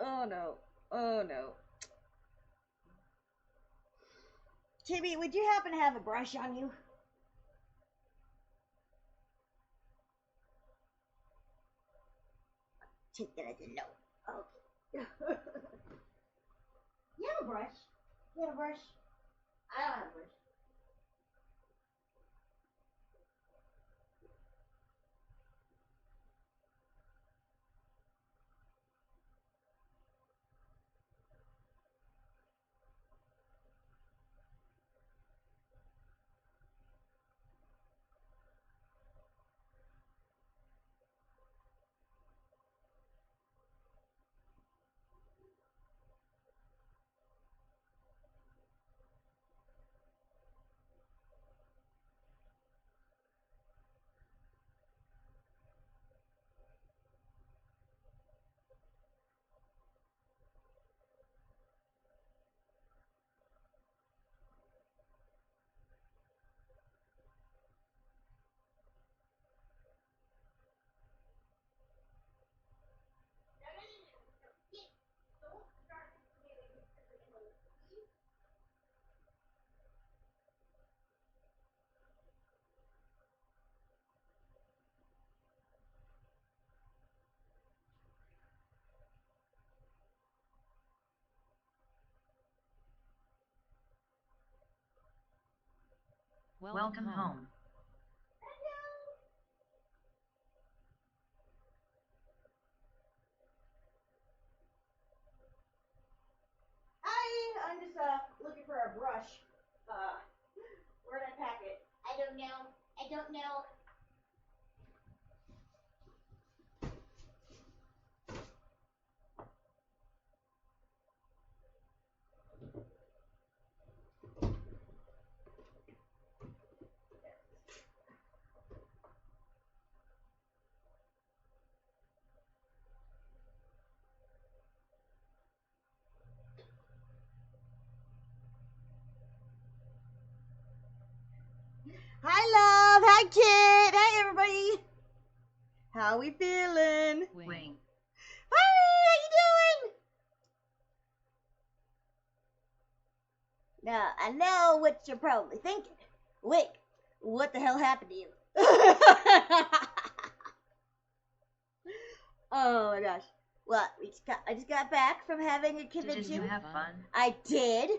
Oh no. Oh no. Timmy, would you happen to have a brush on you? Take that as a no. Okay. You have a brush? You have a brush? I don't have a brush. Welcome home. Hi, I'm just looking for a brush. Where'd I pack it? I don't know. I don't know. Hi, love. Hi, kid. Hi, everybody. How we feeling? Wing. Hi, how you doing? Now, I know what you're probably thinking. Wait, what the hell happened to you? Oh my gosh. Well, I just got back from having a convention. Did you have fun? I did.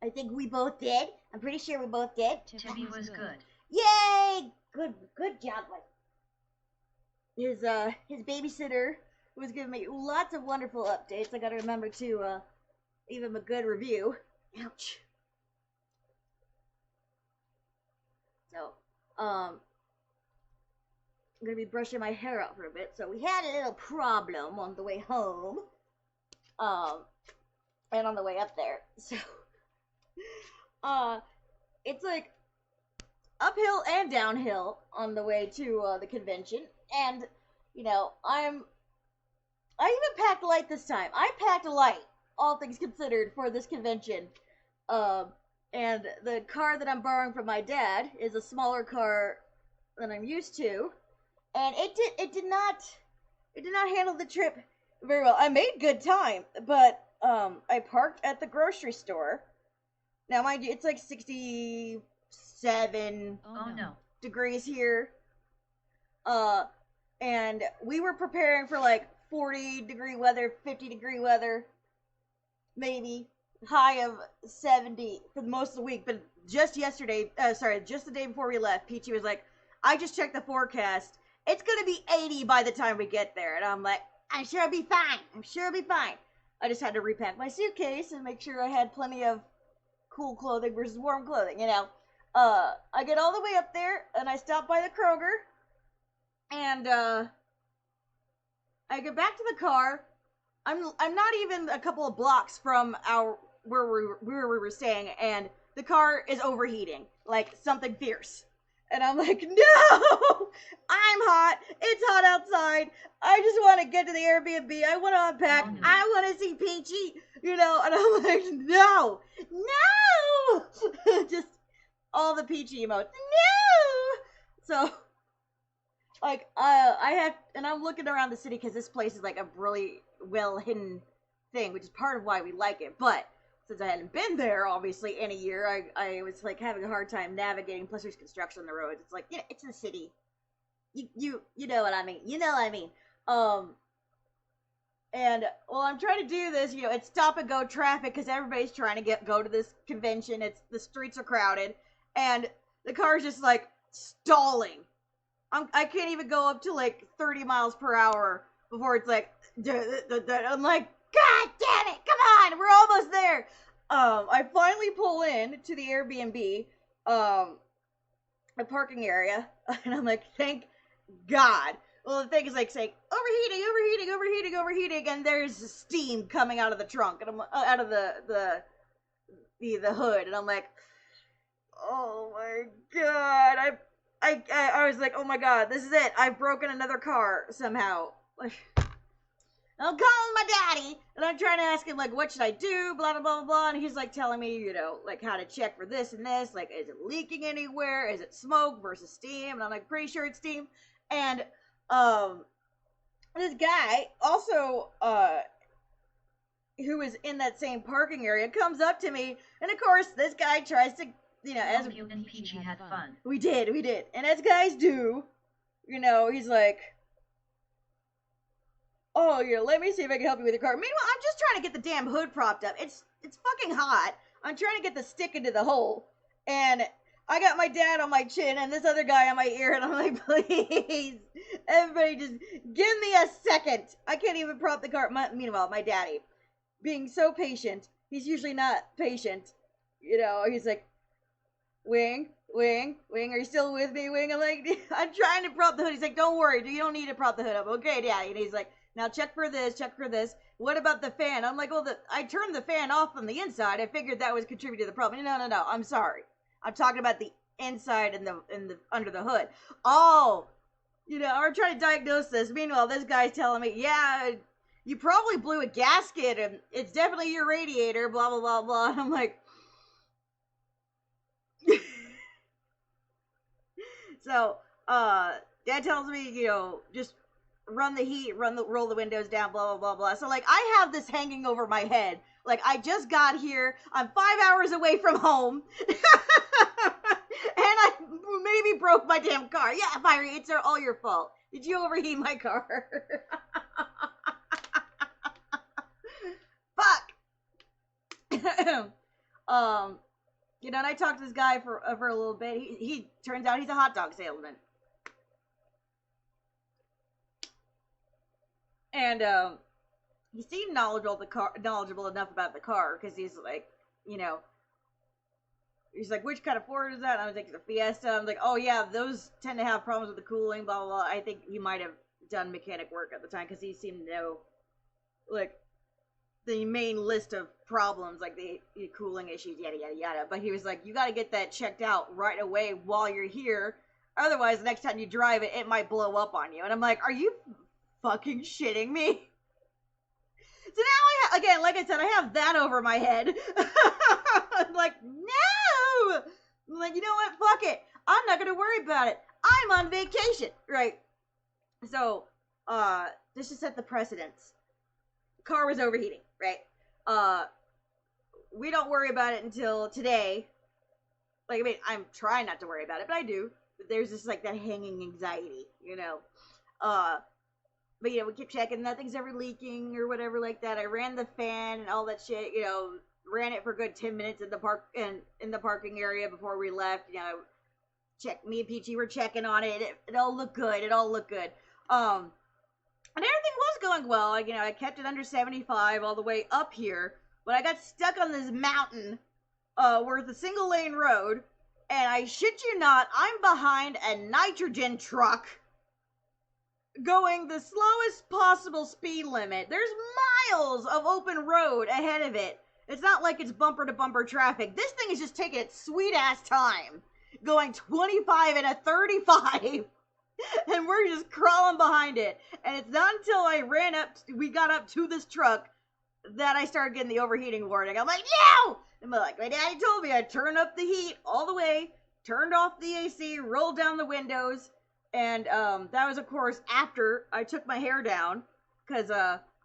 I think we both did. I'm pretty sure we both did. Timmy was good. Yay! Good job, Mike. His babysitter was giving me lots of wonderful updates. I gotta remember to leave him a good review. Ouch. So, I'm gonna be brushing my hair out for a bit. So we had a little problem on the way home, and on the way up there. So, uh, it's like uphill and downhill on the way to the convention, and you know, I even packed light this time. I packed light, all things considered, for this convention. Um, and the car that I'm borrowing from my dad is a smaller car than I'm used to, and it did not handle the trip very well. I made good time, but I parked at the grocery store. Now, mind you, it's like 67 Oh no. degrees here. Uh, and we were preparing for like 40-degree weather, 50-degree weather, maybe high of 70 for most of the week. But just yesterday, just the day before we left, Peachy was like, I just checked the forecast. It's going to be 80 by the time we get there. And I'm like, I'm sure I'll be fine. I'm sure I'll be fine. I just had to repack my suitcase and make sure I had plenty of cool clothing versus warm clothing, you know. I get all the way up there and I stop by the Kroger and I get back to the car. I'm not even a couple of blocks from our where we were staying, and the car is overheating like something fierce. And I'm like, no, I'm hot. It's hot outside. I just want to get to the Airbnb. I want to unpack. Oh, no. I want to see Peachy, you know. And I'm like, no, no, just all the Peachy emotes. No. So like I have, and I'm looking around the city because this place is like a really well hidden thing, which is part of why we like it. But since I hadn't been there, obviously, in a year, I was like having a hard time navigating. Plus, there's construction on the roads. It's like, it's in the city. You know what I mean. You know what I mean. And while I'm trying to do this, it's stop and go traffic because everybody's trying to go to this convention. The streets are crowded, and the car's just like stalling. I can't even go up to like 30 miles per hour before it's like, I'm like, God damn it, come on, we're almost there. I finally pull in to the Airbnb, a parking area, and I'm like, thank God. Well, the thing is like saying overheating, and there's steam coming out of the trunk, and I'm out of the hood, and I'm like, oh my God, I was like, oh my God, this is it. I've broken another car somehow. Like, I'm calling my daddy, and I'm trying to ask him, like, what should I do, blah, blah, blah, blah, and he's, like, telling me, like, how to check for this and this, like, is it leaking anywhere, is it smoke versus steam, and I'm, like, pretty sure it's steam, and, this guy, also, who was in that same parking area, comes up to me, and, of course, this guy tries to, as... You and Peachy had fun. We did, and as guys do, he's like... Oh, let me see if I can help you with your car. Meanwhile, I'm just trying to get the damn hood propped up. It's fucking hot. I'm trying to get the stick into the hole. And I got my dad on my chin and this other guy on my ear. And I'm like, please, everybody just give me a second. I can't even prop the car. Meanwhile, my daddy, being so patient, he's usually not patient. He's like, Wing, are you still with me, Wing? I'm like, I'm trying to prop the hood. He's like, don't worry, you don't need to prop the hood up. Okay, Daddy. And he's like, now check for this. What about the fan? I'm like, well, I turned the fan off on the inside. I figured that was contributing to the problem. No. I'm sorry. I'm talking about the inside and the under the hood. Oh, I'm trying to diagnose this. Meanwhile, this guy's telling me, yeah, you probably blew a gasket and it's definitely your radiator, blah, blah, blah, blah. And I'm like, so, Dad tells me, just run the heat, roll the windows down, blah, blah, blah, blah. So, like, I have this hanging over my head. Like, I just got here. I'm 5 hours away from home. And I maybe broke my damn car. Yeah, Fiery, it's all your fault. Did you overheat my car? Fuck. And I talked to this guy for a little bit. He turns out he's a hot dog salesman. And he seemed knowledgeable enough about the car because he's like, he's like, which kind of Ford is that? And I was like, the Fiesta. I'm like, oh yeah, those tend to have problems with the cooling, blah, blah, blah. I think he might have done mechanic work at the time because he seemed to know, like, the main list of problems, like the cooling issues, yada, yada, yada. But he was like, you got to get that checked out right away while you're here. Otherwise, the next time you drive it, it might blow up on you. And I'm like, are you fucking shitting me? So now again, like I said, I have that over my head. I'm like, no! I'm like, you know what? Fuck it. I'm not going to worry about it. I'm on vacation, right? So, this should set the precedence. Car was overheating, right? We don't worry about it until today. Like, I mean, I'm trying not to worry about it, but I do. But there's just, like, that hanging anxiety, But, we keep checking. Nothing's ever leaking or whatever like that. I ran the fan and all that shit, ran it for a good 10 minutes in the parking area before we left. Me and Peachy were checking on it. It all looked good. And everything was going well. I kept it under 75 all the way up here. But I got stuck on this mountain where it's a single lane road. And I shit you not, I'm behind a nitrogen truck going the slowest possible speed limit. There's miles of open road ahead of it. It's not like it's bumper to bumper traffic. This thing is just taking its sweet ass time. Going 25 and a 35. And we're just crawling behind it. And it's not until we got up to this truck that I started getting the overheating warning. I'm like, no! And my daddy told me I'd turn up the heat all the way, turned off the AC, rolled down the windows, and that was, of course, after I took my hair down, because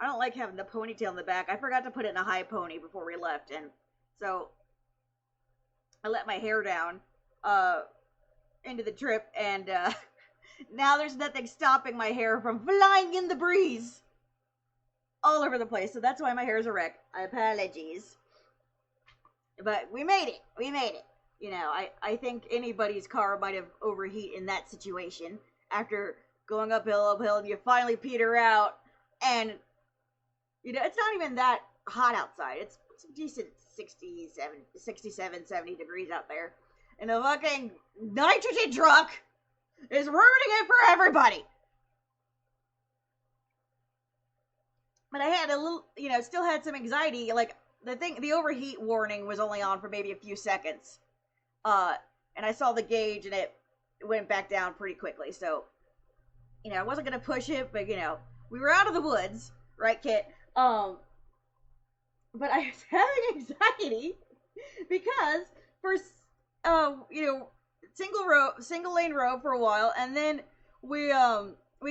I don't like having the ponytail in the back. I forgot to put it in a high pony before we left, and so I let my hair down into the trip, and now there's nothing stopping my hair from flying in the breeze all over the place. So that's why my hair is a wreck. Apologies. But we made it. We made it. You know, I think anybody's car might have overheat in that situation after going uphill, and you finally peter out, and you know, it's not even that hot outside. It's a decent 67, 70 degrees out there. And the fucking nitrogen truck is ruining it for everybody. But I had a little, you know, still had some anxiety. Like, the overheat warning was only on for maybe a few seconds. And I saw the gauge and it went back down pretty quickly. So, you know, I wasn't going to push it, but, you know, we were out of the woods, right, Kit? But I was having anxiety because for, you know, single lane road for a while, and then we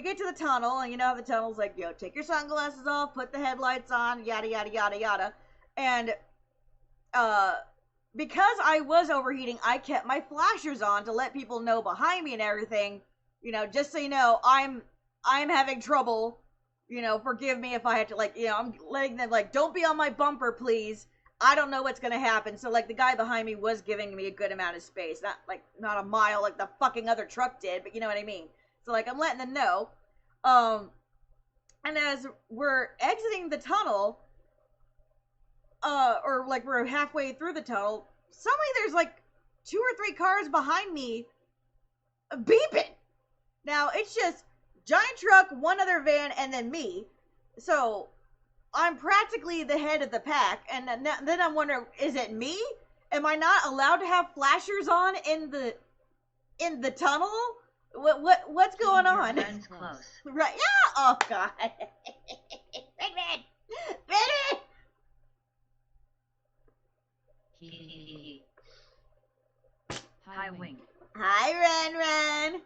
get to the tunnel, and you know how the tunnel's like, yo, take your sunglasses off, put the headlights on, yada, yada, yada, yada. And, because I was overheating, I kept my flashers on to let people know behind me and everything, you know, just so you know, I'm having trouble, you know, forgive me if I have to, like, you know, I'm letting them, like, don't be on my bumper, please. I don't know what's gonna happen. So, like, the guy behind me was giving me a good amount of space. Not a mile like the fucking other truck did, but you know what I mean. So, like, I'm letting them know. And as we're exiting the tunnel, or, like, we're halfway through the tunnel, suddenly there's, like, 2 or 3 cars behind me beeping. Now, it's just giant truck, one other van, and then me. So, I'm practically the head of the pack, and then I'm wondering, is it me? Am I not allowed to have flashers on in the tunnel? What's going on? Friends close. Right? Yeah. Oh God. Benny. Hi, Wing. Hi, Ren.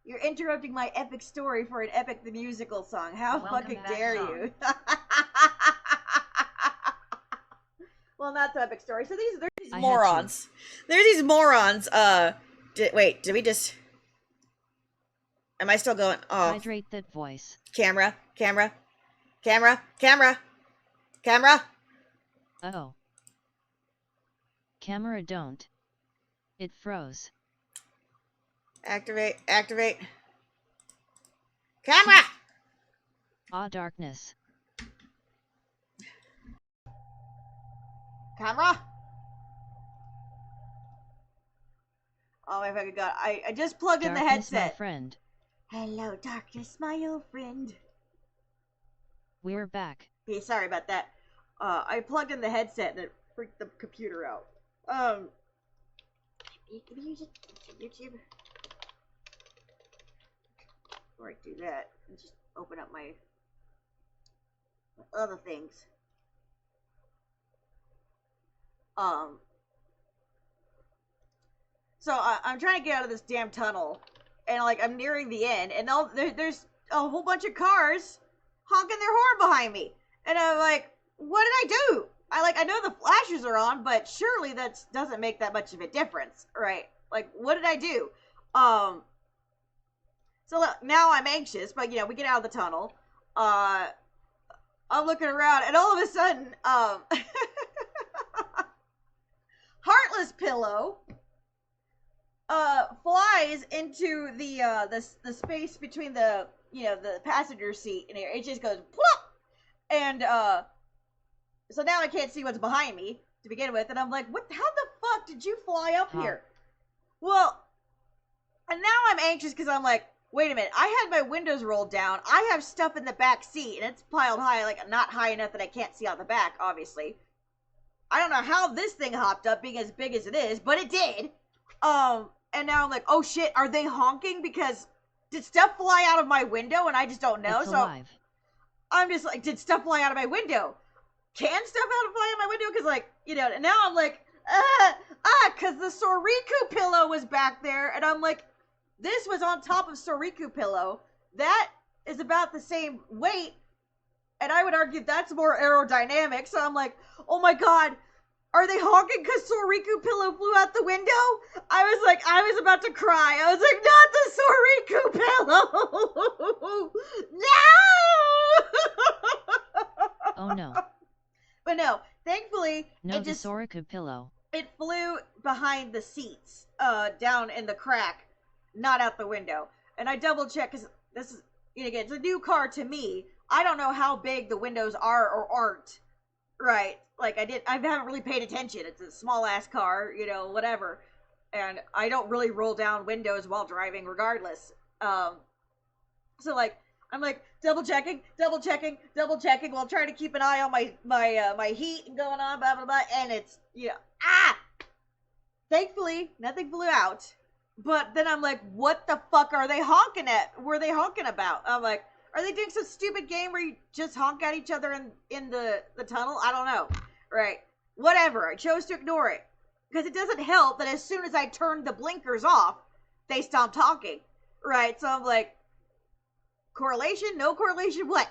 You're interrupting my epic story for an Epic the Musical song. How Welcome fucking back, dare song. you? Well, not the epic story. So there's these morons. There's these morons. Wait, did we just? Am I still going? Oh, Hydrate that voice. camera. Oh. Camera don't. It froze. Activate. Camera. Ah, darkness. Camera. Oh my fucking god! I just plugged in the Darkness, my headset. friend. Hello, darkness, my old friend. We're back. Hey, sorry about that. I plugged in the headset and it freaked the computer out. Can you just YouTube? Before I do that, and just open up my other things. So I'm trying to get out of this damn tunnel, and like I'm nearing the end, and there's a whole bunch of cars honking their horn behind me, and I'm like, what did I do? I know the flashers are on, but surely that doesn't make that much of a difference, right? Like, what did I do? So look, now I'm anxious, but you know, we get out of the tunnel. I'm looking around, and all of a sudden, Heartless Pillow flies into the space between the passenger seat and it just goes plop, and so now I can't see what's behind me to begin with, and I'm like, what? How the fuck did you fly up here? Well, and now I'm anxious because I'm like, wait a minute, I had my windows rolled down, I have stuff in the back seat, and it's piled high, like not high enough that I can't see out the back, obviously. I don't know how this thing hopped up, being as big as it is, but it did. And now I'm like, oh shit, are they honking? Because did stuff fly out of my window and I just don't know? It's So alive. I'm just like, did stuff fly out of my window? Can stuff fly out of my window? Because, like, you know, and now I'm like, because the Soriku pillow was back there, and I'm like, this was on top of Soriku pillow. That is about the same weight And I would argue that's more aerodynamic. So I'm like, oh my god, are they honking because Soriku pillow flew out the window? I was about to cry. I was like, not the Soriku pillow! No! Oh no. But no, thankfully, No, it the just, Soriku pillow. it flew behind the seats, down in the crack, not out the window. And I double checked, because this is, again, it's a new car to me. I don't know how big the windows are or aren't. Right. Like, I haven't really paid attention. It's a small ass car, whatever. And I don't really roll down windows while driving regardless. So like, I'm like double checking while trying to keep an eye on my heat and going on, blah, blah, blah. And it's, thankfully nothing flew out. But then I'm like, what the fuck are they honking at? Were they honking about? I'm like, are they doing some stupid game where you just honk at each other in the tunnel? I don't know. Right. Whatever. I chose to ignore it. Because it doesn't help that as soon as I turned the blinkers off, they stopped talking. Right. So I'm like, correlation? No correlation? What?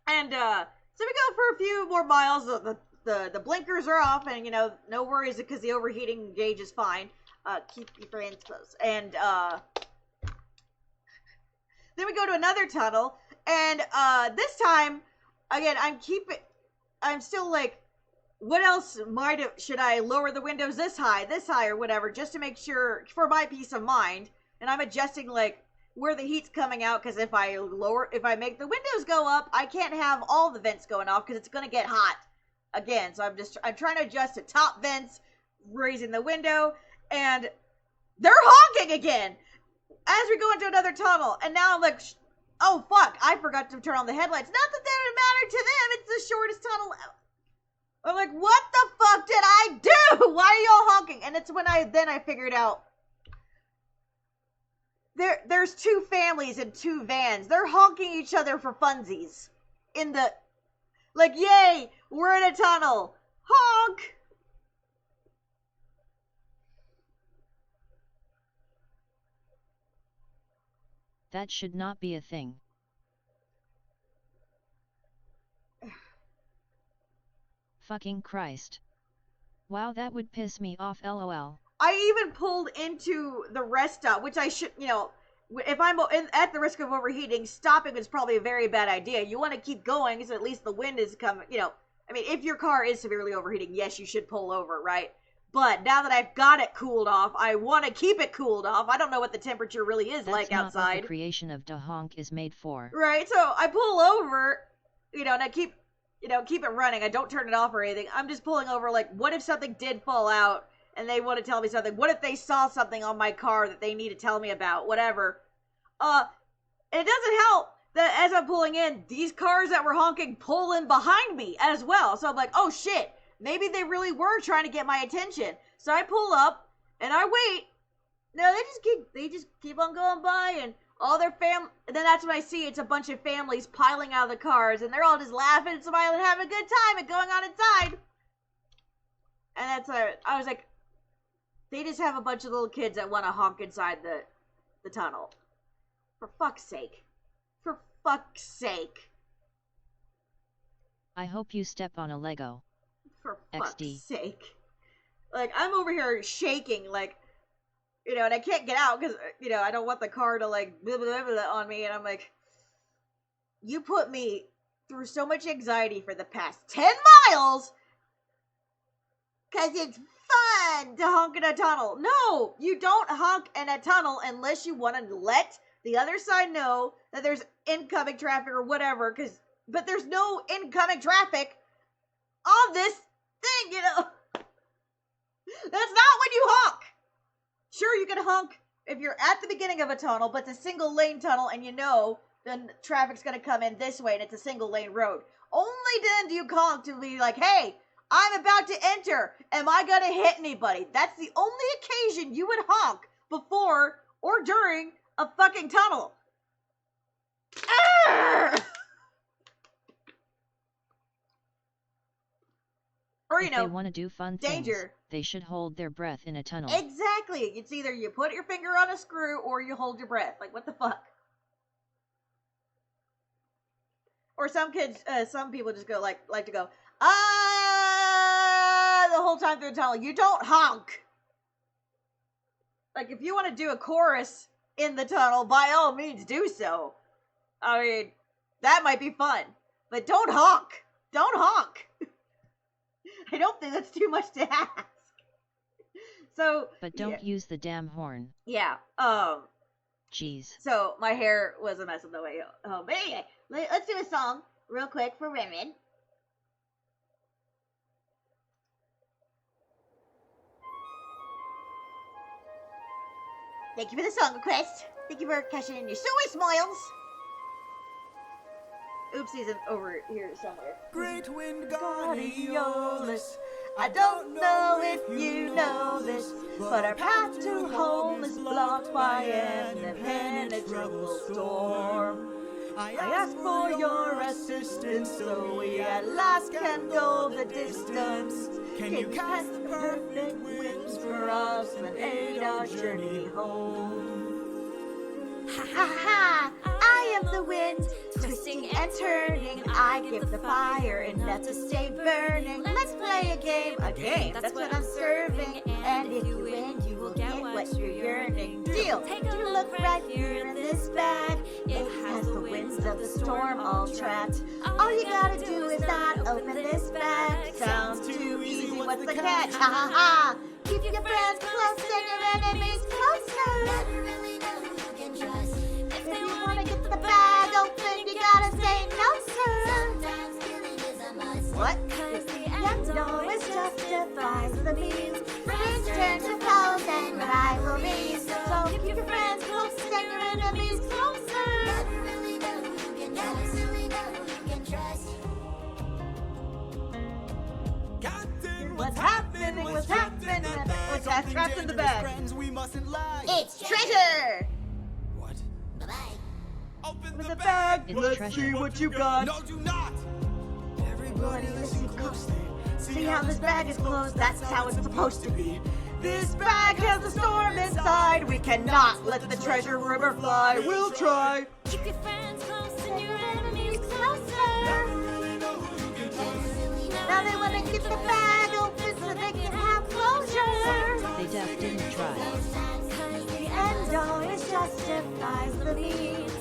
And so we go for a few more miles. The blinkers are off, and no worries because the overheating gauge is fine. Keep your hands close. And then we go to another tunnel, and this time, again, I'm still like, what else should I lower the windows this high, or whatever, just to make sure, for my peace of mind. And I'm adjusting, like, where the heat's coming out, because if I make the windows go up, I can't have all the vents going off, because it's going to get hot again. So I'm trying to adjust the top vents, raising the window, and they're honking again as we go into another tunnel. And now I'm like, oh fuck, I forgot to turn on the headlights. Not that would matter to them, it's the shortest tunnel. I'm like, what the fuck did I do? Why are y'all honking? And it's when I figured out there's two families in two vans. They're honking each other for funsies. Like, yay, we're in a tunnel. Honk! That should not be a thing. Fucking Christ. Wow, that would piss me off, lol. I even pulled into the rest stop, which I should, if I'm at the risk of overheating, stopping is probably a very bad idea. You want to keep going, so at least the wind is coming, I mean, if your car is severely overheating, yes, you should pull over, right? But now that I've got it cooled off, I want to keep it cooled off. I don't know what the temperature really is like outside. That's not what the creation of da honk is made for. Right, so I pull over, and I keep it running. I don't turn it off or anything. I'm just pulling over, like, what if something did fall out and they want to tell me something? What if they saw something on my car that they need to tell me about? Whatever. It doesn't help that as I'm pulling in, these cars that were honking pull in behind me as well. So I'm like, oh shit, maybe they really were trying to get my attention. So I pull up and I wait. No, they just keep on going by, and all their and then that's when I see it's a bunch of families piling out of the cars, and they're all just laughing and smiling, having a good time and going on inside. And I was like, they just have a bunch of little kids that want to honk inside the tunnel. For fuck's sake. For fuck's sake. I hope you step on a Lego. For fuck's sake. Like, I'm over here shaking, like, and I can't get out because, I don't want the car to, like, blah, blah, blah, blah on me. And I'm like, you put me through so much anxiety for the past 10 miles because it's fun to honk in a tunnel. No, you don't honk in a tunnel unless you want to let the other side know that there's incoming traffic or whatever. But there's no incoming traffic on this thing, That's not when you honk. Sure, you can honk if you're at the beginning of a tunnel, but it's a single lane tunnel, and then traffic's going to come in this way, and it's a single lane road. Only then do you honk to be like, hey, I'm about to enter. Am I going to hit anybody? That's the only occasion you would honk before or during a fucking tunnel. Arrgh! Or, if they want to do fun danger. Things, they should hold their breath in a tunnel. Exactly. It's either you put your finger on a screw or you hold your breath. Like, what the fuck? Or some kids, some people just go like to go the whole time through the tunnel. You don't honk. Like if you want to do a chorus in the tunnel, by all means do so. I mean, that might be fun, but don't honk. Don't honk. I don't think that's too much to ask. So, but don't use the damn horn. Yeah. Jeez. So my hair was a mess on the way home. But anyway, let's do a song real quick for women. Thank you for the song request. Thank you for cashing in your sweet smiles. Oopsies over here somewhere. Great Wingardiolus, I don't know if you know this, but our path to home is blocked by an impenetrable storm. I ask for your assistance so we at last can go the distance. Can you cast the perfect winds for us and aid our journey home? Ha ha ha! I am the wind, twisting and turning. I give the fire enough to stay burning. Let's play a game, that's what I'm serving. And if you win, you will get what you're yearning. Deal! Take a look right here in this bag. It has the winds of the storm all trapped. All you gotta do is not open this bag. Sounds too easy, what's the catch? Ha ha ha! Keep your friends close and your enemies closer. Never really know who you can trust. If you wanna get the bag open, you gotta say no, sir. Sometimes killing is a must. What? Cause the end always justifies the means. Friends turn to foes and rivalries. So keep your friends close and your enemies closer. Never really know who you can trust. Never really know who you can trust. What's happening? What's happening? What's that trapped in the bag? It's treasure! What? Bye-bye. Open With the bag, It's let's treasure. see what you got. No, do not! Everybody listen closely. See how this bag is closed? That's how it's supposed to be. This bag has a storm inside. We cannot let the treasure rumor fly. We'll try. Keep your friends close and your enemies closer. Now they want to get the bag open so they can have closure. They def didn't try. Cause the end always justifies the means.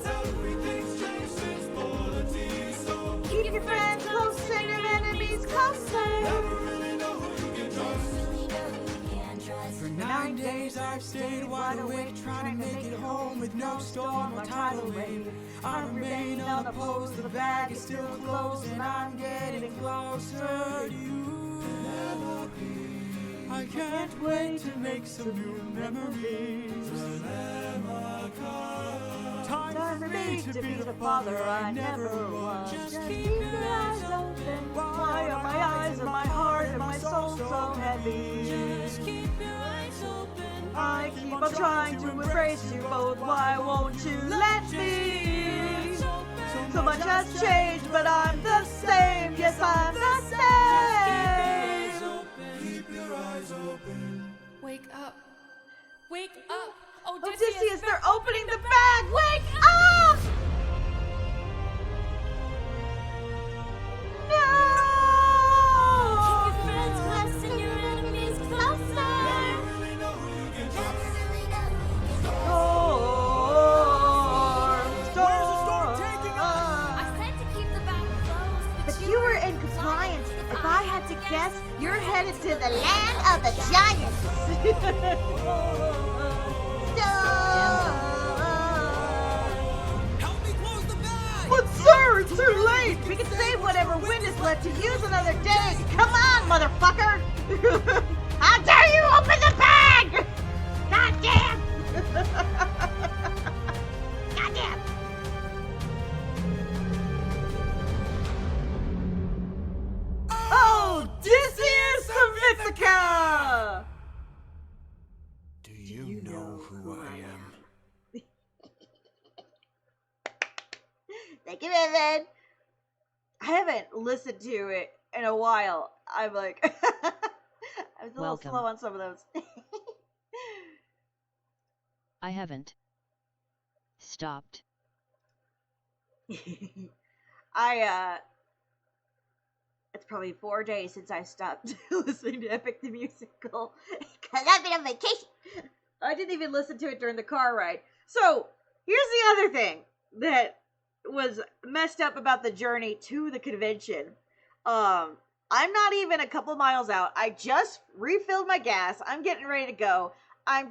Keep your friends close and your enemies closer. For 9 days I've stayed wide awake, trying to make it home with no storm or tidal wave. I remain unopposed, the bag is still closed, and I'm getting closer to you. I can't wait to make some new memories. Time for me to be the father I never was. Just keep your eyes open. Why are my eyes and my heart and my soul so heavy? Just keep your eyes open. I keep on trying to embrace you both. Why won't you let me? So much has changed, but I'm the same. Yes, I'm the same. Keep your eyes open. Wake up. Wake up. Odysseus, they're opening the bag. Wake up! No! Keep your friends close and your enemies closer. Storm. I said to keep the bag closed, But you were in compliance. If I had to guess, you're headed to the land of the giants. Help me close the bag! But sir, it's too late. We can save whatever wind is left to use another day. Come on, motherfucker. How dare you open the bag? God damn. God damn. Oh, Odysseus of Ithaca! Do you know who I am? Thank you, Evan. I haven't listened to it in a while. I'm like, I was a little Welcome. slow on some of those. I haven't stopped. It's probably 4 days since I stopped listening to Epic the Musical. Because I've been on vacation. I didn't even listen to it during the car ride. So, here's the other thing that was messed up about the journey to the convention. I'm not even a couple miles out. I just refilled my gas. I'm getting ready to go. I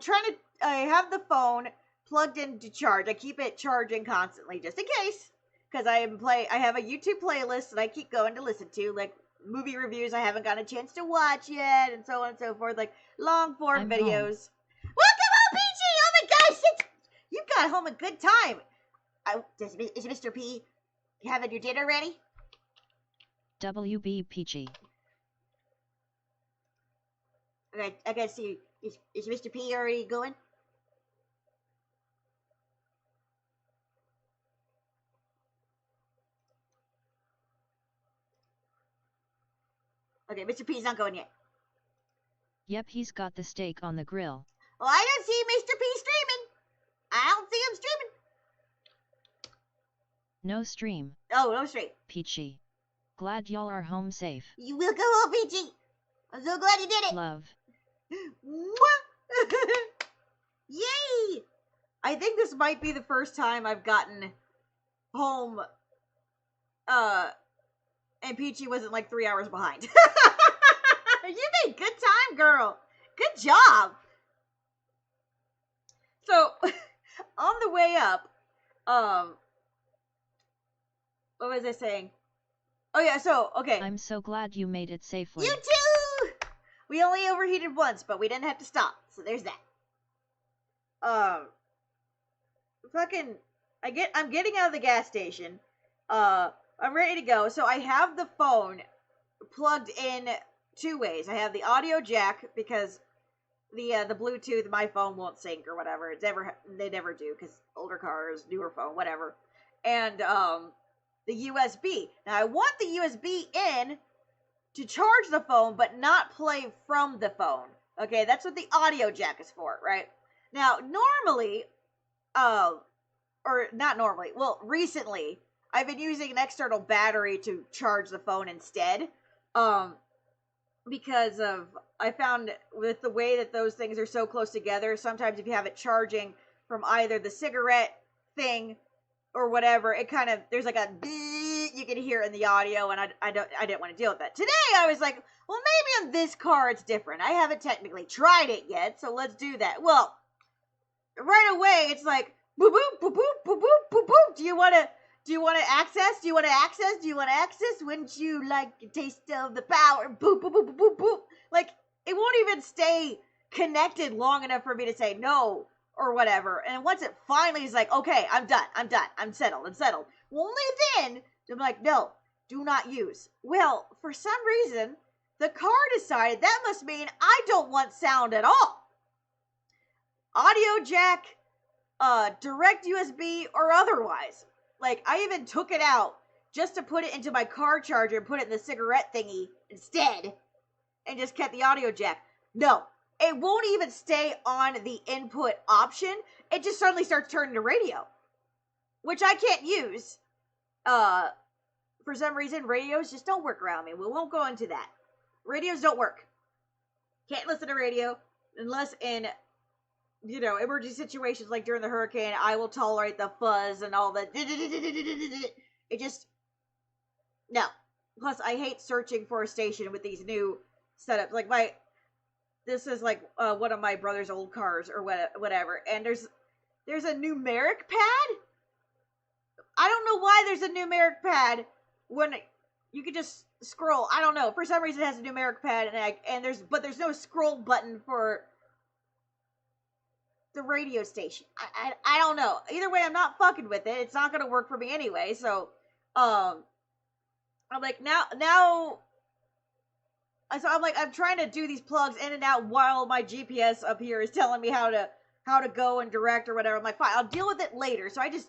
have the phone plugged in to charge. I keep it charging constantly just in case. Because I have a YouTube playlist that I keep going to listen to, like movie reviews I haven't gotten a chance to watch yet, and so on and so forth, like long form videos. Welcome home, PG! Oh my gosh, you got home a good time. Is Mr. P having your dinner ready? WB Peachy. Okay, I gotta see. Is Mr. P already going? Okay, Mr. P's not going yet. Yep, he's got the steak on the grill. Well, I don't see Mr. P streaming. I don't see him streaming. No stream. Oh, no stream. Peachy. Glad y'all are home safe. You will go home, Peachy. I'm so glad you did it. Love. Yay! I think this might be the first time I've gotten home, and Peachy wasn't like 3 hours behind. You made good time, girl. Good job. So, on the way up, what was I saying? Oh yeah, so, okay. I'm so glad you made it safely. You too! We only overheated once, but we didn't have to stop, so there's that. I'm getting out of the gas station. I'm ready to go. So I have the phone plugged in 2 ways. I have the audio jack because the Bluetooth, my phone won't sync or whatever. They never do because older cars, newer phone, whatever. And the USB. Now I want the USB in to charge the phone, but not play from the phone. Okay, that's what the audio jack is for, right? Now, normally, or not normally, well, recently, I've been using an external battery to charge the phone instead, because I found with the way that those things are so close together, sometimes if you have it charging from either the cigarette thing or whatever, it kind of, there's like a, you can hear it in the audio, and I didn't want to deal with that. Today, I was like, well, maybe on this car it's different. I haven't technically tried it yet, so let's do that. Well, right away, it's like, boop, boop, boop, boop, boop, boop, boop, boop. Do you want to access? Do you want to access? Do you want to access? Wouldn't you like a taste of the power? Boop, boop, boop, boop, boop, boop. Like, it won't even stay connected long enough for me to say no or whatever. And once it finally is like, okay, I'm done. I'm settled. Well, only then, I'm like, no, do not use. Well, for some reason, the car decided that must mean I don't want sound at all. Audio jack, direct USB, or otherwise. Like, I even took it out just to put it into my car charger and put it in the cigarette thingy instead, and just kept the audio jack. No, it won't even stay on the input option. It just suddenly starts turning to radio, which I can't use. For some reason, radios just don't work around me. We won't go into that. Radios don't work. Can't listen to radio unless in, emergency situations like during the hurricane. I will tolerate the fuzz and all the. It just, no. Plus, I hate searching for a station with these new setups. Like this is like one of my brother's old cars or whatever, and there's a numeric pad. I don't know why there's a numeric pad when you could just scroll. I don't know. For some reason, it has a numeric pad, and there's no scroll button for the radio station. I don't know. Either way, I'm not fucking with it. It's not gonna work for me anyway. So, I'm like now. So I'm trying to do these plugs in and out while my GPS up here is telling me how to go and direct or whatever. I'm like, fine, I'll deal with it later. So I just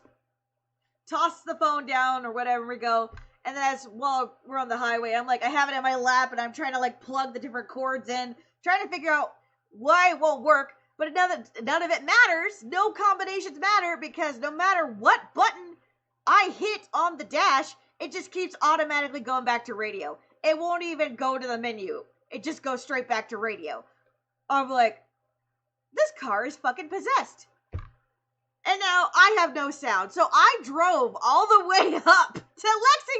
toss the phone down or whatever we go. And then while we're on the highway, I'm like, I have it in my lap and I'm trying to like plug the different cords in, trying to figure out why it won't work. But none of it matters. No combinations matter because no matter what button I hit on the dash, it just keeps automatically going back to radio. It won't even go to the menu. It just goes straight back to radio. I'm like, this car is fucking possessed. And now I have no sound. So I drove all the way up to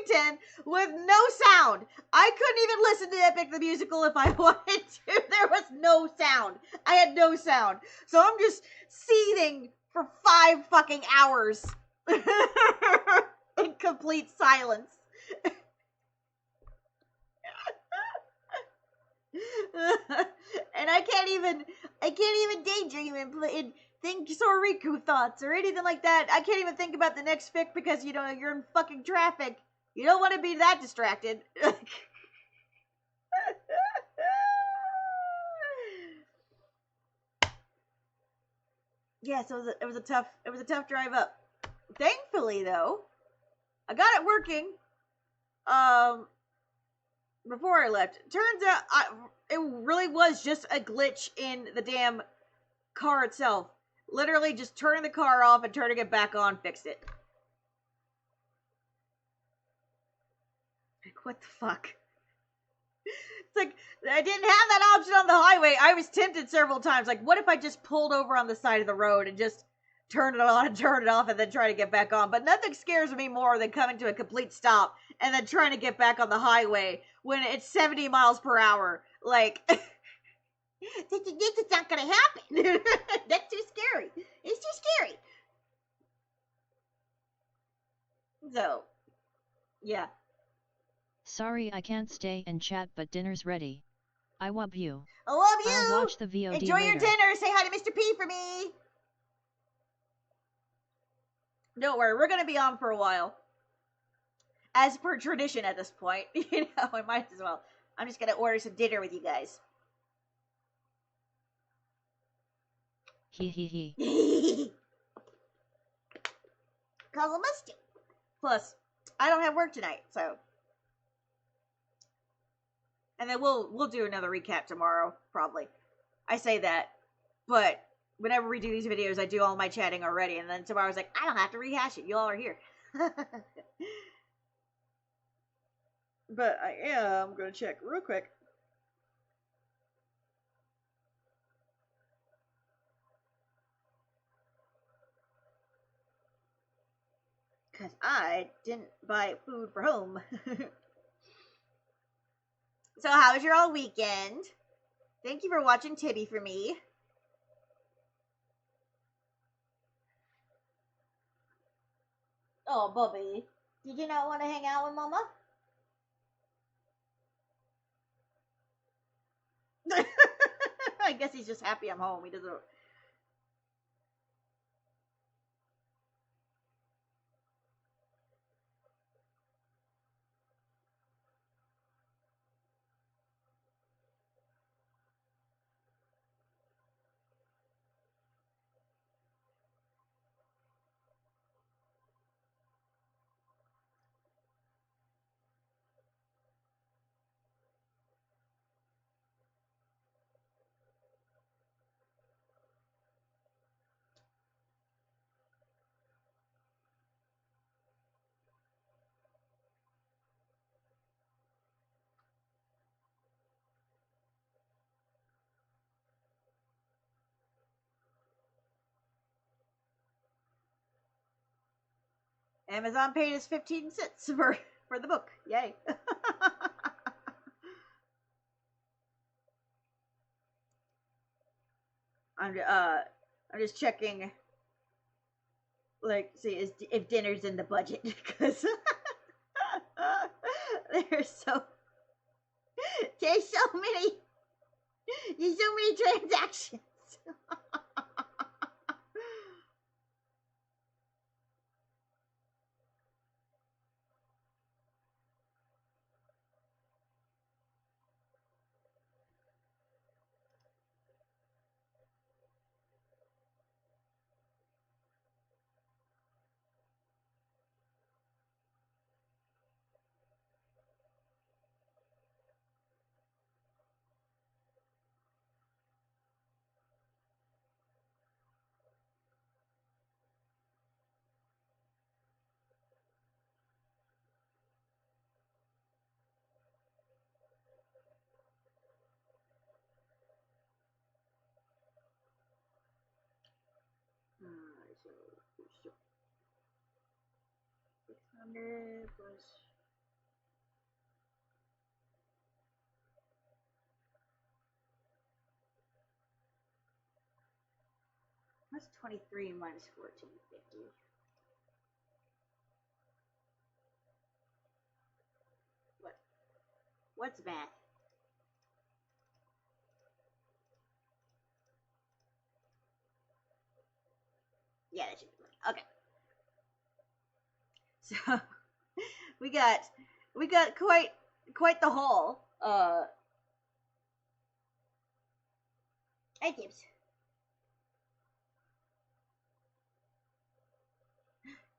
Lexington with no sound. I couldn't even listen to Epic the Musical if I wanted to. There was no sound. I had no sound. So I'm just seething for 5 fucking hours in complete silence. And I can't even daydream and think Soriku thoughts or anything like that. I can't even think about the next fic because, you know, you're in fucking traffic. You don't want to be that distracted. Yeah, so it was a tough drive up. Thankfully, though, I got it working. Before I left, turns out it really was just a glitch in the damn car itself. Literally just turning the car off and turning it back on fixed it. Like, what the fuck? It's like, I didn't have that option on the highway. I was tempted several times. Like, what if I just pulled over on the side of the road and just turn it on and turn it off and then try to get back on? But nothing scares me more than coming to a complete stop and then trying to get back on the highway when it's 70 miles per hour. Like, this is not gonna happen. That's too scary. It's too scary. So, yeah. Sorry I can't stay and chat, but dinner's ready. I love you. I love you. I'll watch the VOD Enjoy your later. dinner. Say hi to Mr. P for me. Don't worry, we're gonna be on for a while. As per tradition at this point. You know, I might as well. I'm just gonna order some dinner with you guys. He he he. Cause I missed it. Plus, I don't have work tonight, so. And then we'll do another recap tomorrow, probably. I say that, but whenever we do these videos, I do all my chatting already, and then tomorrow's like, I don't have to rehash it. You all are here. But I am gonna check real quick. Because I didn't buy food for home. So how was your all weekend? Thank you for watching Tibby for me. Oh, Bubby. Did you not want to hang out with Mama? I guess he's just happy I'm home. He doesn't... Amazon paid us 15 cents for the book. Yay. I'm just checking, like, see if dinner's in the budget, because there's so many transactions. So 600 plus. What's 23 minus 1450? What's math? Yeah, that should be funny. Okay. So we got quite the haul. Hey Gibbs.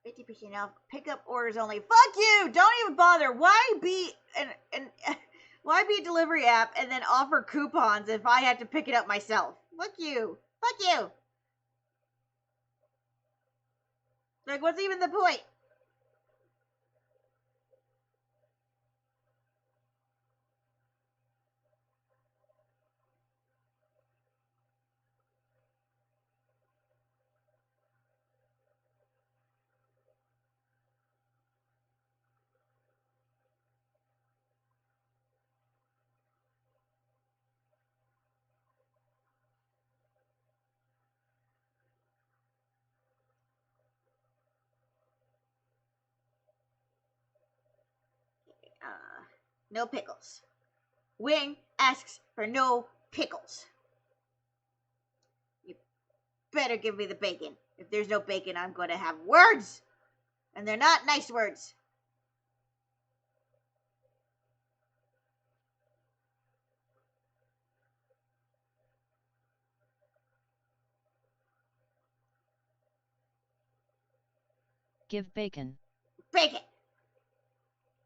50% off. Pickup orders only. Fuck you! Don't even bother. Why be why be a delivery app and then offer coupons if I have to pick it up myself? Fuck you. Fuck you. Like, what's even the point? No pickles. Wing asks for no pickles. You better give me the bacon. If there's no bacon, I'm going to have words. And they're not nice words. Give bacon. Bacon.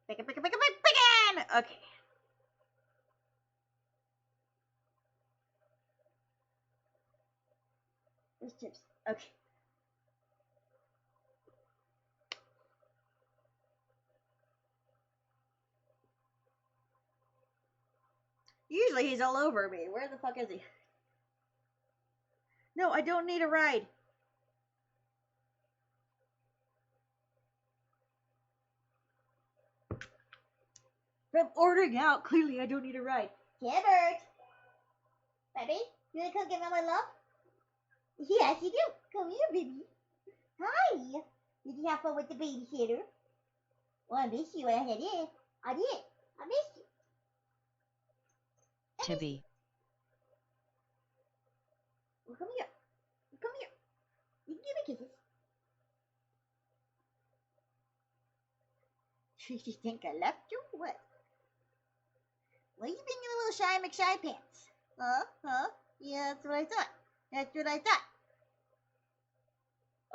Bacon, bacon, bacon, bacon, bacon. Okay. There's chips. Okay. Usually he's all over me. Where the fuck is he? No, I don't need a ride. From ordering out, clearly I don't need a ride. Gilbert! Baby, you wanna come give me my love? Yes, you do. Come here, baby. Hi. Did you have fun with the babysitter? Well, I miss you. I did. I missed you. Tibby. Well, come here. Come here. You can give me kisses. You think I left you? What? Well, you being a little shy McShy pants. Huh? Yeah, that's what I thought.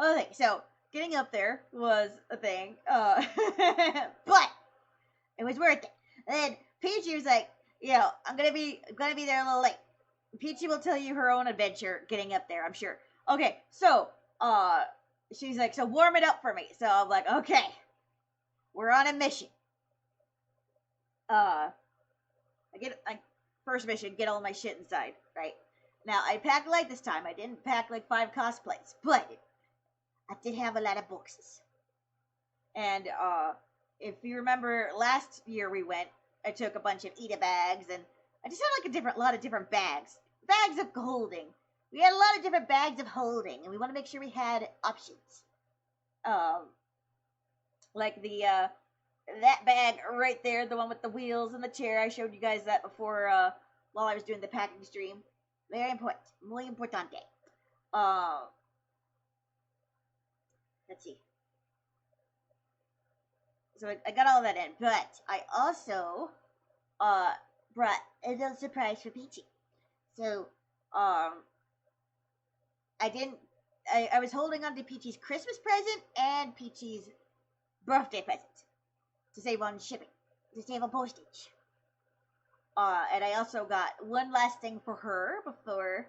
Okay, so getting up there was a thing. But it was worth it. And then Peachy was like, I'm gonna be there a little late. Peachy will tell you her own adventure getting up there, I'm sure. Okay, so she's like, so warm it up for me. So I'm like, okay, we're on a mission. First mission, get all my shit inside, right? Now I packed light this time. I didn't pack like 5 cosplays, but I did have a lot of boxes. And if you remember last year we went, I took a bunch of Ida bags, and I just had like a lot of different bags of holding. We had a lot of different bags of holding, and we want to make sure we had options. Like the that bag right there, the one with the wheels and the chair. I showed you guys that before while I was doing the packing stream. Very important, muy importante. Let's see. So I got all that in, but I also brought a little surprise for Peachy. So I was holding on to Peachy's Christmas present and Peachy's birthday present to save on shipping, to save on postage. And I also got one last thing for her before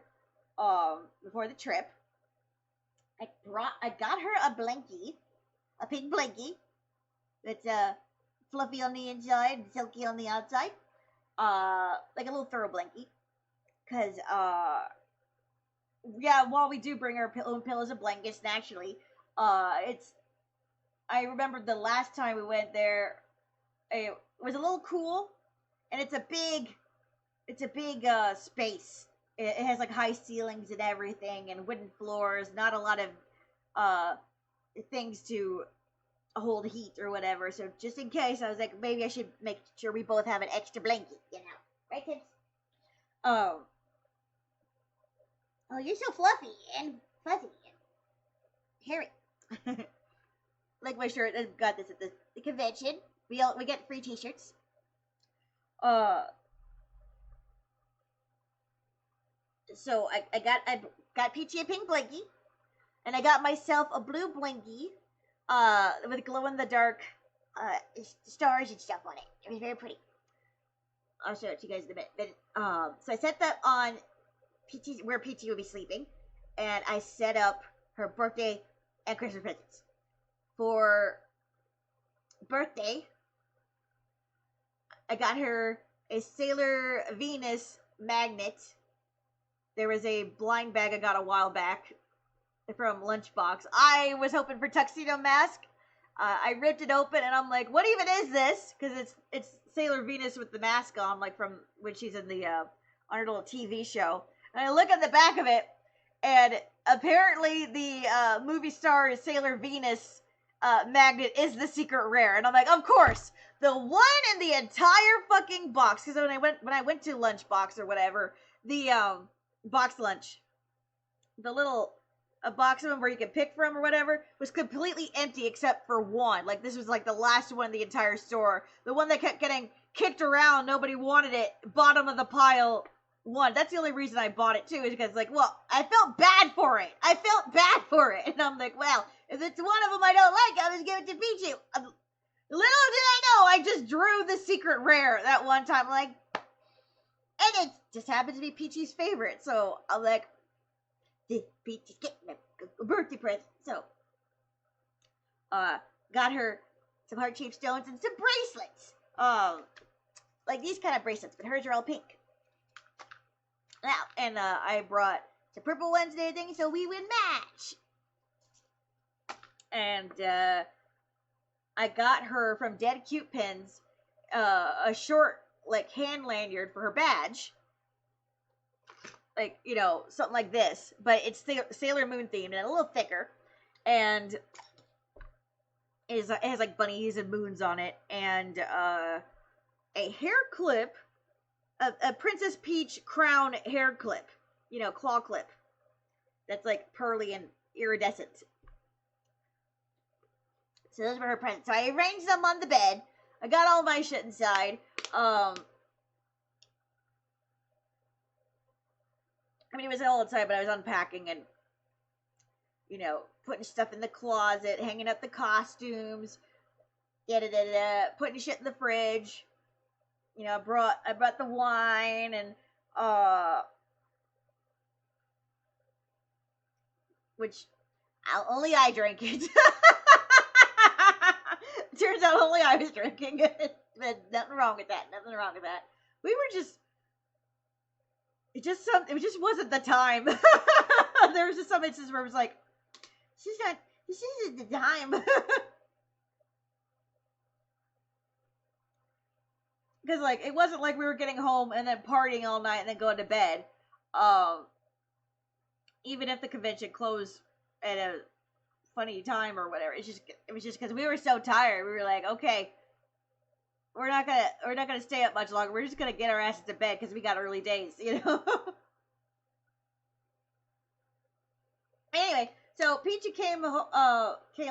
the trip. I got her a blankie, a pink blankie. That's fluffy on the inside and silky on the outside. Like a little throw blankie. Cause yeah, while we do bring our own pillows and blankets, naturally, it's. I remember the last time we went there, it was a little cool, and it's a big space. It has like high ceilings and everything, and wooden floors. Not a lot of uh things to hold heat or whatever. So just in case, I was like, maybe I should make sure we both have an extra blanket, right, kids? Um. Oh, you're so fluffy and fuzzy and hairy. Like my shirt. I got this at the convention. We get free T-shirts. Uh. So I got Peachy a pink blankie, and I got myself a blue blankie, with glow in the dark, stars and stuff on it. It was very pretty. I'll show it to you guys in a minute. But so I set that on Peachy, where Peachy would be sleeping, and I set up her birthday and Christmas presents. For birthday, I got her a Sailor Venus magnet. There was a blind bag I got a while back from Lunchbox. I was hoping for Tuxedo Mask. I ripped it open and I'm like, what even is this? Because it's Sailor Venus with the mask on, like from when she's in the on her little TV show. And I look at the back of it, and apparently the movie star Sailor Venus magnet is the secret rare. And I'm like, of course, the one in the entire fucking box. Because when I went to Lunchbox or whatever, the box lunch, the little a box of them where you can pick from or whatever, was completely empty except for one. Like, this was like the last one in the entire store. The one that kept getting kicked around, nobody wanted it, bottom of the pile one. That's the only reason I bought it too, is because, like, well, I felt bad for it. And I'm like, well, if it's one of them I don't like, I'll just give it to Pichu. Little did I know, I just drew the secret rare that one time, like, and it just happened to be Peachy's favorite, so I'm like, Peachy's getting a birthday present. So, got her some heart-shaped stones and some bracelets. Like these kind of bracelets, but hers are all pink. Now, and I brought some Purple Wednesday things so we would match. And I got her from Dead Cute Pins a short, like, hand lanyard for her badge. Like, you know, something like this, but it's Sailor Moon themed and a little thicker, and it has like bunnies and moons on it, and a hair clip, a Princess Peach crown hair clip, you know, claw clip, that's like pearly and iridescent. So those were her presents. So I arranged them on the bed. I got all my shit inside. I mean, it was all inside, but I was unpacking and, you know, putting stuff in the closet, hanging up the costumes, putting shit in the fridge. You know, I brought the wine and, which only I drank it. Turns out only I was drinking it. But nothing wrong with that. We were just. It just wasn't the time. There was just some instances where it was like, this isn't the time. Because, like, it wasn't like we were getting home and then partying all night and then going to bed. Even if the convention closed at a funny time or whatever, it was just because we were so tired. We were like, okay, we're not gonna stay up much longer. We're just gonna get our asses to bed because we got early days, you know. Anyway, so Peachy came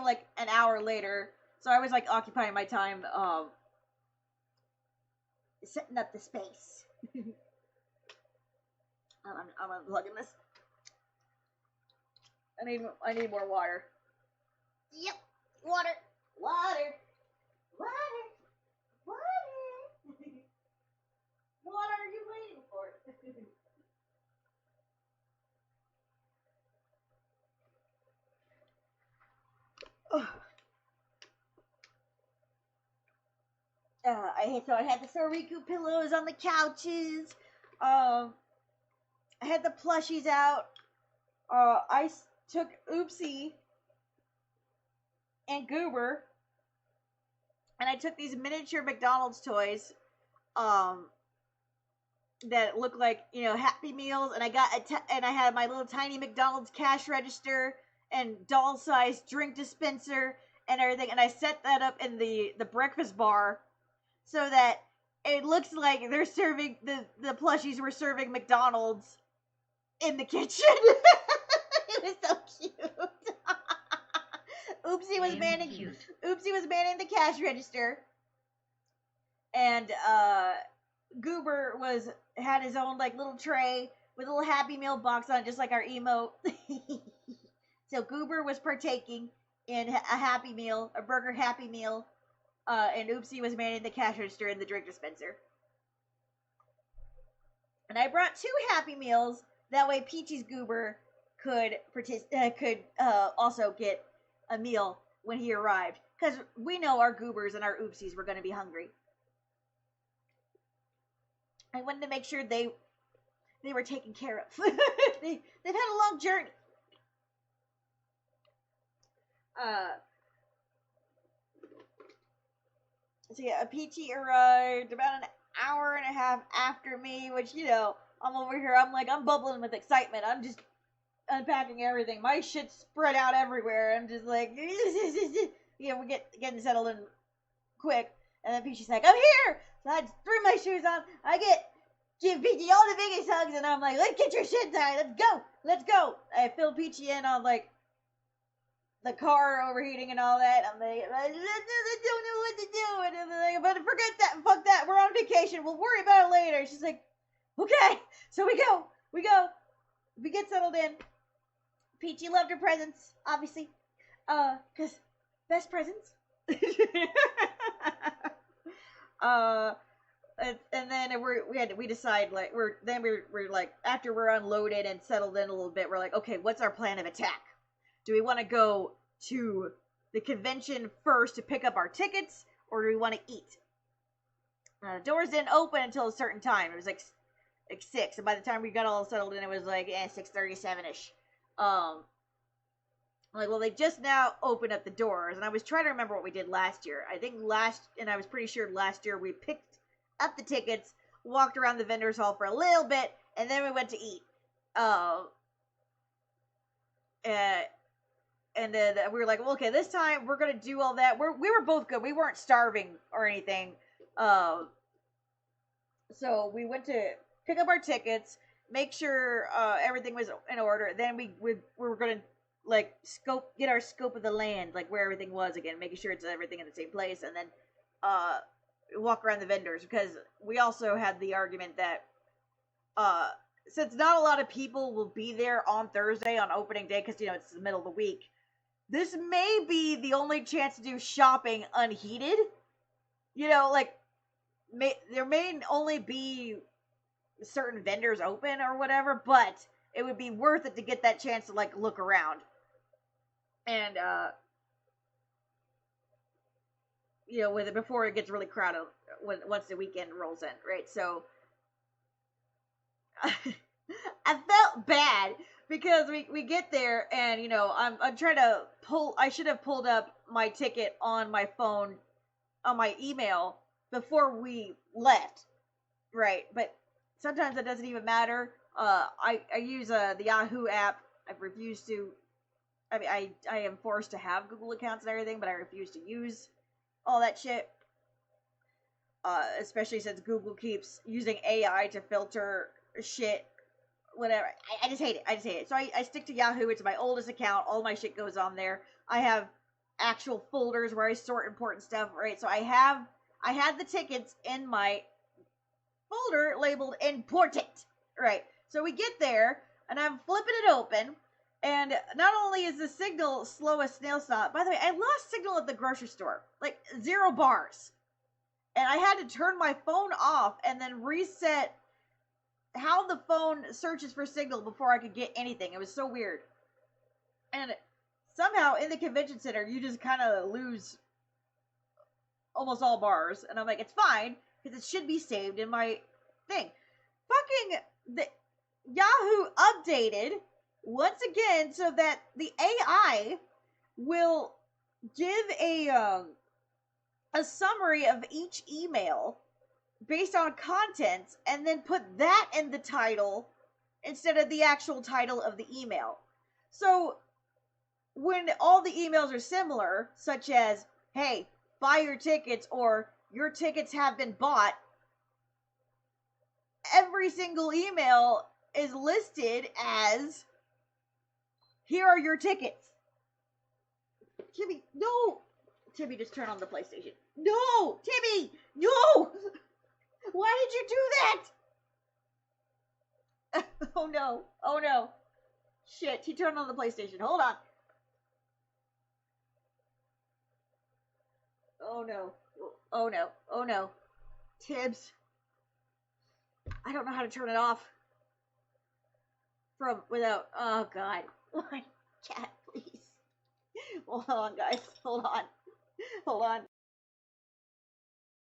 like an hour later, so I was like occupying my time setting up the space. I'm unplugging this. I need more water. Yep, water. What are you waiting for? I had the Soriku pillows on the couches. I had the plushies out. took Oopsie and Goober, and I took these miniature McDonald's toys, that look like, Happy Meals, and I had my little tiny McDonald's cash register and doll-sized drink dispenser and everything, and I set that up in the breakfast bar so that it looks like they're serving the plushies were serving McDonald's in the kitchen. It was so cute. Oopsie was manning the cash register, and Goober had his own like little tray with a little Happy Meal box on it, just like our emote. So Goober was partaking in a Happy Meal, a burger Happy Meal, and Oopsie was manning the cash register and the drink dispenser. And I brought 2 Happy Meals, that way Peachy's Goober could also get a meal when he arrived, because we know our Goobers and our Oopsies were going to be hungry. I wanted to make sure they were taken care of. They've had a long journey. So yeah, Peachy arrived about an hour and a half after me, which, I'm over here, I'm bubbling with excitement. I'm just unpacking everything. My shit's spread out everywhere. I'm just like, we're getting settled in quick. And then Peachy's like, I'm here! So I just threw my shoes on. Give Peachy all the biggest hugs, and I'm like, let's get your shit done. Let's go. I filled Peachy in on, like, the car overheating and all that. I'm like, I don't know what to do. And I'm like, but forget that, fuck that. We're on vacation. We'll worry about it later. She's like, okay. So we go. We get settled in. Peachy loved her presents, obviously. Cause best presents. And then we decide, like, we're like, after we're unloaded and settled in a little bit, we're like, okay, what's our plan of attack? Do we want to go to the convention first to pick up our tickets, or do we want to eat? The doors didn't open until a certain time. It was like 6, and by the time we got all settled in, it was like 6:37ish. Like, well, they just now opened up the doors, and I was trying to remember what we did last year. I was pretty sure last year we picked up the tickets, walked around the vendor's hall for a little bit, and then we went to eat. And then we were like, well, okay, this time we're gonna do all that. We were both good. We weren't starving or anything. So we went to pick up our tickets, make sure everything was in order. Then we were gonna like get our scope of the land, like where everything was again, making sure it's everything in the same place, and then walk around the vendors, because we also had the argument that since not a lot of people will be there on Thursday on opening day, because it's the middle of the week, this may be the only chance to do shopping unheated. There may only be certain vendors open or whatever, but it would be worth it to get that chance to like look around. And with it before it gets really crowded once the weekend rolls in, right? So I felt bad because we get there and I'm trying to I should have pulled up my ticket on my phone on my email before we left, right? But sometimes that doesn't even matter. I use the Yahoo app. I refuse to. I mean, I am forced to have Google accounts and everything, but I refuse to use all that shit. Especially since Google keeps using AI to filter shit, whatever. I just hate it. So I stick to Yahoo. It's my oldest account. All my shit goes on there. I have actual folders where I sort important stuff, right? So I had the tickets in my folder labeled important, right? So we get there, and I'm flipping it open, and not only is the signal slow as snail slot, by the way, I lost signal at the grocery store, like 0 bars. And I had to turn my phone off and then reset how the phone searches for signal before I could get anything. It was so weird. And somehow in the convention center, you just kind of lose almost all bars. And I'm like, it's fine, because it should be saved in my thing. Fucking the Yahoo updated once again, so that the AI will give a summary of each email based on content and then put that in the title instead of the actual title of the email. So when all the emails are similar, such as, hey, buy your tickets or your tickets have been bought, every single email is listed as, here are your tickets. Timmy, no! Timmy, just turn on the PlayStation. No! Timmy! No! Why did you do that? Oh no. Oh no. Shit, he turned on the PlayStation. Hold on. Oh no. Oh no. Oh no. Tibbs. I don't know how to turn it off. Without. Oh god. My cat, please. Hold on, guys. Hold on. Hold on.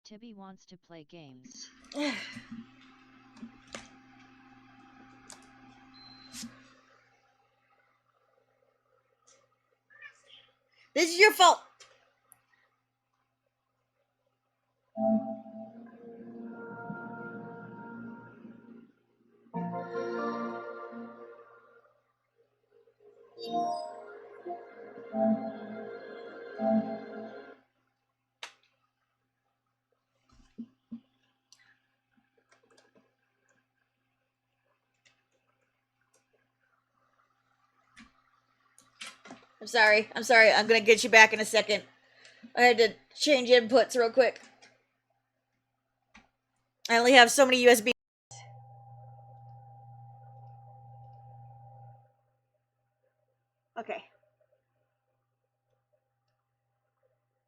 Tibby wants to play games. This is your fault. I'm sorry. I'm sorry. I'm gonna get you back in a second. I had to change inputs real quick. I only have so many USB. Okay.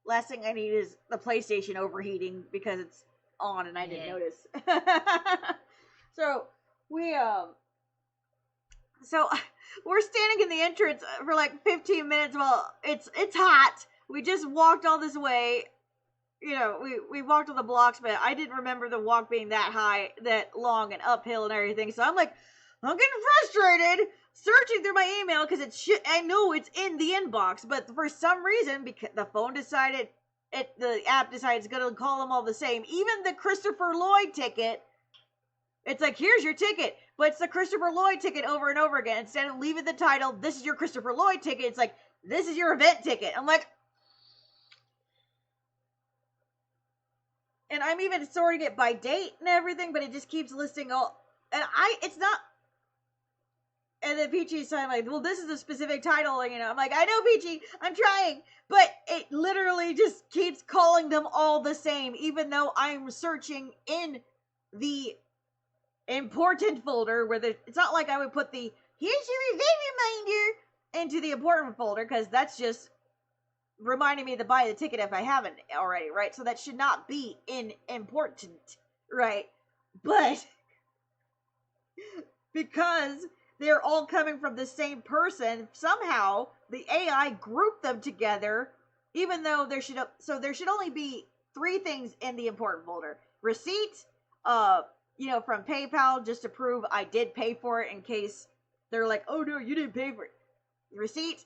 Last thing I need is the PlayStation overheating because it's on and I didn't notice. So so we're standing in the entrance for like 15 minutes. Well, it's hot. We just walked all this way. You know, we walked on the blocks, but I didn't remember the walk being that long and uphill and everything. So I'm like, I'm getting frustrated searching through my email because I know it's in the inbox, but for some reason, because the phone decided, the app decided it's gonna call them all the same. Even the Christopher Lloyd ticket, it's like, here's your ticket, but it's the Christopher Lloyd ticket over and over again. Instead of leaving the title, this is your Christopher Lloyd ticket, it's like, this is your event ticket. I'm like, and I'm even sorting it by date and everything, but it just keeps listing all, and it's not. And then Peachy's like, well, this is a specific title, you know. I'm like, I know, Peachy, I'm trying, but it literally just keeps calling them all the same, even though I'm searching in the important folder where it's not like I would put the here's your event reminder into the important folder, because that's just reminding me to buy the ticket if I haven't already, right? So that should not be in important, right? But because they're all coming from the same person, somehow the AI grouped them together, even though there should only be 3 things in the important folder. Receipt, from PayPal, just to prove I did pay for it in case they're like, oh no, you didn't pay for it. Receipt,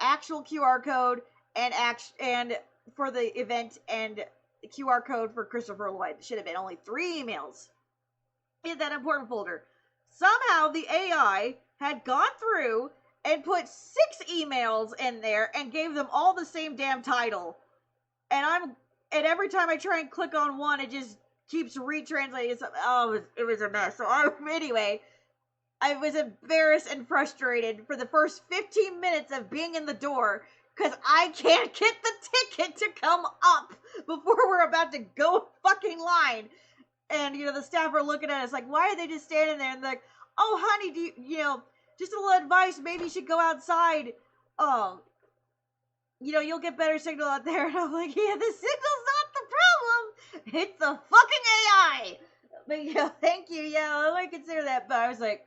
actual QR code, and for the event, and the QR code for Christopher Lloyd. It should have been only 3 emails in that important folder. Somehow the AI had gone through and put 6 emails in there and gave them all the same damn title. And every time I try and click on one, it just keeps retranslating. It was a mess. So anyway, I was embarrassed and frustrated for the first 15 minutes of being in the door because I can't get the ticket to come up before we're about to go fucking line. And, the staff are looking at us like, why are they just standing there? And they're like, oh, honey, do you, just a little advice, maybe you should go outside. You'll get better signal out there. And I'm like, yeah, the signal's not the problem. It's the fucking AI. But, thank you. Yeah, I might consider that. But I was like,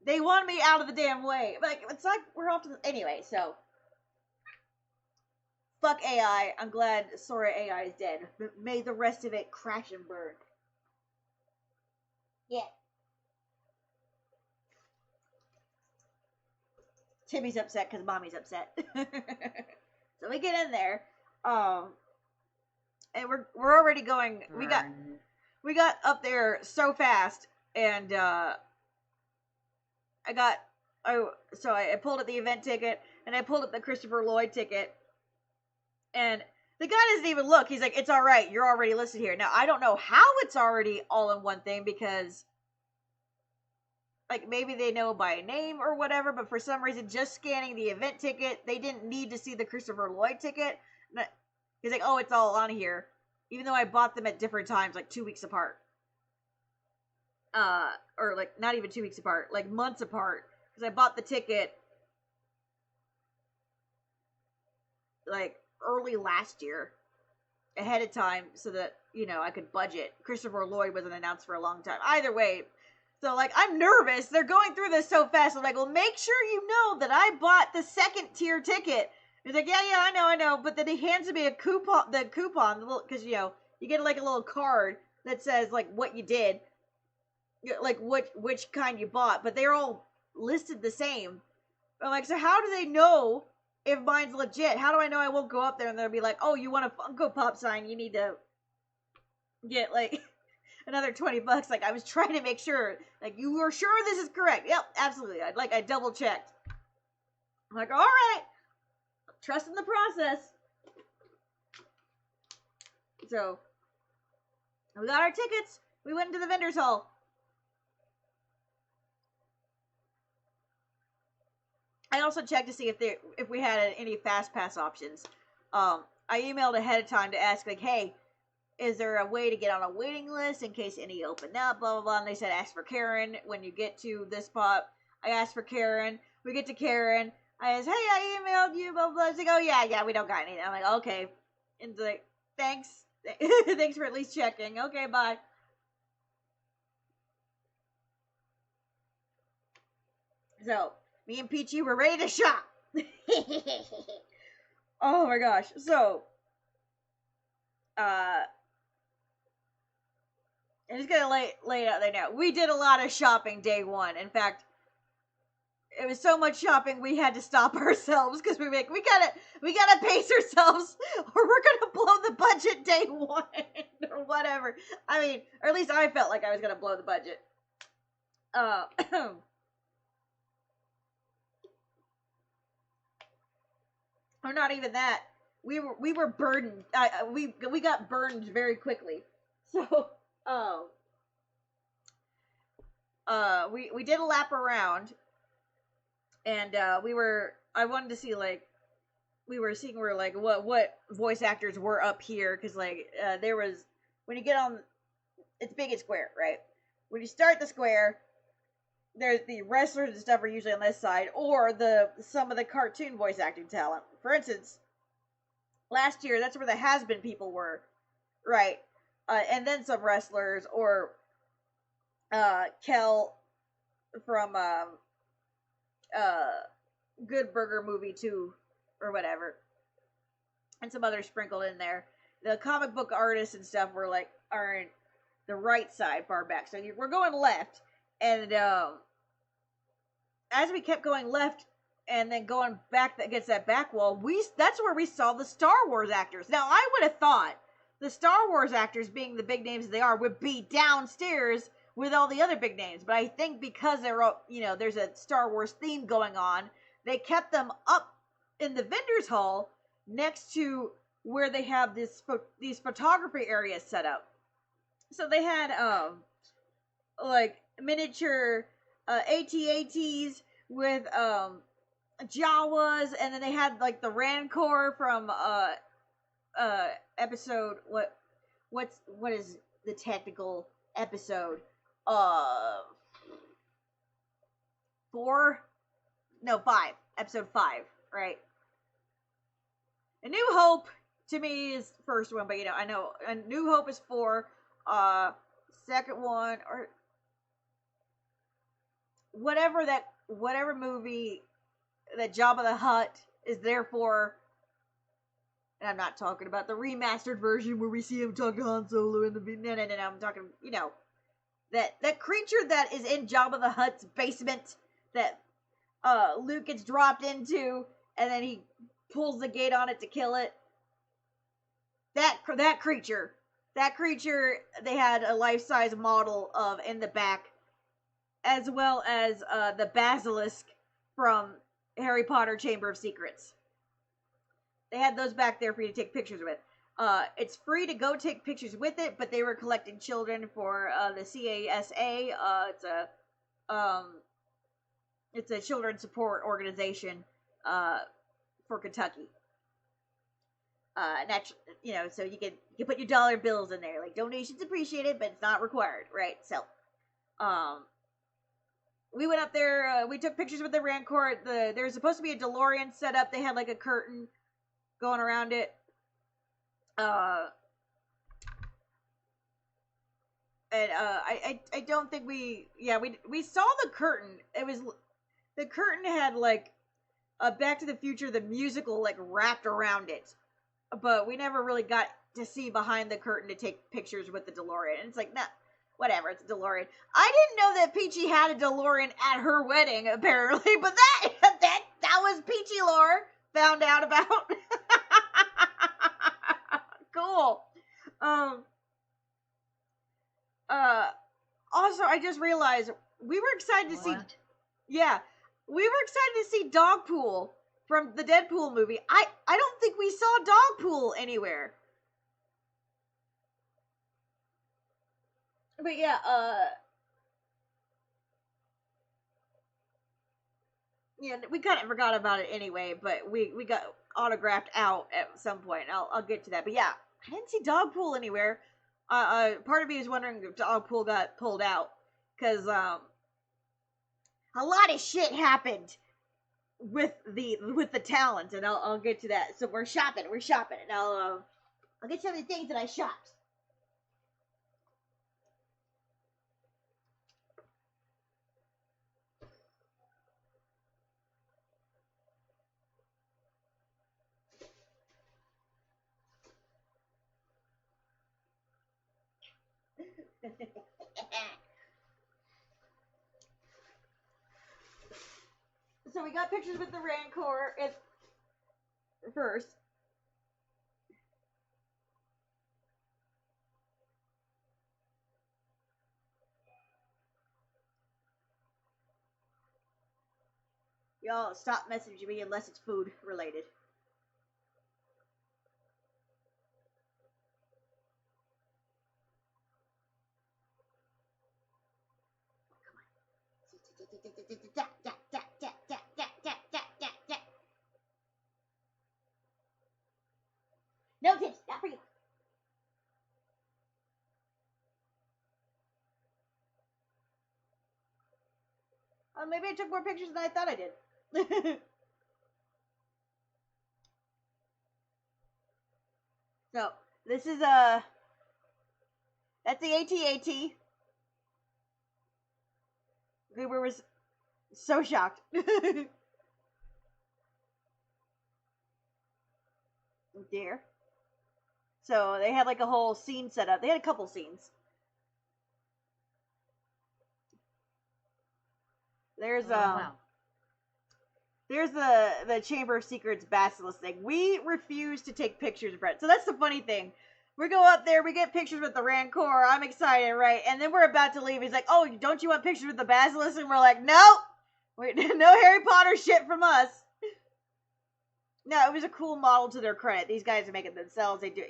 they want me out of the damn way. Like, it's like we're off to anyway, so. Fuck AI. I'm glad Sora AI is dead. May the rest of it crash and burn. Yeah. Timmy's upset because mommy's upset. So we get in there, and we're already going. We got up there so fast, and I pulled up the event ticket, and I pulled up the Christopher Lloyd ticket, and the guy doesn't even look. He's like, "It's all right. You're already listed here." Now I don't know how it's already all in one thing, because like maybe they know by name or whatever, but for some reason, just scanning the event ticket, they didn't need to see the Christopher Lloyd ticket. He's like, "Oh, it's all on here," even though I bought them at different times, like 2 weeks apart. Or like not even 2 weeks apart, like months apart, because I bought the ticket like early last year ahead of time so that, you know, I could budget. Christopher Lloyd wasn't announced for a long time. Either way, so like I'm nervous. They're going through this so fast. I'm like, well, make sure you know that I bought the second tier ticket. He's like, yeah, I know. But then he hands me a coupon, because, you know, you get like a little card that says like what you did, like which kind you bought, but they're all listed the same. I'm like, so how do they know if mine's legit? How do I know I won't go up there and they'll be like, oh, you want a Funko Pop sign? You need to get like another $20. Like, I was trying to make sure, like, you are sure this is correct? Yep, absolutely. I double checked. I'm like, all right, trust in the process. So we got our tickets. We went into the vendor's hall. I also checked to see if we had any fast pass options. I emailed ahead of time to ask, like, hey, is there a way to get on a waiting list in case any open up, blah, blah, blah. And they said, ask for Karen when you get to this spot. I asked for Karen. We get to Karen. I asked, hey, I emailed you, blah, blah, blah. She's like, oh, yeah, we don't got anything. I'm like, okay. And she's like, thanks. Thanks for at least checking. Okay, bye. So, me and Peachy were ready to shop. Oh my gosh. So, I'm just gonna lay it out there now. We did a lot of shopping day one. In fact, it was so much shopping we had to stop ourselves because we gotta pace ourselves or we're gonna blow the budget day one or whatever. I mean, or at least I felt like I was gonna blow the budget. Or not even that. We were burdened. We got burned very quickly. So, we did a lap around, and I wanted to see, like, we were seeing where, like, what voice actors were up here, because, like, there was, when you get on, it's big and square, right? When you start the square, there's the wrestlers and stuff are usually on this side, or some of the cartoon voice acting talent. For instance, last year, that's where the has-been people were, right? And then some wrestlers, or Kel from Good Burger Movie 2, or whatever, and some others sprinkled in there. The comic book artists and stuff are in the right side, far back. So we're going left, and as we kept going left and then going back against that back wall, that's where we saw the Star Wars actors. Now, I would have thought the Star Wars actors, being the big names they are, would be downstairs with all the other big names. But I think because there's a Star Wars theme going on, they kept them up in the vendor's hall next to where they have these photography areas set up. So they had like miniature AT-ATs with Jawas, and then they had like the Rancor from episode what is the technical episode? 5. Episode 5, right? A New Hope to me is the first one, but I know A New Hope is 4. Second one, or whatever movie that Jabba the Hutt is there for. And I'm not talking about the remastered version where we see him talk to Han Solo in the no. I'm talking, that creature that is in Jabba the Hutt's basement that Luke gets dropped into, and then he pulls the gate on it to kill it. That creature, they had a life-size model of in the back, as well as the basilisk from Harry Potter Chamber of Secrets. They had those back there for you to take pictures with. It's free to go take pictures with it, but they were collecting children for the CASA. It's a children's support organization for Kentucky. So you can put your dollar bills in there. Like, donations appreciated, but it's not required, right? So, we went up there. We took pictures with the Rancor. There's supposed to be a DeLorean set up. They had like a curtain going around it. I don't think we saw the curtain. The curtain had like a Back to the Future the musical like wrapped around it, but we never really got to see behind the curtain to take pictures with the DeLorean. And it's like, nah, whatever, it's a DeLorean. I didn't know that Peachy had a DeLorean at her wedding apparently, but that was Peachy lore found out about. Cool. Also, I just realized we were excited to see. Yeah, we were excited to see Dogpool from the Deadpool movie. I don't think we saw Dogpool anywhere. But yeah, we kind of forgot about it anyway. But we got autographed out at some point. I'll get to that. But yeah, I didn't see Dogpool anywhere. Part of me is wondering if Dogpool got pulled out because a lot of shit happened with the talent, and I'll get to that. So we're shopping, and I'll get some of the things that I shopped. So we got pictures with the Rancor at first. Y'all stop messaging me unless it's food related. No tips, not for you. Maybe I took more pictures than I thought I did. So, this is that's the AT-AT. Goober was so shocked. Dear. So they had like a whole scene set up. They had a couple scenes. There's wow. There's the Chamber of Secrets basilisk thing. We refuse to take pictures, Brett. So that's the funny thing. We go up there, we get pictures with the Rancor. I'm excited, right? And then we're about to leave. He's like, "Oh, don't you want pictures with the basilisk?" And we're like, "Nope, no Harry Potter shit from us." No, it was a cool model to their credit. These guys are making themselves. They do,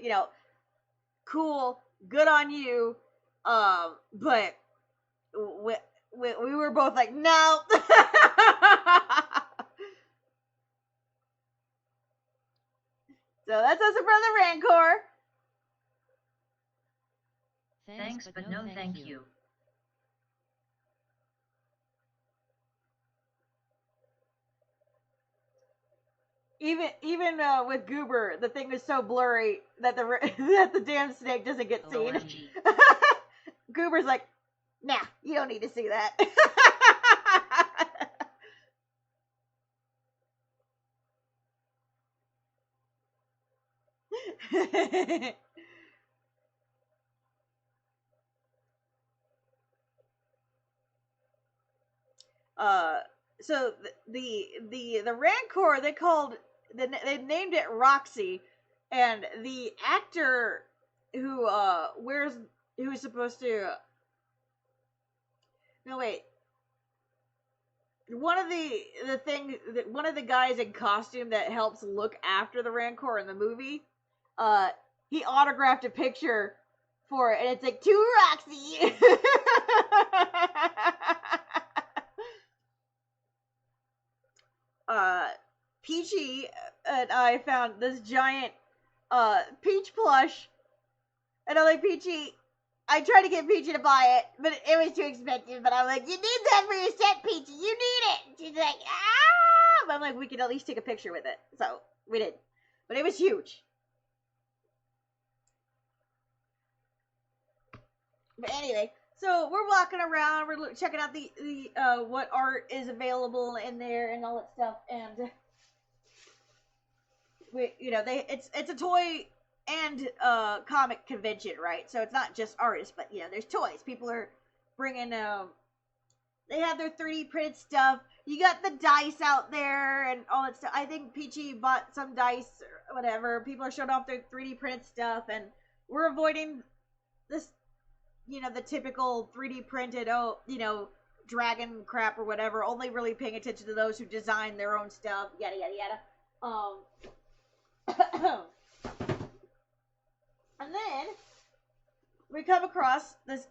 cool, good on you. But we were both like, no. So that's us for the Rancor. Thanks, but no thank you. Even with Goober, the thing is so blurry that the damn snake doesn't get seen. Goober's like, nah, you don't need to see that. so the Rancor they named it Roxy, and the actor who who's supposed to no wait one of the guys in costume that helps look after the Rancor in the movie, he autographed a picture for it, and it's like, to Roxy. Peachy and I found this giant Peach plush, and I'm like, Peachy, I tried to get Peachy to buy it, but it was too expensive. But I'm like, you need that for your set, Peachy. You need it. She's like, ah! But I'm like, we could at least take a picture with it. So we did. But it was huge. But anyway, so we're walking around, we're checking out the what art is available in there and all that stuff, and it's a toy and comic convention, right? So it's not just artists, but there's toys. People are bringing they have their 3D printed stuff. You got the dice out there and all that stuff. I think Peachy bought some dice or whatever. People are showing off their 3D printed stuff, and we're avoiding this, the typical 3D printed, dragon crap or whatever. Only really paying attention to those who design their own stuff. Yada yada yada. And then we come across this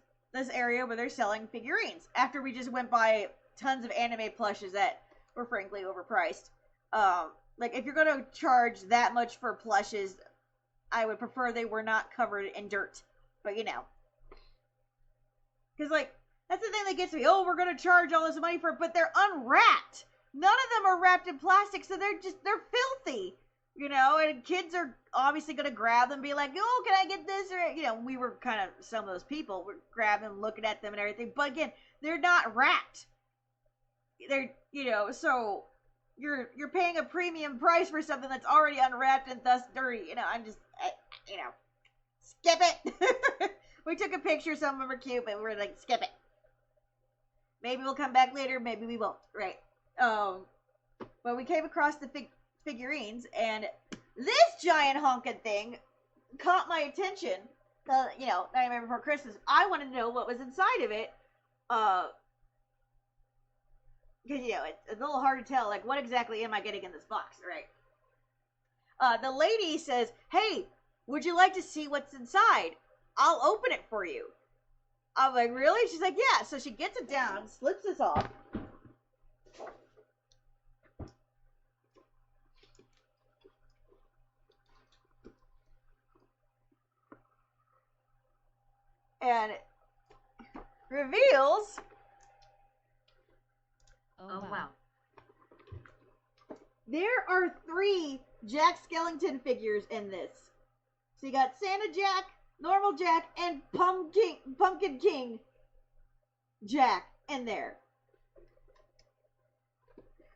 area where they're selling figurines. After we just went by tons of anime plushes that were frankly overpriced. Like, if you're gonna charge that much for plushes, I would prefer they were not covered in dirt. But because that's the thing that gets me. Oh, we're gonna charge all this money for it, but they're unwrapped. None of them are wrapped in plastic, so they're filthy. And kids are obviously going to grab them and be like, oh, can I get this? Or, we were kind of some of those people. We're grabbing them, looking at them and everything. But again, they're not wrapped. They're, so you're paying a premium price for something that's already unwrapped and thus dirty. Skip it. We took a picture. Some of them are cute, but we're like, skip it. Maybe we'll come back later. Maybe we won't. Right. But we came across the figurines, and this giant honkin' thing caught my attention. Nightmare Before Christmas. I wanted to know what was inside of it. Because it's a little hard to tell. Like, what exactly am I getting in this box, right? The lady says, "Hey, would you like to see what's inside? I'll open it for you." I'm like, "Really?" She's like, "Yeah." So she gets it down, slips this off. And reveals. Oh wow. There are 3 Jack Skellington figures in this. So you got Santa Jack, Normal Jack, and Pumpkin King Jack in there.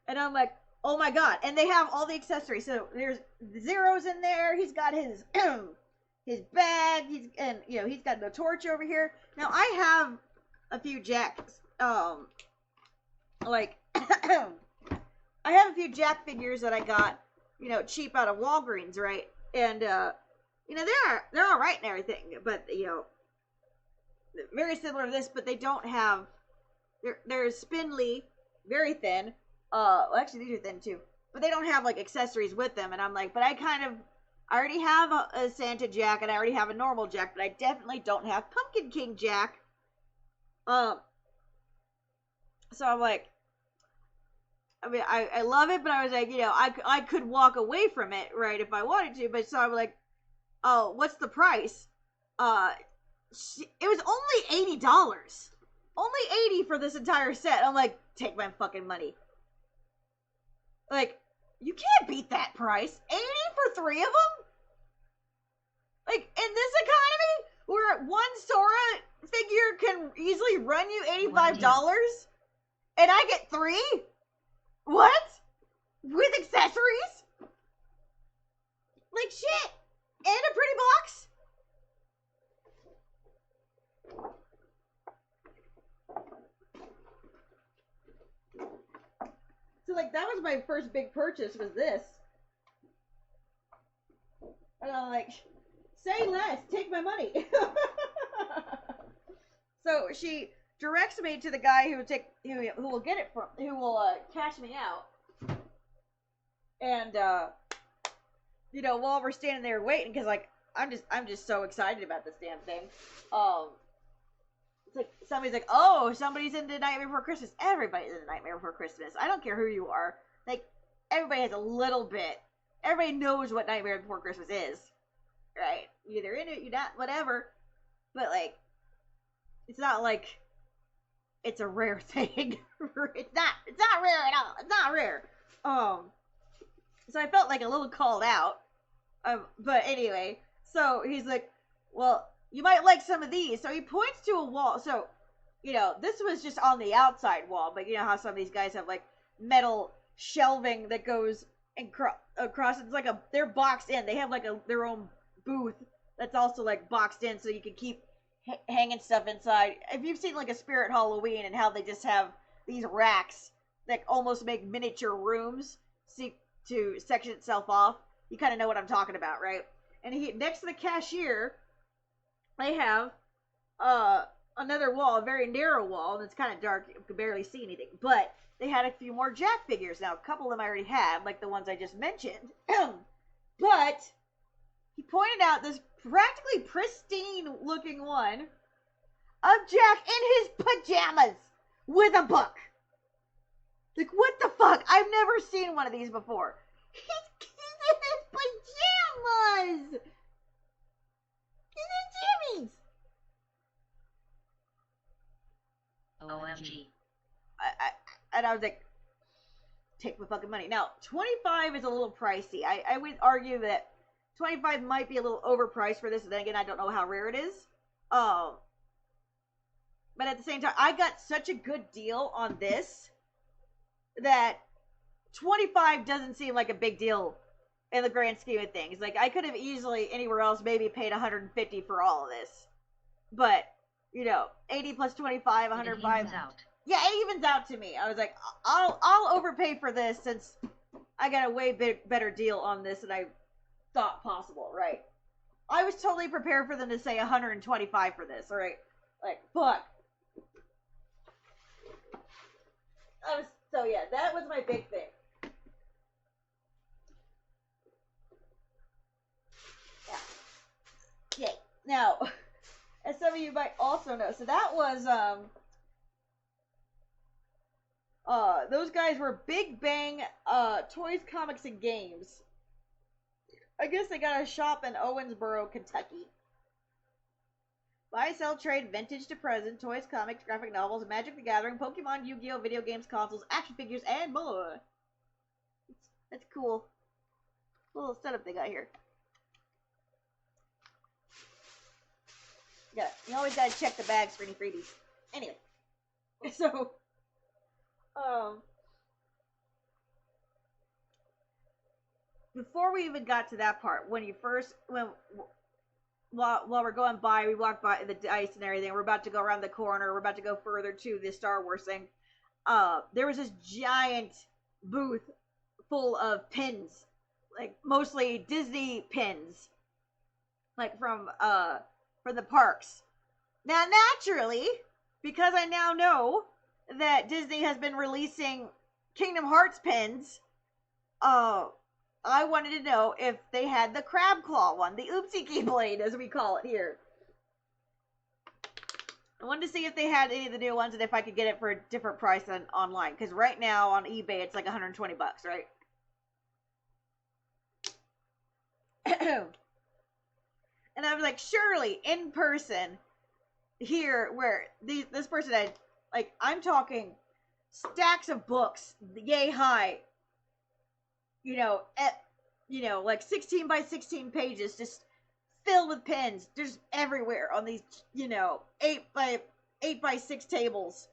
And I'm like, oh my god. And they have all the accessories. So there's Zero's in there. He's got his his bag, he's got the torch over here. Now I have a few Jacks, I have a few Jack figures that I got, cheap out of Walgreens, right? And they're all right and everything, but very similar to this, but they don't have. They're spindly, very thin. Well, actually these are thin too, but they don't have accessories with them. And I'm like, but I already have a Santa Jack, and I already have a normal Jack, but I definitely don't have Pumpkin King Jack. So I'm like, I love it, but I was like, I could walk away from it, right, if I wanted to. But so I'm like, oh, what's the price? It was only $80. Only $80 for this entire set. I'm like, take my fucking money. You can't beat that price. $80 for 3 of them? In this economy, where one Sora figure can easily run you $85, and I get 3? What? With accessories? Shit. And a pretty box? So, like, that was my first big purchase, was this. And I'm like, say less, take my money. So she directs me to the guy who will get it from, who will cash me out. And you know, while we're standing there waiting, because like I'm just so excited about this damn thing. It's like somebody's like, oh, somebody's into Nightmare Before Christmas. Everybody's into Nightmare Before Christmas. I don't care who you are. Like, everybody has a little bit. Everybody knows what Nightmare Before Christmas is, right? You're either in it, you're not, whatever. But like, it's not like it's a rare thing. It's not rare at all. It's not rare. So I felt like a little called out. But anyway, so he's like, well, you might like some of these. So he points to a wall. So, you know, this was just on the outside wall, but you know how some of these guys have like metal shelving that goes across. It's like they're boxed in. They have like their own booth that's also like boxed in, so you can keep hanging stuff inside. If you've seen like a Spirit Halloween and how they just have these racks that almost make miniature rooms to section itself off, you kind of know what I'm talking about, right? And next to the cashier, they have another wall, a very narrow wall, and it's kind of dark. You can barely see anything. But they had a few more Jack figures. Now, a couple of them I already had, like the ones I just mentioned. But he pointed out this practically pristine-looking one of Jack in his pajamas with a book. Like, what the fuck? I've never seen one of these before. He's in his pajamas! He's in jammies! OMG. And I was like, take my fucking money. Now, $25 is a little pricey. I would argue that $25 might be a little overpriced for this. And then again, I don't know how rare it is. But at the same time, I got such a good deal on this that $25 doesn't seem like a big deal in the grand scheme of things. Like, I could have easily anywhere else maybe paid $150 for all of this. But, you know, 80 plus 25, 105. It evens out. Yeah, it evens out to me. I was like, I'll overpay for this since I got a way better deal on this than I thought possible, right? I was totally prepared for them to say $125 for this, alright? Like, fuck. So yeah, that was my big thing. Yeah. Okay. Now, as some of you might also know, so that was those guys were Big Bang Toys, Comics, and Games. I guess they got a shop in Owensboro, Kentucky. Buy, sell, trade, vintage to present, toys, comics, graphic novels, Magic the Gathering, Pokemon, Yu-Gi-Oh, video games, consoles, action figures, and more. That's cool. Little setup they got here. Yeah, you always gotta check the bags for any freebies. Anyway, so, before we even got to that part, while we're going by, we walked by the dice and everything. We're about to go around the corner. We're about to go further to the Star Wars thing. There was this giant booth full of pins, like mostly Disney pins, like from the parks. Now, naturally, because I now know that Disney has been releasing Kingdom Hearts pins, I wanted to know if they had the Crab Claw one, the Oopsie Keyblade, as we call it here. I wanted to see if they had any of the new ones and if I could get it for a different price than online. Because right now on eBay, it's like $120, right? And I was like, surely in person here, where this person had, like, I'm talking stacks of books, yay high. You know, like 16 by 16 pages, just filled with pins, just everywhere on these, 8 by 6 tables,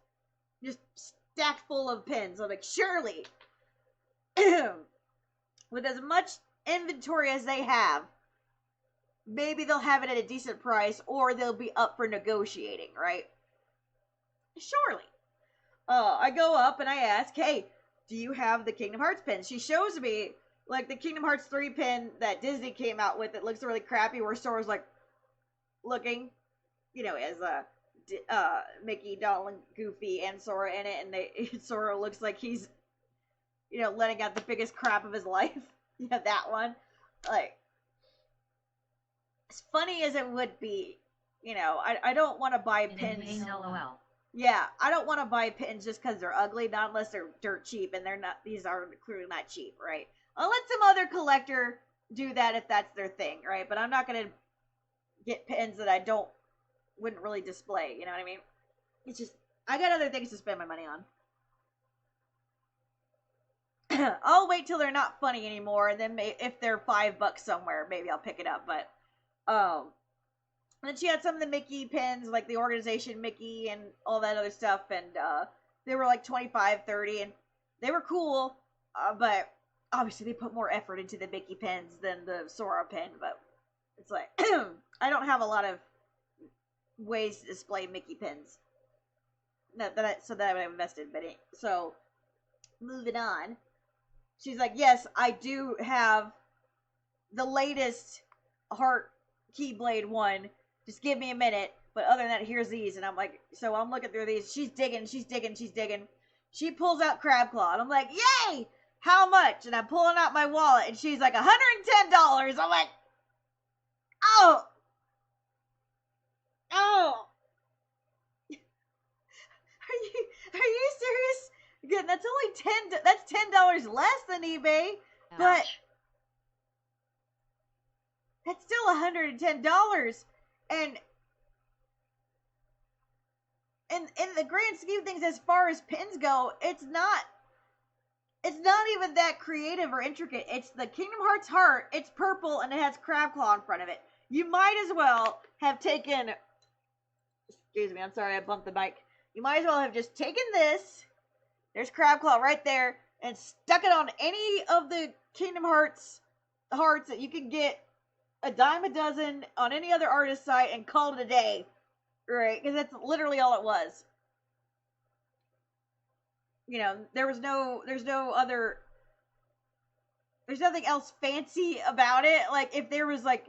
just stacked full of pins. I'm like, surely, with as much inventory as they have, maybe they'll have it at a decent price, or they'll be up for negotiating, right? Surely. I go up and I ask, hey, do you have the Kingdom Hearts pin? She shows me, like, the Kingdom Hearts 3 pin that Disney came out with. It looks really crappy, where Sora's, like, looking, you know, as Mickey, Donald, Goofy, and Sora in it, and Sora looks like he's, you know, letting out the biggest crap of his life. Yeah, that one. Like, as funny as it would be, you know, I don't want to buy pins. LOL. Yeah, I don't want to buy pins just because they're ugly, not unless they're dirt cheap, and they're not. These are clearly not cheap, right? I'll let some other collector do that if that's their thing, right? But I'm not gonna get pins that I wouldn't really display. You know what I mean? It's just I got other things to spend my money on. I'll wait till they're not funny anymore, and then if they're $5 somewhere, maybe I'll pick it up. But and then she had some of the Mickey pins, like the organization Mickey and all that other stuff, and they were like $25, $30, and they were cool. But obviously they put more effort into the Mickey pins than the Sora pin. But it's like I don't have a lot of ways to display Mickey pins that I would have invested. But so moving on. She's like, yes, I do have the latest Heart Keyblade one. Just give me a minute. But other than that, here's these. And I'm like, so I'm looking through these. She's digging. She pulls out Crab Claw. And I'm like, yay! How much? And I'm pulling out my wallet. And she's like, $110. I'm like, oh. Oh. Are you serious? Again, that's only that's $10 less than eBay, but that's still $110. And in the grand scheme of things, as far as pins go, it's not even that creative or intricate. It's the Kingdom Hearts heart. It's purple and it has Crab Claw in front of it. You might as well have taken. Excuse me, I'm sorry, I bumped the mic. You might as well have just taken this. There's Crab Claw right there, and stuck it on any of the Kingdom Hearts hearts that you can get a dime a dozen on any other artist site, and called it a day, right? Because that's literally all it was. You know, there's nothing else fancy about it. Like if there was like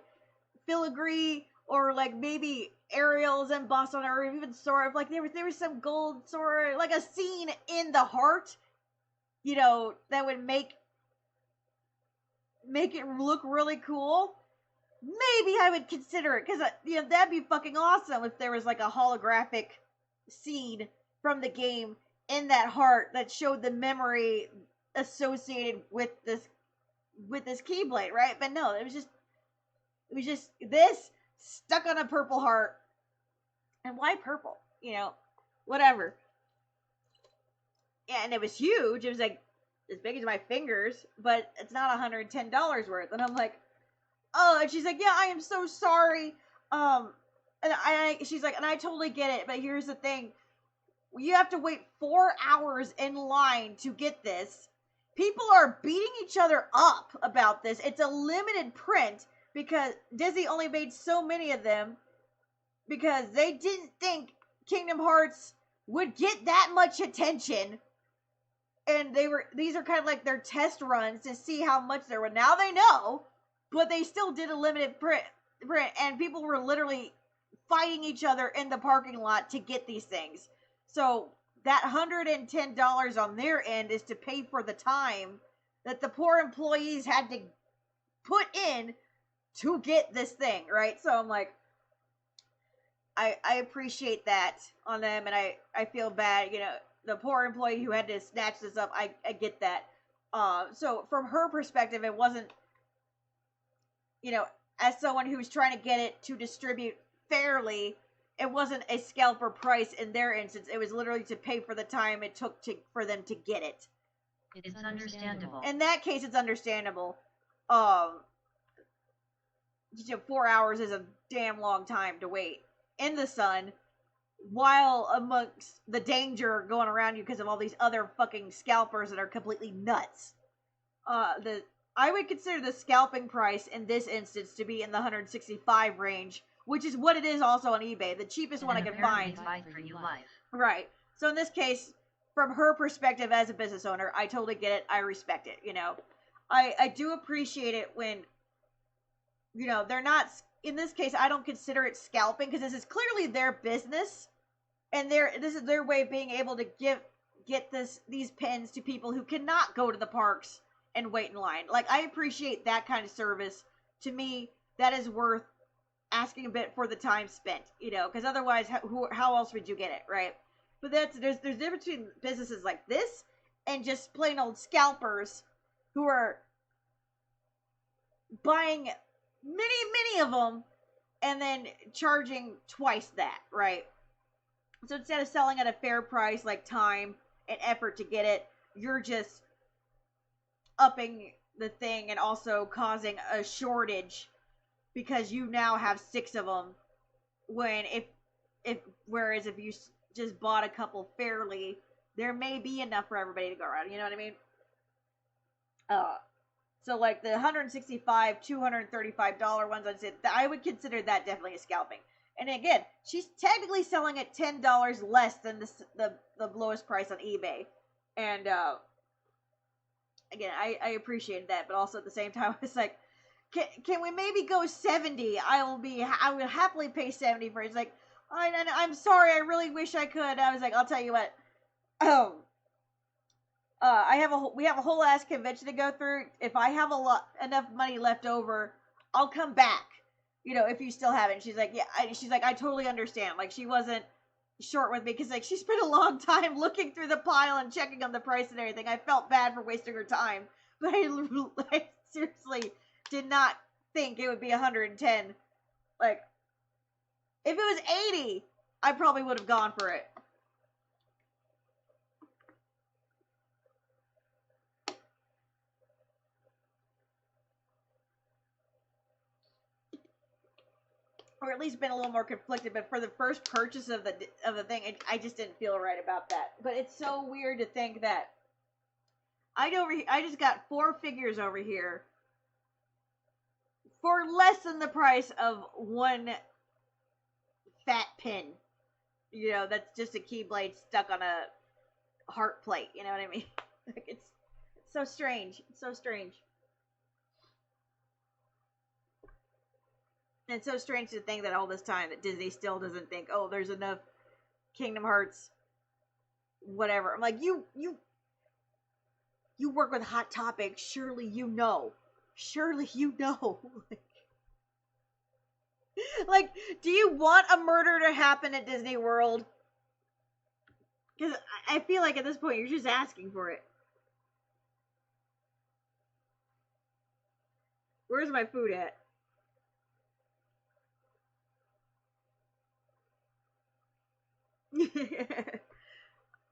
filigree or like maybe Ariel's embossed on it, or even Sora, if like there was some gold Sora, like a scene in the heart, you know, that would make it look really cool. Maybe I would consider it, because you know, that'd be fucking awesome if there was like a holographic scene from the game in that heart that showed the memory associated with this Keyblade, right? But no, it was just this stuck on a purple heart. And why purple? You know, whatever. Yeah, and it was huge. It was like as big as my fingers, but it's not $110 worth. And I'm like, oh, and she's like, yeah, I am so sorry. She's like, and I totally get it, but here's the thing. You have to wait 4 hours in line to get this. People are beating each other up about this. It's a limited print because Disney only made so many of them, because they didn't think Kingdom Hearts would get that much attention. And these are kind of like their test runs to see how much there were. Now they know, but they still did a limited print, and people were literally fighting each other in the parking lot to get these things. So that $110 on their end is to pay for the time that the poor employees had to put in to get this thing, right? So I'm like, I appreciate that on them, and I feel bad, you know, the poor employee who had to snatch this up. I get that. So from her perspective, it wasn't, you know, as someone who's trying to get it to distribute fairly, it wasn't a scalper price in their instance. It was literally to pay for the time it took for them to get it. It's understandable. In that case, it's understandable. 4 hours is a damn long time to wait in the sun, while amongst the danger going around you because of all these other fucking scalpers that are completely nuts. I would consider the scalping price in this instance to be in the $165 range, which is what it is also on eBay. The cheapest one I could find. Buy for you life. Right. So in this case, from her perspective as a business owner, I totally get it. I respect it. You know, I do appreciate it when, you know, they're not, in this case, I don't consider it scalping because this is clearly their business and this is their way of being able to get these pins to people who cannot go to the parks and wait in line. Like, I appreciate that kind of service. To me, that is worth asking a bit for the time spent, you know, because otherwise, how else would you get it, right? But there's a difference between businesses like this and just plain old scalpers who are buying many of them and then charging twice that, right? So instead of selling at a fair price, like time and effort to get it, you're just upping the thing and also causing a shortage because you now have 6 of them. Whereas if you just bought a couple fairly, there may be enough for everybody to go around. You know what I mean? So like the $165, $235 ones, I would consider that definitely a scalping. And again, she's technically selling at $10 less than the lowest price on eBay. And again, I appreciated that, but also at the same time, it's like, can we maybe go 70? I will happily pay 70 for it. It's like, I'm sorry, I really wish I could. I was like, I'll tell you what. We have a whole ass convention to go through. If I have enough money left over, I'll come back. You know, if you still have it. She's like, yeah. She's like, I totally understand. Like, she wasn't short with me because like she spent a long time looking through the pile and checking on the price and everything. I felt bad for wasting her time, but I seriously did not think it would be 110. Like, if it was 80, I probably would have gone for it. Or at least been a little more conflicted, but for the first purchase of the thing, I just didn't feel right about that. But it's so weird to think that I just got 4 figures over here for less than the price of one fat pin. You know, that's just a keyblade stuck on a heart plate. You know what I mean? Like, it's so strange. It's so strange. And it's so strange to think that all this time that Disney still doesn't think, oh, there's enough Kingdom Hearts, whatever. I'm like, you work with Hot Topic, surely you know. Surely you know. Like, do you want a murder to happen at Disney World? Because I feel like at this point you're just asking for it. Where's my food at?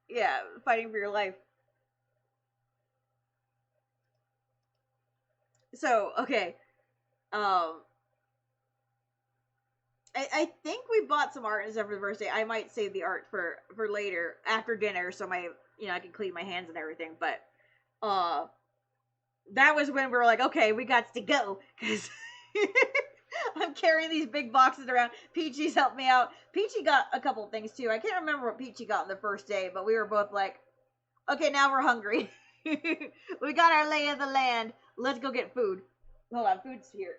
Yeah, fighting for your life. So, okay. I think we bought some art and stuff for the first day. I might save the art for later, after dinner, so I can clean my hands and everything. But, that was when we were like, okay, we got to go. Because I'm carrying these big boxes around. Peachy's helped me out. Peachy got a couple things too. I can't remember what Peachy got on the first day, but we were both like, okay, now we're hungry. We got our lay of the land. Let's go get food. Hold on, food's here.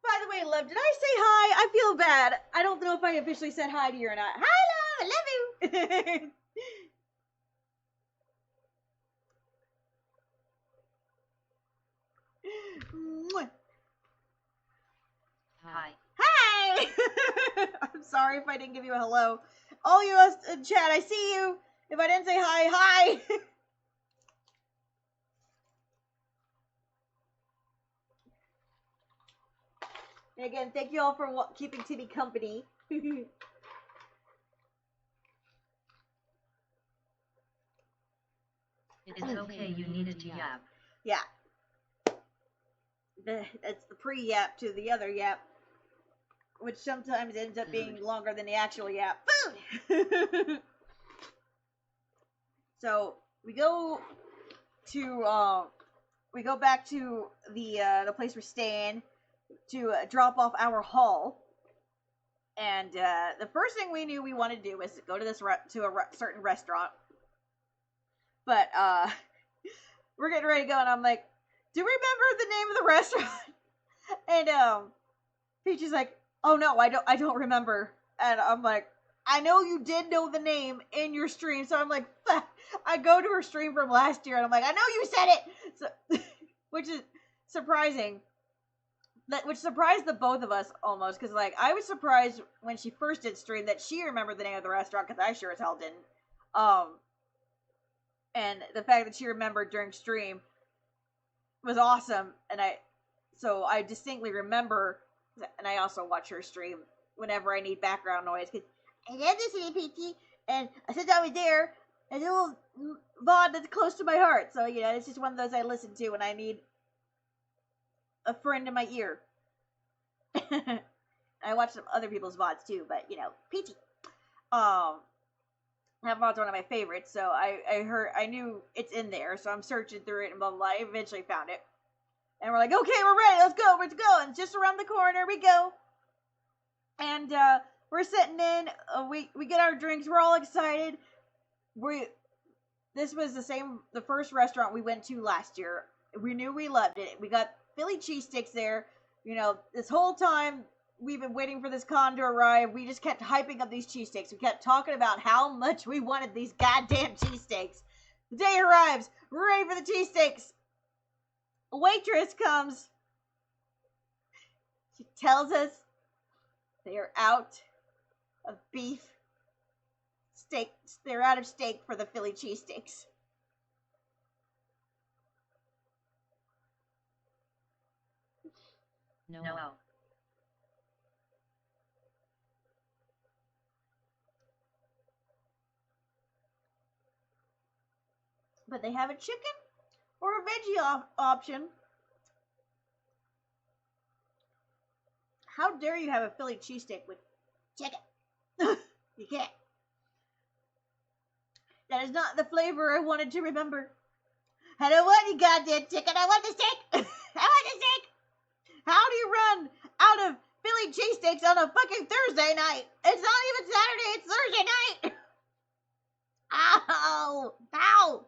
By the way, love, did I say hi? I feel bad. I don't know if I officially said hi to you or not. Hi, love. I love you. Hi. Hi. I'm sorry if I didn't give you a hello. All you us in chat, I see you. If I didn't say hi, hi. And again, thank you all for keeping Timmy company. It's okay, you needed to yap. Yeah. That's the pre-yap to the other yap, which sometimes ends up being longer than the actual yap. Food! So, we go back to the place we're staying to drop off our haul. And the first thing we knew we wanted to do was go to certain restaurant. But we're getting ready to go, and I'm like, do you remember the name of the restaurant? And Peach is like, oh no, I don't remember. And I'm like, I know you did know the name in your stream, so I'm like, I go to her stream from last year, and I'm like, I know you said it, so, which is surprising. Which surprised the both of us almost, because like I was surprised when she first did stream that she remembered the name of the restaurant, because I sure as hell didn't. And the fact that she remembered during stream was awesome, and so I distinctly remember, and I also watch her stream whenever I need background noise, because I love this PT, and since I was there, a little VOD that's close to my heart, so you know, it's just one of those I listen to when I need a friend in my ear. I watch some other people's VODs too, but you know, PT. That VOD's one of my favorites, so I knew it's in there, so I'm searching through it and blah blah blah. I eventually found it. And we're like, okay, we're ready, let's go, and it's just around the corner, we go. And we're sitting in, we get our drinks, we're all excited. This was the first restaurant we went to last year. We knew we loved it. We got Philly cheesesteaks there. You know, this whole time we've been waiting for this con to arrive. We just kept hyping up these cheesesteaks. We kept talking about how much we wanted these goddamn cheesesteaks. The day arrives. We're ready for the cheesesteaks. A waitress comes. She tells us they are out of beef steak. They're out of steak for the Philly cheesesteaks. No. But they have a chicken or a veggie option. How dare you have a Philly cheesesteak with chicken? You can't. That is not the flavor I wanted to remember. I don't want any goddamn chicken. I want the steak. I want the steak. How do you run out of Philly cheesesteaks on a fucking Thursday night? It's not even Saturday. It's Thursday night. Ow. Ow.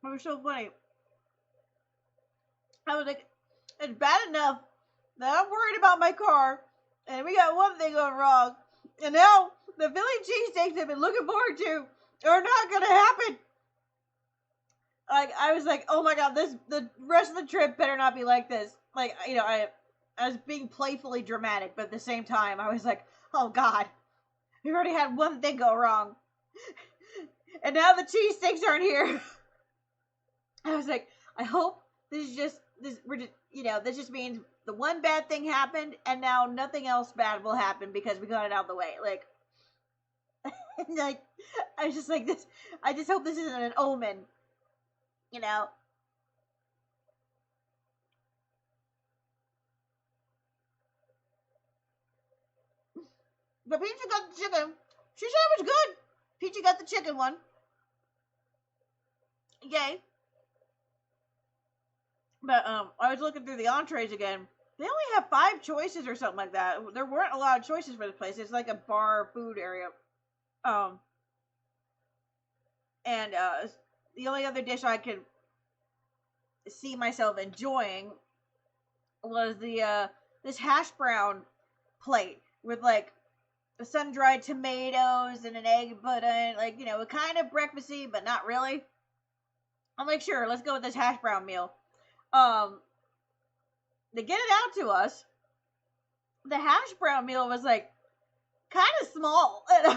It was so funny. I was like, it's bad enough that I'm worried about my car, and we got one thing going wrong, and now the Philly cheesesteaks I've been looking forward to are not gonna happen. Like, I was like, oh my god, the rest of the trip better not be like this. Like, you know, I was being playfully dramatic, but at the same time, I was like, oh god, we already had one thing go wrong, and now the cheesesteaks aren't here. I was like, I hope this just means the one bad thing happened, and now nothing else bad will happen because we got it out of the way. Like, like, I was just like this. I just hope this isn't an omen, you know. But Peachy got the chicken. She said it was good. Peachy got the chicken one. Yay. But I was looking through the entrees again. They only have 5 choices or something like that. There weren't a lot of choices for this place. It's like a bar food area. And the only other dish I could see myself enjoying was the this hash brown plate with like sun-dried tomatoes and an egg pudding, like, you know, kind of breakfasty, but not really. I'm like, sure, let's go with this hash brown meal. They get it out to us, the hash brown meal was like kind of small. And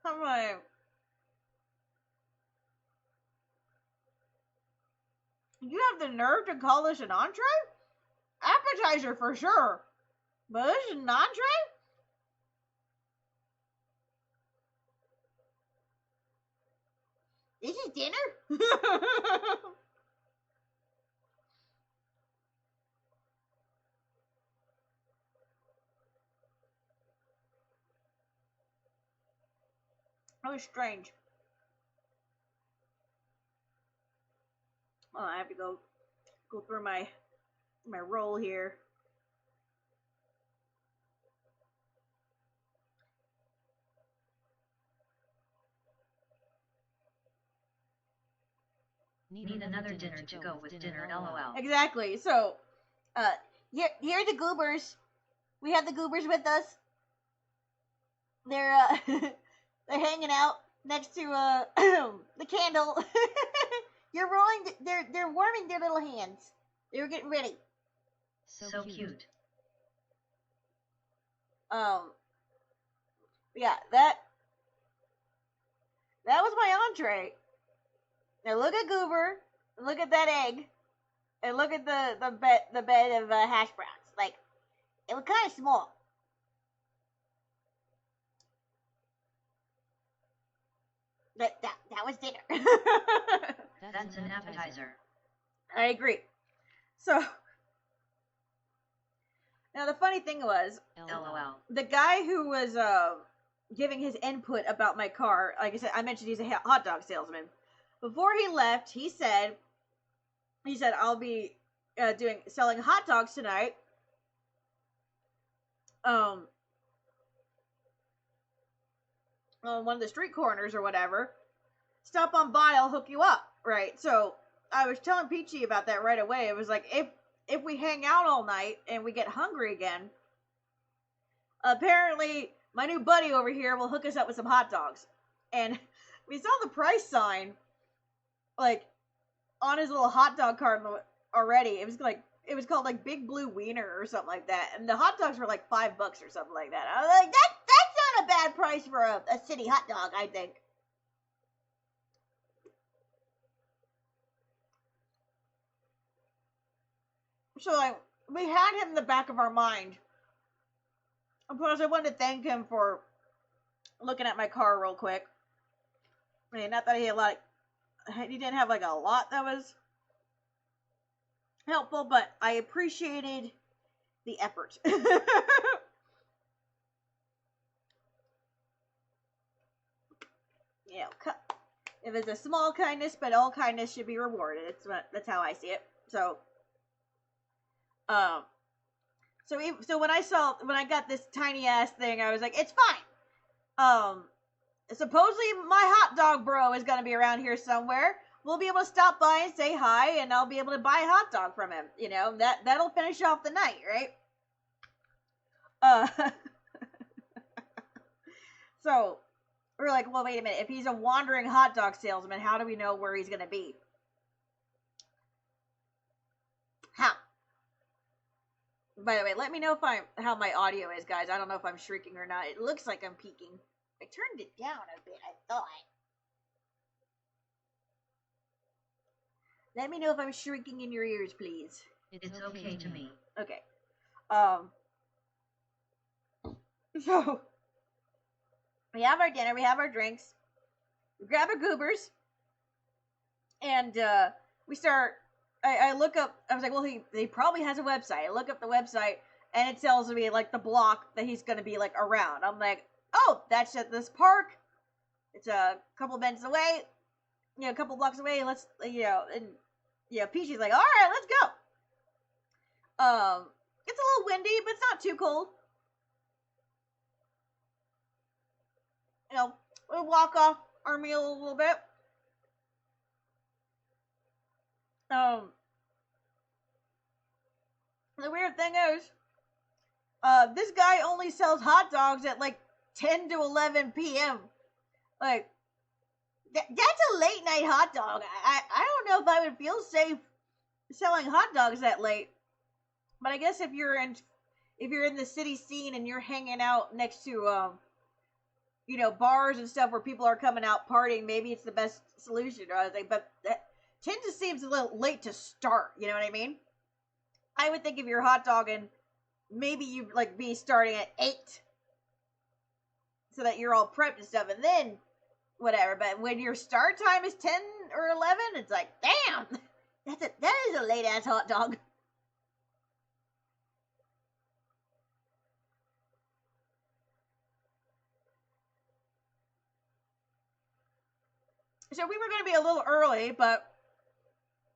I'm like, you have the nerve to call this an entree? Appetizer for sure. But this is an entree? This is dinner? That was strange. Oh, I have to go through my roll here. Need another dinner to go with dinner, lol. Exactly. So, here are the goobers. We have the goobers with us. They're they're hanging out next to the candle. You're rolling. They're warming their little hands. They were getting ready. So cute. Yeah, that was my entree. Now look at Goober, look at that egg, and look at the bed of hash browns. Like, it was kind of small. That was dinner. That's an appetizer. I agree. So, now the funny thing was, LOL. the guy who was giving his input about my car, like I said, I mentioned he's a hot dog salesman. Before he left, he said, I'll be selling hot dogs tonight. On one of the street corners or whatever. Stop on by, I'll hook you up, right? So I was telling Peachy about that right away. It was like, if we hang out all night and we get hungry again, apparently my new buddy over here will hook us up with some hot dogs. And we saw the price sign, like, on his little hot dog cart already. It was called like Big Blue Wiener or something like that. And the hot dogs were like $5 or something like that. I was like, that's not a bad price for a city hot dog, I think. So, like, we had him in the back of our mind. Plus, I wanted to thank him for looking at my car real quick. I mean, not that he didn't have like a lot that was helpful, but I appreciated the effort. You know, if it's a small kindness, but all kindness should be rewarded. That's how I see it. So, so when I got this tiny ass thing, I was like, it's fine. Supposedly my hot dog bro is gonna be around here somewhere. We'll be able to stop by and say hi, and I'll be able to buy a hot dog from him. You know, that'll finish off the night, right? So we're like, well, wait a minute. If he's a wandering hot dog salesman, how do we know where he's gonna be? How? By the way, let me know how my audio is, guys. I don't know if I'm shrieking or not. It looks like I'm peaking. I turned it down a bit, I thought. Let me know if I'm shrieking in your ears, please. It's okay to me. Okay. So, we have our dinner, we have our drinks, we grab our goobers, and we start, I look up, I was like, well, he probably has a website. I look up the website, and it tells me, like, the block that he's gonna be, like, around. I'm like, oh, that's at this park. It's a couple minutes away, a couple blocks away. Let's, and Peachy's like, all right, let's go. It's a little windy, but it's not too cold. We walk off our meal a little bit. The weird thing is, this guy only sells hot dogs at like 10 to 11 p.m. Like, that's a late night hot dog. I don't know if I would feel safe selling hot dogs that late. But I guess if you're in the city scene and you're hanging out next to bars and stuff where people are coming out partying, maybe it's the best solution. I think, but that tends to seems a little late to start. You know what I mean? I would think if you're hot dogging, maybe you like be starting at 8, so that you're all prepped and stuff, and then whatever. But when your start time is 10 or 11, it's like, damn, that is a late ass hot dog. So we were going to be a little early, but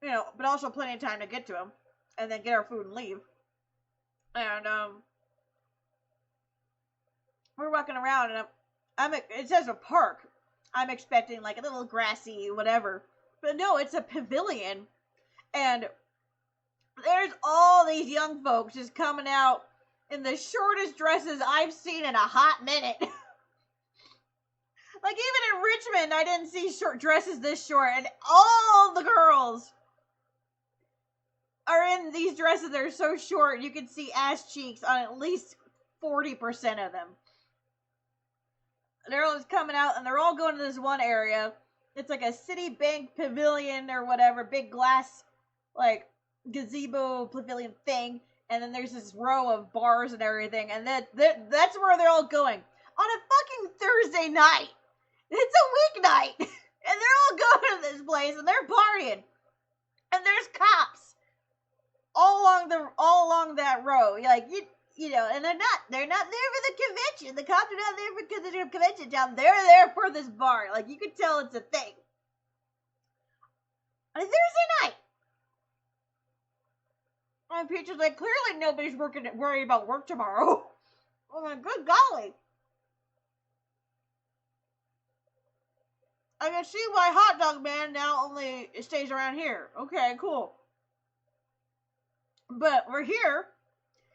but also plenty of time to get to them, and then get our food and leave. And we're walking around, and it says a park. I'm expecting like a little grassy whatever, but no, it's a pavilion, and there's all these young folks just coming out in the shortest dresses I've seen in a hot minute. Like, even in Richmond, I didn't see short dresses this short, and all the girls are in these dresses that are so short, you can see ass cheeks on at least 40% of them. They're all just coming out, and they're all going to this one area. It's like a Citibank pavilion or whatever, big glass, like, gazebo pavilion thing, and then there's this row of bars and everything, and that's where they're all going. On a fucking Thursday night! It's a weeknight, and they're all going to this place, and they're partying, and there's cops all along that row. Like and they're not there for the convention. The cops are not there because there's a convention town. They're there for this bar. Like, you can tell it's a thing. On a Thursday night, and Peach is like, clearly nobody's worried about work tomorrow. I'm like, good golly. I can see why Hot Dog Man now only stays around here. Okay, cool. But we're here,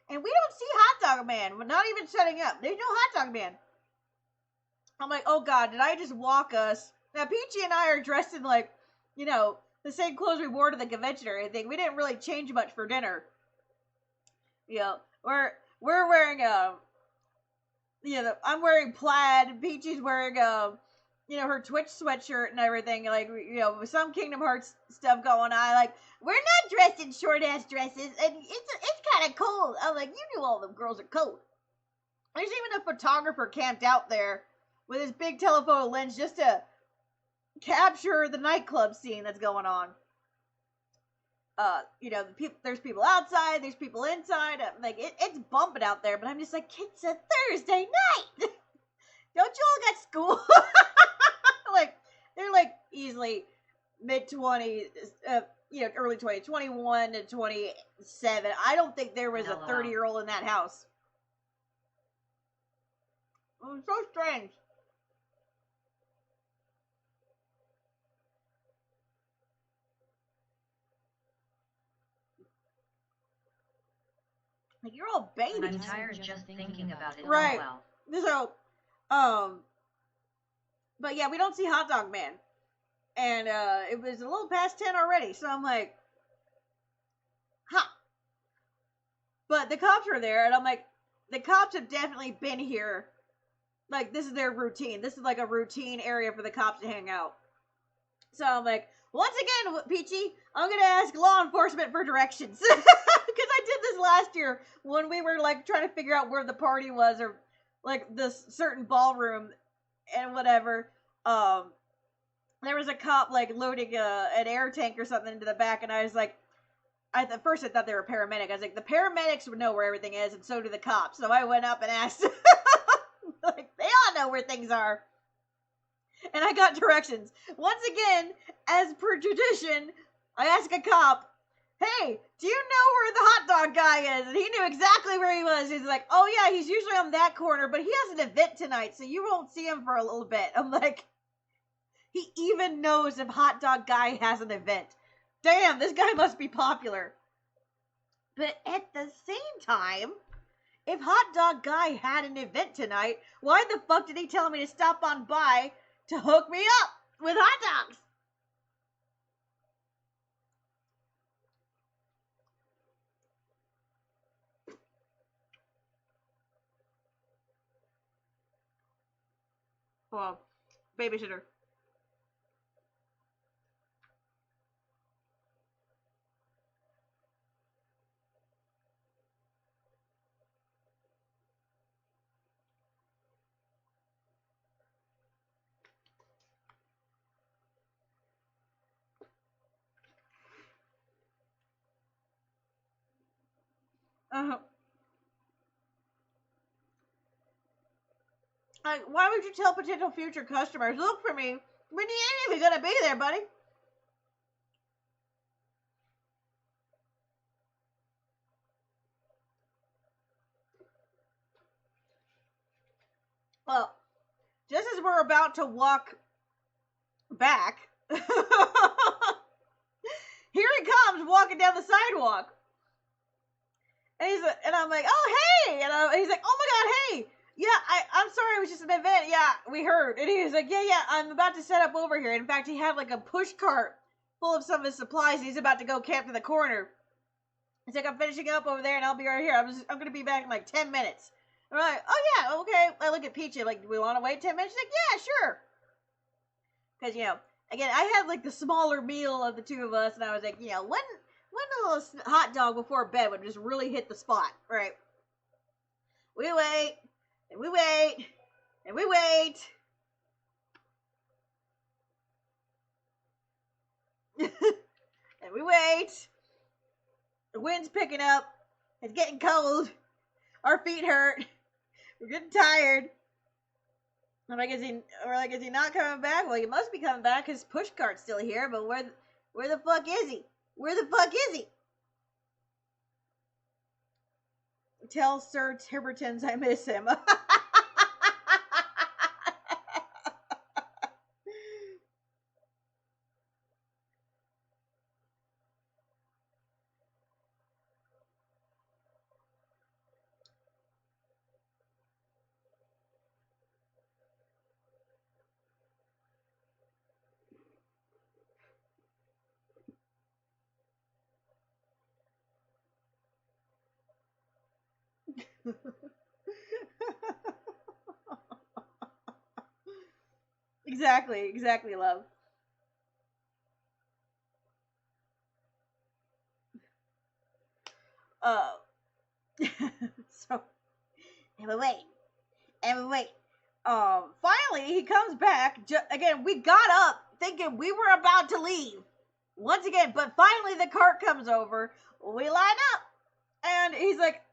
and we don't see Hot Dog Man. We're not even setting up. There's no Hot Dog Man. I'm like, oh god, did I just walk us? Now, Peachy and I are dressed in, like, the same clothes we wore to the convention or anything. We didn't really change much for dinner. We're wearing, I'm wearing plaid. Peachy's wearing, her Twitch sweatshirt and everything, like, with some Kingdom Hearts stuff going on. Like, we're not dressed in short-ass dresses, and it's kind of cold. I'm like, you knew all them girls are cold. There's even a photographer camped out there with his big telephoto lens just to capture the nightclub scene that's going on. There's people outside, there's people inside. Like, it's bumping out there, but I'm just like, it's a Thursday night! Don't you all got school? They're like easily mid-20s, early 20s, 21 to 27. I don't think there was a 30-year-old in that house. It was so strange. Like, you're all babies. I'm tired just thinking about it. Right. LOL. So, but yeah, we don't see Hot Dog Man. And, it was a little past 10 already, so I'm like, huh. But the cops are there, and I'm like, the cops have definitely been here. Like, this is their routine. This is like a routine area for the cops to hang out. So I'm like, once again, Peachy, I'm gonna ask law enforcement for directions. Because I did this last year when we were, like, trying to figure out where the party was, or, like, this certain ballroom and whatever. There was a cop, like, loading an air tank or something into the back, and I was like, at first I thought they were paramedic. I was like, the paramedics would know where everything is, and so do the cops. So I went up and asked, like, they all know where things are. And I got directions. Once again, as per tradition, I asked a cop, hey, do you know where the hot dog guy is? And he knew exactly where he was. He's like, oh yeah, he's usually on that corner, but he has an event tonight, so you won't see him for a little bit. I'm like, he even knows if hot dog guy has an event. Damn, this guy must be popular. But at the same time, if hot dog guy had an event tonight, why the fuck did he tell me to stop on by to hook me up with hot dogs? Hold on. Babysitter. Like, why would you tell potential future customers, look for me when you ain't even gonna be there, buddy? Well, just as we're about to walk back, here he comes walking down the sidewalk. And I'm like, oh, hey! And he's like, oh my god, hey! Yeah, I'm sorry, it was just an event. Yeah, we heard. And he was like, yeah, I'm about to set up over here. In fact, he had like a push cart full of some of his supplies. And he's about to go camp in the corner. He's like, I'm finishing up over there and I'll be right here. I'm going to be back in like 10 minutes. And I'm like, oh yeah, okay. I look at Peachy like, do we want to wait 10 minutes? She's like, yeah, sure. Because, you know, again, I had like the smaller meal of the two of us. And I was like, you know, when a little hot dog before bed would just really hit the spot, right? We wait. And we wait, and we wait. And we wait. The wind's picking up. It's getting cold. Our feet hurt. We're getting tired. I'm like, is he not coming back? Well, he must be coming back because push cart's still here, but where the fuck is he? Where the fuck is he? Tell Sir Tibertons I miss him. Exactly, love. So, and we wait. Finally, he comes back. Again, we got up thinking we were about to leave. Once again, but finally the cart comes over. We line up. And he's like,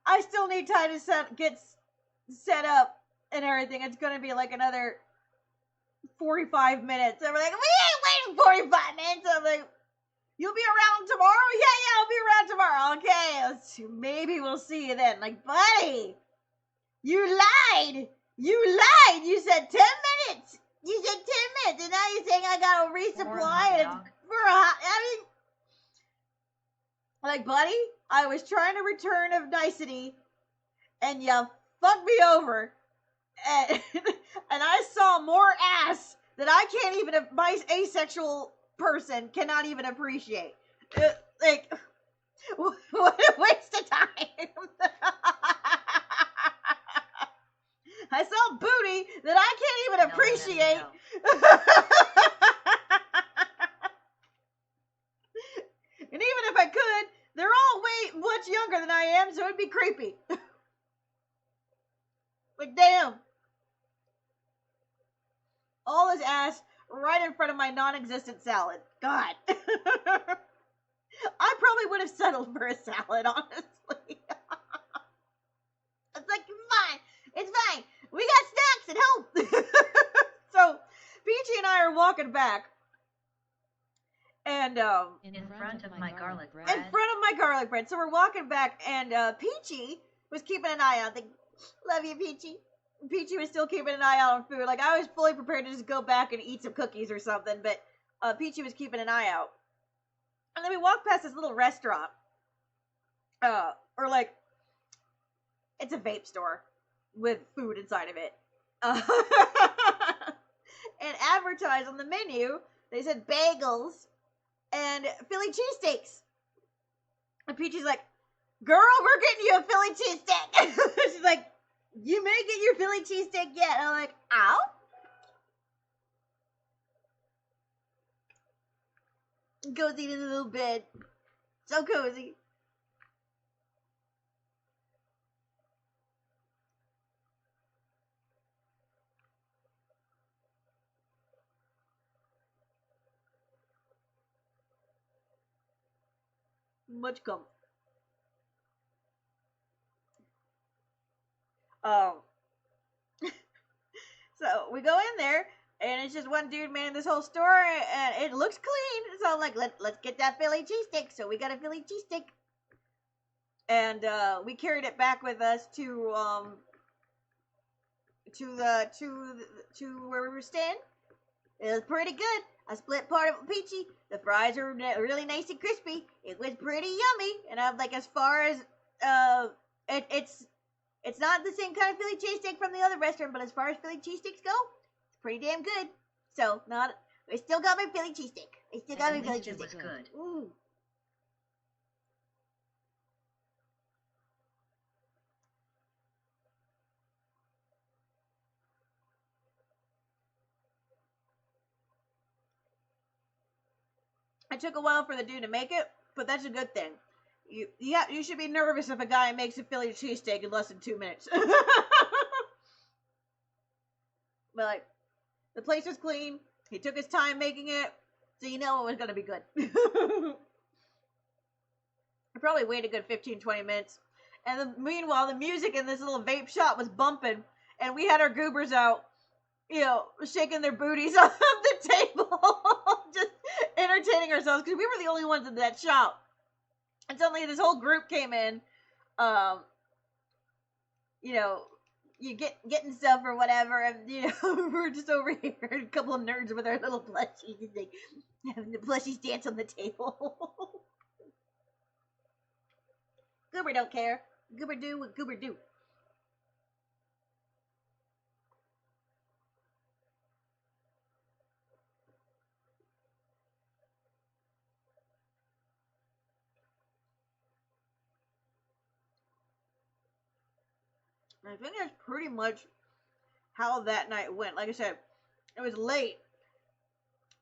I still need time to get set up and everything. It's going to be like another 45 minutes. And we're like, we ain't waiting 45 minutes. I'm like, you'll be around tomorrow? Yeah, I'll be around tomorrow. Okay, maybe we'll see you then. Like, buddy, you lied. You said 10 minutes. You said 10 minutes. And now you're saying I got to resupply it for like, buddy, I was trying to return of nicety, and you fucked me over, and I saw more ass that I can't even, my asexual person cannot even appreciate. Like, what a waste of time. I saw booty that I can't even appreciate. And even if I could, they're all way much younger than I am, so it'd be creepy. Like, damn. All his ass right in front of my non-existent salad. God. I probably would have settled for a salad, honestly. It's like, fine. It's fine. We got snacks at home. So, Peachy and I are walking back. And, in front of my garlic bread. In front of my garlic bread. So we're walking back, and, Peachy was keeping an eye out. Like, love you, Peachy. Peachy was still keeping an eye out on food. Like, I was fully prepared to just go back and eat some cookies or something, but, Peachy was keeping an eye out. And then we walked past this little restaurant. Or like, it's a vape store with food inside of it. And advertised on the menu, they said bagels and Philly cheesesteaks. And Peachy's like, girl, we're getting you a Philly cheesesteak. She's like, you may get your Philly cheesesteak yet. And I'm like, ow? Cozy in a little bed. So cozy. Much comfort. Um, so we go in there, and it's just one dude manning this whole store, and it looks clean. So I'm like, let's get that Philly cheesesteak. So we got a Philly cheesesteak, and we carried it back with us to where we were staying. It was pretty good. I split part of it with Peachy. The fries are really nice and crispy. It was pretty yummy, and I'm like, as far as it's not the same kind of Philly cheesesteak from the other restaurant, but as far as Philly cheesesteaks go, it's pretty damn good. So, I still got my Philly cheesesteak. I still got my Philly It was cheesesteak. good. Ooh. It took a while for the dude to make it, but that's a good thing. You should be nervous if a guy makes a Philly cheesesteak in less than 2 minutes. But like, the place was clean. He took his time making it, so you know it was gonna be good. I probably waited a good 15-20 minutes. And meanwhile, the music in this little vape shop was bumping, and we had our goobers out, shaking their booties on the table, just entertaining ourselves, because we were the only ones in that shop. And suddenly this whole group came in, you getting stuff or whatever, and we're just over here, a couple of nerds with our little plushies, and like having the plushies dance on the table. Goober don't care. Goober do what Goober do. And I think that's pretty much how that night went. Like I said, it was late.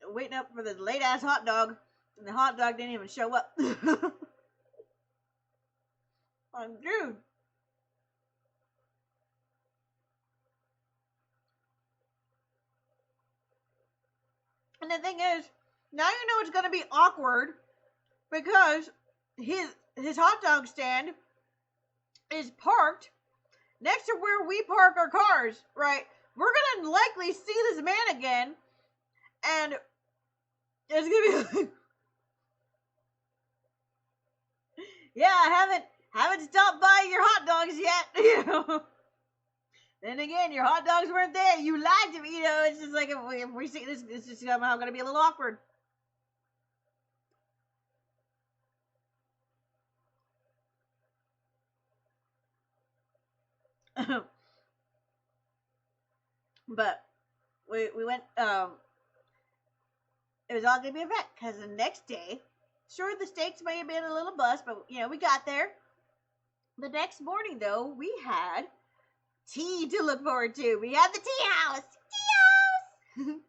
Waiting up for this late ass hot dog, and the hot dog didn't even show up. I'm dude. And the thing is, now you know it's gonna be awkward because his hot dog stand is parked next to where we park our cars, right? We're gonna likely see this man again, and it's gonna be like, yeah, I haven't stopped by your hot dogs yet, Then again, your hot dogs weren't there. You lied to me, It's just like, if we see this, it's just somehow gonna be a little awkward. But we went, it was all gonna be a wreck, because the next day, sure, the steaks may have been a little bust, but we got there. The next morning, though, we had tea to look forward to. We had the tea house. Tea house.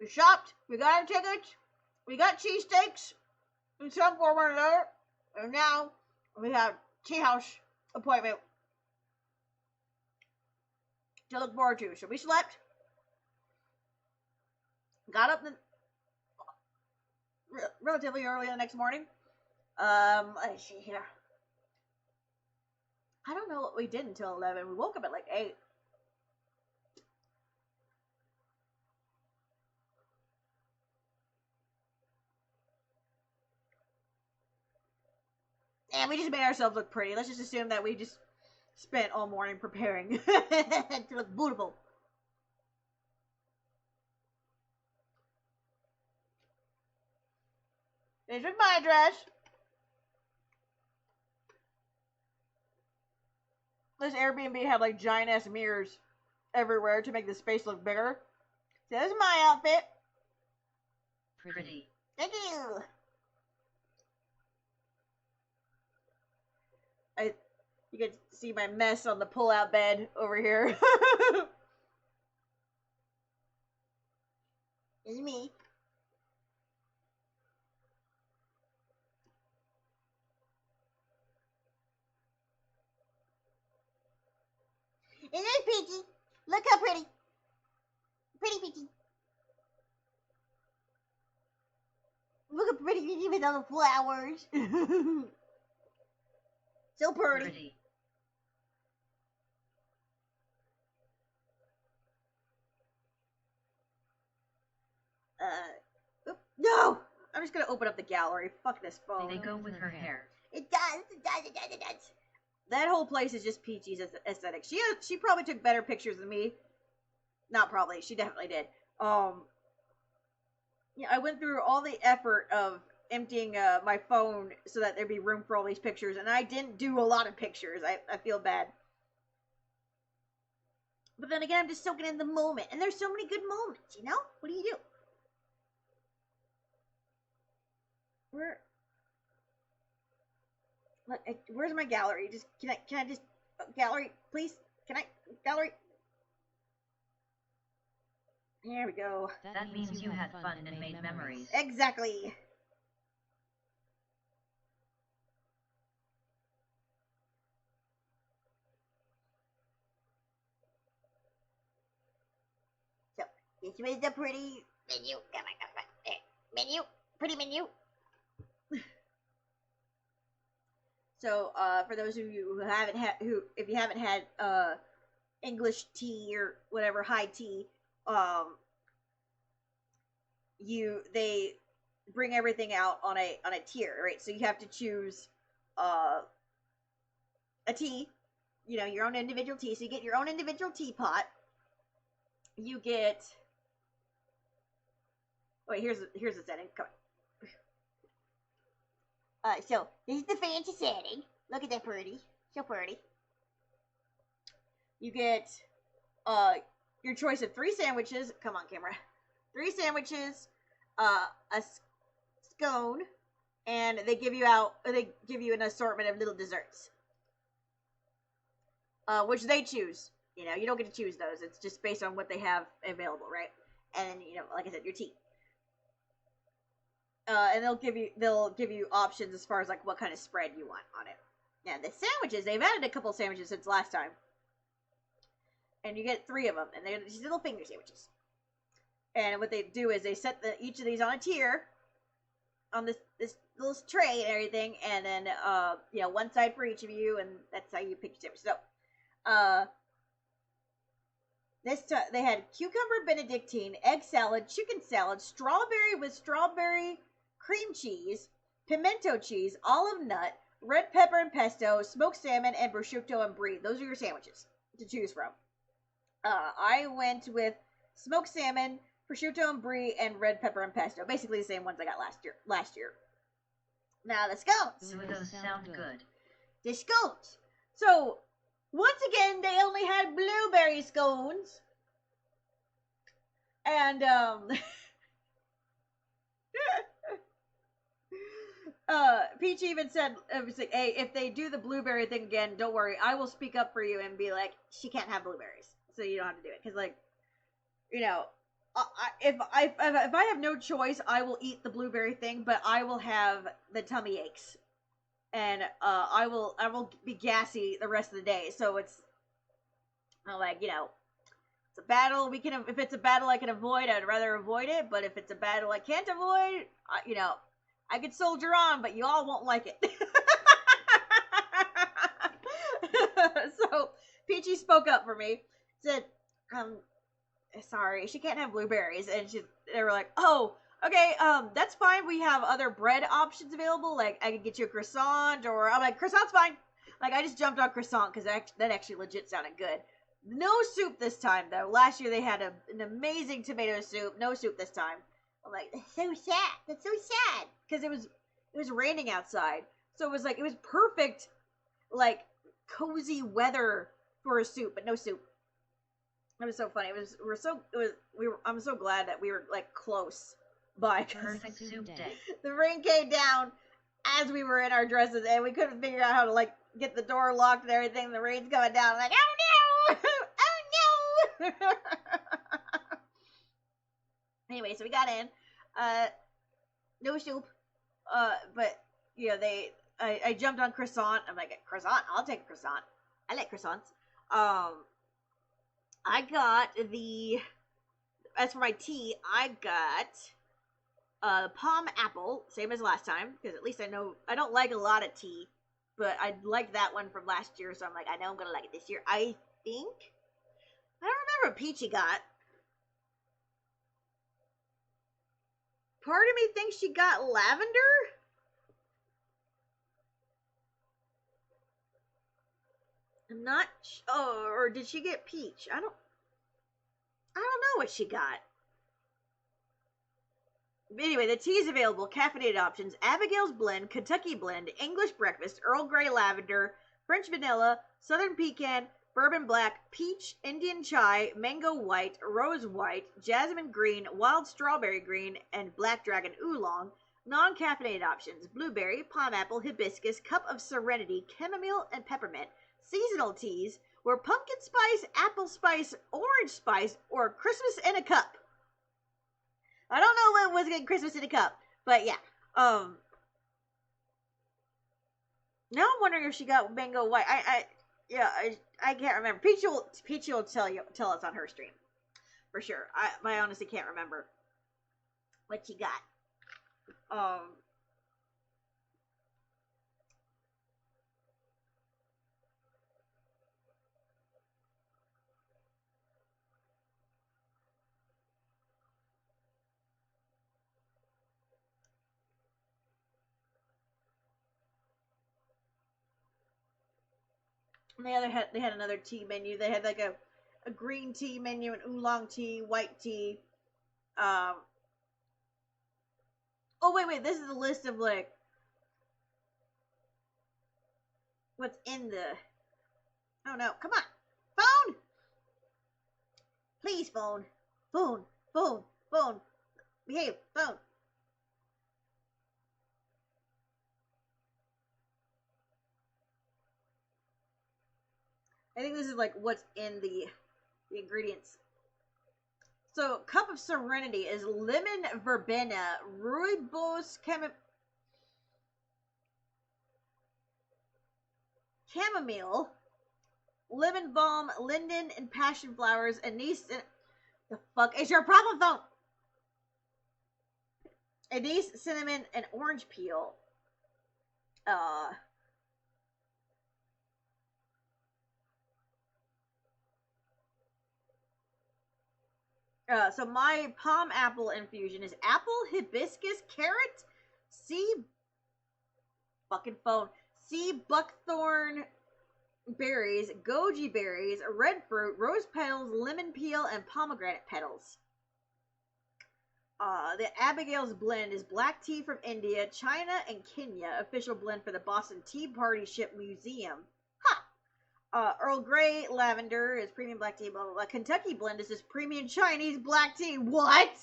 We shopped. We got our tickets. We got cheesesteaks in some form or another. And now we have tea house appointment to look forward to. So we slept. Got up relatively early the next morning. Let's see here. I don't know what we did until 11. We woke up at like 8. And we just made ourselves look pretty. Let's just assume that we just spent all morning preparing to look beautiful. This was my dress. This Airbnb had like giant ass mirrors everywhere to make the space look bigger. So this is my outfit. Pretty. Thank you. You can see my mess on the pull-out bed over here. is me. And there's Peachy. Look how pretty. Pretty Peachy. Look how pretty Peachy with all the flowers. So pretty. Pretty. No! I'm just gonna open up the gallery. Fuck this phone. They go with her hair. It does. It does. It does. It does. That whole place is just Peachy's aesthetic. She probably took better pictures than me. Not probably. She definitely did. Yeah, I went through all the effort of emptying my phone so that there'd be room for all these pictures, and I didn't do a lot of pictures. I feel bad. But then again, I'm just soaking in the moment, and there's so many good moments, you know? What do you do? Where's my gallery? Just can I just gallery, please? Can I gallery? There we go. That means you had fun and made memories. Exactly. So this was the pretty menu. Come on. There. Menu. Pretty menu. So, for those of you who haven't had, if you haven't had, English tea or whatever, high tea, they bring everything out on a tier, right? So you have to choose, a tea, you know, your own individual tea. So you get your own individual teapot. You get, wait, here's the setting. Come on. So this is the fancy setting. Look at that pretty. So pretty. You get, your choice of 3 sandwiches. Come on, camera. 3 sandwiches, a scone, and they give you an assortment of little desserts. Which they choose. You know, you don't get to choose those. It's just based on what they have available, right? And, you know, like I said, your tea. And they'll give you options as far as like what kind of spread you want on it. Now the sandwiches, they've added a couple sandwiches since last time, and you get 3 of them, and they're these little finger sandwiches. And what they do is they set each of these on a tier, on this little tray and everything, and then you know, one side for each of you, and that's how you pick your sandwich. So this time they had cucumber Benedictine, egg salad, chicken salad, strawberry with strawberry cream cheese, pimento cheese, olive nut, red pepper and pesto, smoked salmon, and prosciutto and brie. Those are your sandwiches to choose from. I went with smoked salmon, prosciutto and brie, and red pepper and pesto. Basically the same ones I got last year. Now the scones. Ooh, those sound good. The scones. So once again, they only had blueberry scones. And Peach even said, hey, if they do the blueberry thing again, don't worry, I will speak up for you and be like, she can't have blueberries, so you don't have to do it. Because, like, you know, if I have no choice, I will eat the blueberry thing, but I will have the tummy aches, and I will be gassy the rest of the day. So it's like, you know, it's a battle we can. If it's a battle I can avoid, I'd rather avoid it. But if it's a battle I can't avoid, you know, I could soldier on, but you all won't like it. So Peachy spoke up for me, said, sorry, she can't have blueberries. And they were like, oh, okay, that's fine. We have other bread options available. Like, I could get you a croissant, or I'm like, croissant's fine. Like, I just jumped on croissant because that actually legit sounded good. No soup this time, though. Last year they had an amazing tomato soup. No soup this time. I'm like, that's so sad. That's so sad. Because it was raining outside. So it was perfect, like, cozy weather for a soup, but no soup. It was so funny. I'm so glad that we were, like, close by. Perfect soup day. The rain came down as we were in our dresses, and we couldn't figure out how to, like, get the door locked and everything. The rain's coming down. I'm like, oh no! Oh no! Anyway, so we got in. No soup. But you know, I jumped on croissant. I'm like, croissant? I'll take a croissant. I like croissants. I got as for my tea, I got palm apple, same as last time, because at least I know I don't like a lot of tea, but I liked that one from last year, so I'm like, I know I'm gonna like it this year. I think I don't remember what Peachy got. Part of me thinks she got lavender. I'm not. Oh, or did she get peach? I don't know what she got. Anyway, the tea is available. Caffeinated options: Abigail's Blend, Kentucky Blend, English Breakfast, Earl Grey Lavender, French Vanilla, Southern Pecan, Bourbon Black, Peach, Indian Chai, Mango White, Rose White, Jasmine Green, Wild Strawberry Green, and Black Dragon Oolong. Non-caffeinated options: Blueberry, Palm Apple, Hibiscus, Cup of Serenity, Chamomile, and Peppermint. Seasonal teas were Pumpkin Spice, Apple Spice, Orange Spice, or Christmas in a Cup. I don't know what was getting Christmas in a cup, but yeah. Now I'm wondering if she got Mango White. I can't remember. Peachy will tell us on her stream for sure. I honestly can't remember what she got. They had another tea menu. They had like a green tea menu, an oolong tea, white tea. Oh wait, this is a list of like what's in the. Oh no, come on, phone! Please, phone, phone, behave, phone. I think this is like what's in the ingredients. So, Cup of Serenity is lemon verbena, rooibos chamomile, lemon balm, linden, and passion flowers, anise. The fuck is your problem, phone? Anise, cinnamon, and orange peel. So my palm apple infusion is apple, hibiscus, carrot, sea buckthorn berries, goji berries, red fruit, rose petals, lemon peel, and pomegranate petals. The Abigail's Blend is black tea from India, China, and Kenya. Official blend for the Boston Tea Party Ship Museum. Earl Grey Lavender is premium black tea, blah, blah, blah. Kentucky Blend is just premium Chinese black tea. What?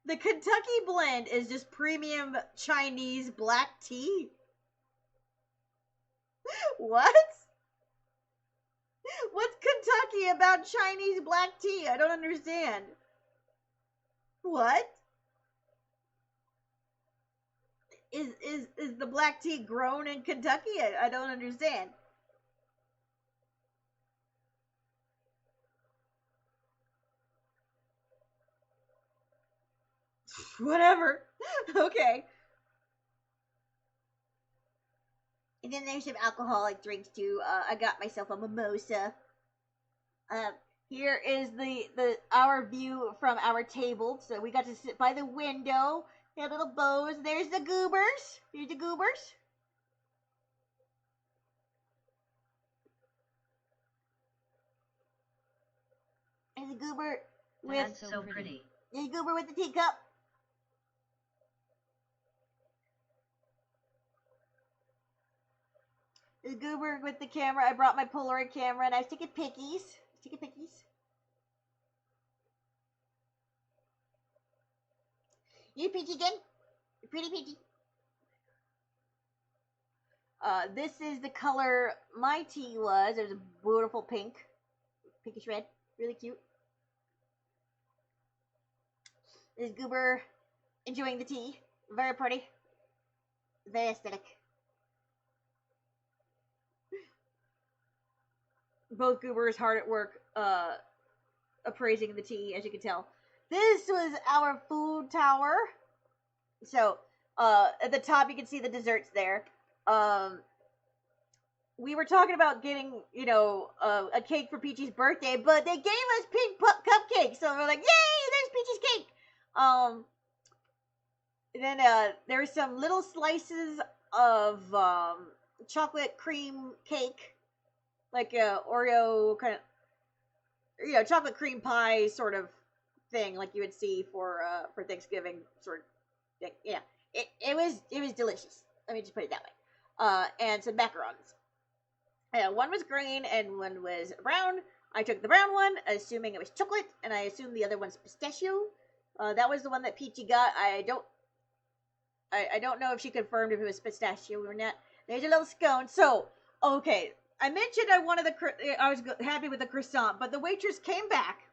The Kentucky Blend is just premium Chinese black tea? What? What's Kentucky about Chinese black tea? I don't understand. What? Is the black tea grown in Kentucky? I don't understand. Whatever. Okay. And then there's some alcoholic drinks too. I got myself a mimosa. Here is our view from our table. So we got to sit by the window. We have little bows. There's the goobers. Here's the goobers. There's a goober with. That's so pretty. There's a goober with the teacup. The goober with the camera. I brought my Polaroid camera and I was taking pickies. You Peachy again? You pretty Peachy. This is the color my tea was. It was a beautiful pink. Pinkish red. Really cute. There's Goober enjoying the tea. Very pretty. Very aesthetic. Both Goobers hard at work, appraising the tea, as you can tell. This was our food tower. So, at the top you can see the desserts there. We were talking about getting, a cake for Peachy's birthday, but they gave us pink cupcakes, so we're like, yay, there's Peachy's cake! Then, there were some little slices of, chocolate cream cake, like a Oreo kind of, chocolate cream pie sort of thing, like you would see for Thanksgiving sort of thing. Yeah, it was delicious. Let me just put it that way. And some macarons. One was green and one was brown. I took the brown one, assuming it was chocolate, and I assumed the other one's pistachio. That was the one that Peachy got. I don't know if she confirmed if it was pistachio or not. There's a little scone. So, okay, I mentioned I was happy with the croissant, but the waitress came back,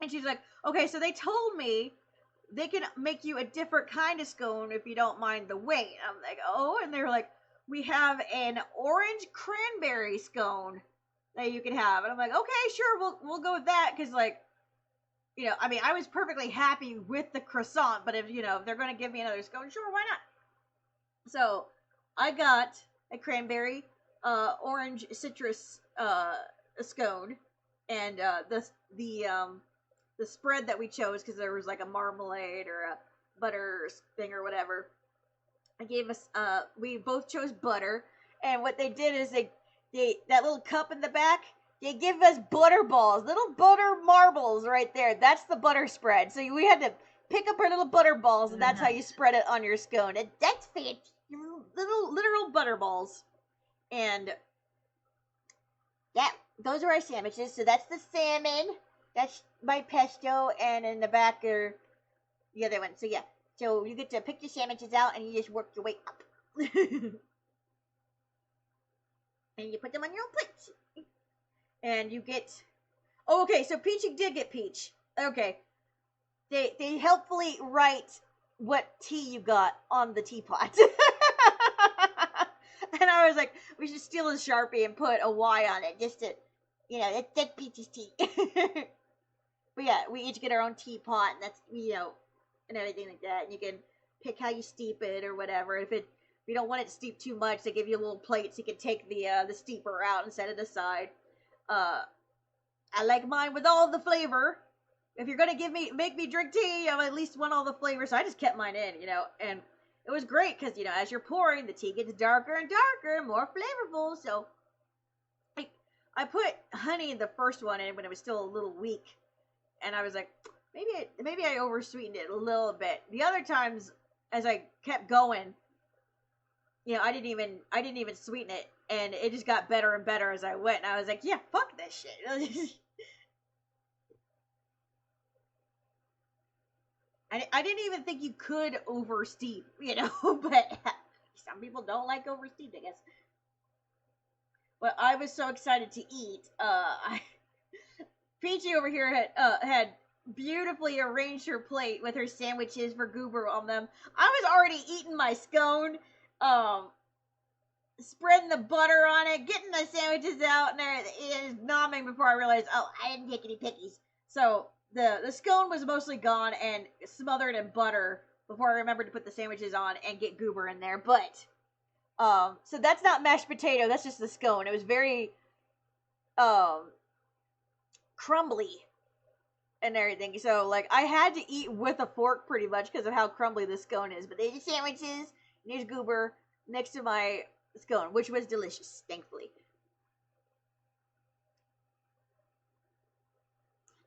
and she's like, okay, so they told me they can make you a different kind of scone if you don't mind the weight. I'm like, oh, and they're like, we have an orange cranberry scone that you can have. And I'm like, okay, sure, we'll go with that, because, like, I was perfectly happy with the croissant, but if they're going to give me another scone, sure, why not? So, I got a cranberry, orange citrus, scone, and, the spread that we chose, because there was like a marmalade or a butter thing or whatever. I gave us, we both chose butter, and what they did is they that little cup in the back, they give us butter balls, little butter marbles right there. That's the butter spread. So we had to pick up our little butter balls, and that's how you spread it on your scone. And that's fancy. Little literal butter balls. And yeah, those are our sandwiches. So that's the salmon. That's my pesto, and in the back are the other one. So yeah, so you get to pick your sandwiches out, and you just work your way up. And you put them on your own plate. And you get... Oh, okay, so Peachy did get peach. Okay. They helpfully write what tea you got on the teapot. And I was like, we should steal a Sharpie and put a Y on it, just to, that's Peachy's tea. But yeah, we each get our own teapot, and that's, and everything like that. And you can pick how you steep it or whatever. If you don't want it to steep too much, they give you a little plate so you can take the steeper out and set it aside. I like mine with all the flavor. If you're gonna make me drink tea, I at least want all the flavor. So I just kept mine in, and it was great because as you're pouring, the tea gets darker and darker, more flavorful. So I put honey in the first one in when it was still a little weak, and I was like, maybe I oversweetened it a little bit. The other times, as I kept going, I didn't even sweeten it, and it just got better and better as I went. And I was like, yeah, fuck this shit. I didn't even think you could oversteep, but some people don't like oversteep, I guess. But I was so excited to eat. Peachy over here had beautifully arranged her plate with her sandwiches for Goober on them. I was already eating my scone, spreading the butter on it, getting the sandwiches out, and it is nomming before I realized, oh, I didn't take any pickies. So the scone was mostly gone and smothered in butter before I remembered to put the sandwiches on and get Goober in there. But so that's not mashed potato, that's just the scone. It was very crumbly and everything. So like I had to eat with a fork pretty much because of how crumbly the scone is. But there's the sandwiches, and there's Goober next to my scone, which was delicious, thankfully.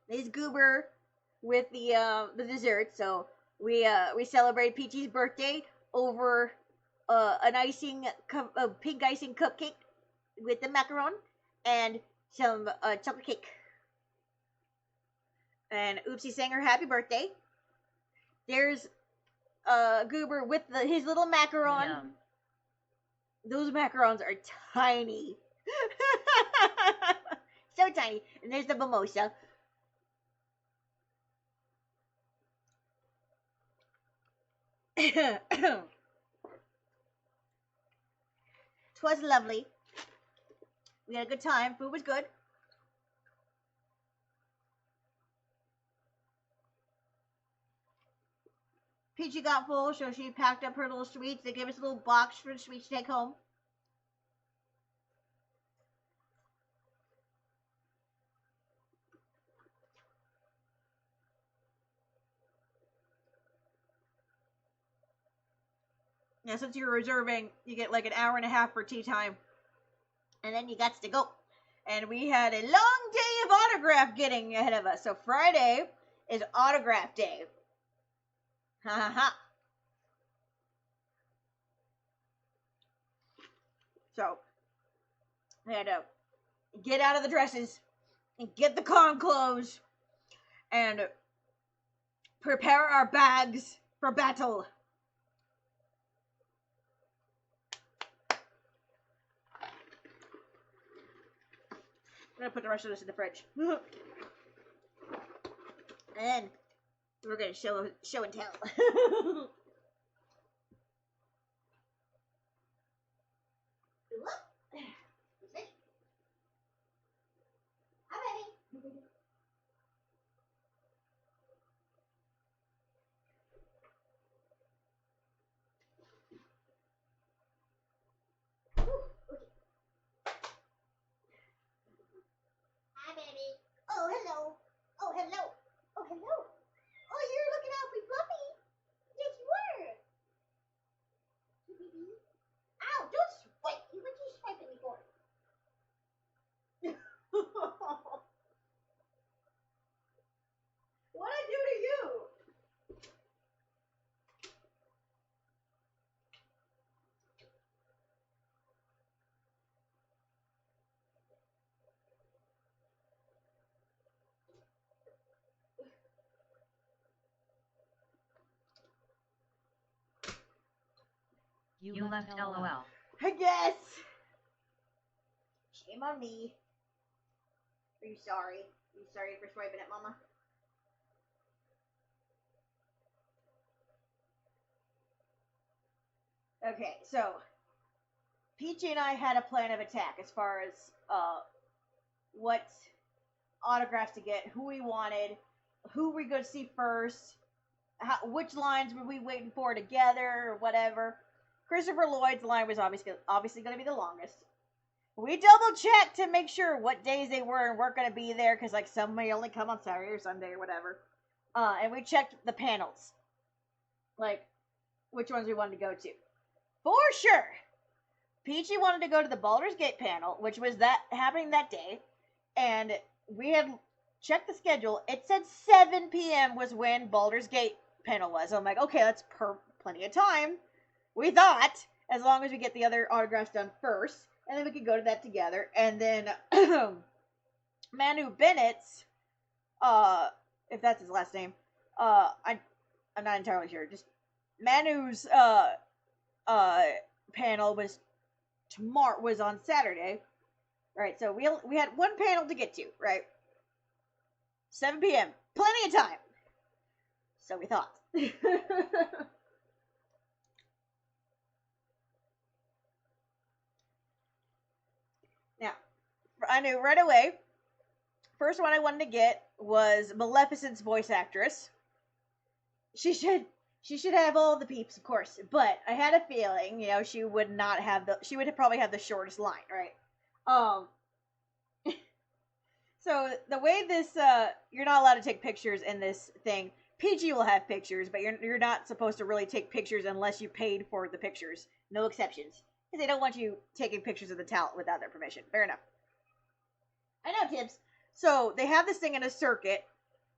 There's Goober with the dessert. So we celebrate Peachy's birthday over an pink icing cupcake with the macaron and some chocolate cake. And Oopsie sang her happy birthday. There's Goober with his little macaron. Yum. Those macarons are tiny. So tiny. And there's the mimosa. 'Twas lovely. We had a good time. Food was good. Peachy got full, so she packed up her little sweets. They gave us a little box for the sweets to take home. Yeah, since you're reserving, you get like an hour and a half for tea time. And then you got to go. And we had a long day of autograph getting ahead of us. So Friday is autograph day. Ha ha ha. So we had to get out of the dresses and get the con clothes and prepare our bags for battle. I'm gonna put the rest of this in the fridge. And then we're gonna show and tell. Hi, baby. Hi, baby. Oh, hello. Oh, hello. Oh, hello. Oh, you're looking awfully fluffy. Yes, you were. Ow, don't swipe me. What are you swiping me for? What'd I do to you? You left LOL. I guess. Shame on me. Are you sorry? Are you sorry for swiping at Mama? Okay, so Peachy and I had a plan of attack as far as what autographs to get, who we wanted, who we going to see first, which lines were we waiting for together, or whatever. Christopher Lloyd's line was obviously going to be the longest. We double checked to make sure what days they were and weren't going to be there, because like some may only come on Saturday or Sunday or whatever. And we checked the panels, like which ones we wanted to go to. For sure, Peachy wanted to go to the Baldur's Gate panel, which was happening that day, and we had checked the schedule. It said 7 p.m. was when Baldur's Gate panel was. So I'm like, okay, that's plenty of time. We thought, as long as we get the other autographs done first, and then we could go to that together. And then Manu Bennett's, if that's his last name, I'm not entirely sure. Just Manu's panel was on Saturday, right? So we had one panel to get to, right? 7 p.m. Plenty of time. So we thought. Now, I knew right away, first one I wanted to get was Maleficent's voice actress. She should have all the peeps, of course, but I had a feeling, she would probably have the shortest line, right? So the way this, you're not allowed to take pictures in this thing. PG will have pictures, but you're not supposed to really take pictures unless you paid for the pictures. No exceptions. Because they don't want you taking pictures of the talent without their permission. Fair enough. I know, Tibbs. So they have this thing in a circuit.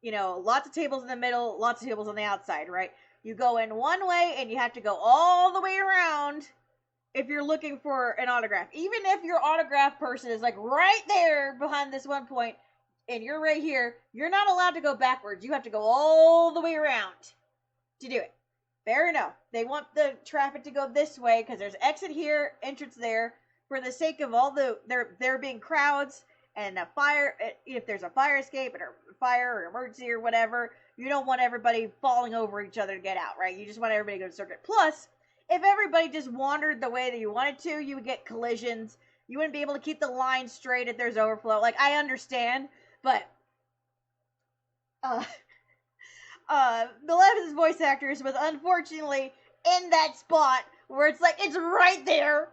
Lots of tables in the middle, lots of tables on the outside, right? You go in one way and you have to go all the way around if you're looking for an autograph. Even if your autograph person is like right there behind this one point and you're right here, you're not allowed to go backwards. You have to go all the way around to do it. Fair enough. They want the traffic to go this way because there's exit here, entrance there. For the sake of all there being crowds and a fire, if there's a fire escape or fire or emergency or whatever, you don't want everybody falling over each other to get out, right? You just want everybody to go to circuit. Plus, if everybody just wandered the way that you wanted to, you would get collisions. You wouldn't be able to keep the line straight if there's overflow. Like, I understand, but Maleficent's voice actress was unfortunately in that spot where it's like, it's right there,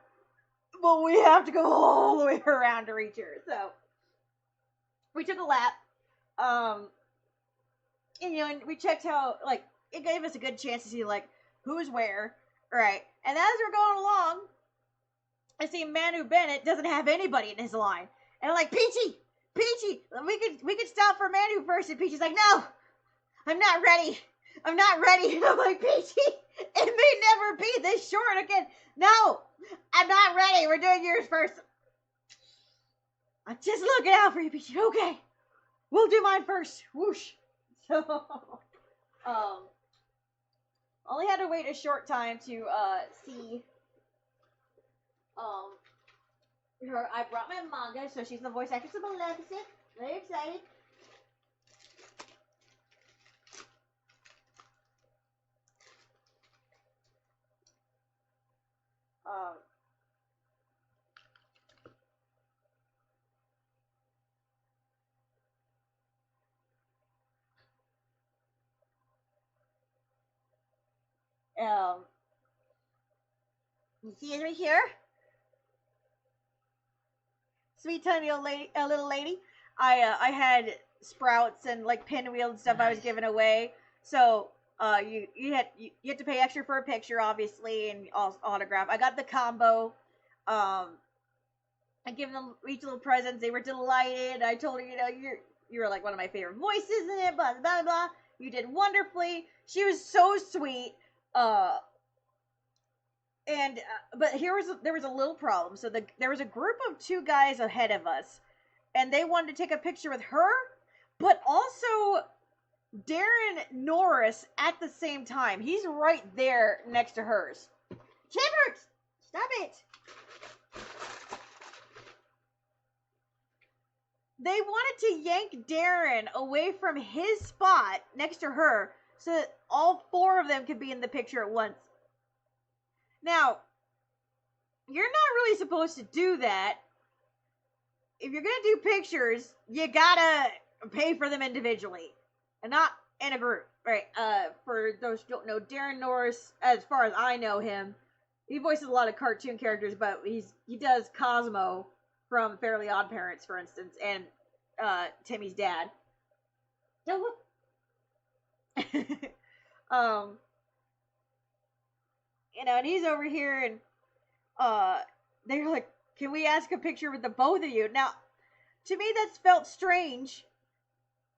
but we have to go all the way around to reach her. So, we took a lap, and, and we checked how, like, it gave us a good chance to see, like, who's where, right? And as we're going along, I see Manu Bennett doesn't have anybody in his line. And I'm like, Peachy, we could stop for Manu first. And Peachy's like, no, I'm not ready. And I'm like, Peachy, it may never be this short again. No, I'm not ready. We're doing yours first. I'm just looking out for you, Peachy. Okay, we'll do mine first. Whoosh. So, only had to wait a short time to see her. I brought my manga, so she's the voice actress of Maleficent. Very excited. You see me here? Sweet tiny old lady, little lady. I had sprouts and like pinwheel and stuff I was giving away. So you had to pay extra for a picture, obviously, and autograph. I got the combo. I gave them each little presents. They were delighted. I told her, you were like one of my favorite voices in it. Blah blah blah. Blah. You did wonderfully. She was so sweet. But there was a little problem. So there was a group of 2 guys ahead of us, and they wanted to take a picture with her, but also Darren Norris at the same time. He's right there next to hers. Chambers, stop it! They wanted to yank Darren away from his spot next to her so that all 4 of them could be in the picture at once. Now, you're not really supposed to do that. If you're gonna do pictures, you gotta pay for them individually, and not in a group, right? For those who don't know, Darren Norris, as far as I know him, he voices a lot of cartoon characters, but he does Cosmo from Fairly Odd Parents, for instance, and Timmy's dad. And he's over here, and they're like, can we ask a picture with the both of you? Now, to me, that's felt strange,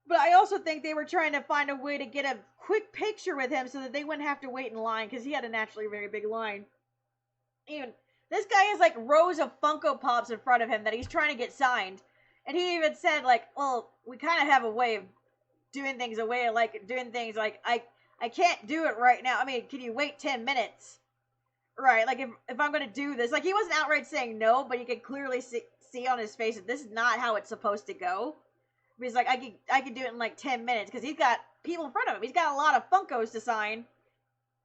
but I also think they were trying to find a way to get a quick picture with him so that they wouldn't have to wait in line, because he had a naturally very big line. Even this guy has like rows of Funko Pops in front of him that he's trying to get signed, and he even said like, well, we kind of have a way of doing things, I can't do it right now. I mean, can you wait 10 minutes? Right, like if I'm going to do this, like he wasn't outright saying no, but you could clearly see on his face that this is not how it's supposed to go. He's like, I could do it in like 10 minutes, because he's got people in front of him. He's got a lot of Funkos to sign.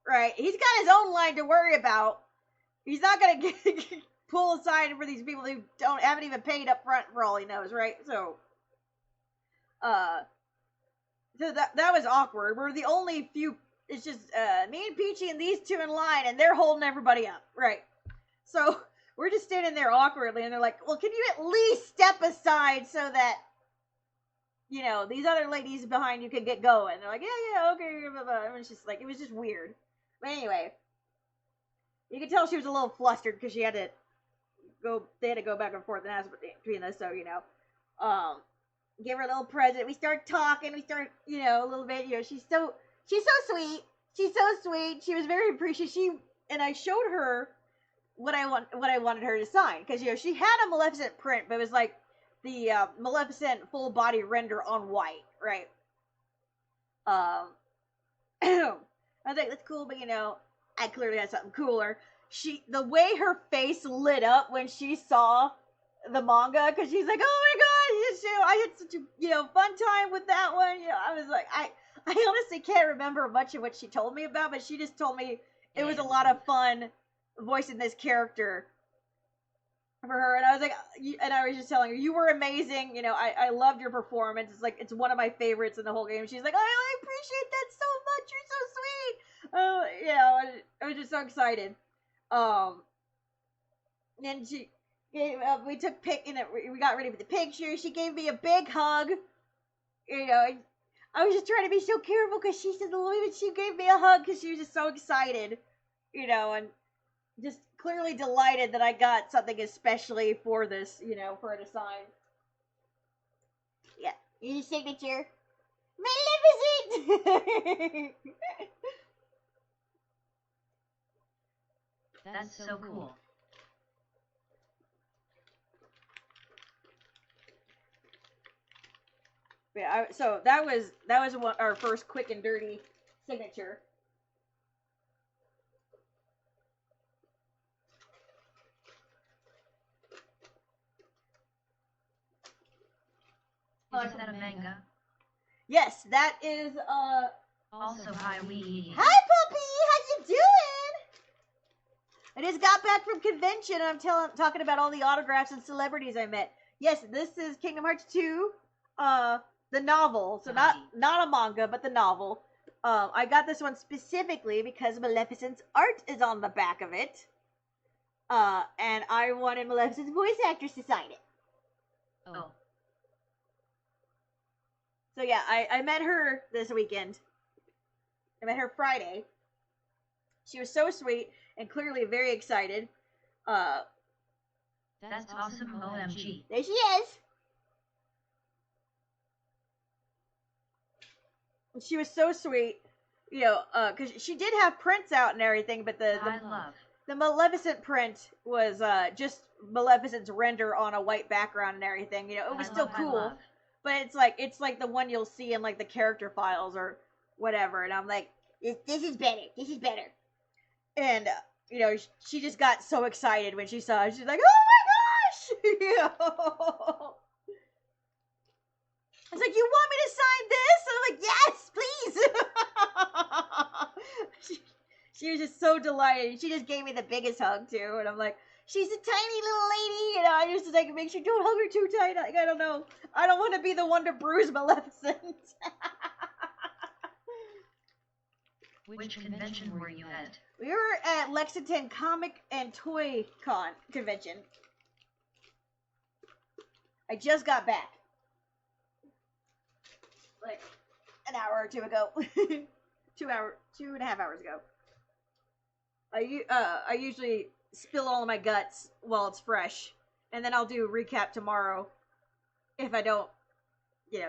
Right, he's got his own line to worry about. He's not going to pull aside for these people who haven't even paid up front for all he knows, right? So that was awkward. We're the only few. It's just me and Peachy and these 2 in line, and they're holding everybody up, right? So we're just standing there awkwardly, and they're like, well, can you at least step aside so that, these other ladies behind you can get going? They're like, yeah, okay, blah, blah. And it's just like, it was just weird. But anyway, you could tell she was a little flustered because they had to go back and forth and ask between us, so, give her a little present. We start talking, a little bit, she's so sweet. She's so sweet. She was very appreciative. And I showed her what I wanted her to sign, because she had a Maleficent print, but it was like the Maleficent full body render on white, right? I was like, that's cool, but I clearly had something cooler. The way her face lit up when she saw the manga, because she's like, oh my god, I had such a fun time with that one. I was like, I honestly can't remember much of what she told me about, but she just told me it was a lot of fun voicing this character for her, and I was like, and I was just telling her, you were amazing. I loved your performance. It's like it's one of my favorites in the whole game. She's like, I appreciate that so much. You're so sweet. I was just so excited. And she gave, we took we got ready for the picture. She gave me a big hug. I was just trying to be so careful because she said the way that she gave me a hug because she was just so excited, and just clearly delighted that I got something especially for this, for her to sign. Yeah, your signature. Magnificent! That's so cool. Yeah, so that was our first quick and dirty signature. Is that a manga? Yes, that is Also, hi, we. Hi, puppy. How you doing? I just got back from convention. I'm talking about all the autographs and celebrities I met. Yes, this is Kingdom Hearts 2, the novel. So not a manga, but the novel. I got this one specifically because Maleficent's art is on the back of it. And I wanted Maleficent's voice actress to sign it. Oh. So yeah, I met her this weekend. I met her Friday. She was so sweet and clearly very excited. That's awesome, OMG. There she is. She was so sweet, because she did have prints out and everything, but the Maleficent print was just Maleficent's render on a white background and everything. It was still cool. But it's like the one you'll see in like the character files or whatever, and I'm like, this is better. This is better. And she just got so excited when she saw it. She's like, oh my gosh! I was like, you want me to sign this? And I'm like, yes, please. she was just so delighted. She just gave me the biggest hug too, and I'm like, she's a tiny little lady, I just like make sure don't hug her too tight. Like, I don't know. I don't want to be the one to bruise Maleficent. Which convention were you at? We were at Lexington Comic and Toy Con convention. I just got back. Like an hour or two ago. 2.5 hours ago. I usually spill all of my guts while it's fresh, and then I'll do a recap tomorrow if I don't,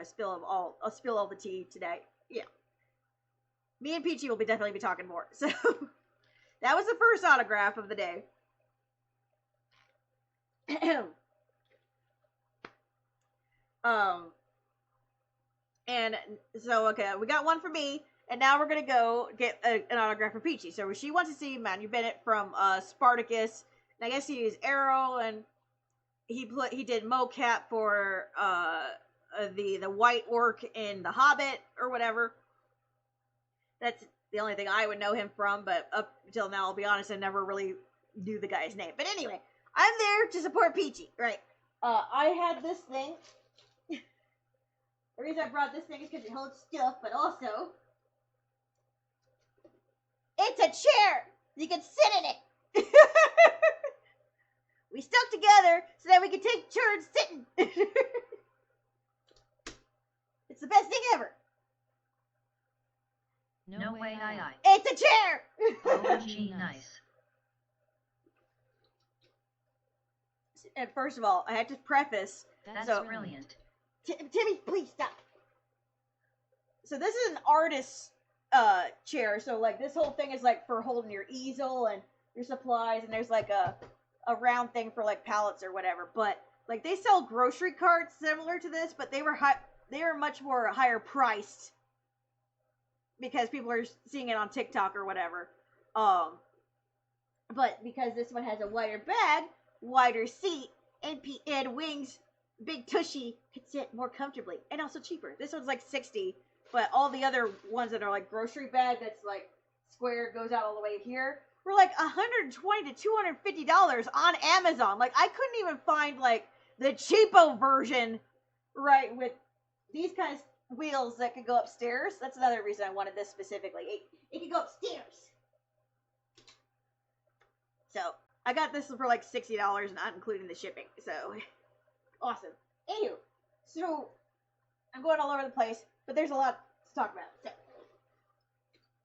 spill them all. I'll spill all the tea today. Yeah. Me and Peachy will definitely be talking more. So that was the first autograph of the day. And so okay, we got one for me. And now we're going to go get an autograph for Peachy. So she wants to see Matthew Bennett from Spartacus. And I guess he used Arrow, and he did mocap for the White Orc in The Hobbit or whatever. That's the only thing I would know him from. But up until now, I'll be honest, I never really knew the guy's name. But anyway, I'm there to support Peachy. Right. I had this thing. The reason I brought this thing is because it holds stuff, but also it's a chair. You can sit in it. We stuck together so that we could take turns sitting. It's the best thing ever. No way, aye. It's a chair. OMG, nice. And first of all, I have to preface. That's brilliant. Timmy, please stop. So this is an artist's chair. So like this whole thing is like for holding your easel and your supplies, and there's like a round thing for like pallets or whatever. But like they sell grocery carts similar to this, but they were much more higher priced because people are seeing it on TikTok or whatever. But because this one has a wider bag, wider seat, and wings big tushy could sit more comfortably and also cheaper. This one's like 60, but all the other ones that are like grocery bag that's like square goes out all the way here were like $120 to $250 on Amazon. Like I couldn't even find like the cheapo version, right, with these kind of wheels that could go upstairs. That's another reason I wanted this specifically. It could go upstairs. So I got this for like $60, not including the shipping. So awesome. Anywho, so I'm going all over the place, but there's a lot to talk about. So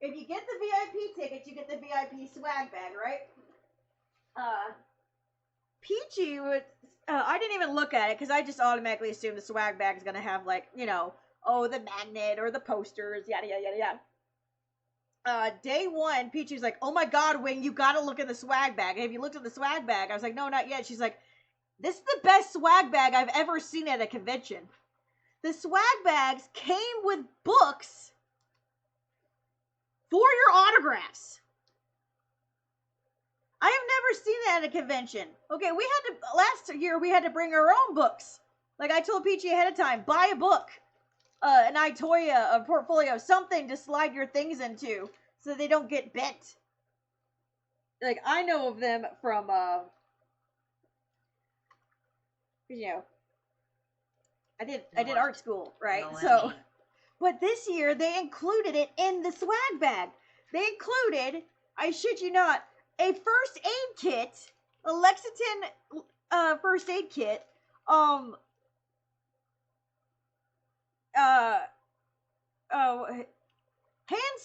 if you get the VIP tickets, you get the VIP swag bag, right? Peachy would. I didn't even look at it because I just automatically assumed the swag bag is gonna have like, you know, oh, the magnet or the posters, yada yada yada yada. Day one, Peachy's like, oh my god, Wing, you gotta look at the swag bag. And have you looked at the swag bag? I was like, no, not yet. She's like, this is the best swag bag I've ever seen at a convention. The swag bags came with books for your autographs. I have never seen that at a convention. Okay, last year we had to bring our own books. Like I told Peachy ahead of time, buy a book, an Itoya, a portfolio, something to slide your things into so they don't get bent. Like I know of them from, you know, I did art school, right? OMG. So, but this year they included it in the swag bag. They included, I shit you not, a first aid kit, a Lexington first aid kit, hand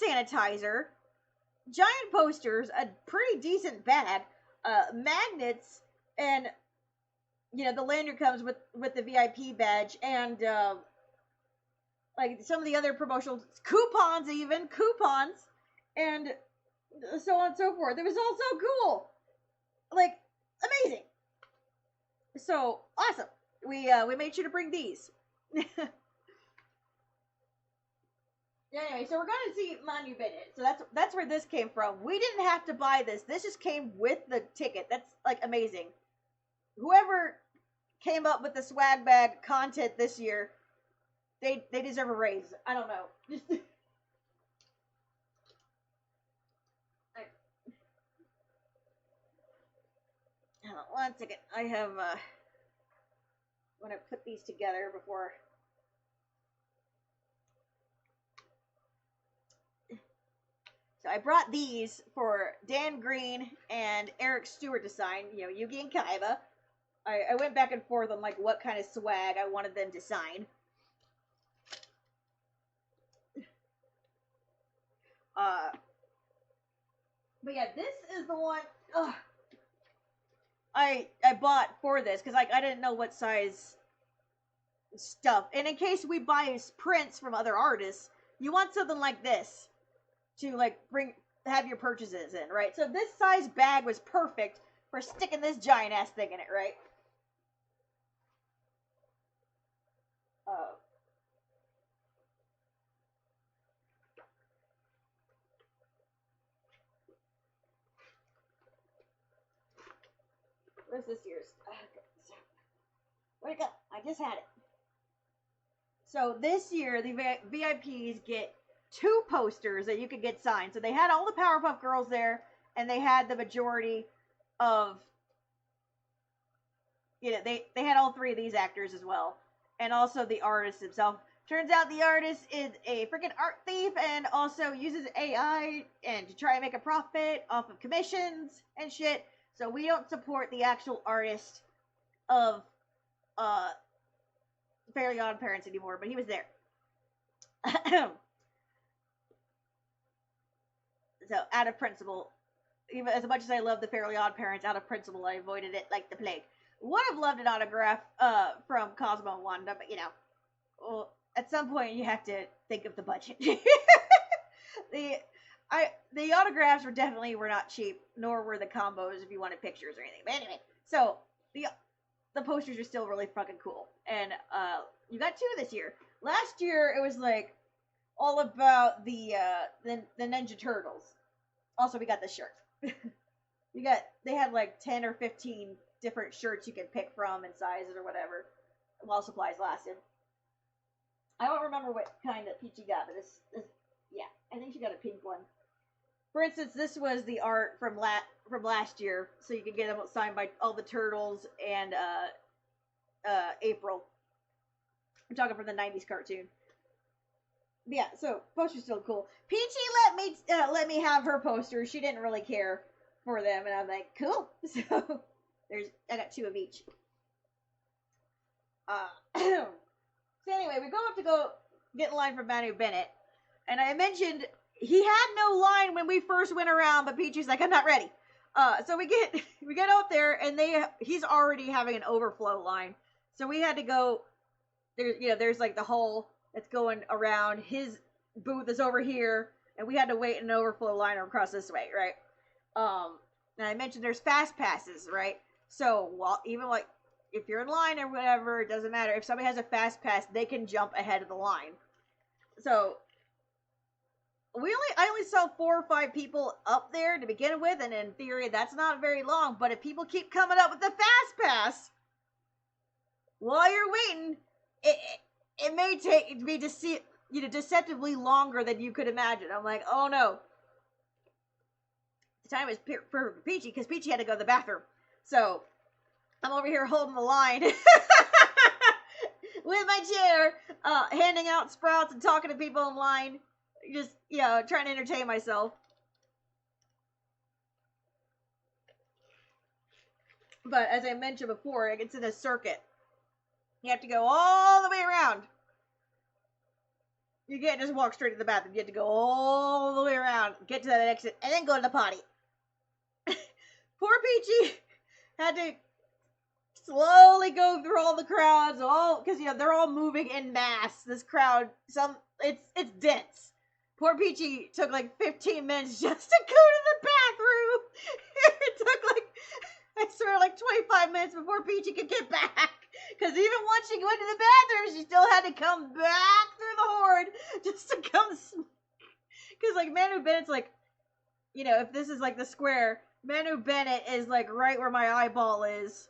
sanitizer, giant posters, a pretty decent bag, magnets, and you know the lanyard comes with the VIP badge, and like some of the other promotional coupons, and so on and so forth. It was all so cool, like amazing. So awesome. We made sure to bring these. Anyway, so we're going to see Manu Bennett. So that's where this came from. We didn't have to buy this. This just came with the ticket. That's like amazing. Whoever came up with the swag bag content this year, they deserve a raise. I don't know. Hold on one second. I have want to put these together before. So I brought these for Dan Green and Eric Stewart to sign, you know, Yugi and Kaiba. I went back and forth on like what kind of swag I wanted them to sign. But yeah, this is the one I bought for this because like I didn't know what size stuff. And in case we buy prints from other artists, you want something like this to like have your purchases in, right? So this size bag was perfect for sticking this giant ass thing in it, right? Where's this year's? Where'd it go? I just had it. So this year, the VIPs get 2 posters that you could get signed. So they had all the Powerpuff Girls there, and they had the majority of, you know, they had all 3 of these actors as well. And also the artist himself. Turns out the artist is a freaking art thief and also uses AI and to try and make a profit off of commissions and shit. So we don't support the actual artist of Fairly Odd Parents anymore, but he was there. So out of principle, even as much as I love the Fairly Odd Parents, out of principle I avoided it like the plague. Would have loved an autograph from Cosmo and Wanda, but you know, well, at some point you have to think of the budget. The autographs were not cheap, nor were the combos if you wanted pictures or anything. But anyway, so the posters are still really fucking cool, and you got 2 this year. Last year it was like all about the Ninja Turtles. Also, we got the shirt. They had like 10 or 15 different shirts you could pick from and sizes or whatever. while supplies lasted. I don't remember what kind that Peachy got, but this yeah, I think she got a pink one. For instance, this was the art from last year, so you could get them signed by all the turtles and April. I'm talking from the 90s cartoon. But yeah, so poster's still cool. Peachy let me have her poster. She didn't really care for them, and I'm like, cool. So I got 2 of each. So anyway, we go get in line for Manu Bennett, and I mentioned he had no line when we first went around, but Peachy's like, I'm not ready. So we get out there, and he's already having an overflow line. So we had to go there's like the hole that's going around. His booth is over here, and we had to wait in an overflow line across this way, right? And I mentioned there's fast passes, right? So even like if you're in line or whatever, it doesn't matter. If somebody has a fast pass, they can jump ahead of the line. So I only saw 4 or 5 people up there to begin with, and in theory, that's not very long. But if people keep coming up with the fast pass while you're waiting, it may be deceptively longer than you could imagine. I'm like, oh no. The time is perfect for Peachy because Peachy had to go to the bathroom. So I'm over here holding the line with my chair, handing out sprouts and talking to people in line. Just, trying to entertain myself. But as I mentioned before, it's in a circuit. You have to go all the way around. You can't just walk straight to the bathroom. You have to go all the way around, get to that exit, and then go to the potty. Poor Peachy had to slowly go through all the crowds, because they're all moving in mass. This crowd, it's dense. Poor Peachy took like 15 minutes just to go to the bathroom. It took I swear, 25 minutes before Peachy could get back. Because even once she went to the bathroom, she still had to come back through the horde just to come. Because Manu Bennett's if this is the square, Manu Bennett is right where my eyeball is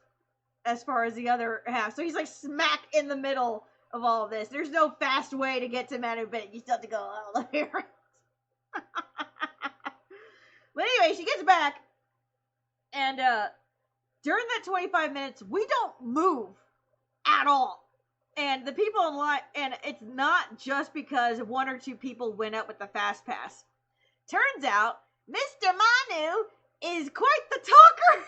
as far as the other half. So he's smack in the middle of all of this. There's no fast way to get to Manu Bennett. You still have to go all the way around. But anyway, she gets back, and during that 25 minutes, we don't move at all. And the people in line, and it's not just because 1 or 2 people went up with the fast pass. Turns out, Mr. Manu is quite the talker.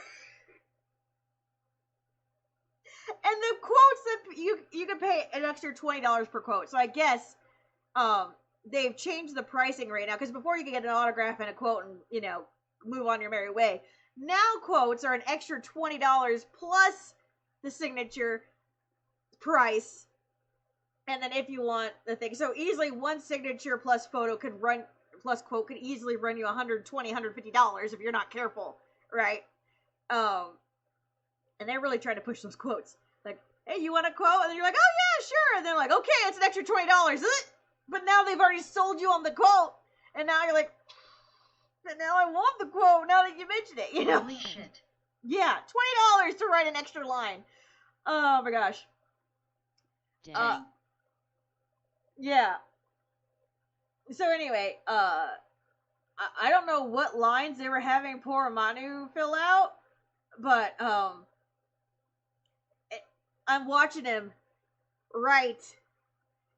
And the quotes that you can pay an extra $20 per quote. So I guess they've changed the pricing right now. Because before you could get an autograph and a quote and, move on your merry way. Now quotes are an extra $20 plus the signature price. And then if you want the thing. So easily one signature plus photo plus quote could easily run you $120, $150 if you're not careful. Right? And they're really trying to push those quotes. Hey, you want a quote? And then you're like, oh yeah, sure. And they're like, okay, it's an extra $20. But now they've already sold you on the quote. And now you're like, but now I want the quote now that you mentioned it, Holy shit. Yeah, $20 to write an extra line. Oh my gosh. Dang. Yeah. So anyway, I don't know what lines they were having poor Manu fill out, but I'm watching him write,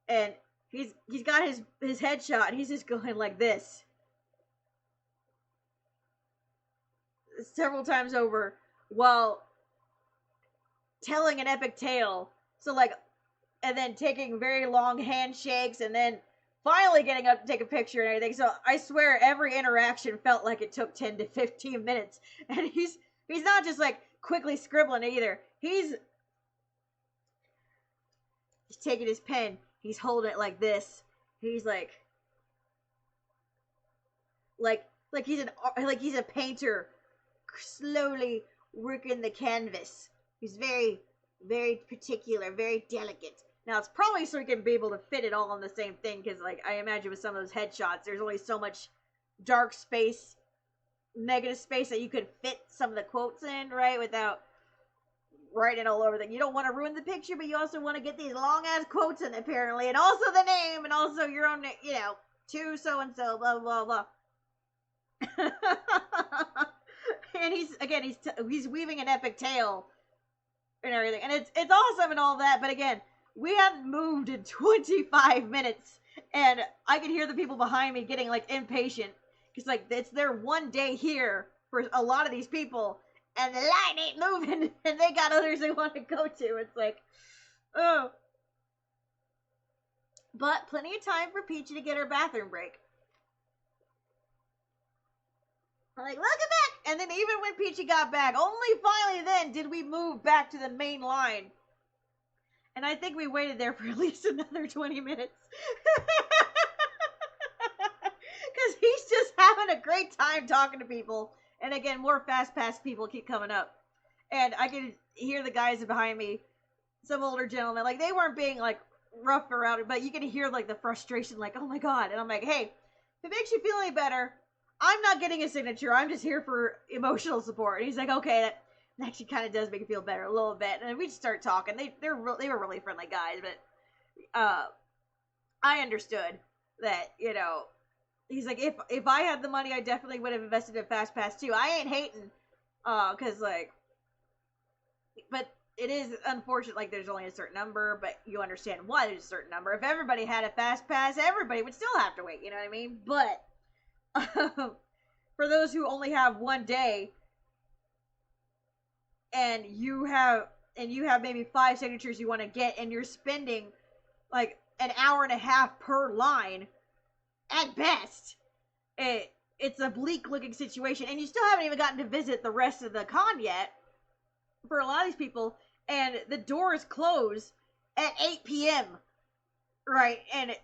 and he's got his headshot, and he's just going like this several times over while telling an epic tale. So and then taking very long handshakes, and then finally getting up to take a picture and everything. So I swear every interaction felt like it took 10 to 15 minutes. And he's not just quickly scribbling either. He's taking his pen. He's holding it like this. He's like he's a painter slowly working the canvas. He's very, very particular, very delicate. Now, it's probably so he can be able to fit it all on the same thing, because, I imagine with some of those headshots, there's only so much dark space, negative space that you could fit some of the quotes in, right, without, writing all over that. You don't want to ruin the picture, but you also want to get these long ass quotes in apparently, and also the name, and also your own, to so and so, blah blah blah. And he's weaving an epic tale and everything, and it's awesome and all that. But again, we haven't moved in 25 minutes, and I can hear the people behind me getting like impatient because like it's their one day here for a lot of these people. And the line ain't moving, and they got others they want to go to. It's like, oh. But plenty of time for Peachy to get her bathroom break. I'm like, welcome back! And then even when Peachy got back, only finally then did we move back to the main line. And I think we waited there for at least another 20 minutes. Because he's just having a great time talking to people. And again, more fast pass people keep coming up. And I can hear the guys behind me, some older gentlemen, like they weren't being like rough around it, but you can hear like the frustration, like, oh my god. And I'm like, hey, if it makes you feel any better, I'm not getting a signature. I'm just here for emotional support. And he's like, okay, that actually kind of does make it feel better a little bit. And we just start talking. They were really friendly guys, but I understood that, he's like, if I had the money, I definitely would have invested in Fast Pass too. I ain't hating, cause like, but it is unfortunate, like there's only a certain number, but you understand why there's a certain number. If everybody had a Fast Pass, everybody would still have to wait, you know what I mean? But, for those who only have one day, and you have maybe 5 signatures you want to get, and you're spending, like, an hour and a half per line, at best, it's a bleak looking situation, and you still haven't even gotten to visit the rest of the con yet for a lot of these people, and the doors close at 8 p.m. right? And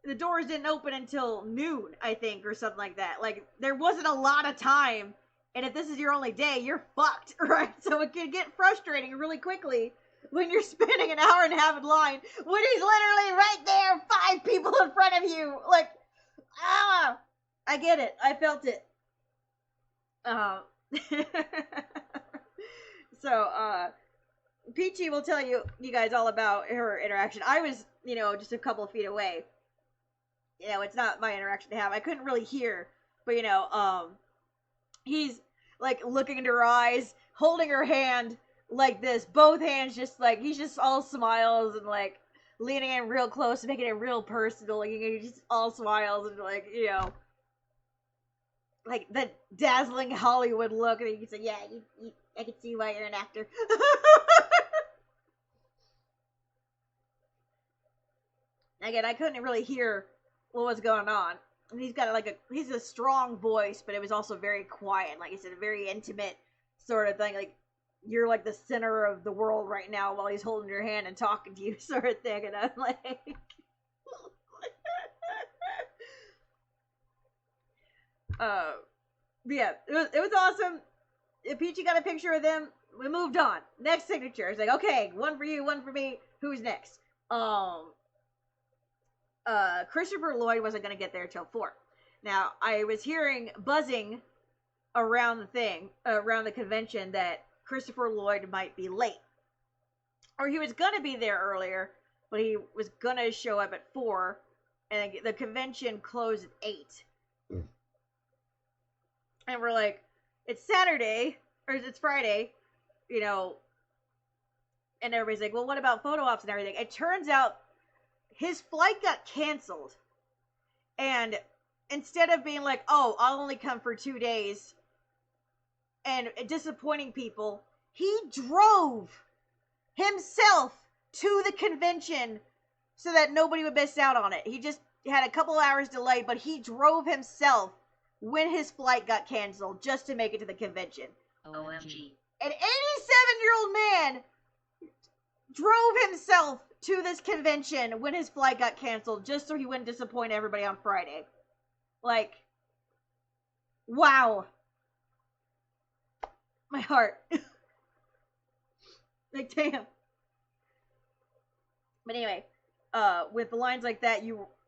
the doors didn't open until noon, I think, or something like that. Like, there wasn't a lot of time, and if this is your only day, you're fucked, right? So it can get frustrating really quickly when you're spending an hour and a half in line when he's literally right there, 5 people in front of you, like, I get it. I felt it. So, Peachy will tell you guys all about her interaction. I was, just a couple of feet away. It's not my interaction to have. I couldn't really hear, but, he's, like, looking into her eyes, holding her hand like this, both hands just, like, he's just all smiles and, like, leaning in real close, making it real personal, like, he just all smiles and, like, like, the dazzling Hollywood look, and you can say, yeah, I can see why you're an actor. Again, I couldn't really hear what was going on. And he's got, he's a strong voice, but it was also very quiet, like I said, a very intimate sort of thing, like, you're like the center of the world right now while he's holding your hand and talking to you sort of thing, and I'm like... yeah, it was awesome. Peachy got a picture of them. We moved on. Next signature. It's like, okay, one for you, one for me. Who's next? Christopher Lloyd wasn't going to get there till 4. Now, I was hearing buzzing around the convention that Christopher Lloyd might be late. Or he was going to be there earlier, but he was going to show up at 4, and the convention closed at 8. And we're like, it's Saturday, or it's Friday, and everybody's like, well, what about photo ops and everything? It turns out his flight got canceled, and instead of being like, oh, I'll only come for 2 days, and disappointing people, he drove himself to the convention so that nobody would miss out on it. He just had a couple hours delay, but he drove himself when his flight got canceled just to make it to the convention. OMG. An 87-year-old man drove himself to this convention when his flight got canceled just so he wouldn't disappoint everybody on Friday. Like, wow. My heart. Like, damn. But anyway, with the lines like that,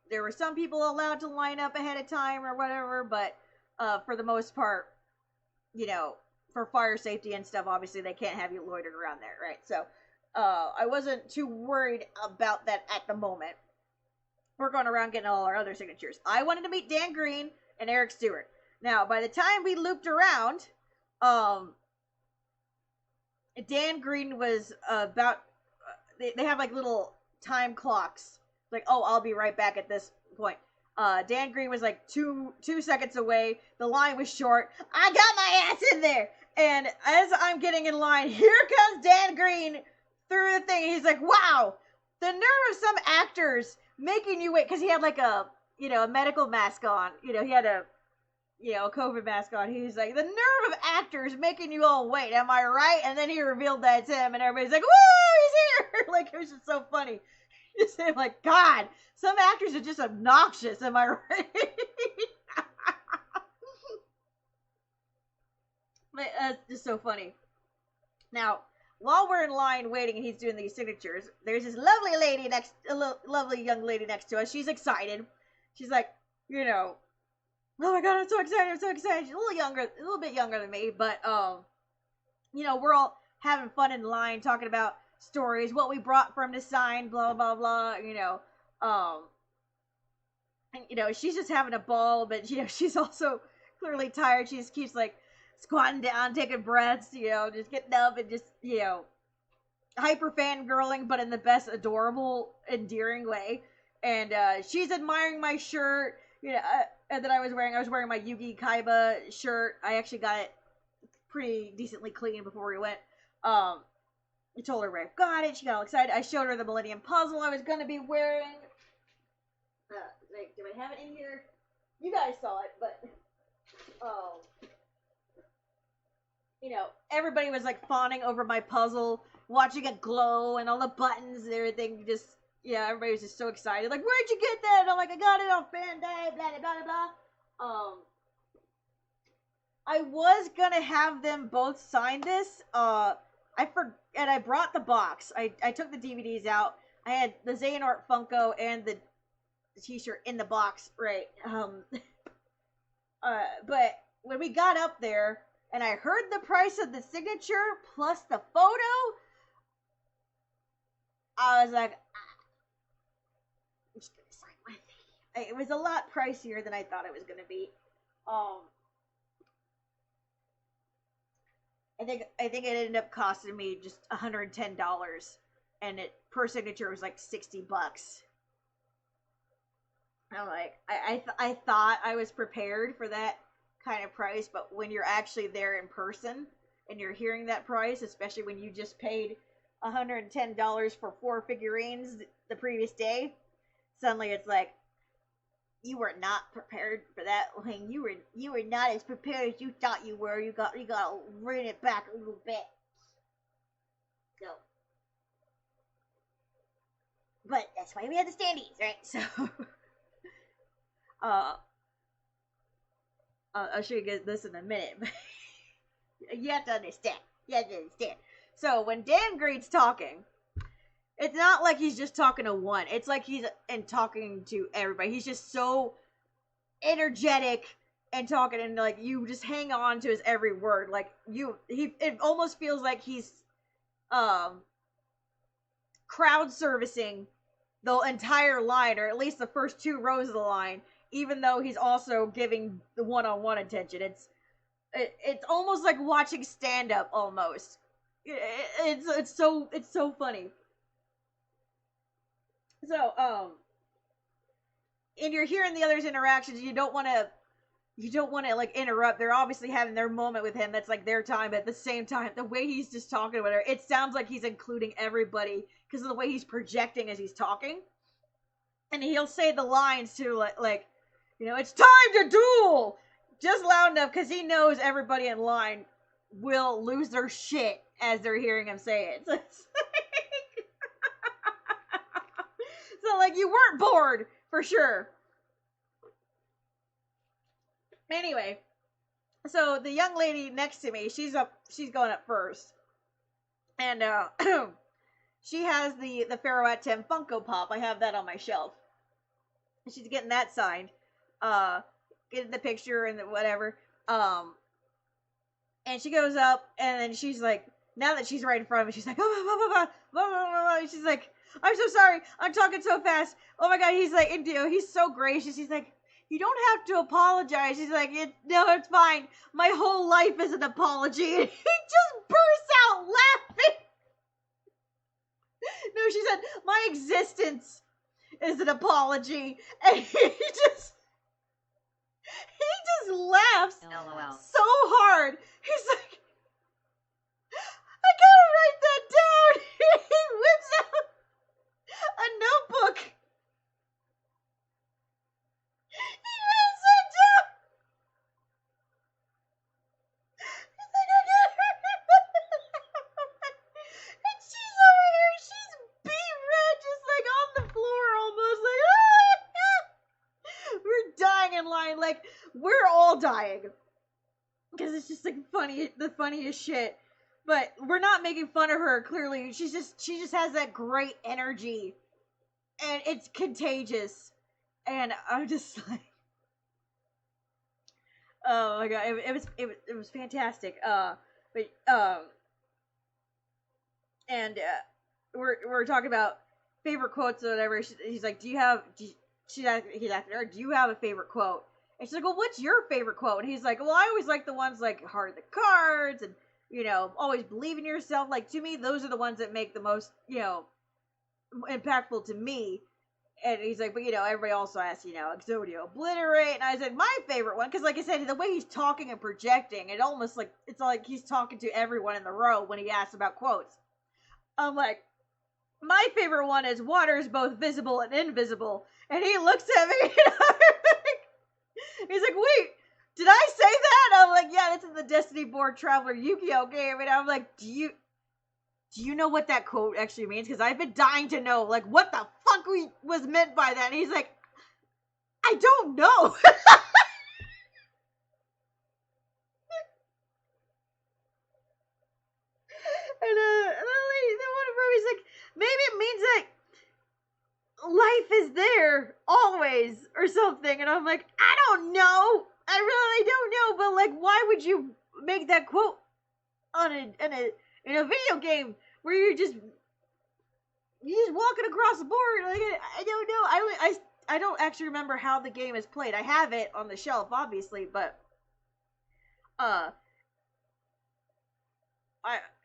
there were some people allowed to line up ahead of time or whatever, but for the most part, for fire safety and stuff, obviously they can't have you loitering around there, right? So, I wasn't too worried about that at the moment. We're going around getting all our other signatures. I wanted to meet Dan Green and Eric Stewart. Now, by the time we looped around, Dan Green was about. They have like little time clocks. Like, oh, I'll be right back at this point. Dan Green was like two seconds away. The line was short. I got my ass in there. And as I'm getting in line, here comes Dan Green through the thing. He's like, wow, the nerve of some actors making you wait. Because he had like a medical mask on. He had a COVID mask on. He's like, the nerve of actors making you all wait. Am I right? And then he revealed that it's him. And everybody's like, woo, he's here. Like, it was just so funny. Just saying, like, God, some actors are just obnoxious. Am I right? But that's just so funny. Now, while we're in line waiting and he's doing these signatures, there's this lovely young lady next to us. She's excited. She's like, oh my God, I'm so excited. She's a little bit younger than me, but, we're all having fun in line, talking about stories, what we brought for him to sign, blah, blah, blah, and, she's just having a ball, but, she's also clearly tired. She just keeps, like, squatting down, taking breaths, just getting up and just, hyper fangirling, but in the best adorable, endearing way. And she's admiring my shirt, that I was wearing. I was wearing my Yugi Kaiba shirt. I actually got it pretty decently clean before we went. I told her where I got it. She got all excited. I showed her the Millennium Puzzle I was going to be wearing. Do I have it in here? You guys saw it, but everybody was like fawning over my puzzle, watching it glow and all the buttons and everything. Just, everybody was just so excited. Like, where'd you get that? And I'm like, I got it on Bandai, blah, blah, blah, blah. I was gonna have them both sign this. And I brought the box. I took the DVDs out. I had the Xehanort Funko and the t-shirt in the box, right? But when we got up there, and I heard the price of the signature plus the photo, I was like, I'm just gonna sign one thing. It was a lot pricier than I thought it was gonna be. I think it ended up costing me just $110, and it per signature was like $60. I'm like, I thought I was prepared for that kind of price, but when you're actually there in person and you're hearing that price, especially when you just paid $110 for 4 figurines the previous day, suddenly it's like, you were not prepared for that, Wayne. You were not as prepared as you thought you were. You got to rein it back a little bit. So, but that's why we have the standees, right? So, I'll show you guys this in a minute. But you have to understand. So when Dan Green's talking, it's not like he's just talking to one. It's like he's talking to everybody. He's just so energetic and talking, and like you just hang on to his every word. Like it almost feels like he's crowd servicing the entire line, or at least the first 2 rows of the line, even though he's also giving the one-on-one attention. It's almost like watching stand-up almost. It's so funny. So, and you're hearing the others' interactions, you don't want to like interrupt. They're obviously having their moment with him. That's like their time, but at the same time, the way he's just talking to her, it sounds like he's including everybody because of the way he's projecting as he's talking. And he'll say the lines too, like, it's time to duel! Just loud enough because he knows everybody in line will lose their shit as they're hearing him say it. So it's so, like, you weren't bored, for sure. Anyway, so the young lady next to me, she's going up first. And, she has the Pharaoh at 10 Funko Pop. I have that on my shelf. She's getting that signed. Getting the picture and the whatever. And she goes up, and then she's like, now that she's right in front of me, she's like, oh, blah, blah, blah, blah, blah. She's like, I'm so sorry, I'm talking so fast. Oh my god, he's like, he's so gracious. He's like, you don't have to apologize. He's like, no, it's fine. My whole life is an apology. And he just bursts out laughing. No, she said, my existence is an apology. And he just laughs LOL. so hard. He's like, I gotta write that down. He whips out a notebook. He writes that down. He's like, I gotta write that down. And she's over here, she's beat red, just like on the floor almost, like, we're dying in line, like, we're all dying. Because it's just like the funniest shit. But we're not making fun of her, clearly. She just has that great energy. And it's contagious. And I'm just like, oh my god, it was fantastic. We're talking about favorite quotes or whatever. He's like, he's asking her, do you have a favorite quote? And she's like, well, what's your favorite quote? And he's like, well, I always like the ones like Heart of the Cards and, always believe in yourself. Like, to me, those are the ones that make the most, impactful to me. And he's like, but, everybody also asks, Exodia Obliterate. And I said, my favorite one, because like I said, the way he's talking and projecting, it's like he's talking to everyone in the row when he asks about quotes. I'm like, my favorite one is water is both visible and invisible. And he looks at me and he's like, wait, did I say that? I'm like, yeah, that's in the Destiny Board Traveler Yu-Gi-Oh game. And I'm like, do you know what that quote actually means? Because I've been dying to know, like, what the fuck was meant by that. And he's like, I don't know. And the one of he's like, maybe it means that life is there always or something. And I'm like, I don't know. I really don't know. But like, why would you make that quote in a video game where you're just walking across the board? Like, I don't know. I don't actually remember how the game is played. I have it on the shelf, obviously, but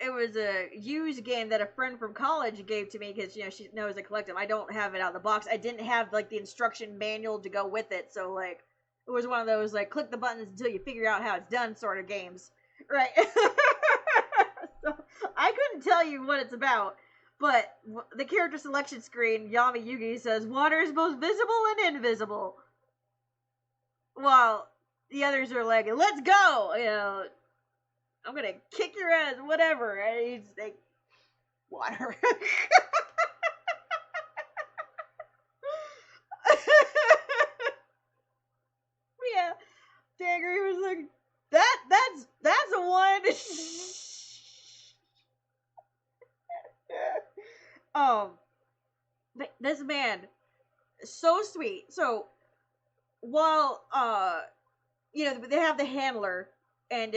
it was a used game that a friend from college gave to me because, she knows I collect them. I don't have it out of the box. I didn't have, like, the instruction manual to go with it, so, like, it was one of those, like, click the buttons until you figure out how it's done sort of games, right? So, I couldn't tell you what it's about, but the character selection screen, Yami Yugi says, water is both visible and invisible. While the others are like, let's go, I'm gonna kick your ass, whatever. And he's like, water. Yeah, Dagger was like, that's a one. This man, so sweet. So while they have the handler, and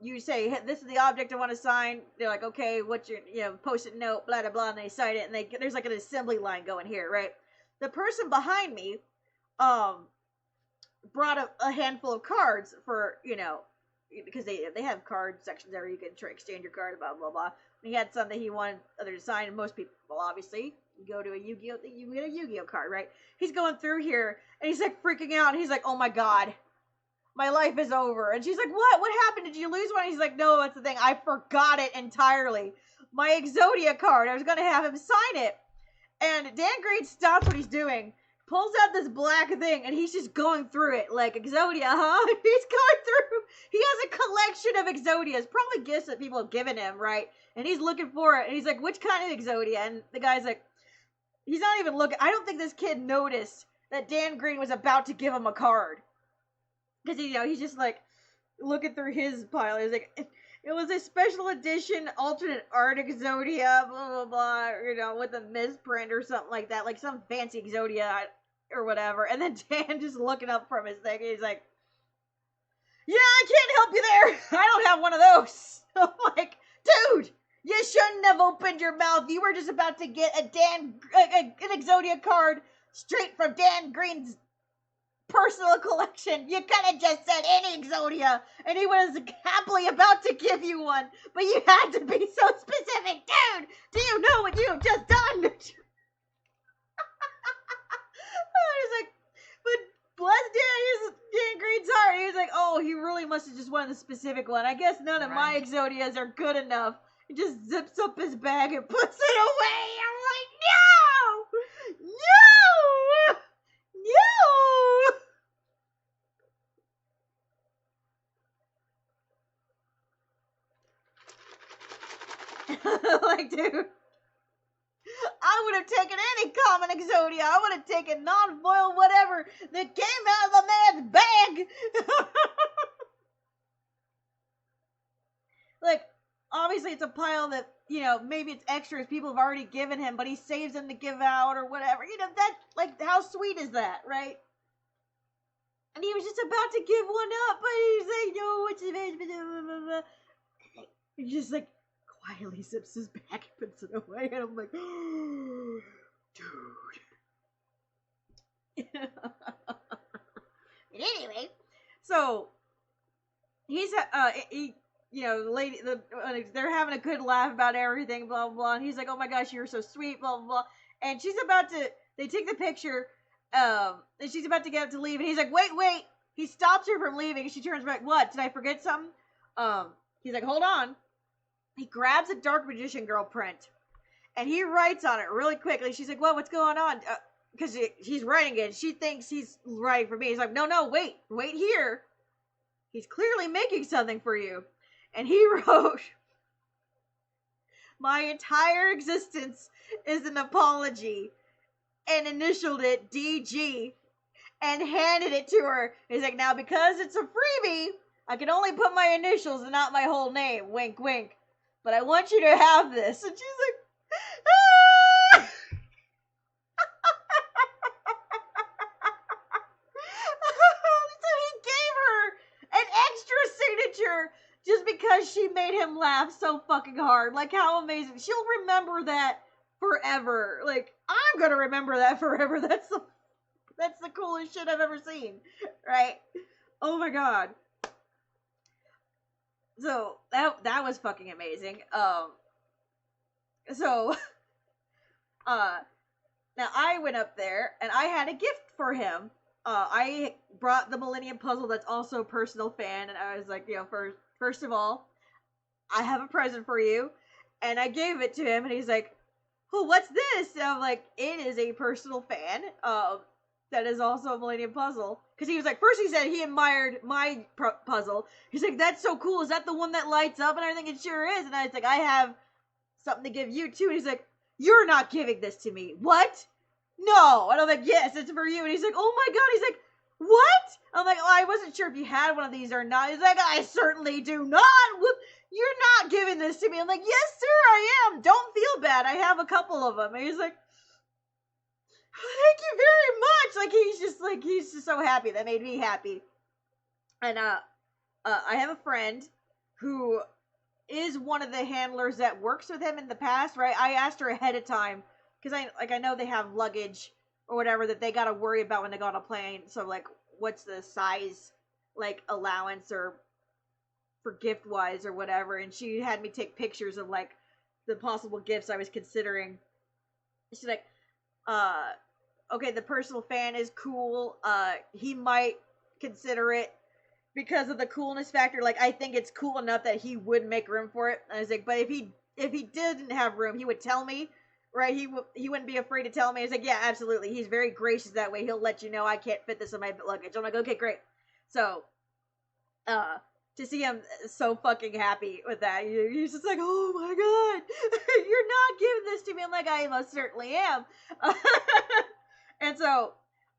you say, hey, this is the object I want to sign. They're like, okay, what's your post-it note, blah blah blah, and they sign it, and there's like an assembly line going here, right? The person behind me brought a handful of cards for because they have card sections there, you can exchange your card, blah blah blah. And he had some that he wanted others to sign, and most people, obviously, you go to a Yu-Gi-Oh thing, you get a Yu-Gi-Oh card, right? He's going through here, and he's like freaking out, and he's like, oh my god, my life is over. And she's like, what happened? Did you lose one? And he's like, no, that's the thing, I forgot it entirely. My Exodia card, I was gonna have him sign it. And Dan Green stops what he's doing, pulls out this black thing, and he's just going through it like, Exodia, huh? He's going through, he has a collection of Exodias, probably gifts that people have given him, right? And he's looking for it, and he's like, which kind of Exodia? And the guy's like, he's not even looking. I don't think this kid noticed that Dan Green was about to give him a card. Because, he's just like, looking through his pile. He's like, it was a special edition alternate art Exodia, blah, blah, blah, with a misprint or something like that. Like some fancy Exodia or whatever. And then Dan just looking up from his thing, he's like, yeah, I can't help you there. I don't have one of those. I'm like, dude, you shouldn't have opened your mouth. You were just about to get an Exodia card straight from Dan Green's personal collection. You could have just said any Exodia, and he was happily about to give you one. But you had to be so specific, dude. Do you know what you have just done? I was like, but bless Dan Green's heart. He was like, oh, he really must have just wanted the specific one. I guess none of my Right. Exodias are good enough. He just zips up his bag and puts it away. I'm like, no! No! Like, dude. I would have taken any common Exodia. I would have taken non-foil whatever that came out of the man's bag. Like, obviously it's a pile that, you know, maybe it's extras people have already given him, but he saves them to give out or whatever. You know, that, like, how sweet is that, right? And he was just about to give one up, but he's like, no, what's the he just, like, quietly zips his bag and puts it away, and I'm like, dude. Anyway, so he's you know, the lady, they're having a good laugh about everything, blah blah blah. And he's like, oh my gosh, you're so sweet, blah blah blah. And she's about to, they take the picture, and she's about to get up to leave, and he's like, wait. He stops her from leaving, and she turns back. What? Did I forget something? He's like, hold on. He grabs a Dark Magician Girl print, and he writes on it really quickly. She's like, what's going on? Because he's writing it. She thinks he's writing for me. He's like, no, wait here. He's clearly making something for you. And he wrote, my entire existence is an apology, and initialed it DG, and handed it to her. He's like, now because it's a freebie, I can only put my initials and not my whole name. Wink, wink. But I want you to have this. And she's like, ah! So he gave her an extra signature just because she made him laugh so fucking hard. Like, how amazing. She'll remember that forever. Like, I'm gonna remember that forever. That's the coolest shit I've ever seen. Right? Oh my god. So, that was fucking amazing. So, now I went up there, and I had a gift for him. I brought the Millennium Puzzle that's also a personal fan, and I was like, you know, first of all, I have a present for you, and I gave it to him, and he's like, oh, what's this? And I'm like, it is a personal fan, that is also a Millennium Puzzle. Because he was like, first he said he admired my puzzle. He's like, that's so cool. Is that the one that lights up and everything? It sure is. And I was like, I have something to give you too. And he's like, you're not giving this to me. What? No. And I'm like, yes, it's for you. And he's like, oh my god. He's like, what? I'm like, oh, I wasn't sure if you had one of these or not. He's like, I certainly do not. You're not giving this to me. I'm like, yes, sir, I am. Don't feel bad. I have a couple of them. And he's like, thank you very much. Like, he's just so happy. That made me happy. And I have a friend who is one of the handlers that works with him in the past, right? I asked her ahead of time because I know they have luggage or whatever that they got to worry about when they go on a plane. So like, what's the size like allowance or for gift wise or whatever? And she had me take pictures of like the possible gifts I was considering. She's like, okay, the personal fan is cool. He might consider it because of the coolness factor. Like, I think it's cool enough that he would make room for it. I was like, but if he didn't have room, he would tell me, right? He wouldn't be afraid to tell me. I was like, yeah, absolutely. He's very gracious that way. He'll let you know I can't fit this in my luggage. I'm like, okay, great. So, to see him so fucking happy with that, he's just like, oh my god, you're not giving this to me. I'm like, I most certainly am. And so,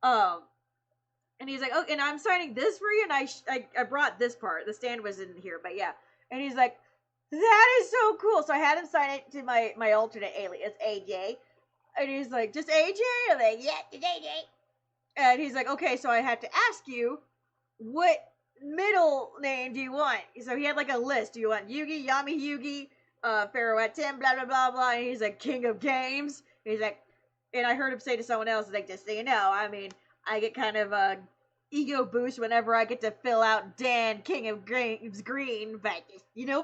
and he's like, oh, and I'm signing this for you, and I brought this part. The stand was in here, but yeah. And he's like, that is so cool. So I had him sign it to my alternate alias, AJ. And he's like, just AJ? I'm like, yeah, it's AJ. And he's like, okay, so I have to ask you, what middle name do you want? So he had like a list. Do you want Yugi, Yami Yugi, Pharaoh at 10, blah, blah, blah, blah. And he's like, King of Games. He's like, and I heard him say to someone else, like, just so you know, I mean, I get kind of a ego boost whenever I get to fill out Dan, King of Games Green, but,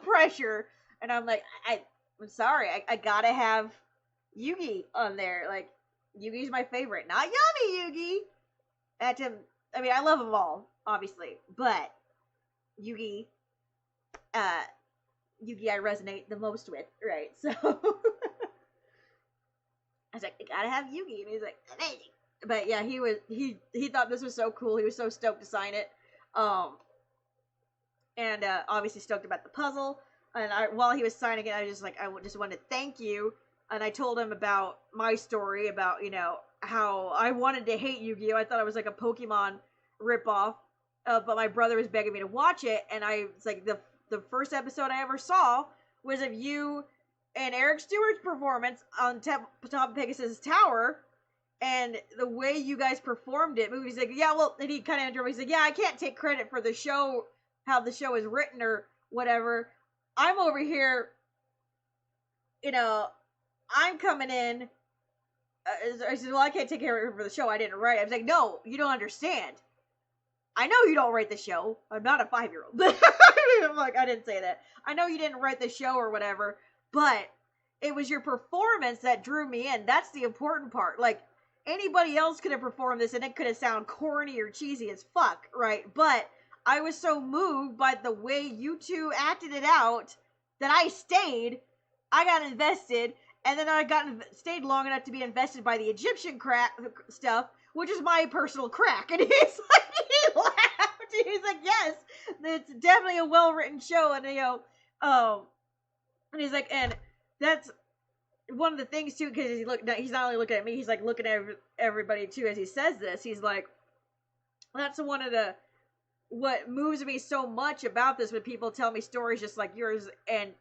pressure. And I'm like, I'm sorry, I gotta have Yugi on there. Like, Yugi's my favorite. Not Yami Yugi. I mean, I love them all, obviously, but Yugi I resonate the most with, right? So I was like, I gotta have Yugi, and he's like, amazing. But yeah, he thought this was so cool. He was so stoked to sign it, and obviously stoked about the puzzle. And while he was signing it, I just wanted to thank you. And I told him about my story, about how I wanted to hate Yu-Gi-Oh. I thought I was like a Pokemon ripoff, but my brother was begging me to watch it, and it's like the first episode I ever saw was of you and Eric Stewart's performance on top of Pegasus Tower, and the way you guys performed it. Movie's like, yeah, well, and he kind of interrupted me. He's like, yeah, I can't take credit for the show, how the show is written or whatever. I'm over here, I'm coming in. I said, well, I can't take credit for the show. I didn't write it. I was like, no, you don't understand. I know you don't write the show. I'm not a 5-year-old. I'm like, I didn't say that. I know you didn't write the show or whatever, but it was your performance that drew me in. That's the important part. Like, anybody else could have performed this and it could have sounded corny or cheesy as fuck, right? But I was so moved by the way you two acted it out that I stayed. I got invested, and then I stayed long enough to be invested by the Egyptian crack stuff, which is my personal crack. And he's like, he laughed. He's like, yes, it's definitely a well-written show. And and he's like, and that's one of the things too, because he's not only looking at me, he's like looking at everybody too as he says this. He's like, that's one of what moves me so much about this, when people tell me stories just like yours, and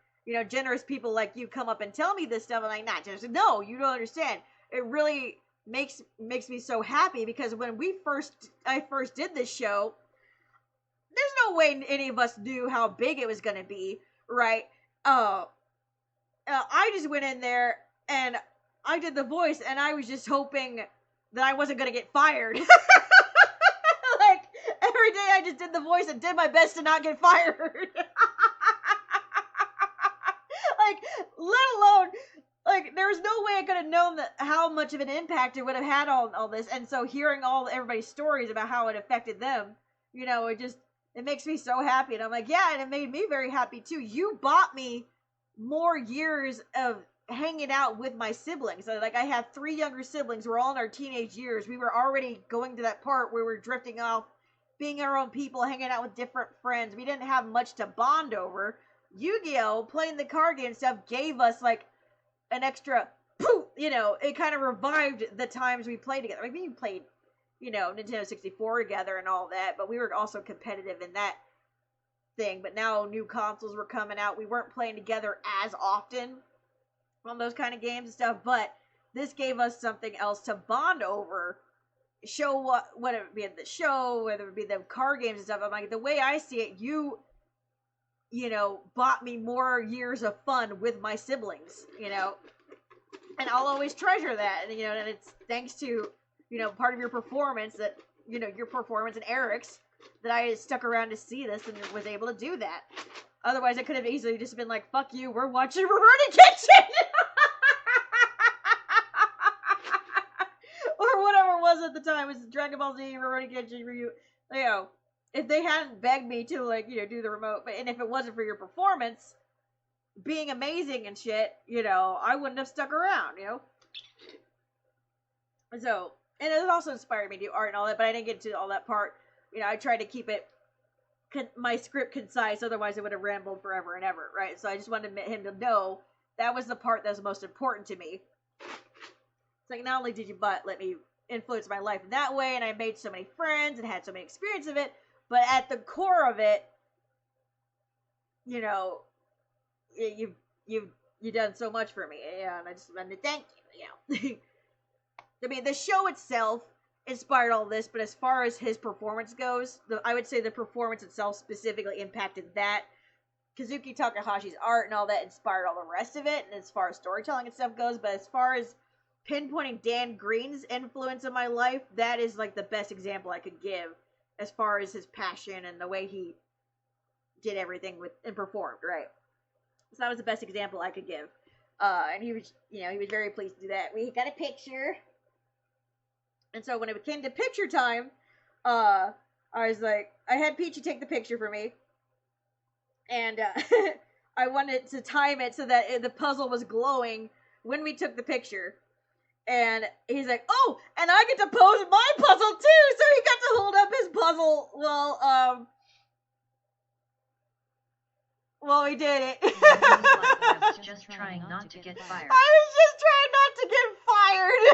generous people like you come up and tell me this stuff. I'm like, not generous. No, you don't understand. It really makes me so happy, because when I first did this show, there's no way any of us knew how big it was going to be, right? I just went in there and I did the voice, and I was just hoping that I wasn't going to get fired. Like, every day I just did the voice and did my best to not get fired. Like, let alone, like, there was no way I could have known how much of an impact it would have had on all this. And so hearing everybody's stories about how it affected them, it makes me so happy. And I'm like, yeah, and it made me very happy too. You bought me more years of hanging out with my siblings. So, like, I have 3 younger siblings. We're all in our teenage years. We were already going to that part where we're drifting off, being our own people, hanging out with different friends. We didn't have much to bond over. Yu-Gi-Oh! Playing the card game stuff gave us, like, an extra poof, it kind of revived the times we played together. Like, we played, Nintendo 64 together and all that, but we were also competitive in that thing. But now new consoles were coming out. We weren't playing together as often on those kind of games and stuff, but this gave us something else to bond over. Show whether it be the show, whether it be the card games and stuff. I'm like, the way I see it, you bought me more years of fun with my siblings, and I'll always treasure that. And, and it's thanks to, part of your performance your performance and Eric's, that I stuck around to see this and was able to do that. Otherwise, I could have easily just been like, fuck you, we're watching Rurouni Kenshin! Or whatever it was at the time, it was Dragon Ball Z, Rurouni Kenshin, Ryu, if they hadn't begged me to, like, do the remote, and if it wasn't for your performance being amazing and shit, I wouldn't have stuck around, So, and it also inspired me to do art and all that, but I didn't get to all that part. I tried to keep it, my script concise, otherwise it would have rambled forever and ever, right? So I just wanted him to know that was the part that was most important to me. It's like, not only did you let me influence my life in that way, and I made so many friends and had so many experiences of it, but at the core of it, you've done so much for me, and I just wanted to thank you. I mean, the show itself inspired all this, but as far as his performance goes, I would say the performance itself specifically impacted that. Kazuki Takahashi's art and all that inspired all the rest of it, and as far as storytelling and stuff goes, but as far as pinpointing Dan Green's influence in my life, that is like the best example I could give as far as his passion and the way he did everything with and performed, right? So that was the best example I could give. And he was, he was very pleased to do that. We got a picture. And so when it came to picture time, I was like, I had Peachy take the picture for me. And I wanted to time it so that the puzzle was glowing when we took the picture. And he's like, oh, and I get to pose my puzzle too! So he got to hold up his puzzle while we did it. I was just trying not to get fired. I was just trying not to get fired.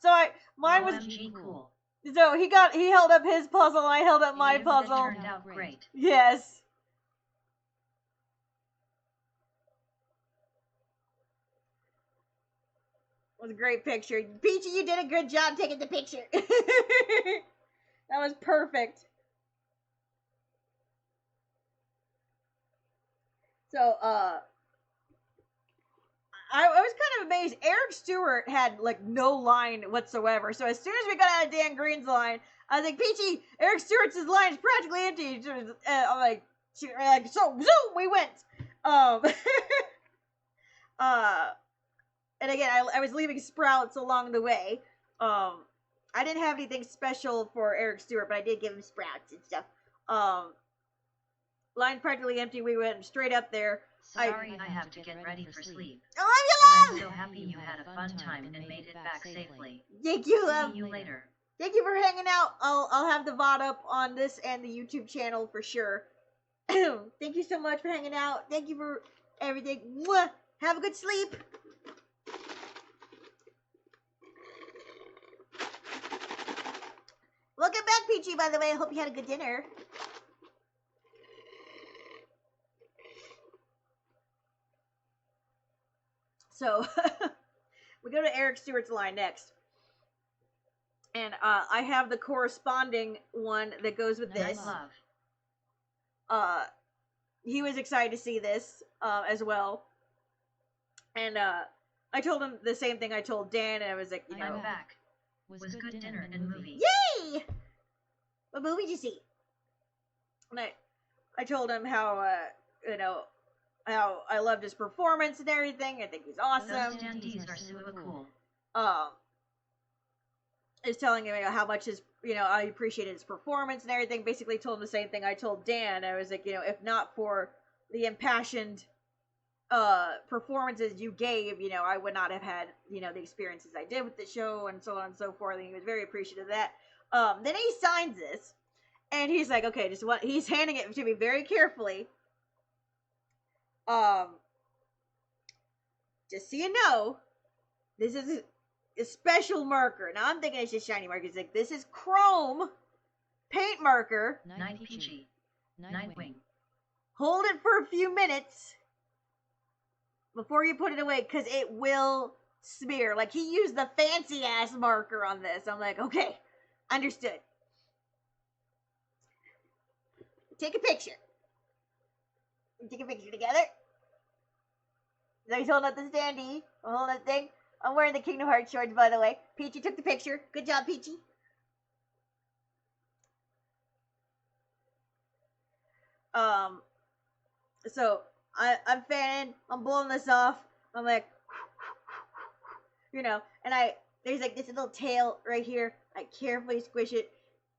So mine was OMG cool. So he held up his puzzle and I held up my That puzzle. turned out great. Yes. It was a great picture. Peachy, you did a good job taking the picture. That was perfect. So, I was kind of amazed. Eric Stewart had, like, no line whatsoever. So as soon as we got out of Dan Green's line, I was like, Peachy, Eric Stewart's line is practically empty. I'm like, so, zoom, we went. And again, I was leaving sprouts along the way. I didn't have anything special for Eric Stewart, but I did give him sprouts and stuff. Line practically empty. We went straight up there. Sorry, I have to get ready for sleep. I love you, I'm love! so happy you had a fun time and made it back safely. Thank you, love. See you later. Thank you for hanging out. I'll have the VOD up on this and the YouTube channel for sure. Thank you so much for hanging out. Thank you for everything. Mwah! Have a good sleep. Welcome back, Peachy, by the way. I hope you had a good dinner. So, we go to Eric Stewart's line next. And I have the corresponding one that goes with this. Love. He was excited to see this as well. And I told him the same thing I told Dan, and I was like, I'm back. Was good dinner and movie. Yay! What movie did you see? And I told him how, how I loved his performance and everything. I think he's awesome. Those standees are super cool. I was telling him how much I appreciated his performance and everything. Basically told him the same thing I told Dan. I was like, if not for the impassioned performances you gave, I would not have had, the experiences I did with the show and so on and so forth. And he was very appreciative of that. Then he signs this, and he's like, okay, he's handing it to me very carefully. Just so you know, this is a special marker. Now I'm thinking it's just shiny marker. He's like, this is chrome paint marker. Night Peachy. Nightwing. Hold it for a few minutes before you put it away, because it will smear. Like, he used the fancy ass marker on this. I'm like, okay, understood. Take a picture. Take a picture together. So he's holding up the standee. I'm holding up the thing. I'm wearing the Kingdom Hearts shorts, by the way. Peachy took the picture. Good job, Peachy. So I'm fanning. I'm blowing this off. I'm like, and there's like this little tail right here. I carefully squish it.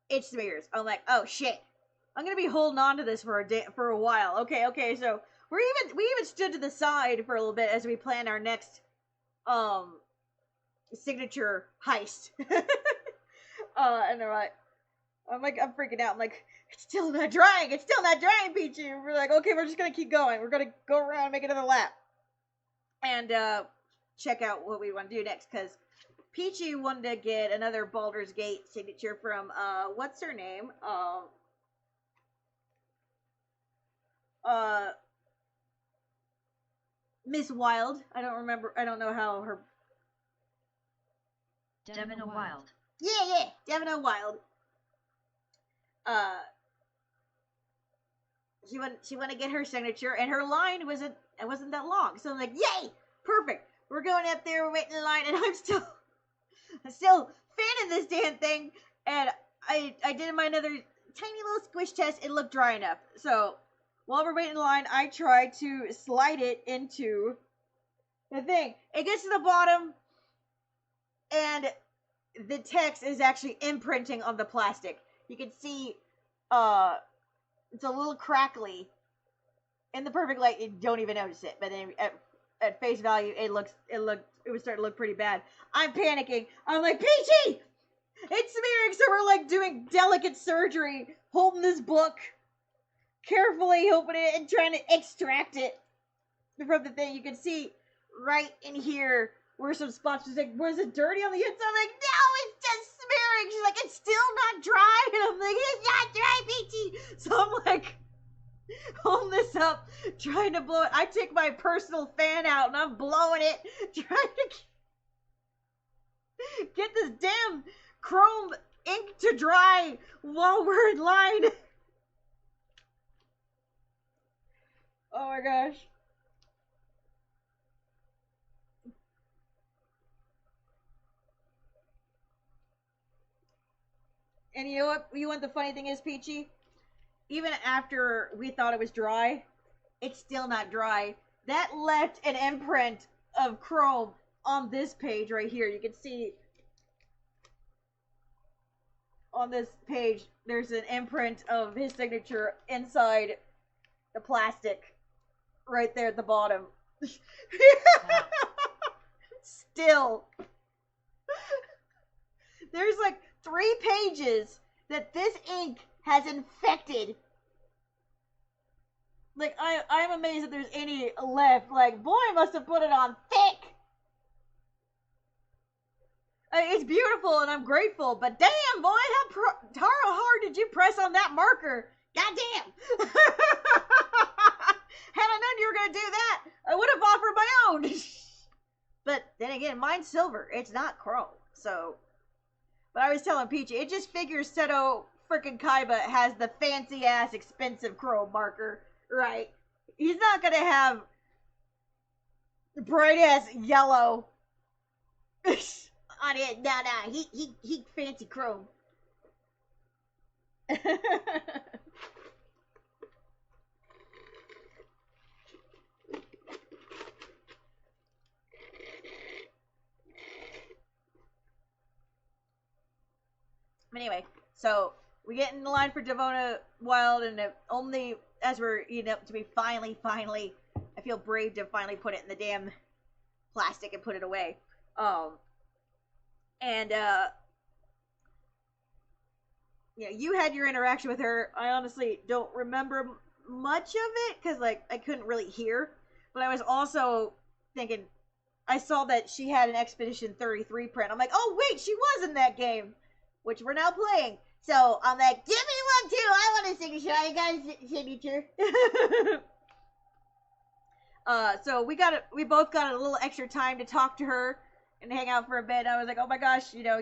It smears. I'm like, oh shit. I'm gonna be holding on to this for a while. Okay. So we even stood to the side for a little bit as we plan our next signature heist. And they're like, I'm freaking out. I'm like, it's still not drying, Peachy. And we're like, okay, we're just gonna keep going. We're gonna go around and make another lap. And check out what we want to do next, because Peachy wanted to get another Baldur's Gate signature from what's her name? Miss Wild. I don't know how her Devin a Wild. Yeah, Devin Wild. She went to get her signature, and her line wasn't that long. So I'm like, yay, perfect. We're going up there, we're waiting in line, and I'm still fanning this damn thing. And I did my another tiny little squish test. It looked dry enough. So while we're waiting in line, I try to slide it into the thing. It gets to the bottom, and the text is actually imprinting on the plastic. You can see, it's a little crackly. In the perfect light, you don't even notice it. But then at face value, it was starting to look pretty bad. I'm panicking. I'm like, Peachy! It's smearing! So we're like doing delicate surgery, holding this book, carefully opening it and trying to extract it from the thing. You can see right in here where some spots. She's like, was it dirty on the inside? I'm like, no, it's just smearing. She's like, it's still not dry. And I'm like, it's not dry, Peachy. So I'm like, holding this up, trying to blow it. I take my personal fan out and I'm blowing it, trying to get this damn chrome ink to dry while we're in line. Oh my gosh. And you know what? You want the funny thing is, Peachy? Even after we thought it was dry, it's still not dry. That left an imprint of chrome on this page right here. You can see on this page, there's an imprint of his signature inside the plastic right there at the bottom. Still. There's like 3 pages that this ink has infected. Like, I'm amazed that there's any left. Like, boy must have put it on thick. It's beautiful and I'm grateful, but damn, boy, how hard did you press on that marker? Goddamn. Had I known you were going to do that, I would have offered my own. But then again, mine's silver. It's not chrome. So, but I was telling Peachy, it just figures Seto frickin' Kaiba has the fancy ass expensive chrome marker, right? He's not going to have bright ass yellow on it. Nah, he fancy chrome. Anyway, so we get in the line for Devona Wild, and only as we're eating up to be finally, I feel brave to finally put it in the damn plastic and put it away. You know, you had your interaction with her. I honestly don't remember much of it because, like, I couldn't really hear. But I was also thinking, I saw that she had an Expedition 33 print. I'm like, oh wait, she was in that game, which we're now playing. So I'm like, give me one too. I want a signature. I got a signature. So we both got a little extra time to talk to her and hang out for a bit. I was like, oh my gosh, you know,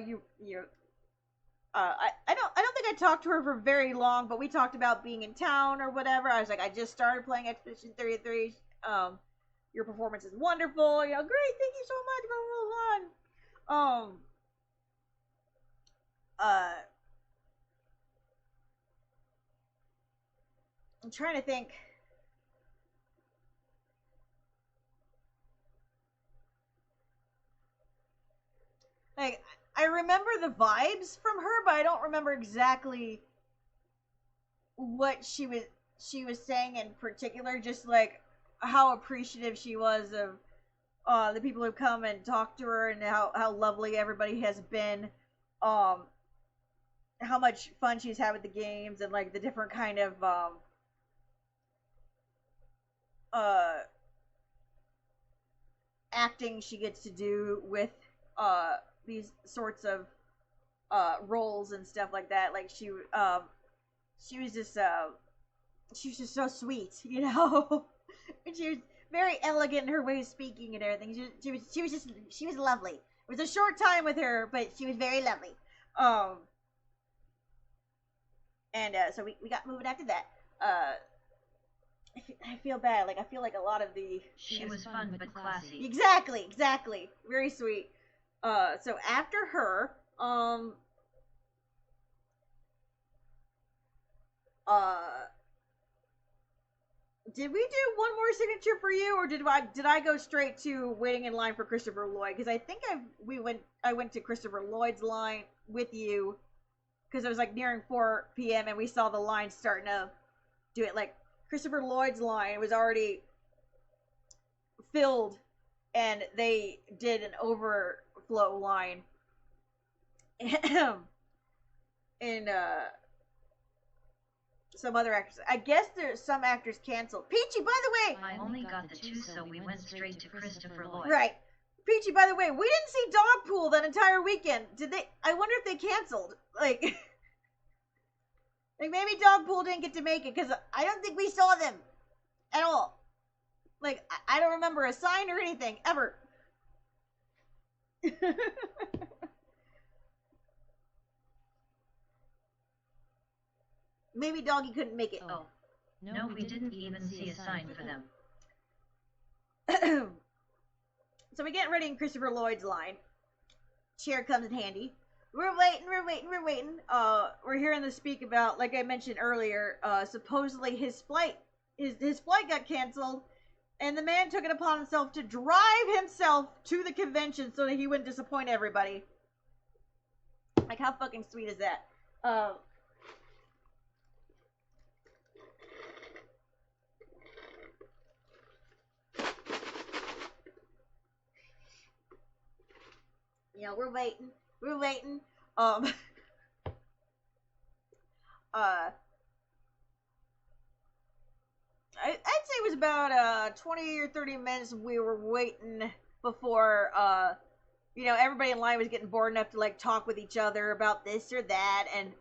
I don't think I talked to her for very long, but we talked about being in town or whatever. I was like, I just started playing Expedition 33. Your performance is wonderful. You know, great, thank you so much. Blah, blah, blah. I'm trying to think. Like, I remember the vibes from her, but I don't remember exactly what she was saying in particular. Just like how appreciative she was of the people who come and talk to her, and how lovely everybody has been. How much fun she's had with the games, and like the different kind of acting she gets to do with these sorts of roles and stuff like that. Like she was just so sweet, you know. And she was very elegant in her way of speaking and everything. She was lovely. was a short time with her, but she was very lovely. And so we got moving after that. I feel bad. Like, I feel like a lot of the... She was fun but classy. Exactly. Very sweet. So after her, did we do one more signature for you, or did I go straight to waiting in line for Christopher Lloyd? Because I think I went to Christopher Lloyd's line with you, because it was like nearing 4 p.m. and we saw the line starting to do it. Like, Christopher Lloyd's line was already filled, and they did an overflow line. And some other actors. I guess there's some actors canceled. Peachy, by the way. I only got the 2, so we went straight to Christopher Lloyd. Right. Peachy, by the way, we didn't see Dogpool that entire weekend. Did they? I wonder if they canceled. Like maybe Dogpool didn't get to make it, because I don't think we saw them at all. Like, I don't remember a sign or anything, ever. Maybe Doggy couldn't make it. Oh. No, we didn't even see a sign for them. So we get ready in Christopher Lloyd's line. Chair comes in handy. We're waiting. We're hearing the speak about, like I mentioned earlier, supposedly his flight got canceled, and the man took it upon himself to drive himself to the convention so that he wouldn't disappoint everybody. Like, how fucking sweet is that? You know, we're waiting. I'd say it was about 20 or 30 minutes we were waiting before everybody in line was getting bored enough to like talk with each other about this or that. And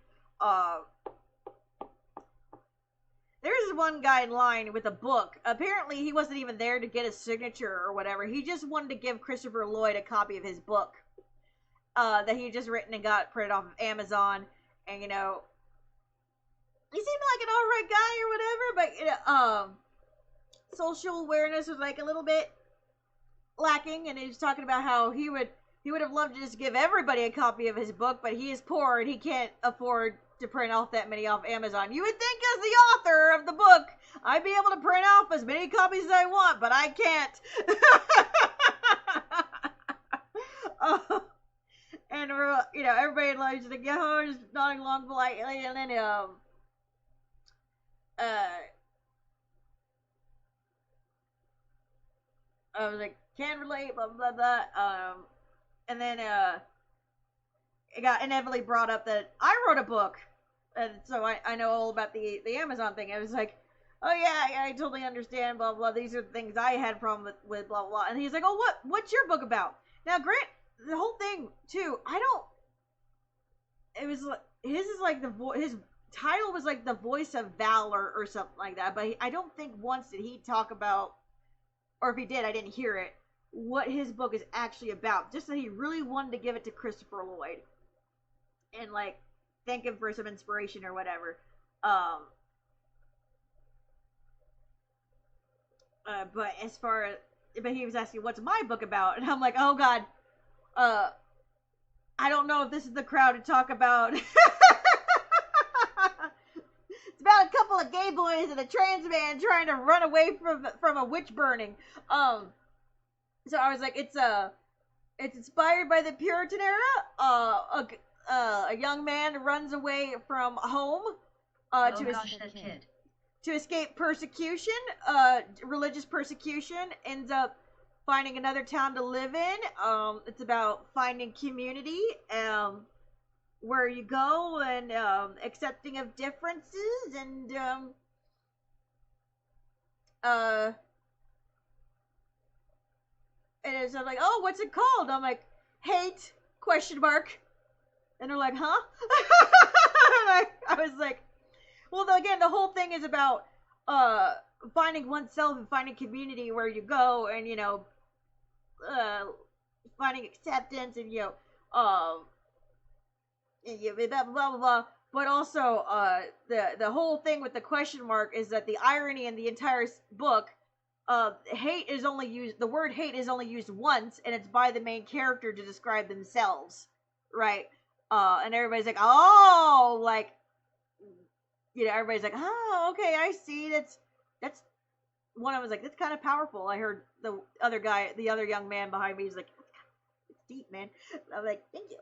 there was one guy in line with a book. Apparently he wasn't even there to get a signature or whatever. He just wanted to give Christopher Lloyd a copy of his book that he had just written and got printed off of Amazon. And he seemed like an alright guy or whatever, but social awareness was like a little bit lacking, and he was talking about how he would have loved to just give everybody a copy of his book, but he is poor and he can't afford to print off that many off Amazon. You would think, as the author of the book, I'd be able to print off as many copies as I want, but I can't. And everybody likes to go, just nodding along politely, and then I was like, can't relate, blah blah blah. And then it got inevitably brought up that I wrote a book, and so I know all about the Amazon thing. I was like, oh yeah, I totally understand, blah blah. These are the things I had problem with blah blah. And he's like, oh, what's your book about? Now, Grant, the whole thing too. It was like his title was like The Voice of Valor or something like that. But I don't think once did he talk about, or if he did, I didn't hear it, what his book is actually about. Just that he really wanted to give it to Christopher Lloyd and like thank him for some inspiration or whatever. But he was asking, what's my book about? And I'm like, oh god, I don't know if this is the crowd to talk about. It's about a couple of gay boys and a trans man trying to run away from a witch burning. So I was like, it's inspired by the Puritan era. A young man runs away from home to escape persecution, religious persecution, ends up finding another town to live in. It's about finding community, where you go, and accepting of differences, and and so I'm like, oh, what's it called? I'm like, Hate ? And they're like, huh? I was like, well, again, the whole thing is about finding oneself and finding community where you go, and finding acceptance and blah blah blah blah. But also, the whole thing with the question mark is that the irony in the entire book, hate is only used. The word hate is only used once, and it's by the main character to describe themselves, right? And everybody's like, oh, like, everybody's like, oh, okay, I see. That's one of them was like, that's kind of powerful. I heard the other young man behind me is like, it's deep, man. I'm like, thank you.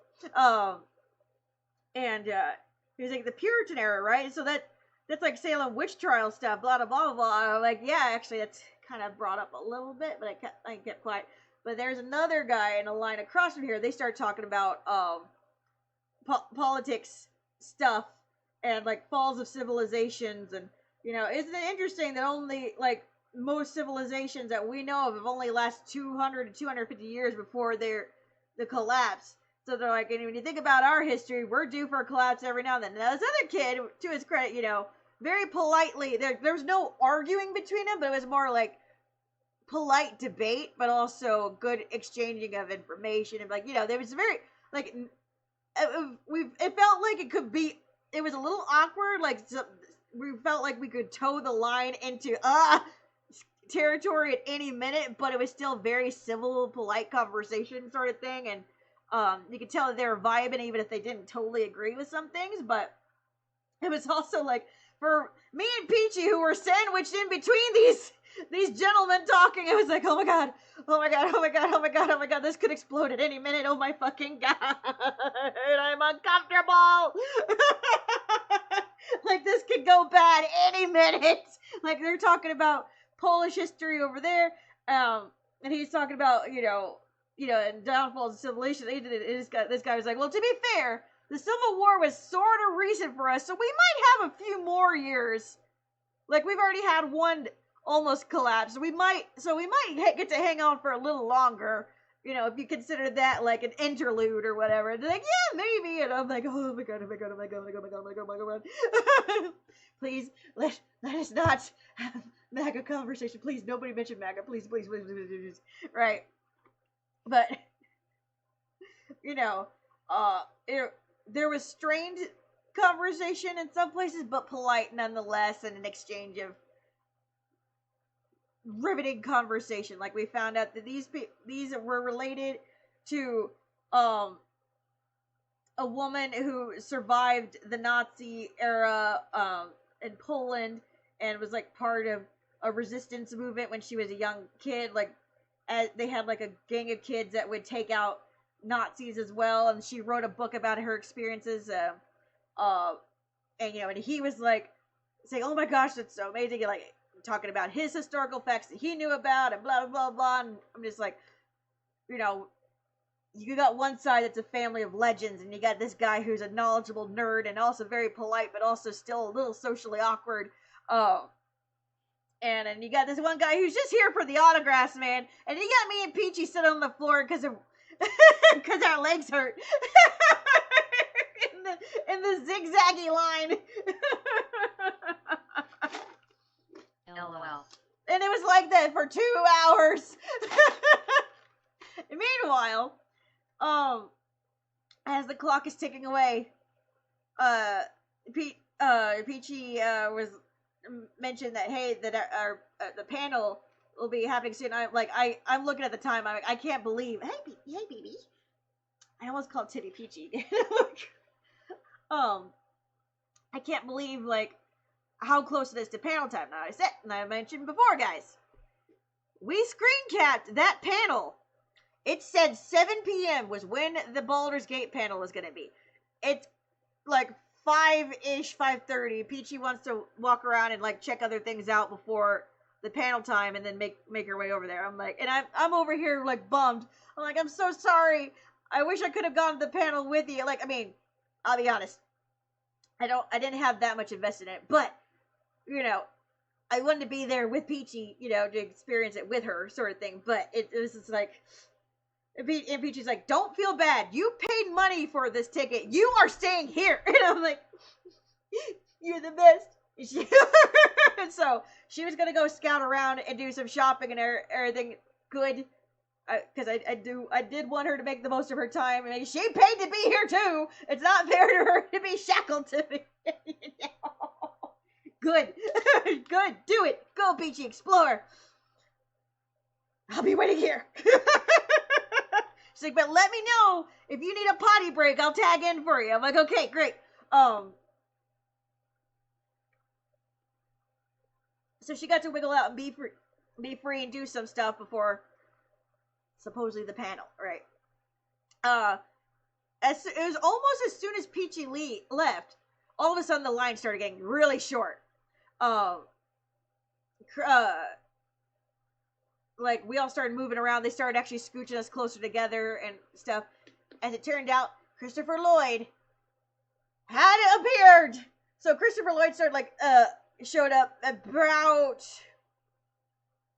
And he was like, the Puritan era, right? So that's like Salem witch trial stuff, blah, blah, blah, blah. I'm like, yeah, actually, that's kind of brought up a little bit, but I kept quiet. But there's another guy in a line across from here. They start talking about politics stuff and like falls of civilizations, and isn't it interesting that only like most civilizations that we know of have only last 200 to 250 years before the collapse. So they're like, and when you think about our history, we're due for a collapse every now and then. Now this other kid, to his credit, very politely, there's no arguing between them, but it was more like polite debate, but also good exchanging of information. And like, there was very like, it felt like it was a little awkward. Like we felt like we could toe the line into territory at any minute, but it was still very civil, polite conversation sort of thing. And you could tell that they were vibing even if they didn't totally agree with some things. But it was also like, for me and Peachy, who were sandwiched in between these gentlemen talking, it was like, oh my god, oh my god, oh my god, oh my god, oh my god, this could explode at any minute, oh my fucking god, I'm uncomfortable. Like, this could go bad any minute. Like, they're talking about Polish history over there, and he's talking about, and downfalls of civilization. This guy was like, well, to be fair, the Civil War was sort of recent for us, so we might have a few more years. Like, we've already had one almost collapse, so we might get to hang on for a little longer, if you consider that like an interlude or whatever. And they're like, yeah, maybe. And I'm like, oh my god, oh my god, oh my god, oh my god, oh my god, oh my god, oh my god. Please, let us not have MAGA conversation. Please, nobody mention MAGA. Please, please, please, please, please, please. Right. But, there was strained conversation in some places, but polite nonetheless, and an exchange of riveting conversation. Like, we found out that these were related to a woman who survived the Nazi era in Poland and was like part of a resistance movement when she was a young kid. Like, they had like a gang of kids that would take out Nazis as well, and she wrote a book about her experiences. And he was like saying, "Oh my gosh, that's so amazing!" And, like, talking about his historical facts that he knew about, and blah blah blah blah. And I'm just like, you got one side that's a family of legends, and you got this guy who's a knowledgeable nerd and also very polite, but also still a little socially awkward. And then you got this one guy who's just here for the autographs, man. And you got me and Peachy sitting on the floor because our legs hurt. in the zigzaggy line. LOL. And it was like that for 2 hours. And meanwhile, as the clock is ticking away, Peachy was mentioned that, hey, that our the panel will be happening soon. I'm looking at the time. I can't believe. Hey, baby. I almost called Titty Peachy. I can't believe like how close it is to panel time. Now I mentioned before, guys. We screen capped that panel. It said 7 p.m. was when the Baldur's Gate panel was gonna be. It's like 5-ish, 5:30. Peachy wants to walk around and like check other things out before the panel time, and then make her way over there. I'm like, and I'm over here like bummed. I'm like, I'm so sorry. I wish I could have gone to the panel with you. Like, I mean, I'll be honest. I didn't have that much invested in it, but I wanted to be there with Peachy, to experience it with her, sort of thing. But it was just like, and Peachy's like, don't feel bad. You paid money for this ticket. You are staying here. And I'm like, you're the best. And so she was gonna go scout around and do some shopping and everything good. Because I did want her to make the most of her time. I mean, she paid to be here too. It's not fair to her to be shackled to me. Good. Good. Do it. Go, Peachy, explore. I'll be waiting here. She's like, but let me know if you need a potty break. I'll tag in for you. I'm like, okay, great. So she got to wiggle out and be free and do some stuff before supposedly the panel, right? It was almost as soon as Peachy Lee left, all of a sudden the line started getting really short. Like we all started moving around. They started actually scooching us closer together and stuff. As it turned out, Christopher Lloyd had appeared. So Christopher Lloyd showed up about,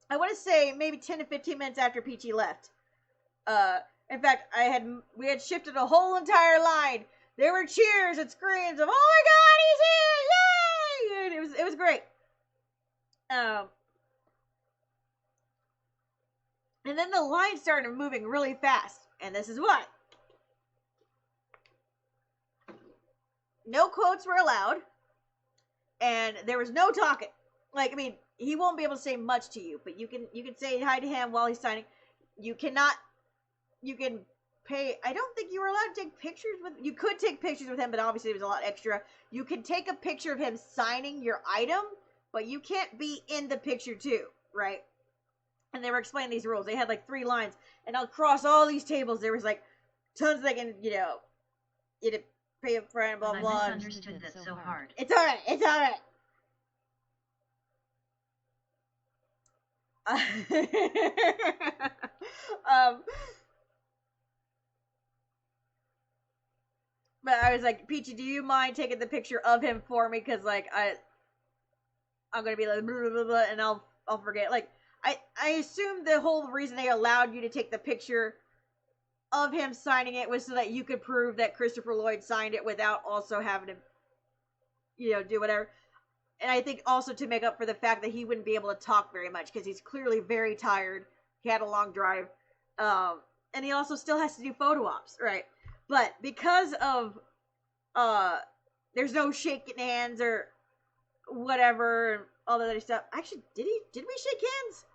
I want to say maybe 10 to 15 minutes after Peachy left. In fact, we had shifted a whole entire line. There were cheers and screams of, "Oh my God, he's here! Yay!" And it was great. And then the line started moving really fast, and this is why. No quotes were allowed, and there was no talking. Like, I mean, he won't be able to say much to you, but you can say hi to him while he's signing. You can pay. I don't think you were allowed to take pictures with. You could take pictures with him, but obviously it was a lot extra. You can take a picture of him signing your item, but you can't be in the picture too, right? And they were explaining these rules. They had like 3 lines, and across all these tables there was like tons of like, you know, you had to pay a friend, blah blah. I misunderstood that so hard. It's all right. It's all right. But I was like, Peachy, do you mind taking the picture of him for me? Because like I'm gonna be like blah, blah, blah, blah, and I'll forget. Like I assumed the whole reason they allowed you to take the picture of him signing it was so that you could prove that Christopher Lloyd signed it without also having to, you know, do whatever. And I think also to make up for the fact that he wouldn't be able to talk very much because he's clearly very tired. He had a long drive. And he also still has to do photo ops, right? But because of, there's no shaking hands or whatever, and all that other stuff. Actually, did we shake hands?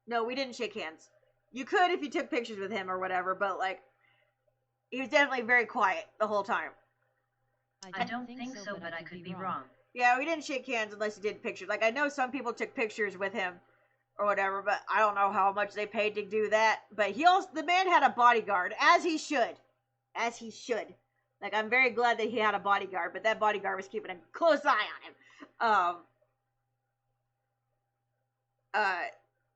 No, we didn't shake hands. You could if you took pictures with him or whatever, but like, he was definitely very quiet the whole time. I don't think so, but I could be wrong. Yeah, we didn't shake hands unless he did pictures. Like, I know some people took pictures with him or whatever, but I don't know how much they paid to do that. But the man had a bodyguard, as he should. As he should. Like, I'm very glad that he had a bodyguard, but that bodyguard was keeping a close eye on him.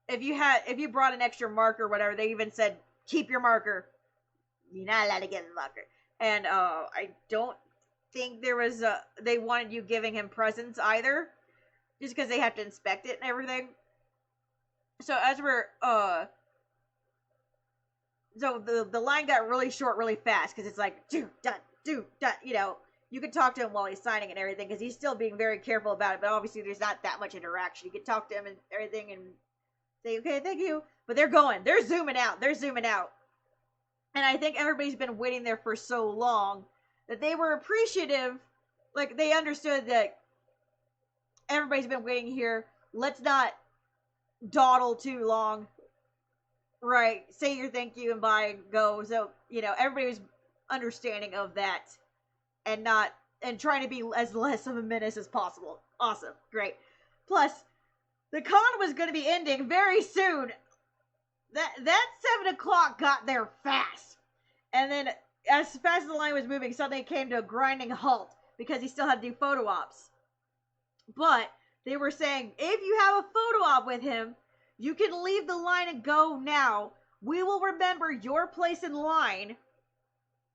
If you brought an extra marker or whatever, they even said, keep your marker. You're not allowed to get the marker. And, I don't think they wanted you giving him presents either. Just because they have to inspect it and everything. So as we're, so the line got really short really fast. Because it's like, do, done, you know. You can talk to him while he's signing and everything. Because he's still being very careful about it. But obviously there's not that much interaction. You can talk to him and everything and say, okay, thank you. But they're going. They're zooming out. And I think everybody's been waiting there for so long that they were appreciative. Like, they understood that everybody's been waiting here. Let's not dawdle too long. Right. Say your thank you and bye and go. So, you know, everybody was understanding of that and trying to be as less of a menace as possible. Awesome. Great. Plus, the con was going to be ending very soon. That 7 o'clock got there fast. And then, as fast as the line was moving, suddenly it came to a grinding halt because he still had to do photo ops. But they were saying, if you have a photo op with him, you can leave the line and go now. We will remember your place in line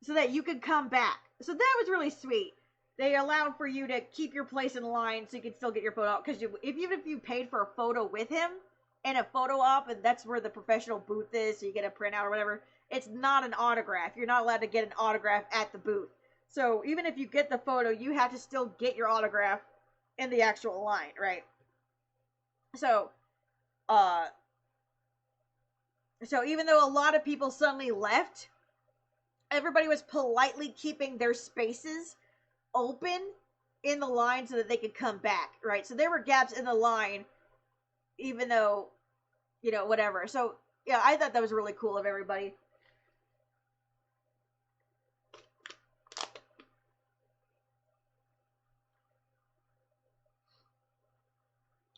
so that you can come back. So that was really sweet. They allowed for you to keep your place in line so you could still get your photo op. Because even if you paid for a photo with him, and a photo op, and that's where the professional booth is, so you get a printout or whatever, it's not an autograph. You're not allowed to get an autograph at the booth. So even if you get the photo, you have to still get your autograph in the actual line, right? So, so even though a lot of people suddenly left, everybody was politely keeping their spaces open in the line so that they could come back, right? So there were gaps in the line, even though, whatever. So, yeah, I thought that was really cool of everybody.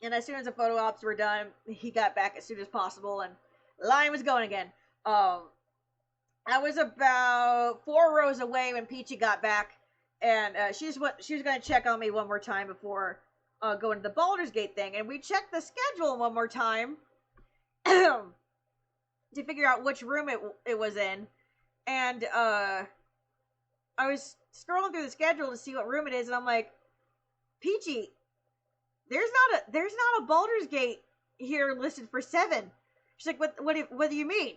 And as soon as the photo ops were done, he got back as soon as possible, and the line was going again. I was about 4 rows away when Peachy got back, and she was going to check on me one more time before going to the Baldur's Gate thing, and we checked the schedule one more time to figure out which room it was in, and I was scrolling through the schedule to see what room it is, and I'm like, Peachy, there's not a Baldur's Gate here listed for 7. She's like, what do you mean?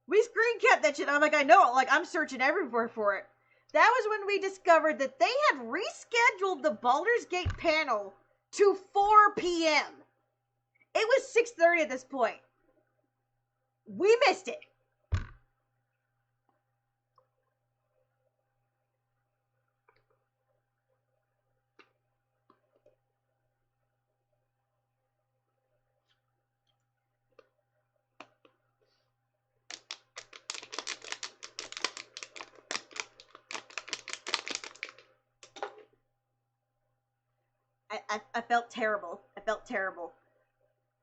We screen capped that shit. I'm like, I know. Like, I'm searching everywhere for it. That was when we discovered that they had rescheduled the Baldur's Gate panel to 4 p.m. It was 6:30 at this point. We missed it. I felt terrible. I felt terrible.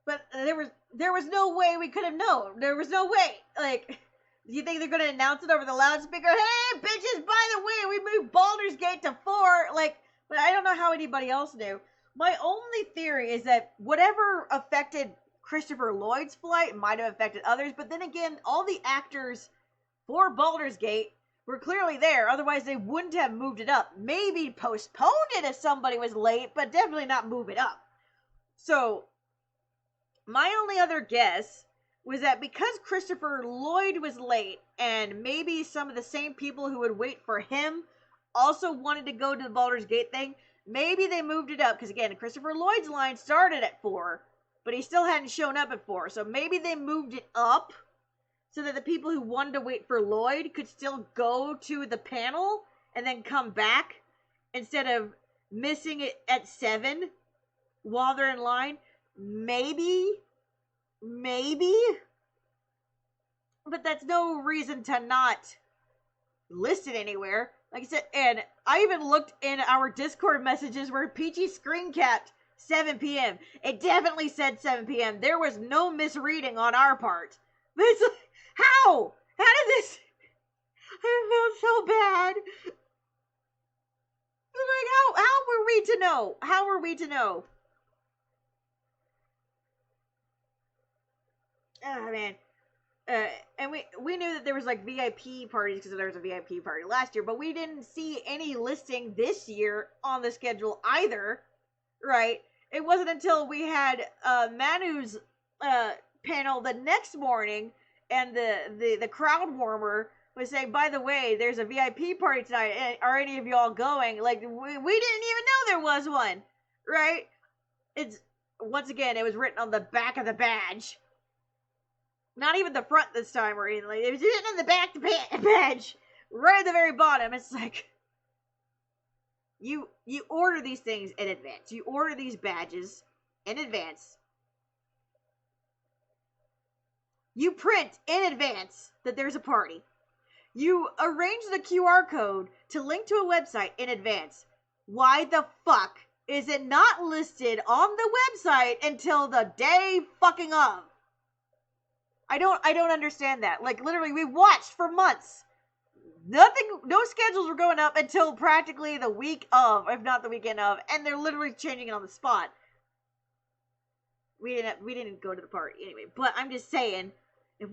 But there was no way we could have known. There was no way. Like, do you think they're going to announce it over the loudspeaker? Hey, bitches, by the way, we moved Baldur's Gate to 4. Like, but I don't know how anybody else knew. My only theory is that whatever affected Christopher Lloyd's flight might have affected others. But then again, all the actors for Baldur's Gate were clearly there. Otherwise, they wouldn't have moved it up. Maybe postponed it if somebody was late, but definitely not move it up. So, my only other guess was that because Christopher Lloyd was late, and maybe some of the same people who would wait for him also wanted to go to the Baldur's Gate thing, maybe they moved it up. Because again, Christopher Lloyd's line started at 4, but he still hadn't shown up at 4. So maybe they moved it up so that the people who wanted to wait for Lloyd could still go to the panel and then come back instead of missing it at 7 while they're in line. Maybe. But that's no reason to not list it anywhere. Like I said, and I even looked in our Discord messages where Peachy screen capped 7 p.m. It definitely said 7 p.m. There was no misreading on our part. But it's like, how? How did this? I felt so bad. Like, how were we to know? How were we to know? Oh, man. And we knew that there was, like, VIP parties because there was a VIP party last year, but we didn't see any listing this year on the schedule either, right? It wasn't until we had Manu's panel the next morning, and the crowd warmer was saying, by the way, there's a VIP party tonight. Are any of y'all going? Like, we didn't even know there was one, right? It's, once again, it was written on the back of the badge. Not even the front this time or anything. Like, it was written in the back of the badge. Right at the very bottom. It's like, you order these things in advance. You order these badges in advance. You print in advance that there's a party. You arrange the QR code to link to a website in advance. Why the fuck is it not listed on the website until the day fucking of? I don't understand that. Like, literally, we watched for months. No schedules were going up until practically the week of, if not the weekend of, and they're literally changing it on the spot. We didn't go to the party anyway, but I'm just saying, if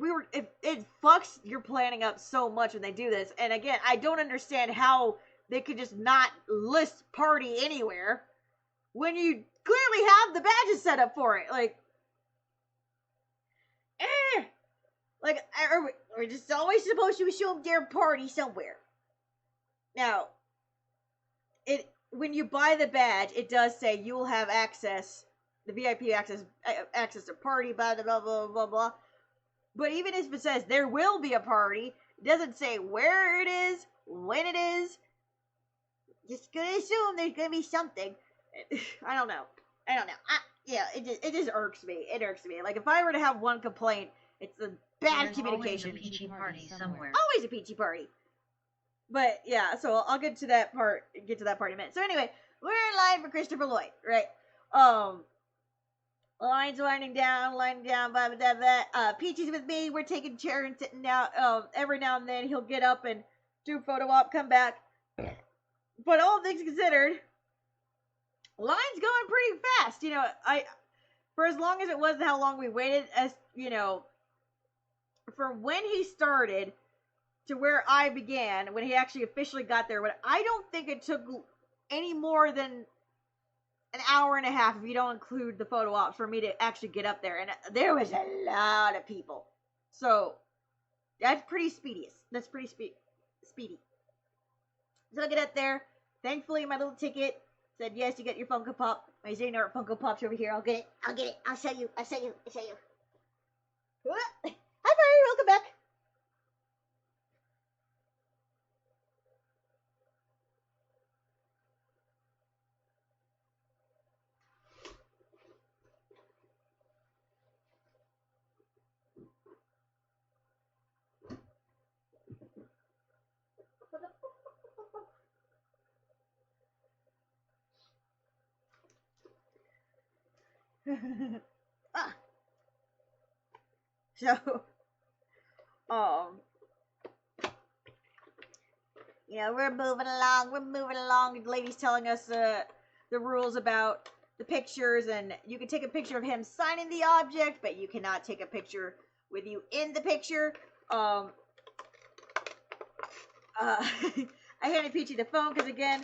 it fucks your planning up so much when they do this, and again, I don't understand how they could just not list party anywhere when you clearly have the badges set up for it. Like, like, we're just always supposed to assume their party somewhere. Now, when you buy the badge, it does say you will have access, the VIP access to party, blah, blah, blah, blah, blah, blah. But even if it says there will be a party, it doesn't say where it is, when it is. Just gonna assume there's gonna be something. I don't know. It just irks me. It irks me. Like, if I were to have one complaint, it's the bad There's communication. always a peachy party somewhere. Always a peachy party. But yeah, so I'll get to that part in a minute. So anyway, we're in line for Christopher Lloyd, right? Line's winding down, blah, blah, blah, blah. Peachy's with me. We're taking chair and sitting down. Every now and then he'll get up and do photo op, come back. But all things considered, line's going pretty fast. You know, for as long as it was, how long we waited, as you know, from when he started to where I began, when he actually officially got there. But I don't think it took any more than an hour and a half, if you don't include the photo ops, for me to actually get up there. And there was a lot of people. So that's pretty speedy. That's pretty speedy. So I get up there. Thankfully, my little ticket said, yes, you get your Funko Pop. My Xehanort Funko Pop's over here. I'll get it. I'll show you. Hi, Barry. Welcome back. So, we're moving along. The lady's telling us the rules about the pictures, and you can take a picture of him signing the object, but you cannot take a picture with you in the picture. I handed Peachy the phone because, again,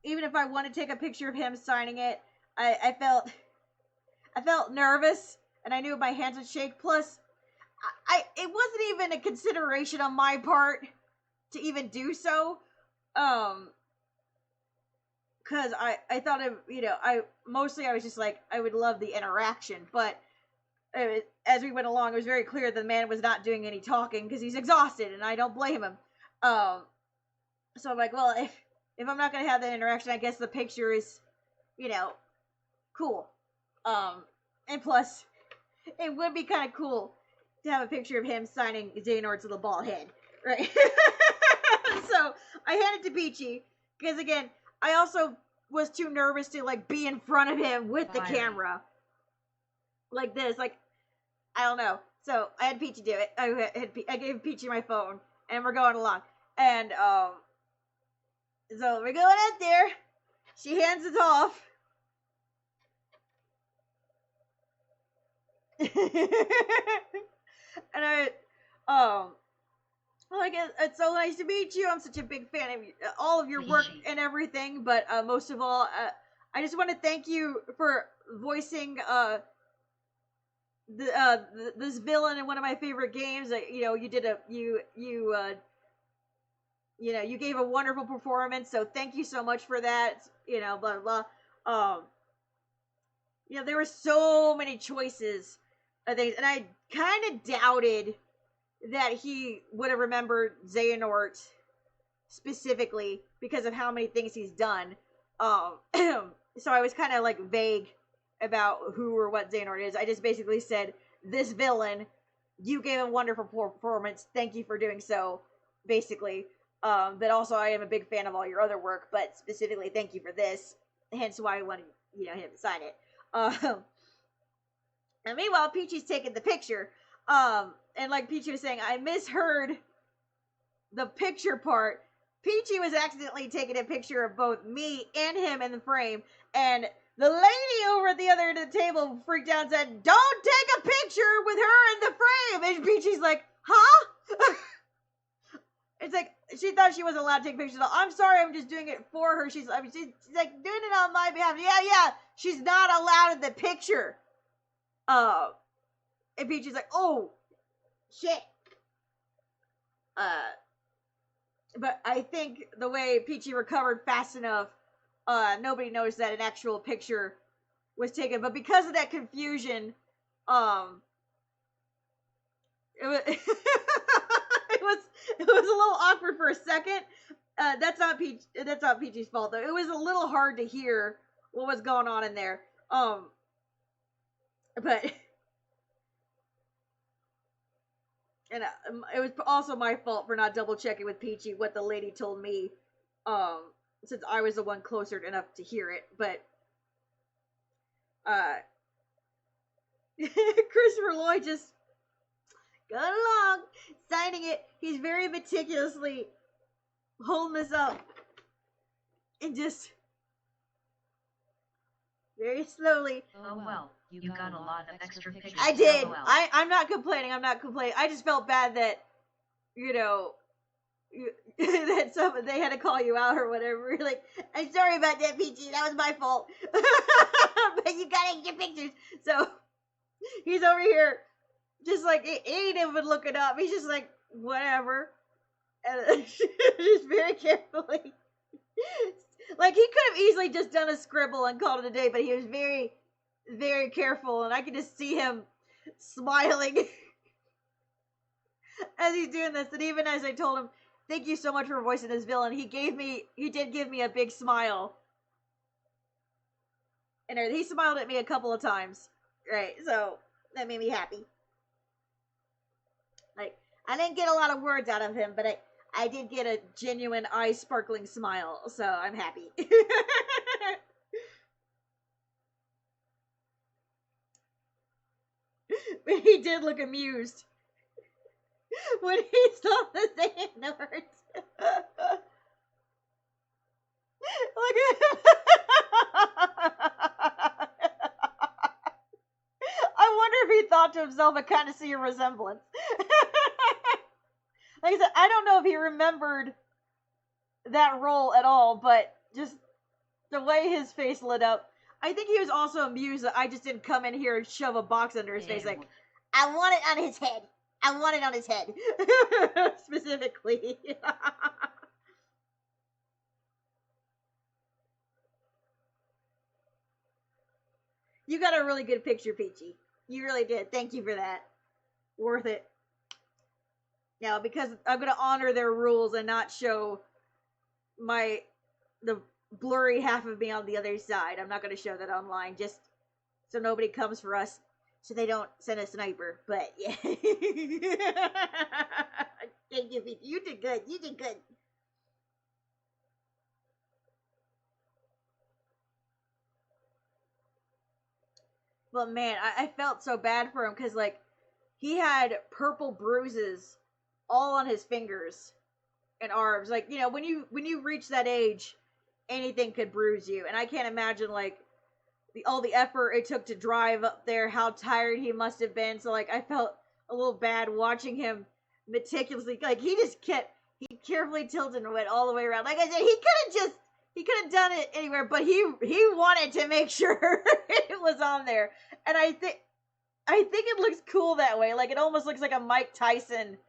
even if I want to take a picture of him signing it, I felt nervous, and I knew my hands would shake. Plus, it wasn't even a consideration on my part to even do so. Cause I thought of, I was just like, I would love the interaction, but as we went along, it was very clear the man was not doing any talking because he's exhausted, and I don't blame him. So I'm like, well, if I'm not gonna have that interaction, I guess the picture is, cool. And plus, it would be kind of cool to have a picture of him signing Xehanort's little bald head, right? So I handed it to Peachy because, again, I also was too nervous to be in front of him with the camera like this. I don't know. So I had Peachy do it. I gave Peachy my phone, and we're going along. And so we're going out there. She hands it off. And it's so nice to meet you. I'm such a big fan of all of your work and everything, but most of all, I just want to thank you for voicing this villain in one of my favorite games. You did you gave a wonderful performance, so thank you so much for that. Blah blah blah. There were so many choices of things, and I kind of doubted that he would have remembered Xehanort specifically because of how many things he's done. So I was kind of vague about who or what Xehanort is. I just basically said, this villain, you gave a wonderful performance. Thank you for doing so, basically. But also I am a big fan of all your other work, but specifically thank you for this. Hence why I wanted, him to sign it. And meanwhile, Peachy's taking the picture. And like Peachy was saying, I misheard the picture part. Peachy was accidentally taking a picture of both me and him in the frame. And the lady over at the other end of the table freaked out and said, don't take a picture with her in the frame. And Peachy's like, huh? It's like, she thought she wasn't allowed to take pictures. I'm sorry, I'm just doing it for her. She's like, doing it on my behalf. Yeah. She's not allowed in the picture. And Peachy's like, oh, shit. but I think the way Peachy recovered fast enough, nobody noticed that an actual picture was taken. But because of that confusion, it was it was a little awkward for a second. That's not Peachy's fault though. It was a little hard to hear what was going on in there. But and it was also my fault for not double checking with Peachy what the lady told me, since I was the one closer enough to hear it. But Christopher Lloyd just going along, signing it. He's very meticulously holding this up and just very slowly. Oh well, you got a lot of extra pictures. I did. LOL. I'm not complaining. I just felt bad that, that they had to call you out or whatever. You're like, I'm sorry about that, Peachy. That was my fault. But you gotta get pictures. So he's over here, just like, he ain't even looking up. He's just like, whatever. And just very carefully. Like, he could have easily just done a scribble and called it a day, but he was very, very careful, and I could just see him smiling as he's doing this. And even as I told him, thank you so much for voicing this villain, he did give me a big smile. And he smiled at me a couple of times. Right, so that made me happy. Like, I didn't get a lot of words out of him, but I did get a genuine eye-sparkling smile, so I'm happy. But he did look amused when he saw the Xehanorts. Look at him. I wonder if he thought to himself, I kind of see a resemblance. Like I said, I don't know if he remembered that role at all, but just the way his face lit up, I think he was also amused that I just didn't come in here and shove a box under his face like, I want it on his head. I want it on his head. Specifically. You got a really good picture, Peachy. You really did. Thank you for that. Worth it. Now, because I'm going to honor their rules and not show the blurry half of me on the other side. I'm not going to show that online, just so nobody comes for us, so they don't send a sniper. But, yeah. Thank you, Peachy. You did good. You did good. But, man, I felt so bad for him, because, like, he had purple bruises all on his fingers and arms. Like, when you reach that age, anything could bruise you. And I can't imagine, like, all the effort it took to drive up there, how tired he must have been. So, like, I felt a little bad watching him meticulously. Like, he carefully tilted and went all the way around. Like I said, he could have done it anywhere, but he wanted to make sure it was on there. And I think it looks cool that way. Like, it almost looks like a Mike Tyson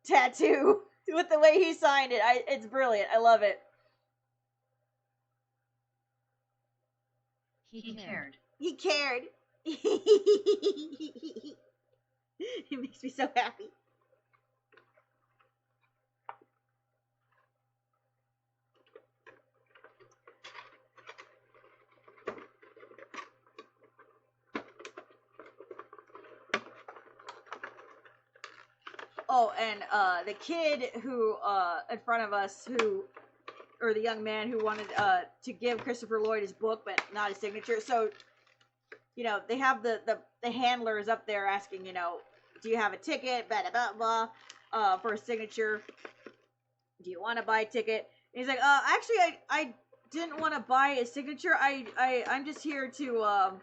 tattoo with the way he signed it. It's brilliant. I love it. He cared. He cared. It makes me so happy. Oh, and the kid who in front of us, or the young man who wanted to give Christopher Lloyd his book but not his signature. So, they have the handlers up there asking, do you have a ticket, blah blah blah, for a signature? Do you want to buy a ticket? And he's like, actually, I didn't want to buy a signature. I'm just here to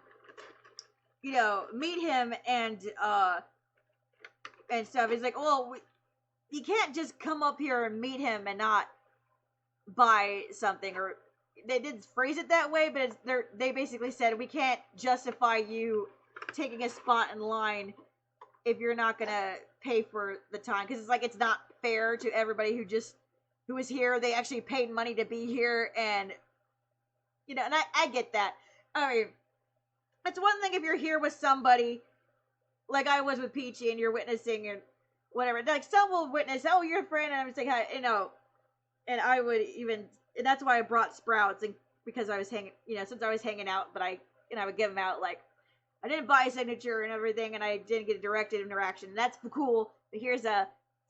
meet him and stuff. He's like, well, you can't just come up here and meet him and not buy something. Or they didn't phrase it that way, but they basically said, we can't justify you taking a spot in line if you're not gonna pay for the time because it's like it's not fair to everybody who is here. They actually paid money to be here, and you know, and I get that. I mean, it's one thing if you're here with somebody like I was with Peachy and you're witnessing and whatever. Like some will witness, oh, you're a friend, and I'm saying hi, you know, and I would even, and that's why I brought Sprouts, and because I was hanging, you know, since I was hanging out, but I would give them out like. I didn't buy a signature and everything, and I didn't get a directed interaction. That's cool. But here's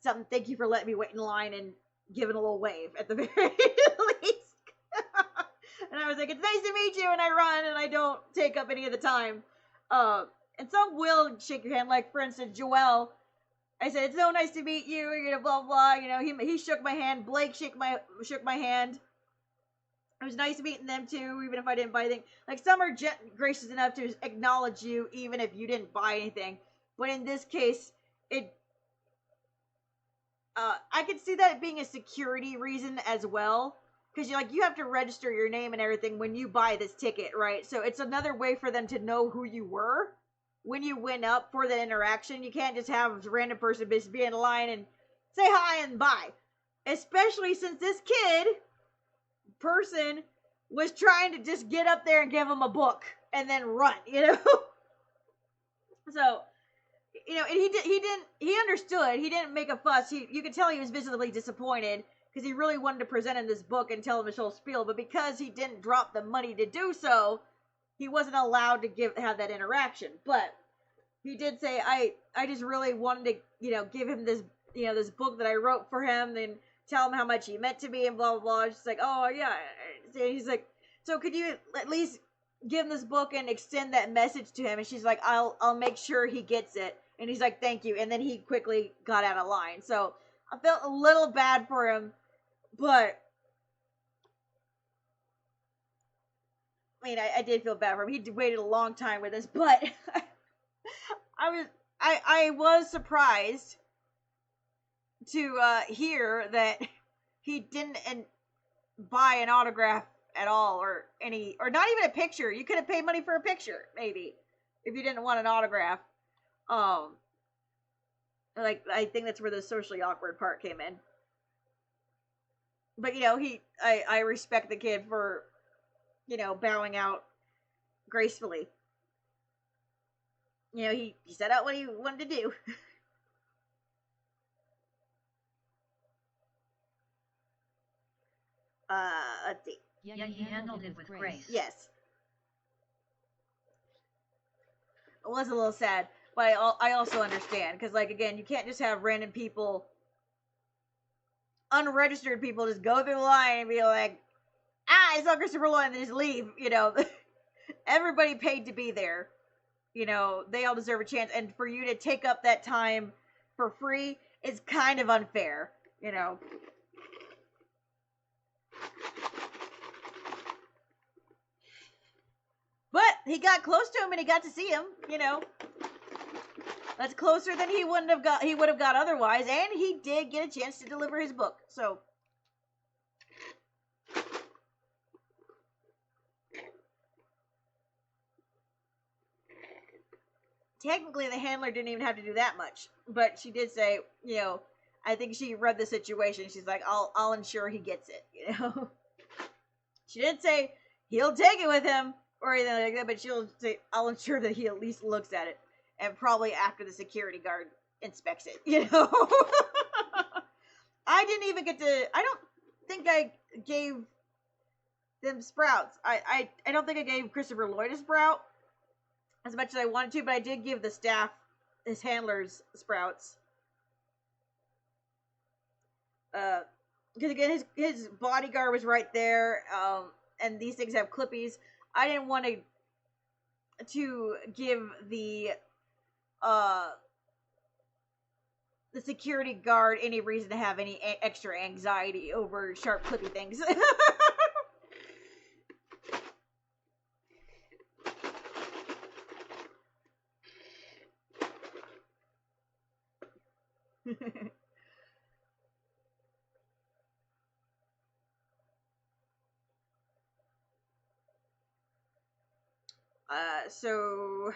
something. Thank you for letting me wait in line and giving a little wave at the very least. And I was like, it's nice to meet you, and I run and I don't take up any of the time. And some will shake your hand, like for instance, Joel. I said, it's so nice to meet you. You know, blah blah. You know, he shook my hand. Blake shook my hand. It was nice meeting them too, even if I didn't buy anything. Like some are gracious enough to acknowledge you, even if you didn't buy anything. But in this case, I could see that being a security reason as well, because you have to register your name and everything when you buy this ticket, right? So it's another way for them to know who you were when you went up for the interaction. You can't just have a random person just be in line and say hi and bye, especially since this person was trying to just get up there and give him a book and then run, you know. So, you know, and he understood. He didn't make a fuss. You could tell he was visibly disappointed because he really wanted to present him this book and tell him his whole spiel, but because he didn't drop the money to do so, he wasn't allowed to have that interaction. But he did say, I just really wanted to, you know, give him this, you know, this book that I wrote for him, and tell him how much he meant to me and blah, blah, blah. She's like, oh, yeah. He's like, so could you at least give him this book and extend that message to him? And she's like, I'll make sure he gets it. And he's like, thank you. And then he quickly got out of line. So I felt a little bad for him, but I mean, I did feel bad for him. He waited a long time with us, but I was surprised to hear that he didn't buy an autograph at all, or not even a picture. You could have paid money for a picture, maybe, if you didn't want an autograph. Like, I think that's where the socially awkward part came in. But, you know, I respect the kid for, you know, bowing out gracefully. You know, he set out what he wanted to do. Let's see. Yeah, he handled it with grace. Yes. It was a little sad, but I also understand, because, like, again, you can't just have random people, unregistered people, just go through the line and be like, I saw Christopher Lloyd, and just leave, you know. Everybody paid to be there. You know, they all deserve a chance, and for you to take up that time for free is kind of unfair, you know. But he got close to him and he got to see him, you know. That's closer than he would have got otherwise, and he did get a chance to deliver his book. So technically the handler didn't even have to do that much. But she did say, you know, I think she read the situation. She's like, I'll ensure he gets it, you know. She didn't say he'll take it with him or anything like that, but she'll say, I'll ensure that he at least looks at it, and probably after the security guard inspects it, you know. I didn't even get to, I don't think I gave them Sprouts. I don't think I gave Christopher Lloyd a Sprout as much as I wanted to, but I did give the staff, his handlers, Sprouts. Because again, his bodyguard was right there, and these things have clippies. I didn't want to give the security guard any reason to have any extra anxiety over sharp clippy things. So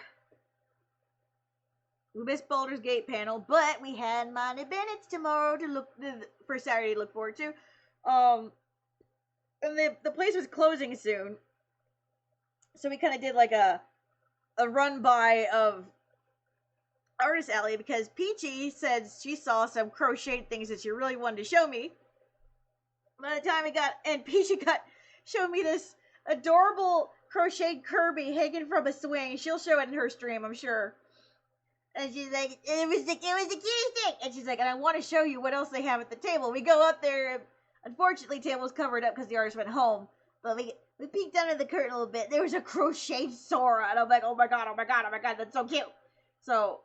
We missed Baldur's Gate panel, but we had Monty Bennett's tomorrow to look for Saturday to look forward to. And the place was closing soon, so we kind of did like a run by of Artist Alley because Peachy said she saw some crocheted things that she really wanted to show me. By the time Peachy showed me this adorable crocheted Kirby hanging from a swing. She'll show it in her stream, I'm sure. And she's like, it was the cutest thing. And she's like, and I want to show you what else they have at the table. We go up there. Unfortunately, table's covered up because the artist went home. But we peeked under the curtain a little bit. There was a crocheted Sora. And I'm like, oh my god, that's so cute. So,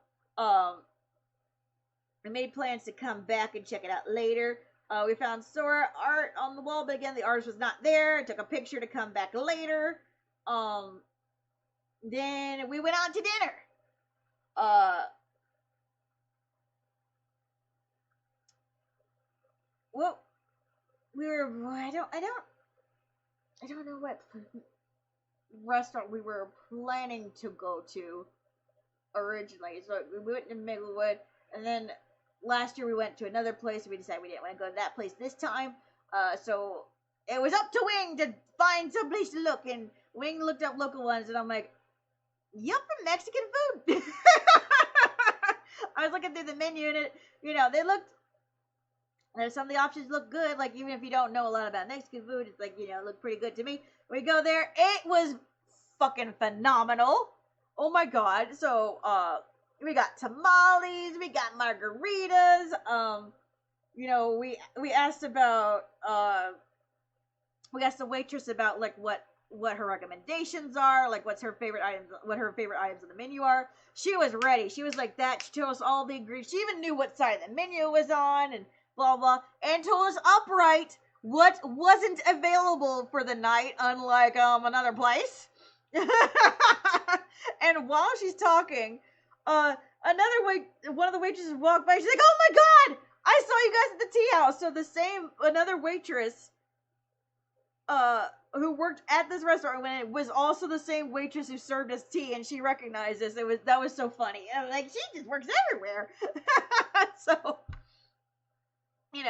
we made plans to come back and check it out later. We found Sora art on the wall, but again, the artist was not there. I took a picture to come back later. Then we went out to dinner. Well, I don't know what restaurant we were planning to go to originally. So we went to Minglewood, and then last year we went to another place, and we decided we didn't want to go to that place this time. So it was up to Wing to find some place to look, and Wing looked up local ones, and I'm like, yup, Mexican food. I was looking through the menu, and some of the options look good. Like, even if you don't know a lot about Mexican food, it's like, it looked pretty good to me. We go there, it was fucking phenomenal. Oh my god. So, we got tamales, we got margaritas, we asked about, we asked the waitress about, like, what her recommendations are, like what her favorite items on the menu are. She was ready. She was like that. She told us all the ingredients. She even knew what side of the menu was on and blah blah, and told us upright what wasn't available for the night, unlike another place. And while she's talking, one of the waitresses walked by. She's like, "Oh my god, I saw you guys at the tea house." So another waitress, who worked at this restaurant when it was also the same waitress who served us tea, and she recognized us. That was so funny. And I'm like, she just works everywhere. So, we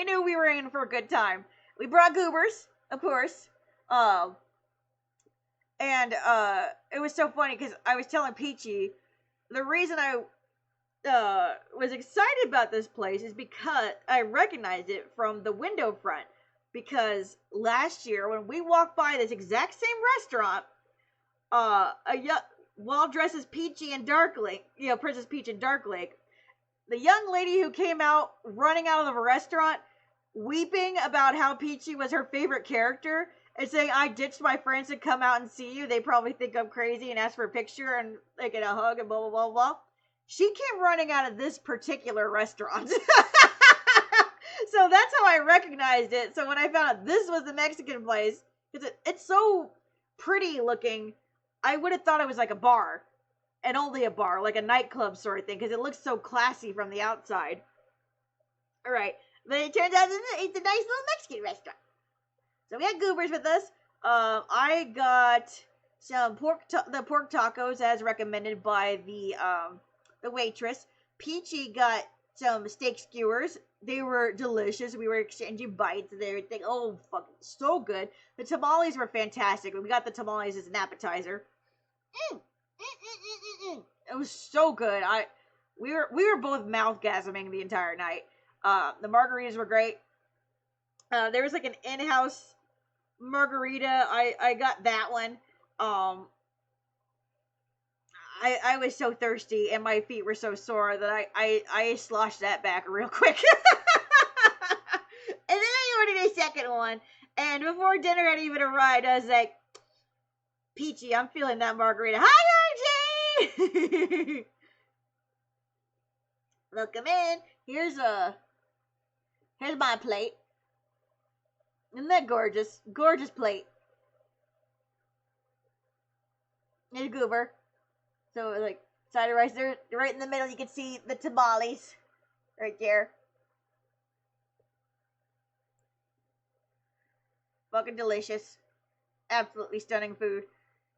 knew we were in for a good time. We brought goobers, of course. And it was so funny because I was telling Peachy, the reason I was excited about this place is because I recognized it from the window front. Because last year, when we walked by this exact same restaurant, while dressed as Peachy and Darklake, Princess Peach and Darklake, the young lady who came out running out of the restaurant, weeping about how Peachy was her favorite character, and saying, "I ditched my friends to come out and see you. They probably think I'm crazy," and ask for a picture and like get a hug and blah blah blah blah. She came running out of this particular restaurant. So that's how I recognized it. So when I found out this was the Mexican place, because it's so pretty looking, I would have thought it was like a bar, and only a bar, like a nightclub sort of thing, because it looks so classy from the outside. All right, but it turns out it's a nice little Mexican restaurant. So we had goobers with us. I got some pork tacos as recommended by the waitress. Peachy got some steak skewers. They were delicious. We were exchanging bites and everything. Oh, fucking so good. The tamales were fantastic. We got the tamales as an appetizer. It was so good. We were both mouth-gasming the entire night. The margaritas were great. There was like an in-house margarita. I got that one. I was so thirsty and my feet were so sore that I sloshed that back real quick. And then I ordered a second one. And before dinner had even arrived, I was like, "Peachy, I'm feeling that margarita. Hi, Archie!" Welcome in. Here's my plate. Isn't that gorgeous? Gorgeous plate. There's a goober. So, like, side of rice there, right in the middle, you can see the tamales. Right there. Fucking delicious. Absolutely stunning food.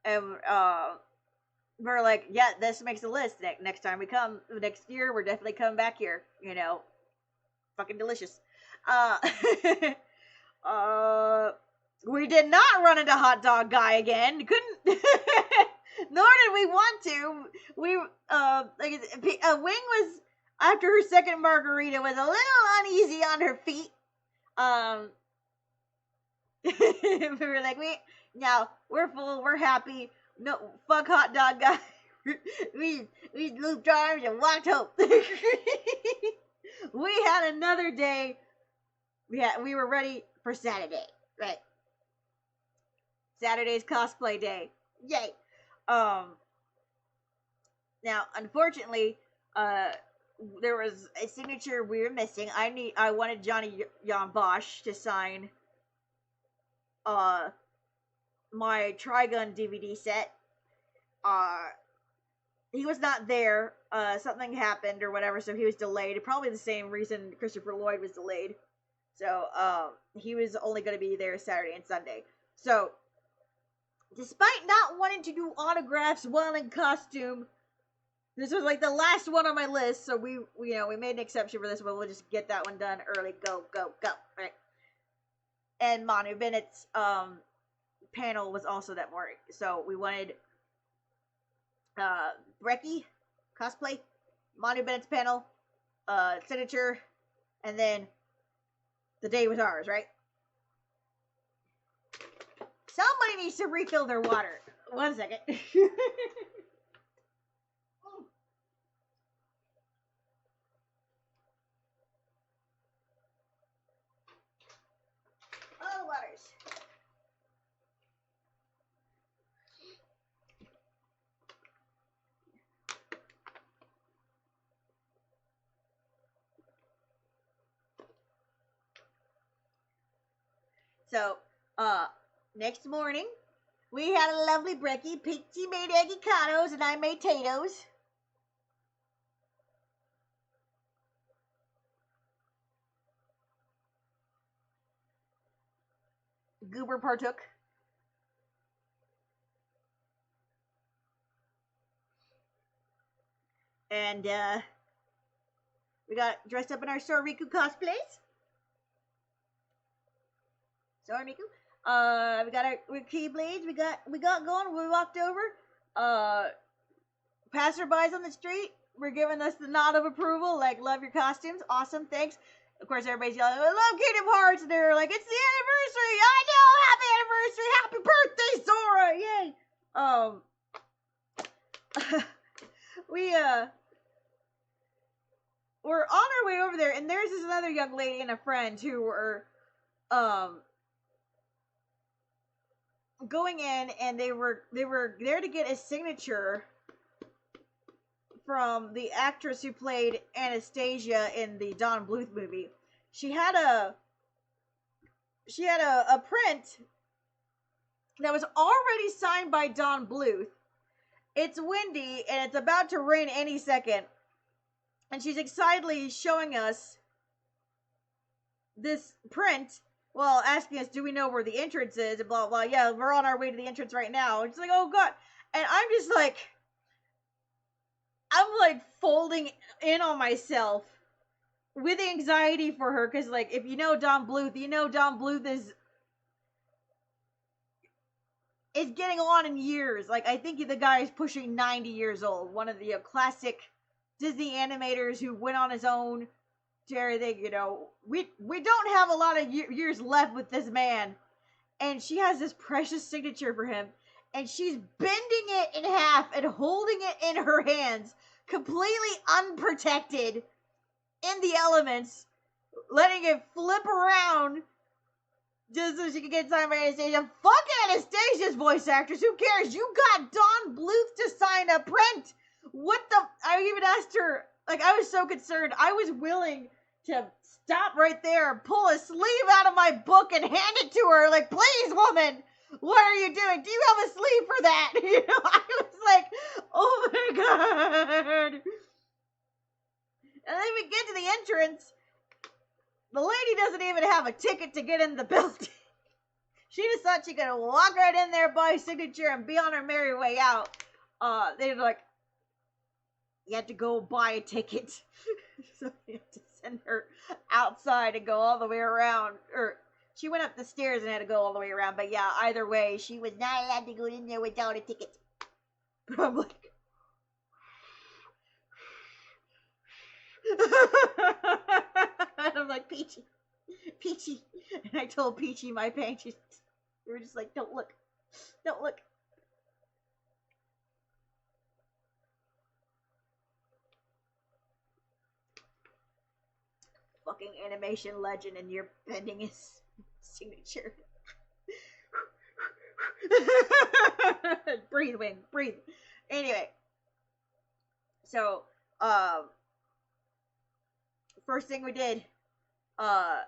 And, we're like, yeah, this makes the list. Next time we come, next year, we're definitely coming back here. You know, fucking delicious. Uh, we did not run into Hot Dog Guy again. Couldn't. Nor did we want to. We Wing was, after her second margarita, was a little uneasy on her feet. We were like, no, we're full, we're happy. No, fuck Hot Dog Guy. we looped our arms and walked home. We had another day. We were ready for Saturday, right? Saturday's cosplay day. Yay. Now, unfortunately, there was a signature we were missing. I wanted Johnny Jan Bosch to sign my Trigun DVD set. He was not there. Something happened or whatever, so he was delayed. Probably the same reason Christopher Lloyd was delayed. So, he was only going to be there Saturday and Sunday. So, despite not wanting to do autographs while in costume, this was like the last one on my list, so we made an exception for this one. We'll just get that one done early. Go. Right. And Manu Bennett's panel was also that morning. So we wanted Brecky cosplay, Manu Bennett's panel, signature, and then the day was ours, right? Somebody needs to refill their water. 1 second. Oh, waters. So, next morning, we had a lovely brekkie. Peachy made eggy cados and I made tatoes. Goober partook. And, we got dressed up in our Soriku cosplays. Sorry, Miku. We got our keyblades. We got going. We walked over. Passerbys on the street were giving us the nod of approval. Like, love your costumes. Awesome. Thanks. Of course, everybody's yelling, I love Kingdom Hearts. And they're like, it's the anniversary. I know. Happy anniversary. Happy birthday, Sora. Yay. We're on our way over there, and there's this other young lady and a friend who were, going in, and they were there to get a signature from the actress who played Anastasia in the Don Bluth movie. She had a print that was already signed by Don Bluth. It's windy and it's about to rain any second, and she's excitedly showing us this print. Well, asking us, do we know where the entrance is? And blah, blah. Yeah, we're on our way to the entrance right now. It's like, oh, God. And I'm just like, folding in on myself with anxiety for her. Because, like, if you know Don Bluth, you know Don Bluth is getting on in years. Like, I think the guy is pushing 90 years old. One of the classic Disney animators who went on his own. Everything, we don't have a lot of years left with this man, and she has this precious signature for him, and she's bending it in half and holding it in her hands, completely unprotected in the elements, letting it flip around just so she can get signed by Anastasia. Fuck Anastasia's voice actors, who cares? You got Don Bluth to sign a print. I even asked her, like, I was so concerned. I was willing to stop right there, pull a sleeve out of my book and hand it to her. Like, please, woman, what are you doing? Do you have a sleeve for that? I was like, oh my God. And then we get to the entrance. The lady doesn't even have a ticket to get in the building. She just thought she could walk right in there, buy a signature, and be on her merry way out. they're like, you had to go buy a ticket. So you had to send her outside and go all the way around. Or she went up the stairs and had to go all the way around. But yeah, either way, she was not allowed to go in there without a ticket. But I'm like, and I'm like, Peachy. And I told Peachy my pain. We were just like, don't look. Fucking animation legend, and you're bending his signature. Breathe, Wing, breathe. Anyway, so first thing we did a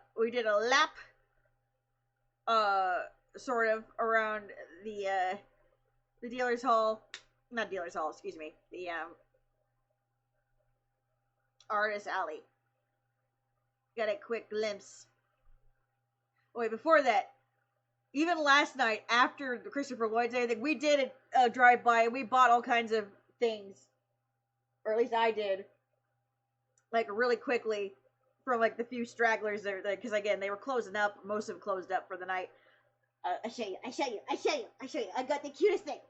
lap sort of around the dealer's hall, not dealer's hall, excuse me, the artist alley. Got a quick glimpse. Wait, before that, even last night after the Christopher Lloyd Day, we did a drive by and we bought all kinds of things, or at least I did, like really quickly from like the few stragglers there, because again they were closing up. Most of them closed up for the night. I show you. I got the cutest thing.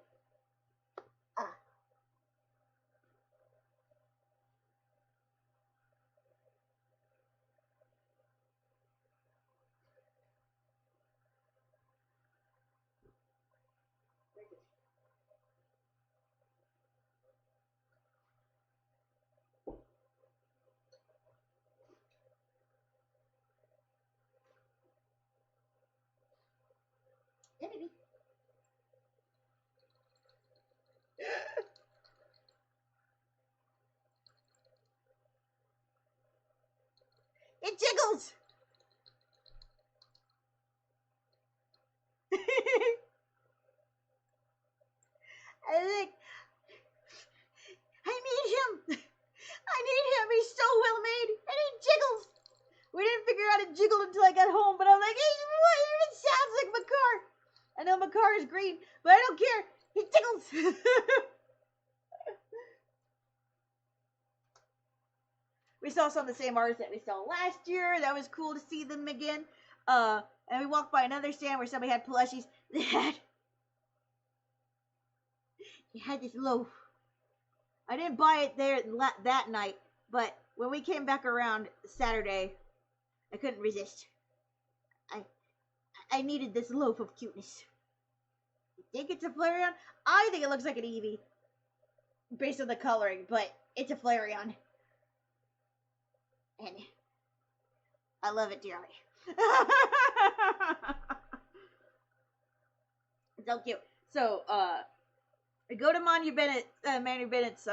Yeah, baby. It jiggles. I think I need him. He's so well made, and he jiggles. We didn't figure out how to jiggle until I got home, but I'm like, it even sounds like Makar. I know Makar is green, but I don't care. He jiggles. We saw some of the same artists that we saw last year. That was cool to see them again. And we walked by another stand where somebody had plushies. They had this loaf. I didn't buy it there that night, but when we came back around Saturday, I couldn't resist. I needed this loaf of cuteness. You think it's a Flareon? I think it looks like an Eevee, based on the coloring, but it's a Flareon. And I love it dearly. It's so cute. So, go to Manu Bennett's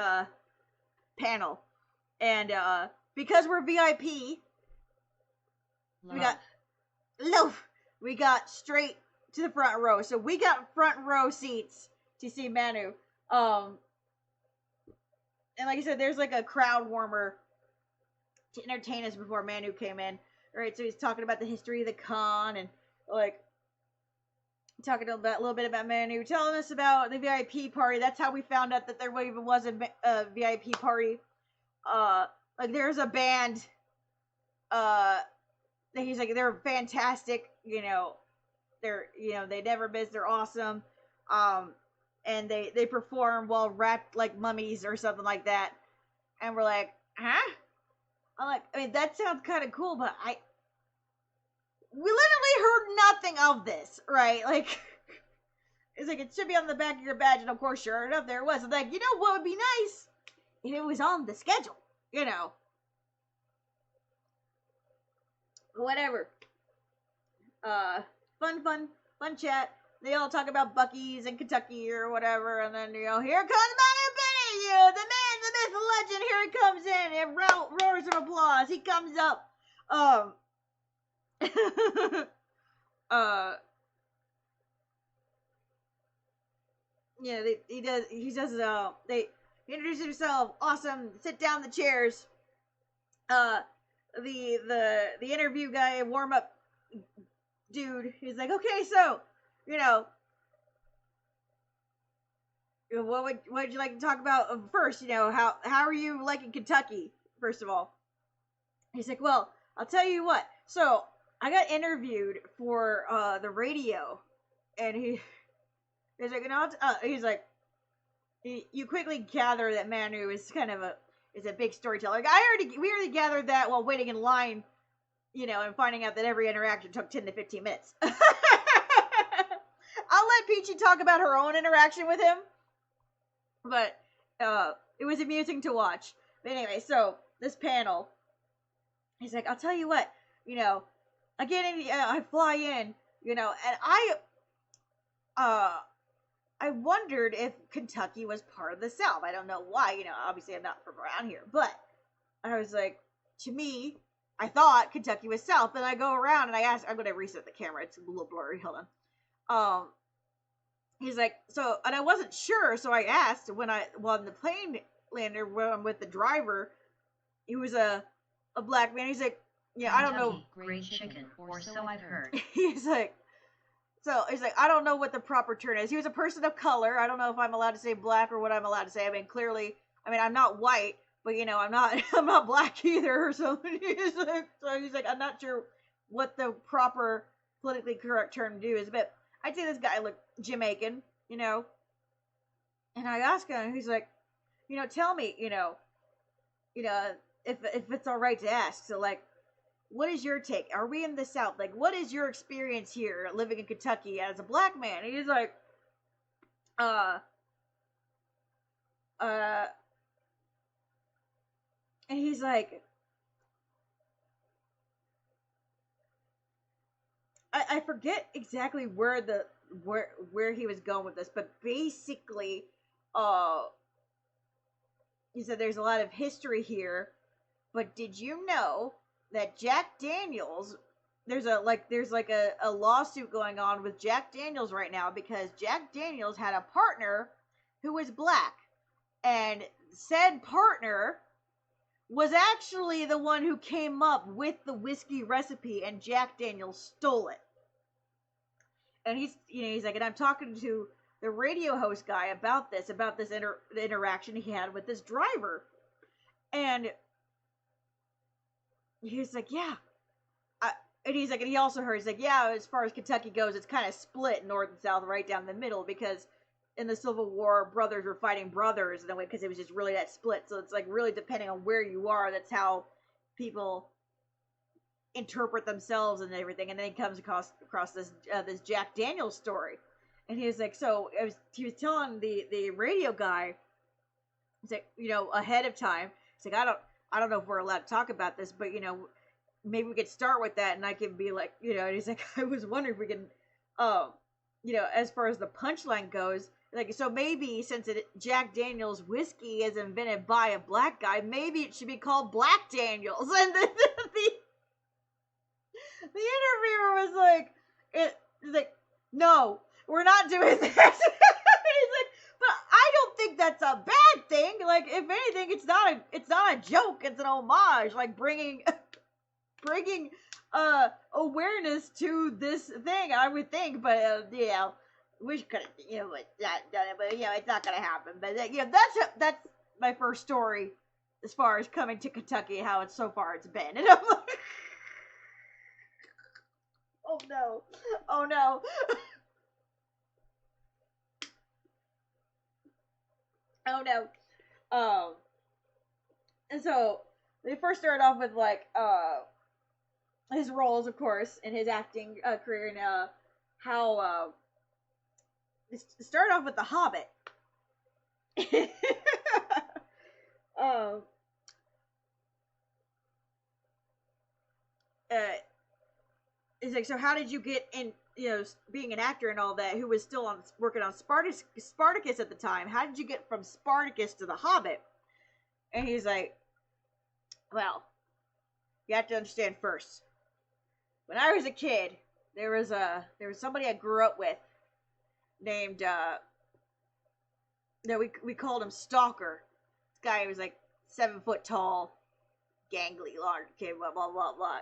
panel, and because we're VIP, we got straight to the front row. So we got front row seats to see Manu. And like I said, there's like a crowd warmer to entertain us before Manu came in. Alright, so he's talking about the history of the con and like talking a little bit about Manu, telling us about the VIP party. That's how we found out that there even was a VIP party. Like there's a band. He's like, they're fantastic. They never miss. They're awesome. And they perform while wrapped like mummies or something like that. And we're like, huh? I'm like, I mean, that sounds kind of cool, but we literally heard nothing of this, right? Like, it's like, it should be on the back of your badge, and of course, sure enough, there it was. I'm like, what would be nice? If it was on the schedule, Whatever. Fun chat. They all talk about Buc-ee's and Kentucky or whatever, and then, here comes Manu Bennett, the man, the myth, the legend, here he comes in, and roars of applause. He comes up. They introduce himself, awesome, sit down the chairs. The interview guy, warm up dude, he's like, okay, so, what would you like to talk about first? How are you liking Kentucky? First of all, he's like, well, I'll tell you what. So I got interviewed for the radio, and he's like, he's like, you quickly gather that Manu is kind of is a big storyteller. We already gathered that while waiting in line, and finding out that every interaction took 10 to 15 minutes. I'll let Peachy talk about her own interaction with him, but it was amusing to watch. But anyway, so this panel, he's like, I'll tell you what, I get in, I fly in, and I wondered if Kentucky was part of the South. I don't know why, obviously I'm not from around here, but I was like, to me, I thought Kentucky was South, and I go around and I ask, I'm going to reset the camera, it's a little blurry, hold on. He's like, and I wasn't sure, so I asked when the plane landed, when I'm with the driver, he was a black man, he's like, yeah, I don't know. Great chicken, or so I've heard. He's like, I don't know what the proper term is. He was a person of color. I don't know if I'm allowed to say black or what I'm allowed to say. I mean, clearly, I'm not white, but I'm not black either. So he's like, I'm not sure what the proper politically correct term to do is, but I'd say this guy looked Jamaican, and I asked him, he's like, tell me, if it's all right to ask. So like, what is your take? Are we in the South? Like, what is your experience here living in Kentucky as a black man? And he's like, and he's like, I forget exactly where he was going with this, but basically, he said there's a lot of history here, but did you know that Jack Daniels, there's a lawsuit going on with Jack Daniels right now because Jack Daniels had a partner who was black, and said partner was actually the one who came up with the whiskey recipe, and Jack Daniels stole it. And he's like, and I'm talking to the radio host guy about this interaction he had with this driver, and he's like, yeah. And he's like, and he also heard, he's like, yeah, as far as Kentucky goes, it's kind of split north and south, right down the middle, because in the Civil War, brothers were fighting brothers in a way, because it was just really that split. So it's like really depending on where you are, that's how people interpret themselves and everything. And then he comes across this Jack Daniels story, and he was like, he was telling the radio guy, he's like, ahead of time, he's like, I don't know if we're allowed to talk about this, but, maybe we could start with that, and I can be like, and he's like, I was wondering if we can, as far as the punchline goes, like, so maybe since Jack Daniels whiskey is invented by a black guy, maybe it should be called Black Daniels. And the interviewer was like, no, we're not doing that. He's like, but I don't think that's a bad thing. Like, if anything, it's not a joke. It's an homage, like bringing awareness to this thing, I would think. But we could not done it. But it's not gonna happen. But that's my first story as far as coming to Kentucky, how it's so far it's been. And I'm like, oh no. Oh no. And so they first started off with his roles, of course, in his acting career, and how it started off with The Hobbit. It's like, so how did you get in, being an actor and all that, who was still working on Spartacus at the time? How did you get from Spartacus to The Hobbit? And he's like, well, you have to understand first. When I was a kid, there was somebody I grew up with named we called him Stalker. This guy was like 7 foot tall, gangly, large kid, blah blah blah blah.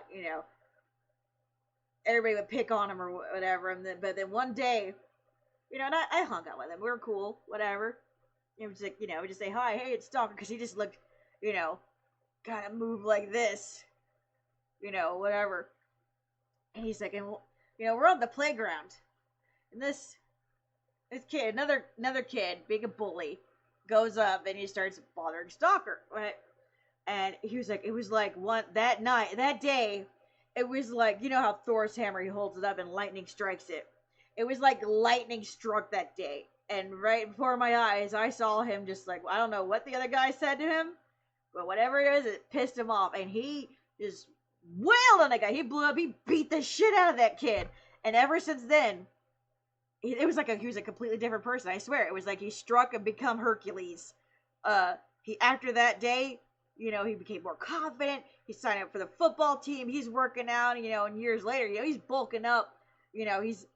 Everybody would pick on him or whatever. But then one day, and I hung out with him. We were cool, whatever. It was like, just say, hi, hey, it's Stalker, because he just looked, kind of move like this, whatever. And he's like, and we're on the playground, and this kid, another kid, being a bully, goes up and he starts bothering Stalker, right? And he was like, it was like that day, it was like, how Thor's hammer, he holds it up and lightning strikes it. It was like lightning struck that day. And right before my eyes, I saw him just like, I don't know what the other guy said to him, but whatever it is, it pissed him off. And he just wailed on that guy. He blew up. He beat the shit out of that kid. And ever since then, it was like he was a completely different person. I swear. It was like he struck and become Hercules. After that day, he became more confident. He signed up for the football team. He's working out, and years later, he's bulking up. He's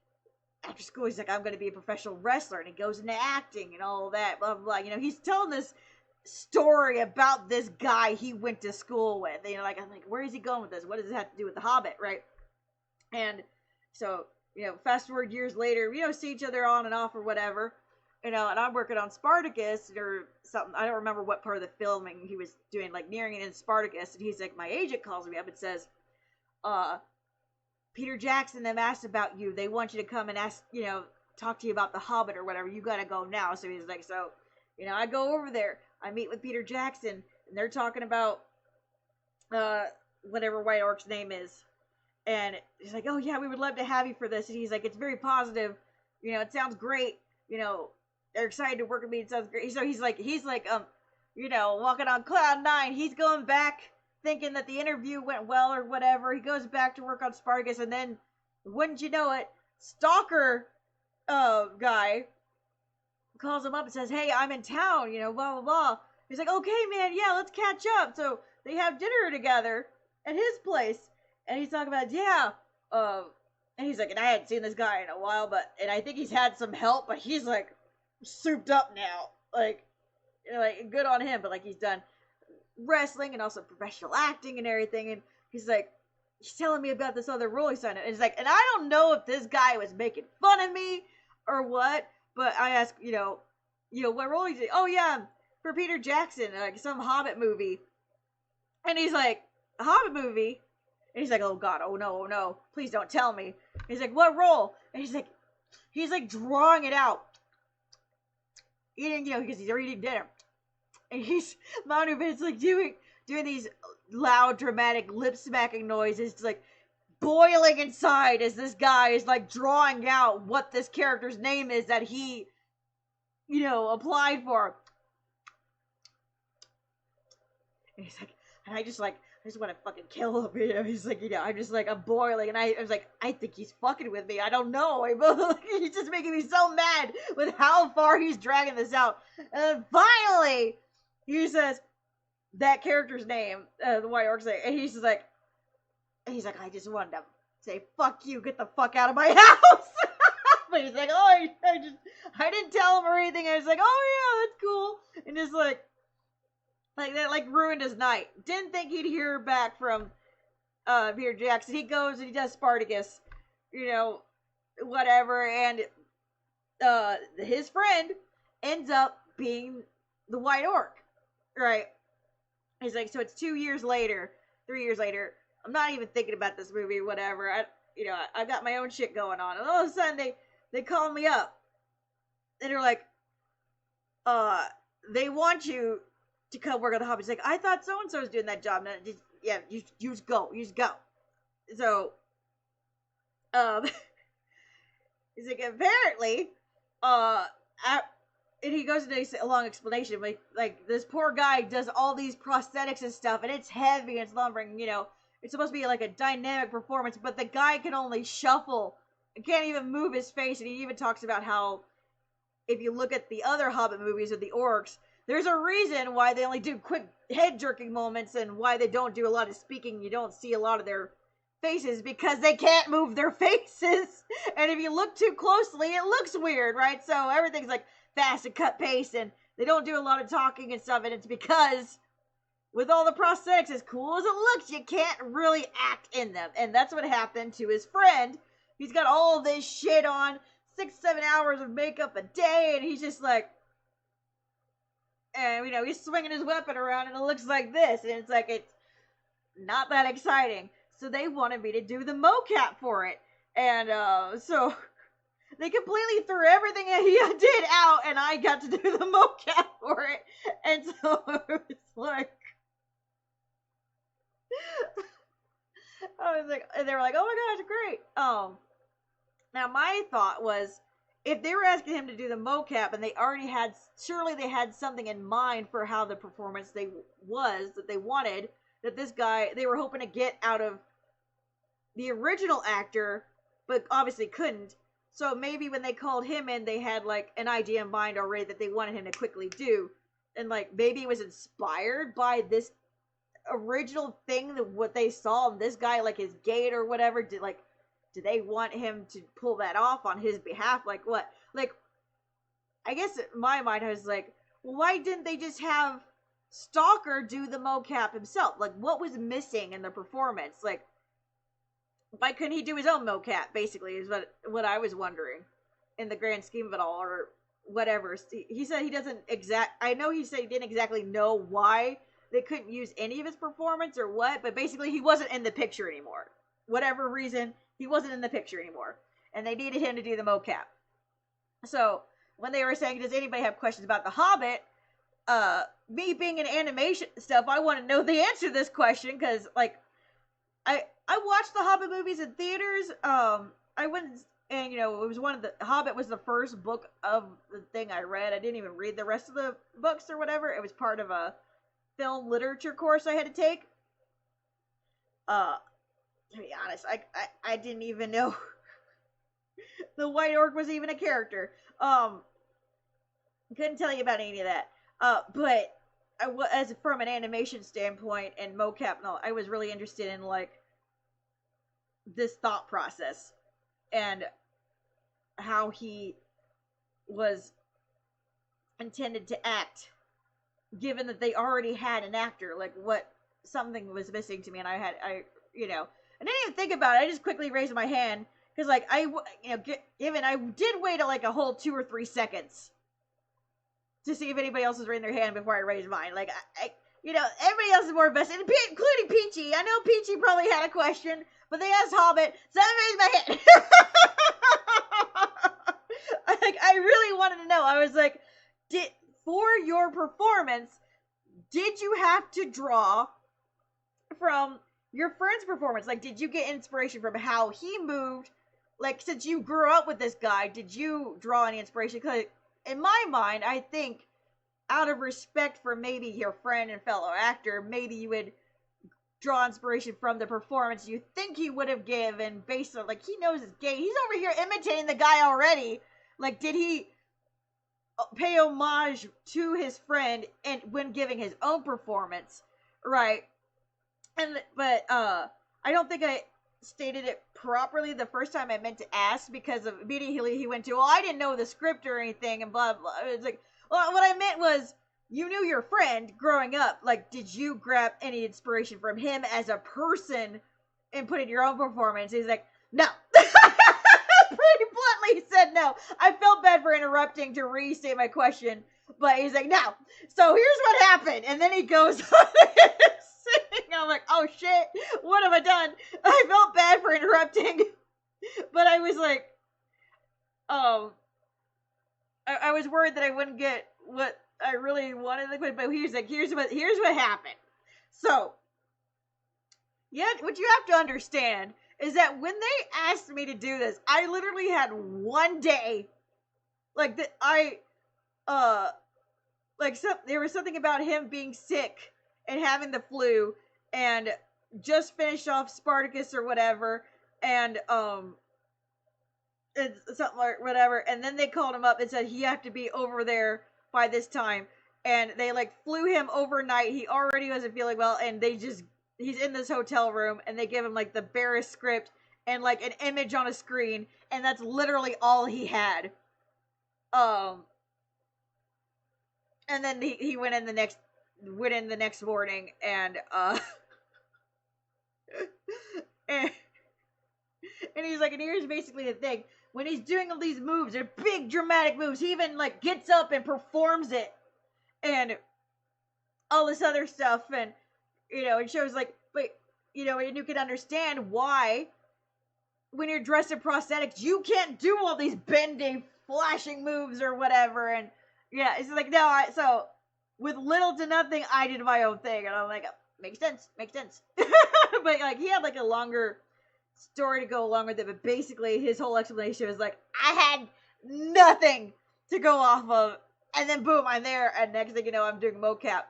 after school, he's like, I'm going to be a professional wrestler, and he goes into acting and all that, blah, blah, blah. He's telling this story about this guy he went to school with. I'm like, where is he going with this? What does it have to do with The Hobbit, right? And so, fast forward years later, see each other on and off or whatever, and I'm working on Spartacus or something. I don't remember what part of the filming he was doing, like nearing it in Spartacus, and he's like, my agent calls me up and says, Peter Jackson, them asked about you. They want you to come and ask, talk to you about The Hobbit or whatever. You gotta go now. So he's like, I go over there. I meet with Peter Jackson, and they're talking about, whatever White Orc's name is. And he's like, oh yeah, we would love to have you for this. And he's like, it's very positive. It sounds great. They're excited to work with me. It sounds great. So he's like, walking on cloud nine. He's going back, thinking that the interview went well or whatever. He goes back to work on Spartacus, and then, wouldn't you know it, Stalker guy calls him up and says, hey, I'm in town, blah, blah, blah. He's like, okay, man, yeah, let's catch up. So they have dinner together at his place, and he's talking about, and he's like, and I hadn't seen this guy in a while, and I think he's had some help, but he's like souped up now. Like good on him, but like he's done wrestling and also professional acting and everything, and he's telling me about this other role he signed up, and it's like, and I don't know if this guy was making fun of me or what, but I asked, what role he's in. Oh yeah, for Peter Jackson, like some Hobbit movie, and he's like, a Hobbit movie, and he's like, oh god, oh no, please don't tell me. And he's like, what role? And he's like drawing it out, eating, because he's already eating dinner. And he's it's like doing these loud, dramatic, lip smacking noises. It's like boiling inside as this guy is like drawing out what this character's name is that he, applied for. And he's like, and I just want to fucking kill him. He's like, I'm just like, I'm boiling. And I was like, I think he's fucking with me. I don't know. He's just making me so mad with how far he's dragging this out. And then finally, he says that character's name, the White Orc, and he's like, I just wanted to say, fuck you, get the fuck out of my house. But he's like, oh, I didn't tell him or anything. I was like, oh yeah, that's cool. And just like that, like ruined his night. Didn't think he'd hear back from Peter Jackson. He goes and he does Spartacus, whatever, and his friend ends up being the White Orc. Right. He's like, so it's 2 years later, 3 years later. I'm not even thinking about this movie, whatever. I've got my own shit going on. And all of a sudden, they call me up. And they're like, they want you to come work on The Hobbit. He's like, I thought so-and-so was doing that job. No, you just go. So, he's like, apparently, and he goes into a long explanation, like this poor guy does all these prosthetics and stuff, and it's heavy and it's lumbering, it's supposed to be like a dynamic performance, but the guy can only shuffle and can't even move his face, and he even talks about how, if you look at the other Hobbit movies of the orcs, there's a reason why they only do quick head-jerking moments, and why they don't do a lot of speaking, you don't see a lot of their faces, because they can't move their faces, and if you look too closely, it looks weird, right? So everything's like fast and cut pace, and they don't do a lot of talking and stuff, and it's because with all the prosthetics, as cool as it looks, you can't really act in them. And that's what happened to his friend. He's got all this shit on, 6-7 hours of makeup a day, and he's just like, And, he's swinging his weapon around and it looks like this. And it's like, it's not that exciting. So they wanted me to do the mocap for it. And so they completely threw everything that he did out and I got to do the mocap for it. And so it was like, and they were like, oh my gosh, great. Now my thought was, if they were asking him to do the mocap and surely they had something in mind for how the performance that they wanted, that this guy, they were hoping to get out of the original actor, but obviously couldn't. So maybe when they called him in, they had like an idea in mind already that they wanted him to quickly do. And like, maybe it was inspired by this original thing, that what they saw in this guy, like his gait or whatever. Do they want him to pull that off on his behalf? Like what? Like, I guess in my mind I was like, well, why didn't they just have Stalker do the mocap himself? Like, what was missing in the performance? Like, why couldn't he do his own mocap, basically, is what I was wondering in the grand scheme of it all, or whatever. He said he doesn't I know he said he didn't exactly know why they couldn't use any of his performance or what, but basically he wasn't in the picture anymore. Whatever reason, he wasn't in the picture anymore. And they needed him to do the mocap. So, when they were saying, does anybody have questions about The Hobbit? Me being in animation stuff, I want to know the answer to this question, because, like, I watched the Hobbit movies in theaters. I went, and, it was Hobbit was the first book of the thing I read. I didn't even read the rest of the books or whatever. It was part of a film literature course I had to take. To be honest, I didn't even know the White Orc was even a character. Couldn't tell you about any of that. But as from an animation standpoint and mocap, no, I was really interested in like this thought process and how he was intended to act, given that they already had an actor. Like, what something was missing to me, and I didn't even think about it. I just quickly raised my hand because, like, given I did wait like a whole 2 or 3 seconds to see if anybody else was raising their hand before I raised mine. Like, everybody else is more invested, including Peachy. I know Peachy probably had a question, but they asked Hobbit, so I raised my hand. I really wanted to know. I was like, for your performance, did you have to draw from your friend's performance? Like, did you get inspiration from how he moved? Like, since you grew up with this guy, did you draw any inspiration? Because in my mind, I think out of respect for maybe your friend and fellow actor, maybe you would draw inspiration from the performance you think he would have given based on, like, he knows his gait. He's over here imitating the guy already. Like, did he pay homage to his friend and when giving his own performance? Right. But I don't think I stated it properly the first time I meant to ask, because of immediately he went to, well, I didn't know the script or anything, and blah, blah. It's like, well, what I meant was, you knew your friend growing up. Like, did you grab any inspiration from him as a person and put in your own performance? He's like, no. Pretty bluntly, he said no. I felt bad for interrupting to restate my question, but he's like, no. So here's what happened. And then he goes on sing. I'm like, oh shit, what have I done? I felt bad for interrupting, but I was like, I was worried that I wouldn't get what I really wanted. But he's like, here's what happened. So, yeah, what you have to understand is that when they asked me to do this, I literally had one day, like, there was something about him being sick and having the flu, and just finished off Spartacus or whatever, and it's something like whatever, and then they called him up and said he had to be over there by this time, and they like flew him overnight. He already wasn't feeling well, and he's in this hotel room, and they give him like the barest script and like an image on a screen, and that's literally all he had. And then he went in the next morning, and and he's like, and here's basically the thing: when he's doing all these moves, they're big dramatic moves. He even like gets up and performs it, and all this other stuff, and it shows like, but and you can understand why when you're dressed in prosthetics, you can't do all these bendy, flashing moves or whatever, and it's like, no, so with little to nothing, I did my own thing, and I'm like, makes sense. But like, he had like a longer story to go along with it, but basically his whole explanation was like, I had nothing to go off of, and then boom, I'm there, and next thing you know, I'm doing mocap.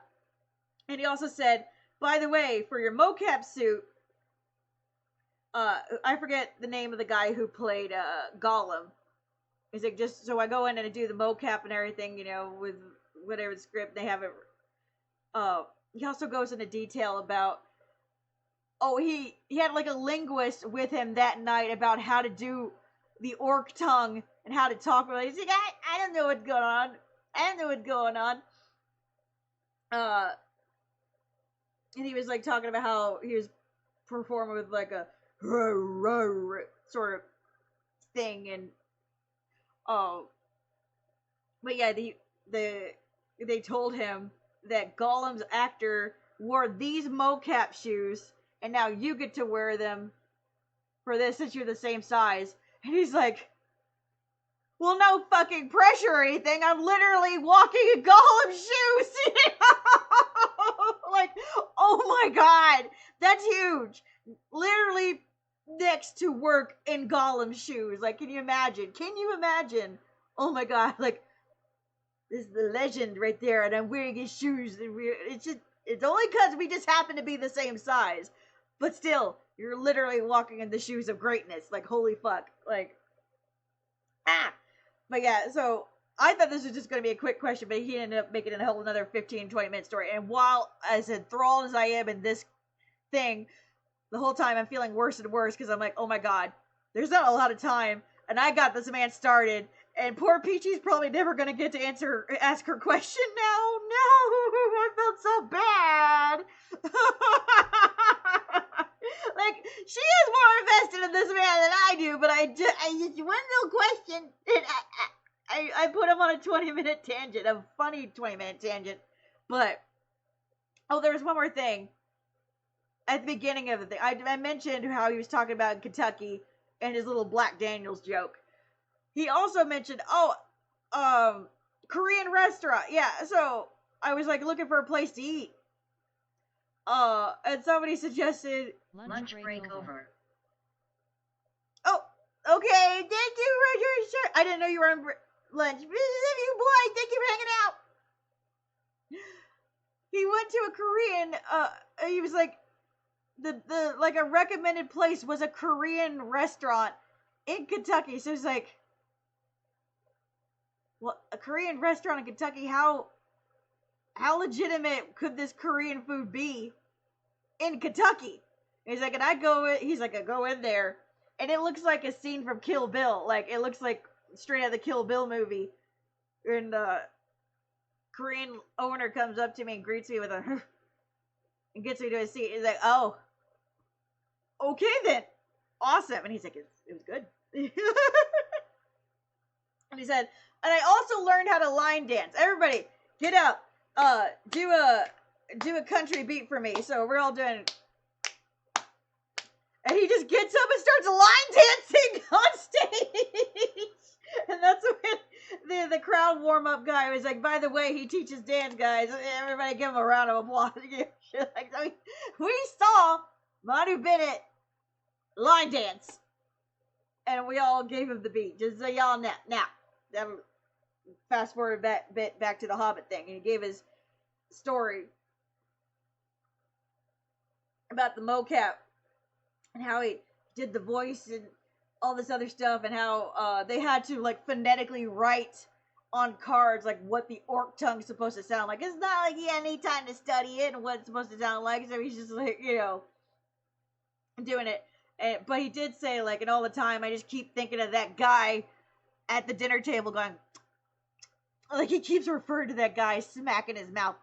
And he also said, by the way, for your mocap suit, I forget the name of the guy who played Gollum. He's like, just so I go in and I do the mocap and everything, with whatever script they have it. He also goes into detail about, he had like a linguist with him that night about how to do the orc tongue and how to talk with it. He's like, I don't know what's going on. And he was like talking about how he was performing with like a sort of thing, and but yeah, they told him that Gollum's actor wore these mocap shoes, and now you get to wear them for this since you're the same size. And he's like, well, no fucking pressure or anything. I'm literally walking in Gollum shoes. Like, oh my god, that's huge. Literally next to work in Gollum shoes. Like, can you imagine? Oh my god, like, this is the legend right there, and I'm wearing his shoes. And it's only because we just happen to be the same size. But still, you're literally walking in the shoes of greatness. Like, holy fuck. Like, But yeah, so I thought this was just going to be a quick question, but he ended up making it a whole another 15, 20-minute story. And while as enthralled as I am in this thing, the whole time I'm feeling worse and worse because I'm like, oh my god, there's not a lot of time, and I got this man started, and poor Peachy's probably never going to get to ask her question now. No, I felt so bad. Like, she is more invested in this man than I do, but I just one little question, and I put him on a 20-minute tangent, a funny 20-minute tangent. But there's one more thing. At the beginning of the thing, I mentioned how he was talking about Kentucky and his little Black Daniels joke. He also mentioned, Korean restaurant. Yeah, so I was like looking for a place to eat. And somebody suggested Lunch break over. Oh, okay. Thank you, Roger. I didn't know you were on lunch. You boy, thank you for hanging out. He went to a Korean. He was like, the like a recommended place was a Korean restaurant in Kentucky. So he's like, well, a Korean restaurant in Kentucky. How legitimate could this Korean food be in Kentucky? He's like, and I go in there, and it looks like a scene from Kill Bill. Like, it looks like straight out of the Kill Bill movie. And the Korean owner comes up to me and greets me with a and gets me to a seat. He's like, oh, okay then. Awesome. And he's like, it was good. And he said, and I also learned how to line dance. Everybody, get up. Do a country beat for me. So we're all doing. And he just gets up and starts line dancing on stage. And that's when the crowd warm up guy was like, by the way, he teaches dance, guys. Everybody give him a round of applause. Like, so we saw Manu Bennett line dance. And we all gave him the beat. Just so y'all know. Now, fast forward back to the Hobbit thing. And he gave his story about the mocap. And how he did the voice and all this other stuff, and how they had to like phonetically write on cards like what the orc tongue's supposed to sound like. It's not like he had any time to study it and what it's supposed to sound like, so he's just like, doing it. But he did say, like, and all the time, I just keep thinking of that guy at the dinner table going, like, he keeps referring to that guy smacking his mouth.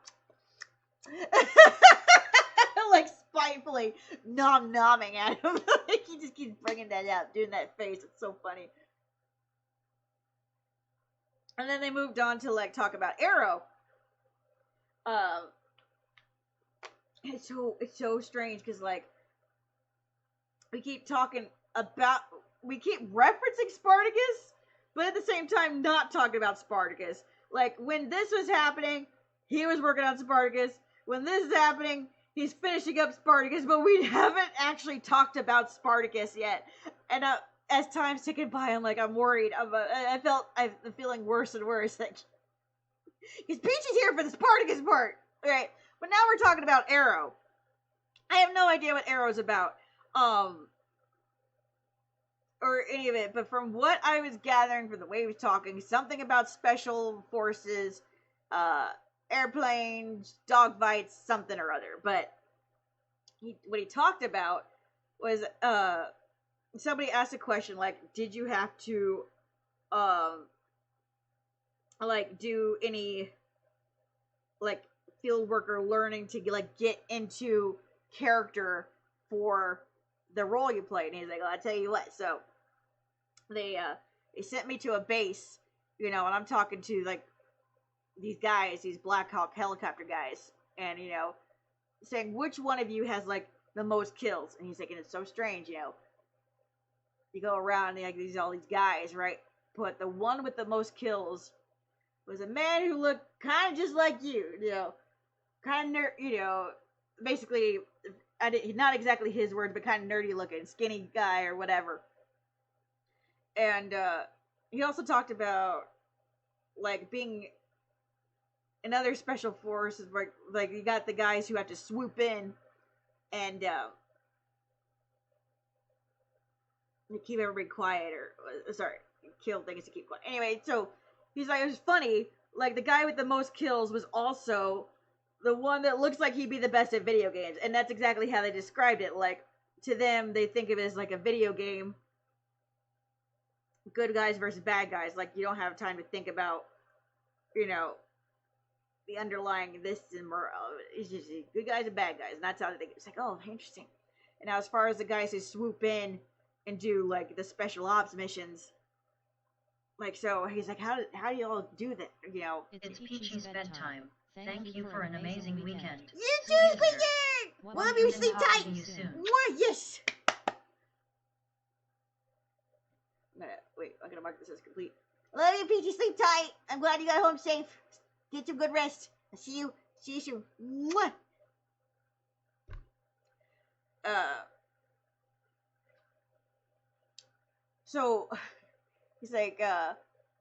Like, spitefully nom-nomming at him. Like, he just keeps bringing that out, doing that face. It's so funny. And then they moved on to, like, talk about Arrow. Um, it's so strange because like we keep referencing Spartacus, but at the same time not talking about Spartacus. Like when this was happening, he was working on Spartacus. When this is happening, he's finishing up Spartacus, but we haven't actually talked about Spartacus yet. And as time's ticking by, I'm worried. I'm feeling worse and worse. Like, because Peach is here for the Spartacus part, right? But now we're talking about Arrow. I have no idea what Arrow's about, or any of it. But from what I was gathering from the way he was talking, something about special forces, airplanes, dogfights, something or other. But what he talked about was somebody asked a question like, did you have to do any field work or learning to get into character for the role you played? And he's like, well, I'll tell you what. So they sent me to a base, and I'm talking to these guys, these Black Hawk helicopter guys, and saying which one of you has the most kills. And he's like, and it's so strange, you go around and all these guys, right? But the one with the most kills was a man who looked kind of just like you, kind of basically, not exactly his words, but kind of nerdy looking, skinny guy or whatever. And he also talked about being in other special forces, like you got the guys who have to swoop in and keep everybody quiet, or kill things to keep quiet. Anyway, so he's like, it was funny. The guy with the most kills was also the one that looks like he'd be the best at video games, and that's exactly how they described it. To them, they think of it as a video game. Good guys versus bad guys. You don't have time to think about, the underlying this and more. It's just good guys and bad guys, and that's how they think. It's oh, interesting. And now, as far as the guys who swoop in and do the special ops missions, so he's like, how do you all do that? It's Peachy's bedtime. Thank you for an amazing weekend. You too, Peachy! Love you, sleep tight! See you soon. Mwah, yes! I'm gonna mark this as complete. Love you, Peachy, sleep tight! I'm glad you got home safe. Get some good rest. I'll see you soon. Mwah! So, he's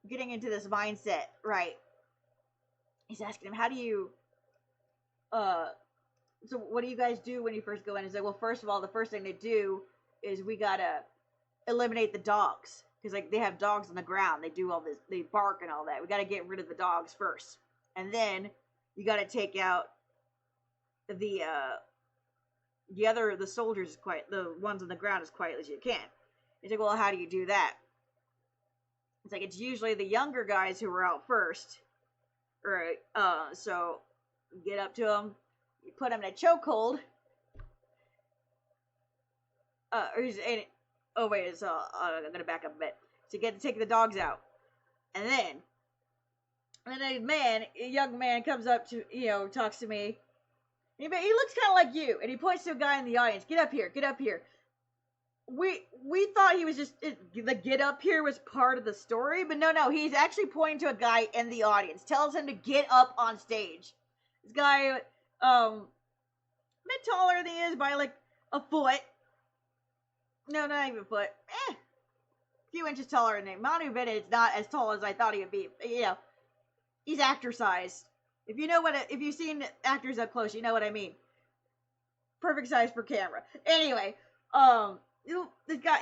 getting into this mindset, right? He's asking him, how do you, so what do you guys do when you first go in? He's like, well, first of all, the first thing to do is we gotta eliminate the dogs. Because, they have dogs on the ground. They do all this, they bark and all that. We gotta get rid of the dogs first. And then, you gotta take out the soldiers, the ones on the ground as quietly as you can. He's like, well, how do you do that? It's it's usually the younger guys who are out first. Right, so you get up to them, you put them in a chokehold. I'm gonna back up a bit. So you get to take the dogs out. And then a young man comes up to, talks to me. He looks kind of like you, and he points to a guy in the audience. Get up here, get up here. We thought he was just, the get up here was part of the story, but no, he's actually pointing to a guy in the audience, tells him to get up on stage. This guy, a bit taller than he is by a foot. No, not even a foot. A few inches taller than him. Manu Bennett's not as tall as I thought he would be. He's actor sized. If you've seen actors up close, you know what I mean. Perfect size for camera. Anyway, he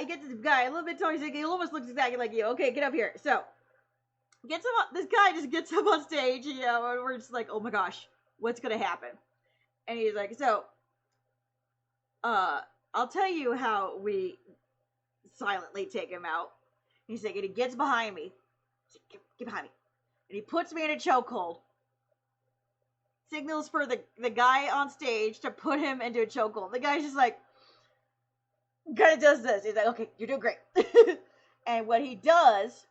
gets this guy a little bit taller. He almost looks exactly like you. Okay, get up here. So, this guy just gets up on stage, and we're just oh my gosh, what's gonna happen? And he's like, so, I'll tell you how we silently take him out. He's like, and he gets behind me. He's like, get behind me. And he puts me in a chokehold. Signals for the guy on stage to put him into a chokehold. The guy's just kind of does this. He's like, okay, you're doing great. And what he does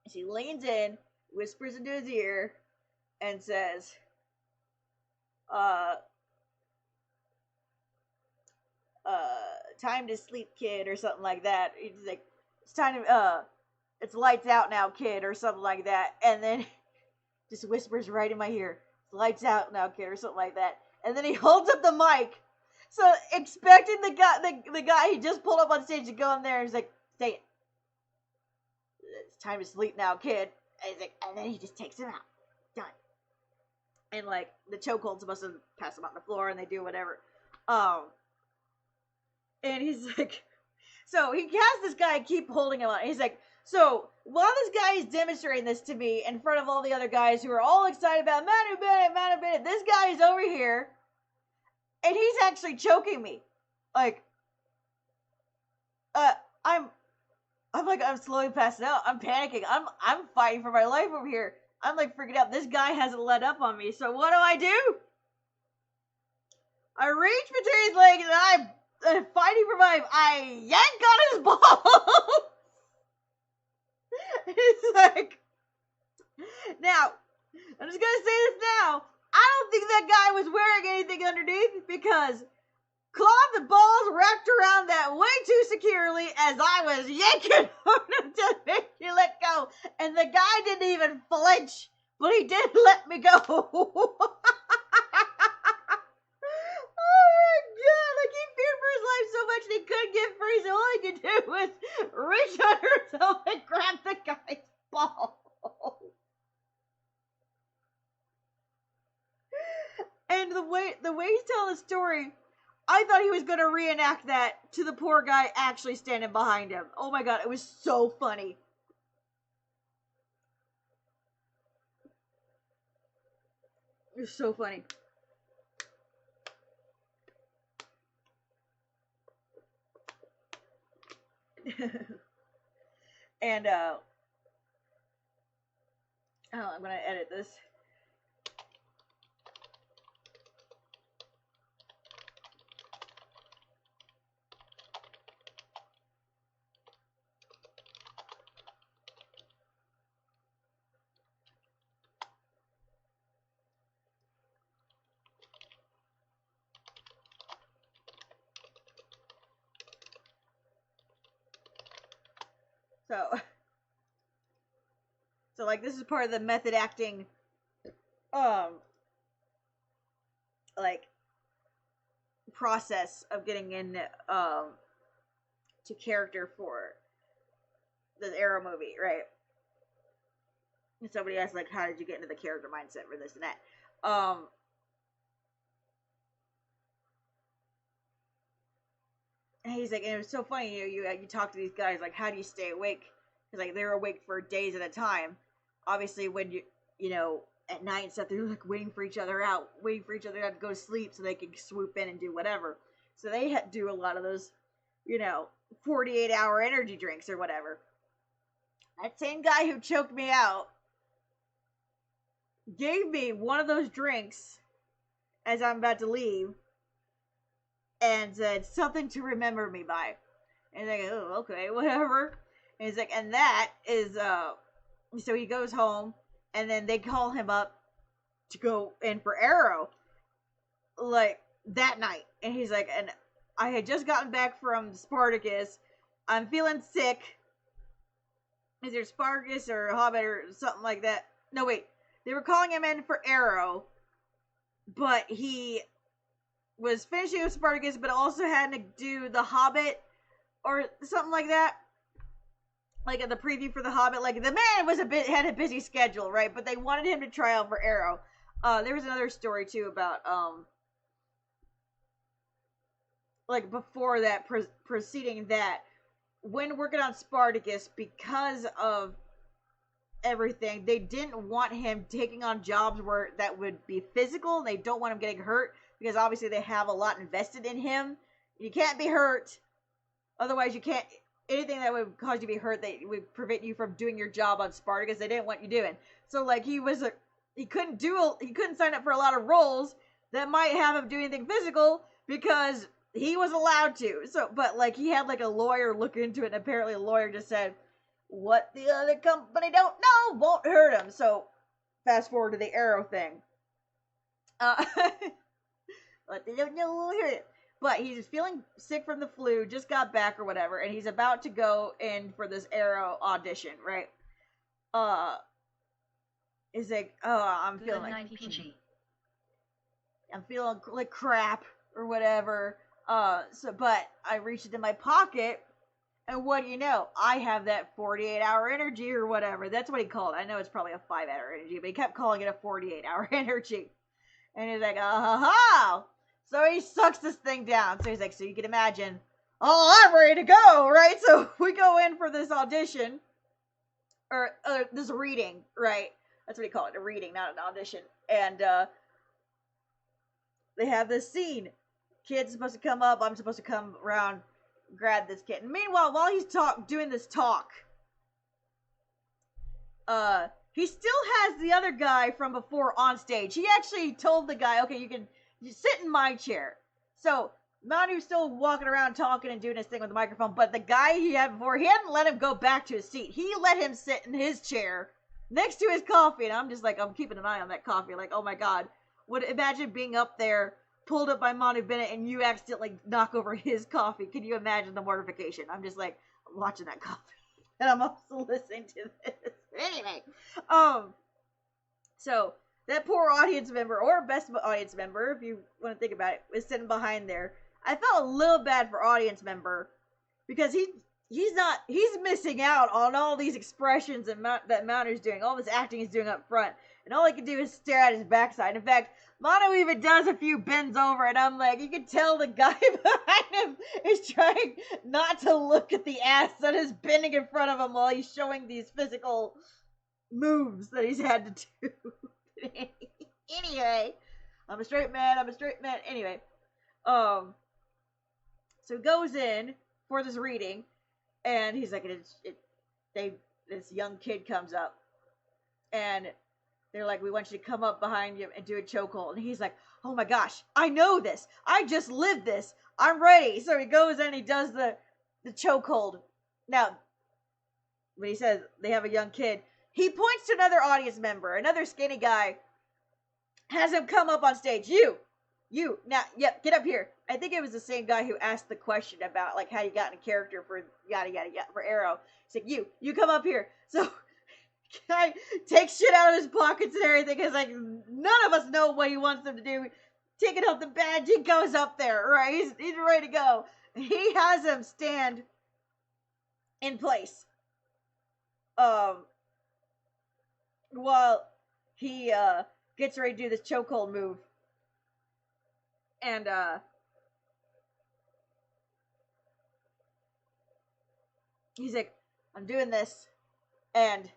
is he leans in, whispers into his ear, and says, uh, time to sleep, kid, or something like that. He's like, it's time to, it's lights out now, kid, or something like that. And then just whispers right in my ear, lights out now, kid, or something like that. And then he holds up the mic. So expecting the guy he just pulled up on stage to go in there, and he's like, say it. It's time to sleep now, kid. And he's like, and then he just takes him out. Done. And like the chokeholds must have passed him on the floor, and they do whatever. And he's like, so he has this guy keep holding him on. He's like, so while this guy is demonstrating this to me in front of all the other guys who are all excited about Manu Bennett, this guy is over here, and he's actually choking me. Like, I'm slowly passing out. I'm panicking. I'm fighting for my life over here. I'm like freaking out. This guy hasn't let up on me. So what do? I reach between his legs and I'm fighting for my life. I yank on his balls. It's like, now, I'm just gonna say this now. I don't think that guy was wearing anything underneath because cloth and balls wrapped around that way too securely as I was yanking on him to make me let go. And the guy didn't even flinch, but he did let me go. Oh my god, like he feared for his life so much that he couldn't get free, so all he could do was reach under himself and grab the guy's ball. And the way he's telling the story, I thought he was going to reenact that to the poor guy actually standing behind him. Oh my god, it was so funny. It was so funny. And, oh, I'm going to edit this. So like this is part of the method acting, like process of getting in, to character for the Arrow movie, right? And somebody asked like, how did you get into the character mindset for this and that? And he's like, and it was so funny, you talk to these guys, like, how do you stay awake? Because like they're awake for days at a time. Obviously, when you know, at night and stuff, they're like waiting for each other to go to sleep so they can swoop in and do whatever. So they do a lot of those, 48-hour energy drinks or whatever. That same guy who choked me out gave me one of those drinks as I'm about to leave and said something to remember me by. And he's like, oh, okay, whatever. And he's like, and that is, so he goes home, and then they call him up to go in for Arrow, like, that night. And he's like, and I had just gotten back from Spartacus. I'm feeling sick. Is there Spartacus or Hobbit or something like that? No, wait. They were calling him in for Arrow, but he was finishing with Spartacus, but also had to do The Hobbit or something like that. Like at the preview for The Hobbit, like the man had a busy schedule, right? But they wanted him to try out for Arrow. There was another story too about like before that, preceding that, when working on Spartacus, because of everything, they didn't want him taking on jobs where that would be physical. They don't want him getting hurt because obviously they have a lot invested in him. You can't be hurt, otherwise you can't. Anything that would cause you to be hurt, that would prevent you from doing your job on Spartacus, they didn't want you doing. So like he couldn't sign up for a lot of roles that might have him do anything physical because he was allowed to. So, but like he had like a lawyer look into it, and apparently a lawyer just said, what the other company don't know won't hurt him. So fast forward to the Arrow thing. Uh, but they don't know. But he's feeling sick from the flu, just got back or whatever, and he's about to go in for this Arrow audition, right? He's like, oh, I'm Good feeling night, Peachy. I'm feeling like crap or whatever. But I reached into my pocket, and what do you know? I have that 48-hour energy or whatever. That's what he called it. I know it's probably a 5-hour energy, but he kept calling it a 48-hour energy. And he's like, ha. So he sucks this thing down. So he's like, so you can imagine, oh, I'm ready to go, right? So we go in for this audition, or this reading, right? That's what he called it, a reading, not an audition. And they have this scene. Kid's supposed to come up. I'm supposed to come around, grab this kid. And meanwhile, while he's doing this talk, he still has the other guy from before on stage. He actually told the guy, okay, you sit in my chair. So Manu's still walking around talking and doing his thing with the microphone, but the guy he had before, he hadn't let him go back to his seat. He let him sit in his chair next to his coffee, and I'm just like, I'm keeping an eye on that coffee, like, oh my god. Imagine being up there, pulled up by Manu Bennett, and you accidentally knock over his coffee. Can you imagine the mortification? I'm just like, I'm watching that coffee, and I'm also listening to this. Anyway, so that poor audience member, or best audience member, if you want to think about it, was sitting behind there. I felt a little bad for audience member, because he's missing out on all these expressions that Manu's doing, all this acting he's doing up front, and all he can do is stare at his backside. In fact, Manu even does a few bends over, and I'm like, you can tell the guy behind him is trying not to look at the ass that is bending in front of him while he's showing these physical moves that he's had to do. Anyway, I'm a straight man. Anyway, so he goes in for this reading, and he's like, this young kid comes up, and they're like, we want you to come up behind you and do a chokehold. And he's like, oh my gosh, I know this. I just lived this. I'm ready. So he goes in and he does the chokehold. Now, when he says they have a young kid, he points to another audience member, another skinny guy, has him come up on stage. You, now, yep, get up here. I think it was the same guy who asked the question about, like, how you got in character for yada, yada, yada, for Arrow. He's like, you come up here. So, guy takes shit out of his pockets and everything. It's like, none of us know what he wants them to do. Taking out the badge, he goes up there, right? He's ready to go. He has him stand in place. While he, gets ready to do this chokehold move. And, he's like, I'm doing this, and,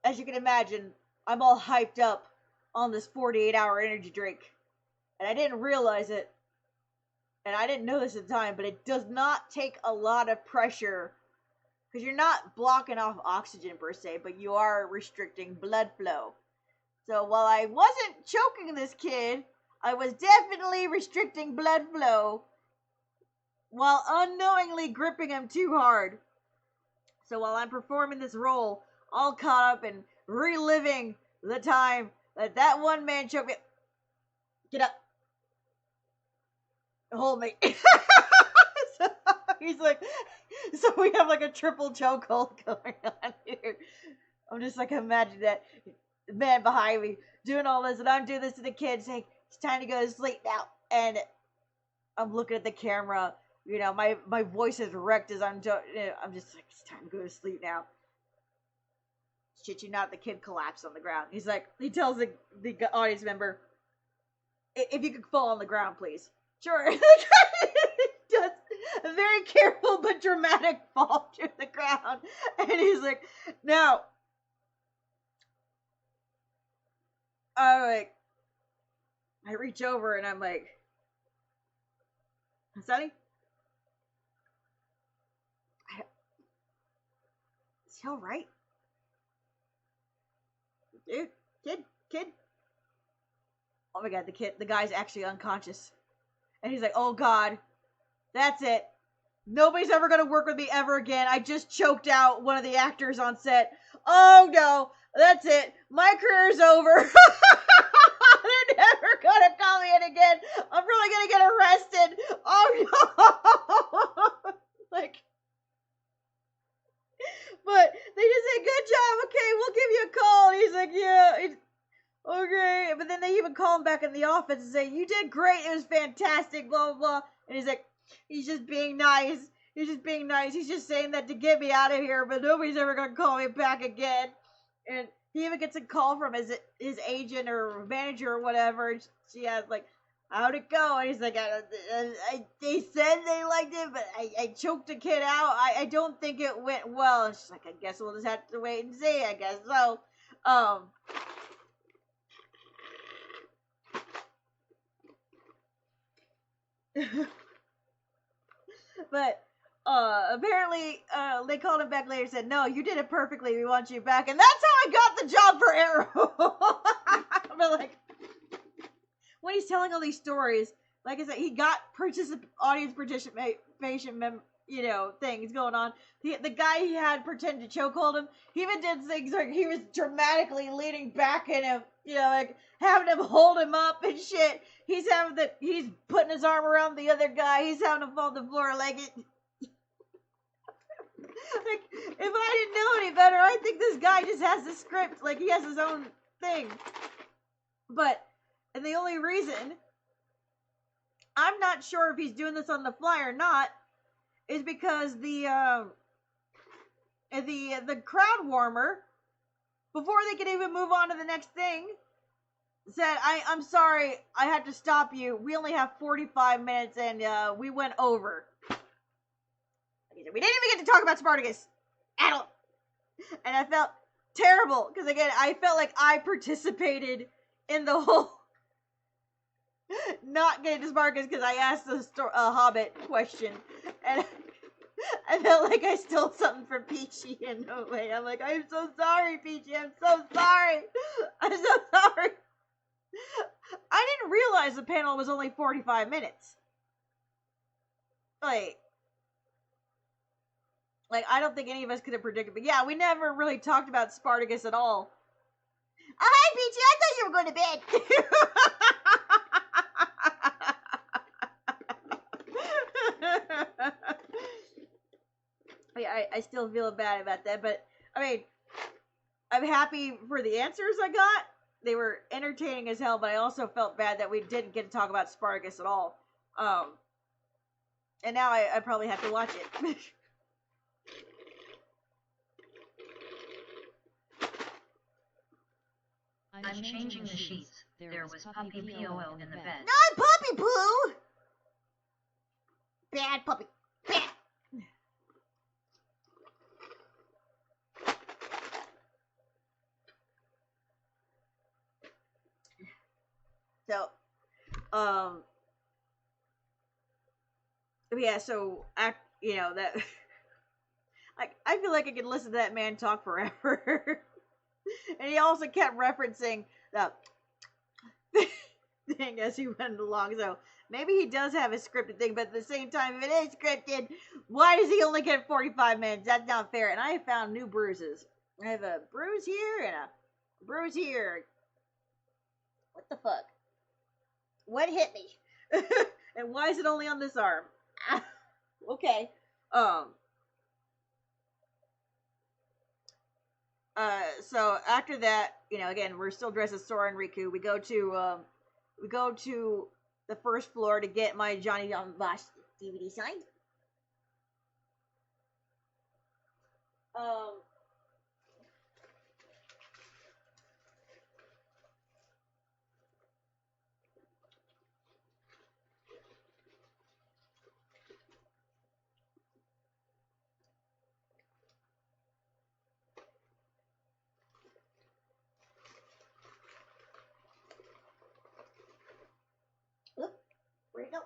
as you can imagine, I'm all hyped up on this 48-hour energy drink, and I didn't realize it, and I didn't know this at the time, but it does not take a lot of pressure, because you're not blocking off oxygen per se, but you are restricting blood flow. So while I wasn't choking this kid, I was definitely restricting blood flow while unknowingly gripping him too hard. So while I'm performing this role, all caught up and reliving the time that one man choked me. Get up. Hold me. So he's like, so we have like a triple chokehold going on here. I'm just like, imagine that man behind me doing all this, and I'm doing this to the kid saying, it's time to go to sleep now. And I'm looking at the camera, you know, my voice is wrecked as I'm just like, it's time to go to sleep now. Shit you not, the kid collapsed on the ground. He's like, he tells the audience member, if you could fall on the ground, please. Sure. The guy does a very careful but dramatic fall to the ground. And he's like, now, I reach over and I'm like, Sonny? Is he alright? Dude, kid. Oh my god, the guy's actually unconscious. And he's like, oh god, that's it. Nobody's ever gonna work with me ever again. I just choked out one of the actors on set. Oh no, that's it. My career's over. They're never gonna call me in again. I'm probably gonna get arrested. Oh no. Like, but they just say, good job, okay, we'll give you a call. And he's like, yeah, okay. But then they even call him back in the office and say, you did great, it was fantastic, blah, blah, blah. And he's like, he's just being nice. He's just being nice. He's just saying that to get me out of here, but nobody's ever going to call me back again. And he even gets a call from his agent or manager or whatever. And she has like, how'd it go? And he's like, they said they liked it, but I choked a kid out. I don't think it went well. And she's like, I guess we'll just have to wait and see. I guess so. But apparently they called him back later and said, no, you did it perfectly, we want you back. And that's how I got the job for Arrow. But like, when he's telling all these stories, like I said, he got audience participation things going on. The guy he had pretend to chokehold him, he even did things like he was dramatically leaning back in him, like having him hold him up and shit. He's putting his arm around the other guy. He's having him fall on the floor like it. Like, if I didn't know any better, I think this guy just has the script. Like, he has his own thing. And the only reason I'm not sure if he's doing this on the fly or not is because the crowd warmer, before they could even move on to the next thing, said, I'm sorry, I had to stop you. We only have 45 minutes and we went over. We didn't even get to talk about Spartacus at all. And I felt terrible because, again, I felt like I participated in the whole not getting to Spartacus because I asked the Hobbit question. And I felt like I stole something from Peachy in a way. I'm like, I'm so sorry, Peachy. I'm so sorry. I'm so sorry. I didn't realize the panel was only 45 minutes. Like, I don't think any of us could have predicted. But yeah, we never really talked about Spartacus at all. Oh, hi, Peachy. I thought you were going to bed. Yeah, I still feel bad about that. But, I mean, I'm happy for the answers I got. They were entertaining as hell, but I also felt bad that we didn't get to talk about Spartacus at all. And now I probably have to watch it. I'm changing the sheets. There was puppy POL in the bed. Not puppy poo! Bad puppy. Bad. So, yeah, so, that, I feel like I could listen to that man talk forever. And he also kept referencing the thing as he went along, so maybe he does have a scripted thing, but at the same time, if it is scripted, why does he only get 45 minutes? That's not fair. And I have found new bruises. I have a bruise here and a bruise here. What the fuck? What hit me? And why is it only on this arm? Okay. So after that, again, we're still dressed as Sora and Riku. We go to the first floor to get my Johnny Young Bosch DVD signed. Where'd it go?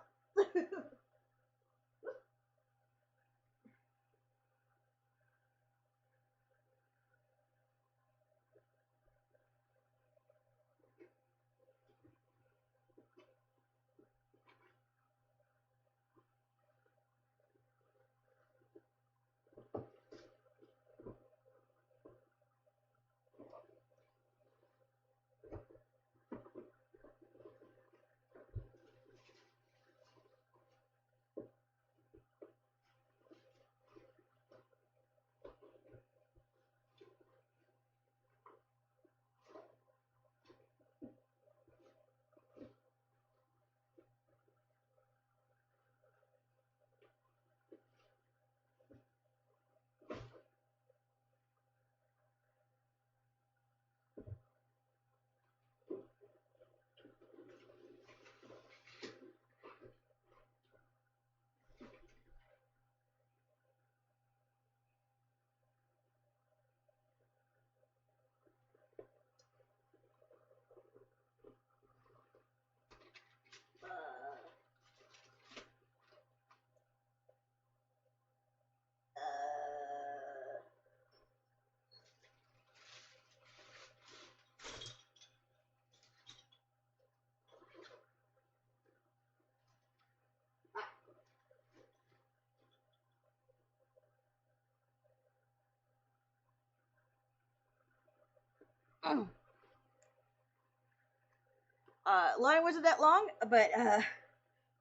Line wasn't that long, but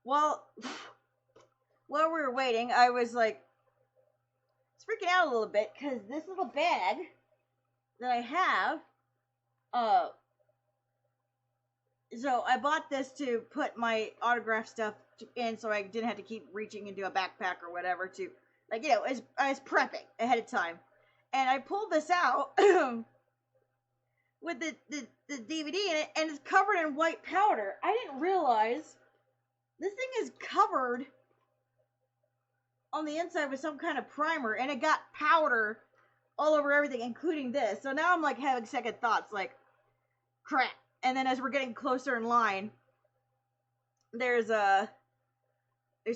while while we were waiting, I was like freaking out a little bit because this little bag that I have, so I bought this to put my autograph stuff in, so I didn't have to keep reaching into a backpack or whatever to, like, as I was prepping ahead of time, and I pulled this out with the DVD in it, and it's covered in white powder. I didn't realize this thing is covered on the inside with some kind of primer, and it got powder all over everything, including this. So now I'm like having second thoughts, like, crap. And then as we're getting closer in line, there's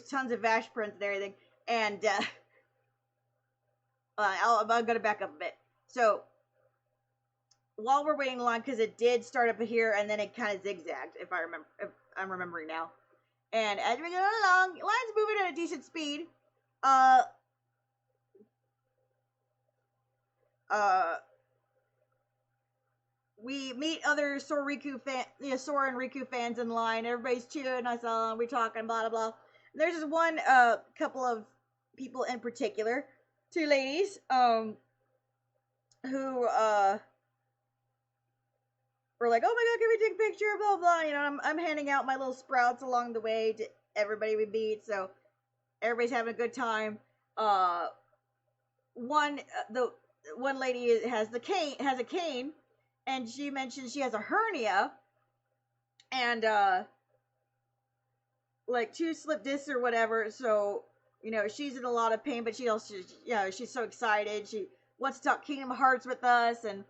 tons of Vash prints and everything, and I'm gonna back up a bit. So while we're waiting in line, because it did start up here and then it kind of zigzagged, if I'm remembering now. And as we go along, line's moving at a decent speed. We meet other Sora and Riku fans in line. Everybody's cheering us on. We're talking, blah, blah, blah. And there's this one, couple of people in particular, two ladies, who, were like, oh my god, can we take a picture, blah, blah. You know, I'm handing out my little sprouts along the way to everybody we meet, so everybody's having a good time. The one lady has a cane, and she mentioned she has a hernia, and like 2 slip discs or whatever. So you know she's in a lot of pain, but she also, you know, she's so excited. She wants to talk Kingdom Hearts with us, and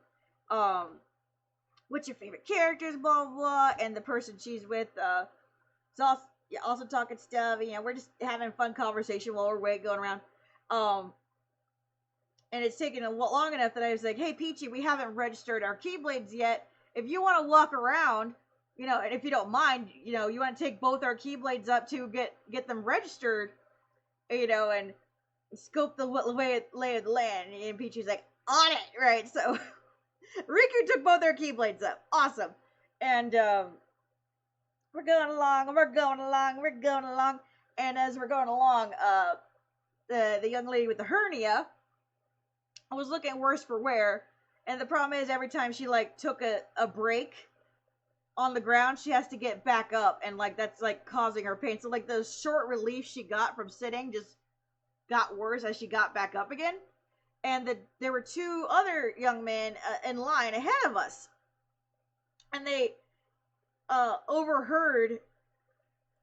what's your favorite characters, blah blah blah. And the person she's with is also talking stuff. You know, we're just having a fun conversation while we're going around. And it's taken long enough that I was like, hey, Peachy, we haven't registered our Keyblades yet. If you want to walk around, you know, and if you don't mind, you know, you want to take both our Keyblades up to get them registered, you know, and scope the lay of the land. And Peachy's like, on it, right? So Riku took both our Keyblades up. Awesome. And we're going along. And as we're going along, the young lady with the hernia was looking worse for wear, and the problem is every time she like took a break on the ground, she has to get back up, and like that's like causing her pain. So like the short relief she got from sitting just got worse as she got back up again. And there were 2 other young men in line ahead of us, and they overheard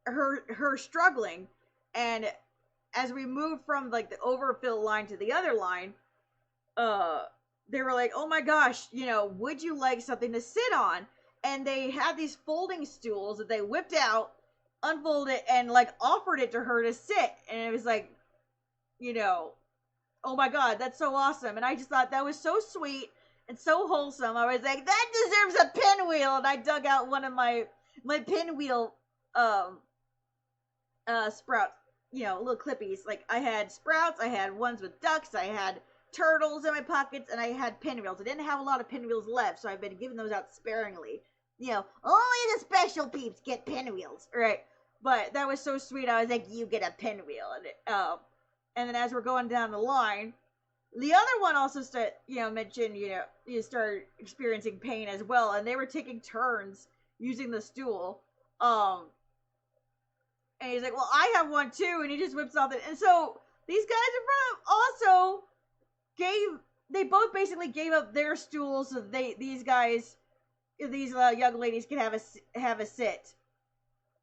her struggling. And as we moved from like the overfill line to the other line, they were like, oh my gosh, you know, would you like something to sit on? And they had these folding stools that they whipped out, unfolded, and like offered it to her to sit. And it was like, you know, oh my god, that's so awesome. And I just thought that was so sweet and so wholesome. I was like, that deserves a pinwheel. And I dug out one of my pinwheel sprouts, you know, little clippies. Like I had sprouts, I had ones with ducks, I had turtles in my pockets, and I had pinwheels. I didn't have a lot of pinwheels left, so I've been giving those out sparingly. You know, only the special peeps get pinwheels, right? But that was so sweet. I was like, you get a pinwheel. And then as we're going down the line, the other one also mentioned, you know, you started experiencing pain as well, and they were taking turns using the stool. And he's like, well, I have one too, and he just whips off it. And so these guys in front of him also they both basically gave up their stools so these young ladies could have a sit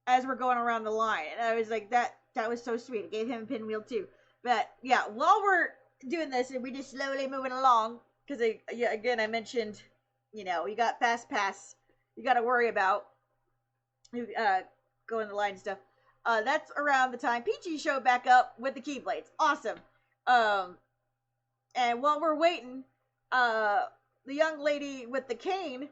as we're going around the line. And I was like, that was so sweet. I gave him a pinwheel too. But yeah, while we're doing this and we just slowly moving along, because again I mentioned, you know, you got fast pass you got to worry about going the line and stuff. That's around the time Peachy showed back up with the Keyblades. Awesome. And while we're waiting, the young lady with the cane,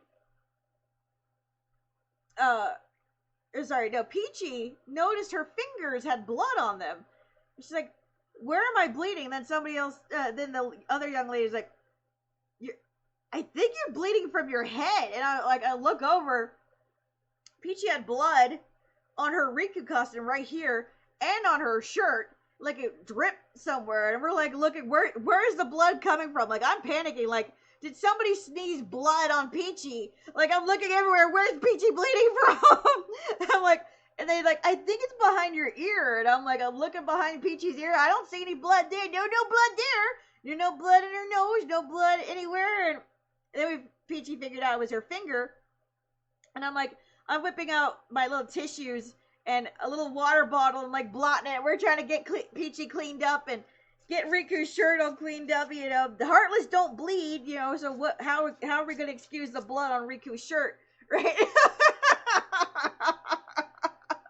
Peachy noticed her fingers had blood on them. She's like, where am I bleeding? And then somebody else, then the other young lady's like, I think you're bleeding from your head. And I look over. Peachy had blood on her Riku costume right here and on her shirt. Like it dripped somewhere. And we're like looking, where is the blood coming from? Like I'm panicking. Like, did somebody sneeze blood on Peachy? Like I'm looking everywhere. Where's Peachy bleeding from? I'm like, and they like, I think it's behind your ear. And I'm like, I'm looking behind Peachy's ear. I don't see any blood there. No blood there. There's no blood in her nose. No blood anywhere. And then Peachy figured out it was her finger. And I'm like, I'm whipping out my little tissues and a little water bottle and like blotting it. We're trying to get Peachy cleaned up and get Riku's shirt all cleaned up. You know, the Heartless don't bleed. You know, so what? How are we gonna excuse the blood on Riku's shirt, right?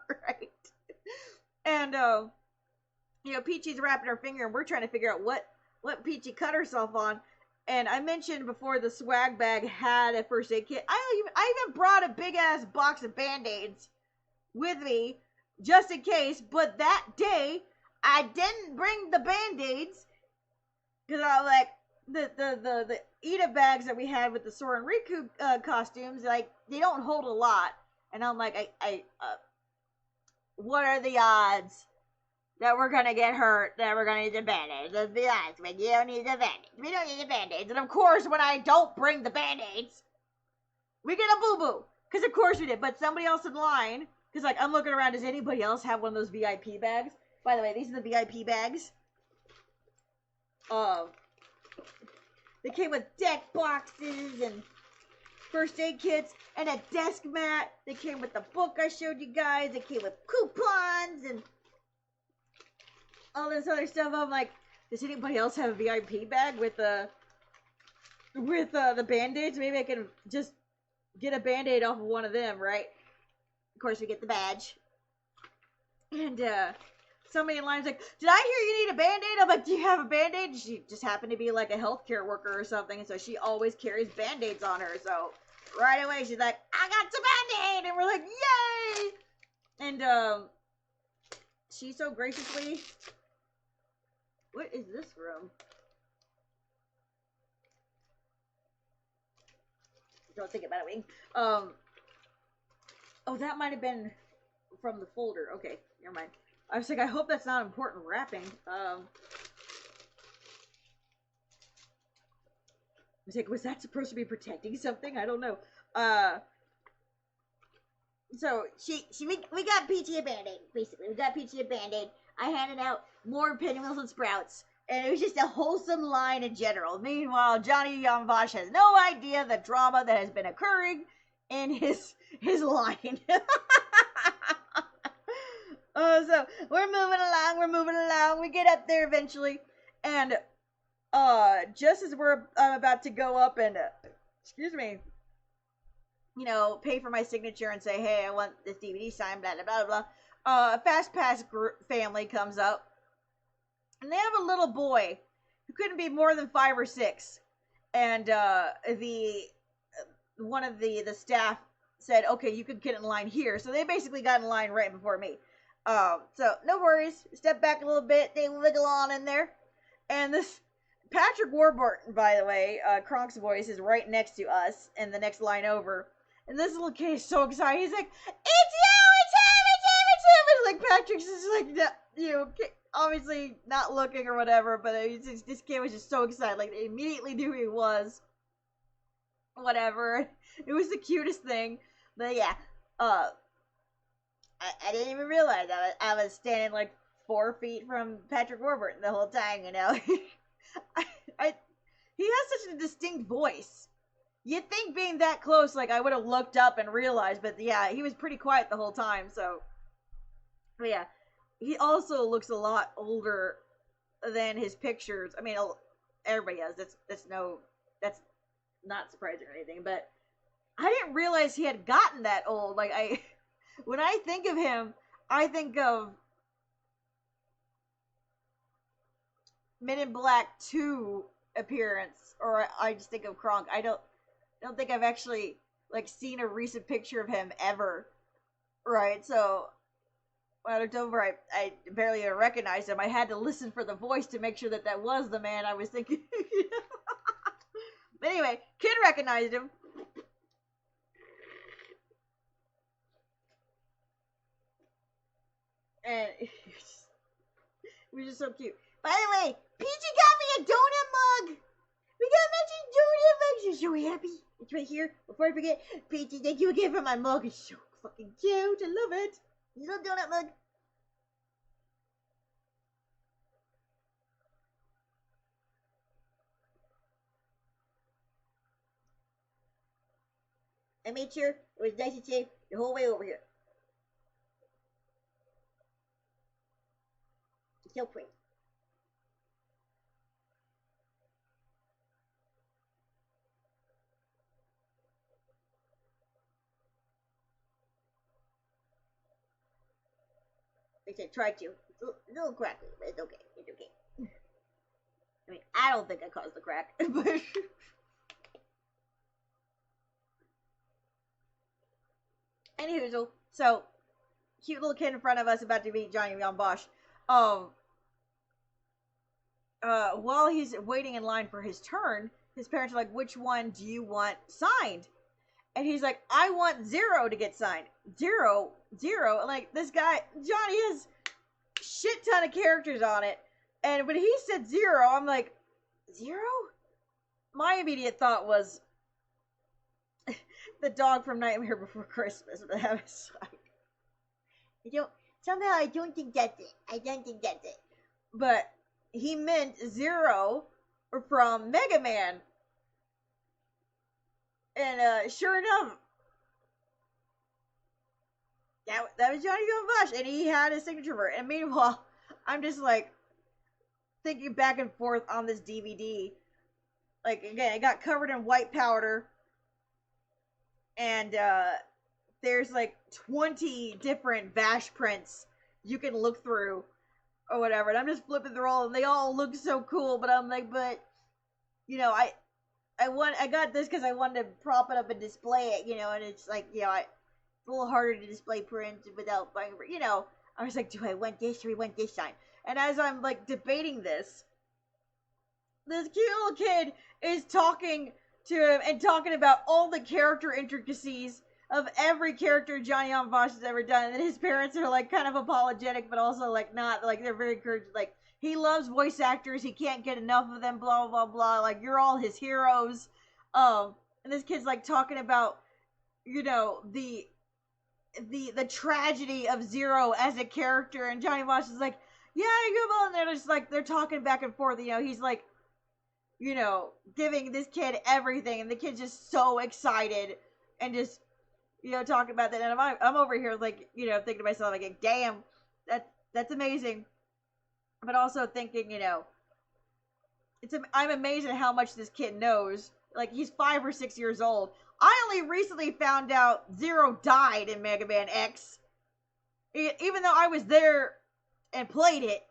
Right. And you know, Peachy's wrapping her finger, and we're trying to figure out what Peachy cut herself on. And I mentioned before the swag bag had a first aid kit. I even brought a big ass box of Band-Aids with me just in case. But that day I didn't bring the Band-Aids because I like the Ida bags that we had with the Sora and Riku costumes. Like they don't hold a lot, and I'm like, what are the odds that we're gonna get hurt, that we're gonna need the Band-Aids? Let's be honest, man, you don't need the Band-Aids. We don't need the Band-Aids. And of course, when I don't bring the Band-Aids, we get a boo-boo. Because of course we did. But somebody else in line, because like, I'm looking around, does anybody else have one of those VIP bags? By the way, these are the VIP bags. They came with deck boxes and first aid kits and a desk mat. They came with the book I showed you guys. They came with coupons and all this other stuff. I'm like, does anybody else have a VIP bag with the Band-Aids? Maybe I can just get a Band-Aid off of one of them, right? Of course, we get the badge. And somebody in line's like, did I hear you need a Band-Aid? I'm like, do you have a Band-Aid? She just happened to be like a healthcare worker or something, and so she always carries Band-Aids on her. So right away, she's like, I got some Band-Aid! And we're like, yay! And she so graciously... What is this room? Don't think about it, Wing. Oh, that might have been from the folder. Okay, never mind. I was like, I hope that's not important wrapping. I was like, was that supposed to be protecting something? I don't know. So we got Peachy a Band-Aid, basically. We got Peachy a Band-Aid. I handed out more Pinwheels and Sprouts, and it was just a wholesome line in general. Meanwhile, Johnny Yamvash has no idea the drama that has been occurring in his line. So we're moving along. We get up there eventually, and just as I'm about to go up and excuse me, you know, pay for my signature and say, hey, I want this DVD signed, blah blah blah blah. Fast Pass family comes up, and they have a little boy who couldn't be more than 5 or 6, and one of the staff said, okay, you could get in line here. So they basically got in line right before me. So no worries. Step back a little bit. They wiggle on in there, and this Patrick Warburton, by the way, Kronk's voice, is right next to us in the next line over. And this little kid is so excited. He's like, it's you! And like Patrick's just like, you know, obviously not looking or whatever, but this kid was just so excited. Like, they immediately knew who he was. Whatever. It was the cutest thing. But yeah, I didn't even realize I was standing like 4 feet from Patrick Warburton the whole time, you know. He has such a distinct voice. You'd think being that close, like, I would have looked up and realized, but yeah, he was pretty quiet the whole time, so. But yeah, he also looks a lot older than his pictures. I mean, everybody does. That's not surprising or anything, but I didn't realize he had gotten that old. Like, when I think of him, I think of Men in Black 2 appearance, or I just think of Kronk. I don't think I've actually, like, seen a recent picture of him ever, right? So when I looked over, I barely even recognized him. I had to listen for the voice to make sure that was the man I was thinking. But anyway, Kid recognized him. And it was just so cute. By the way, Peachy got me a donut mug. We got matching donut mugs. You're so happy. It's right here. Before I forget, Peachy, thank you again for my mug. It's so fucking cute. I love it. Little donut mug. I made sure it was nice and safe the whole way over here. It's so pretty. Like I said, try to. It's a little cracky, but it's okay. It's okay. I mean, I don't think I caused the crack, but... Anywho, so, cute little kid in front of us about to meet Johnny Young Bosch. While he's waiting in line for his turn, his parents are like, which one do you want signed? And he's like, I want Zero to get signed. Zero. Like, this guy, Johnny has shit ton of characters on it. And when he said Zero, I'm like, Zero? My immediate thought was the dog from Nightmare Before Christmas. But I was like, I don't think that's it. But he meant Zero from Mega Man. And sure enough, that was Johnny Bosch, and he had his signature for it. And meanwhile, I'm just like thinking back and forth on this DVD. Like, again, it got covered in white powder, and there's like 20 different Vash prints you can look through or whatever. And I'm just flipping through all, and they all look so cool. But I'm like, you know, I got this because I wanted to prop it up and display it, you know, and it's like, you know, it's a little harder to display print without buying, you know. I was like, do I want this or we want this sign? And as I'm like debating this cute little kid is talking to him and talking about all the character intricacies of every character Johnny Yong Bosch has ever done. And then his parents are like kind of apologetic, but also like not, like they're very encouraged, like, he loves voice actors. He can't get enough of them, blah, blah, blah. Like, you're all his heroes. And this kid's, like, talking about, you know, the tragedy of Zero as a character. And Johnny Bosch is like, yeah, come on. And they're just, like, they're talking back and forth. You know, he's, like, you know, giving this kid everything. And the kid's just so excited. And just, you know, talking about that. And I'm over here, like, you know, thinking to myself, like, damn, that's amazing. But also thinking, you know, I'm amazed at how much this kid knows. Like, he's 5 or 6 years old. I only recently found out Zero died in Mega Man X. Even though I was there and played it,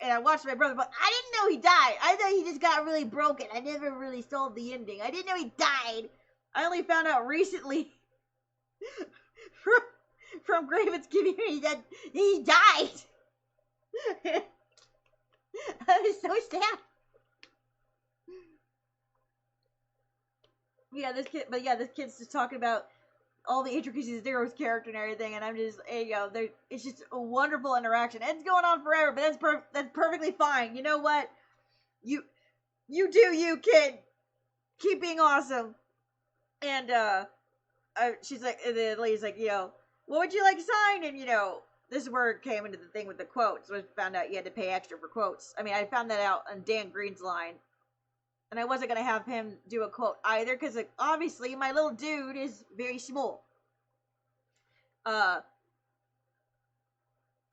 and I watched my brother, but I didn't know he died. I thought he just got really broken. I never really solved the ending. I didn't know he died. I only found out recently from Graven's community that he died. I was so sad. Yeah, this kid's just talking about all the intricacies of Zero's character and everything, and I'm just, you know, it's just a wonderful interaction. It's going on forever, but that's perfectly fine. You know what? You do you, kid. Keep being awesome. And she's like, the lady's like, you know, what would you like signed? And you know, this is where it came into the thing with the quotes. So I found out you had to pay extra for quotes. I mean, I found that out on Dan Green's line. And I wasn't going to have him do a quote either, because like, obviously my little dude is very small. But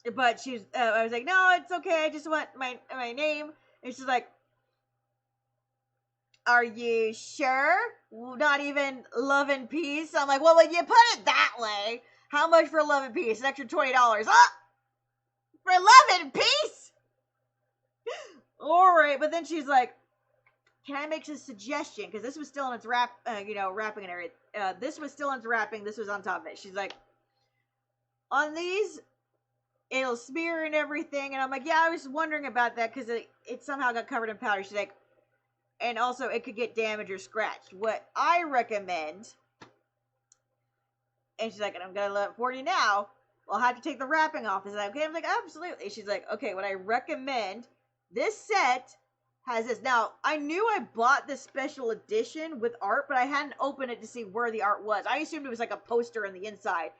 I was like, no, it's okay. I just want my name. And she's like, are you sure? Not even Love and Peace? I'm like, well, when you put it that way, how much for Love and Peace? An extra $20. Oh! For Love and Peace? Alright, but then she's like, can I make a suggestion? Because this was still in its wrapping and everything. This was still in its wrapping. This was on top of it. She's like, on these, it'll smear and everything. And I'm like, yeah, I was wondering about that because it somehow got covered in powder. She's like, and also it could get damaged or scratched. What I recommend, and she's like, I'm gonna let it 40 now. Well, I'll have to take the wrapping off. Is that okay? I'm like, absolutely. She's like, okay, what I recommend, this set has this. Now, I knew I bought this special edition with art, but I hadn't opened it to see where the art was. I assumed it was like a poster on the inside.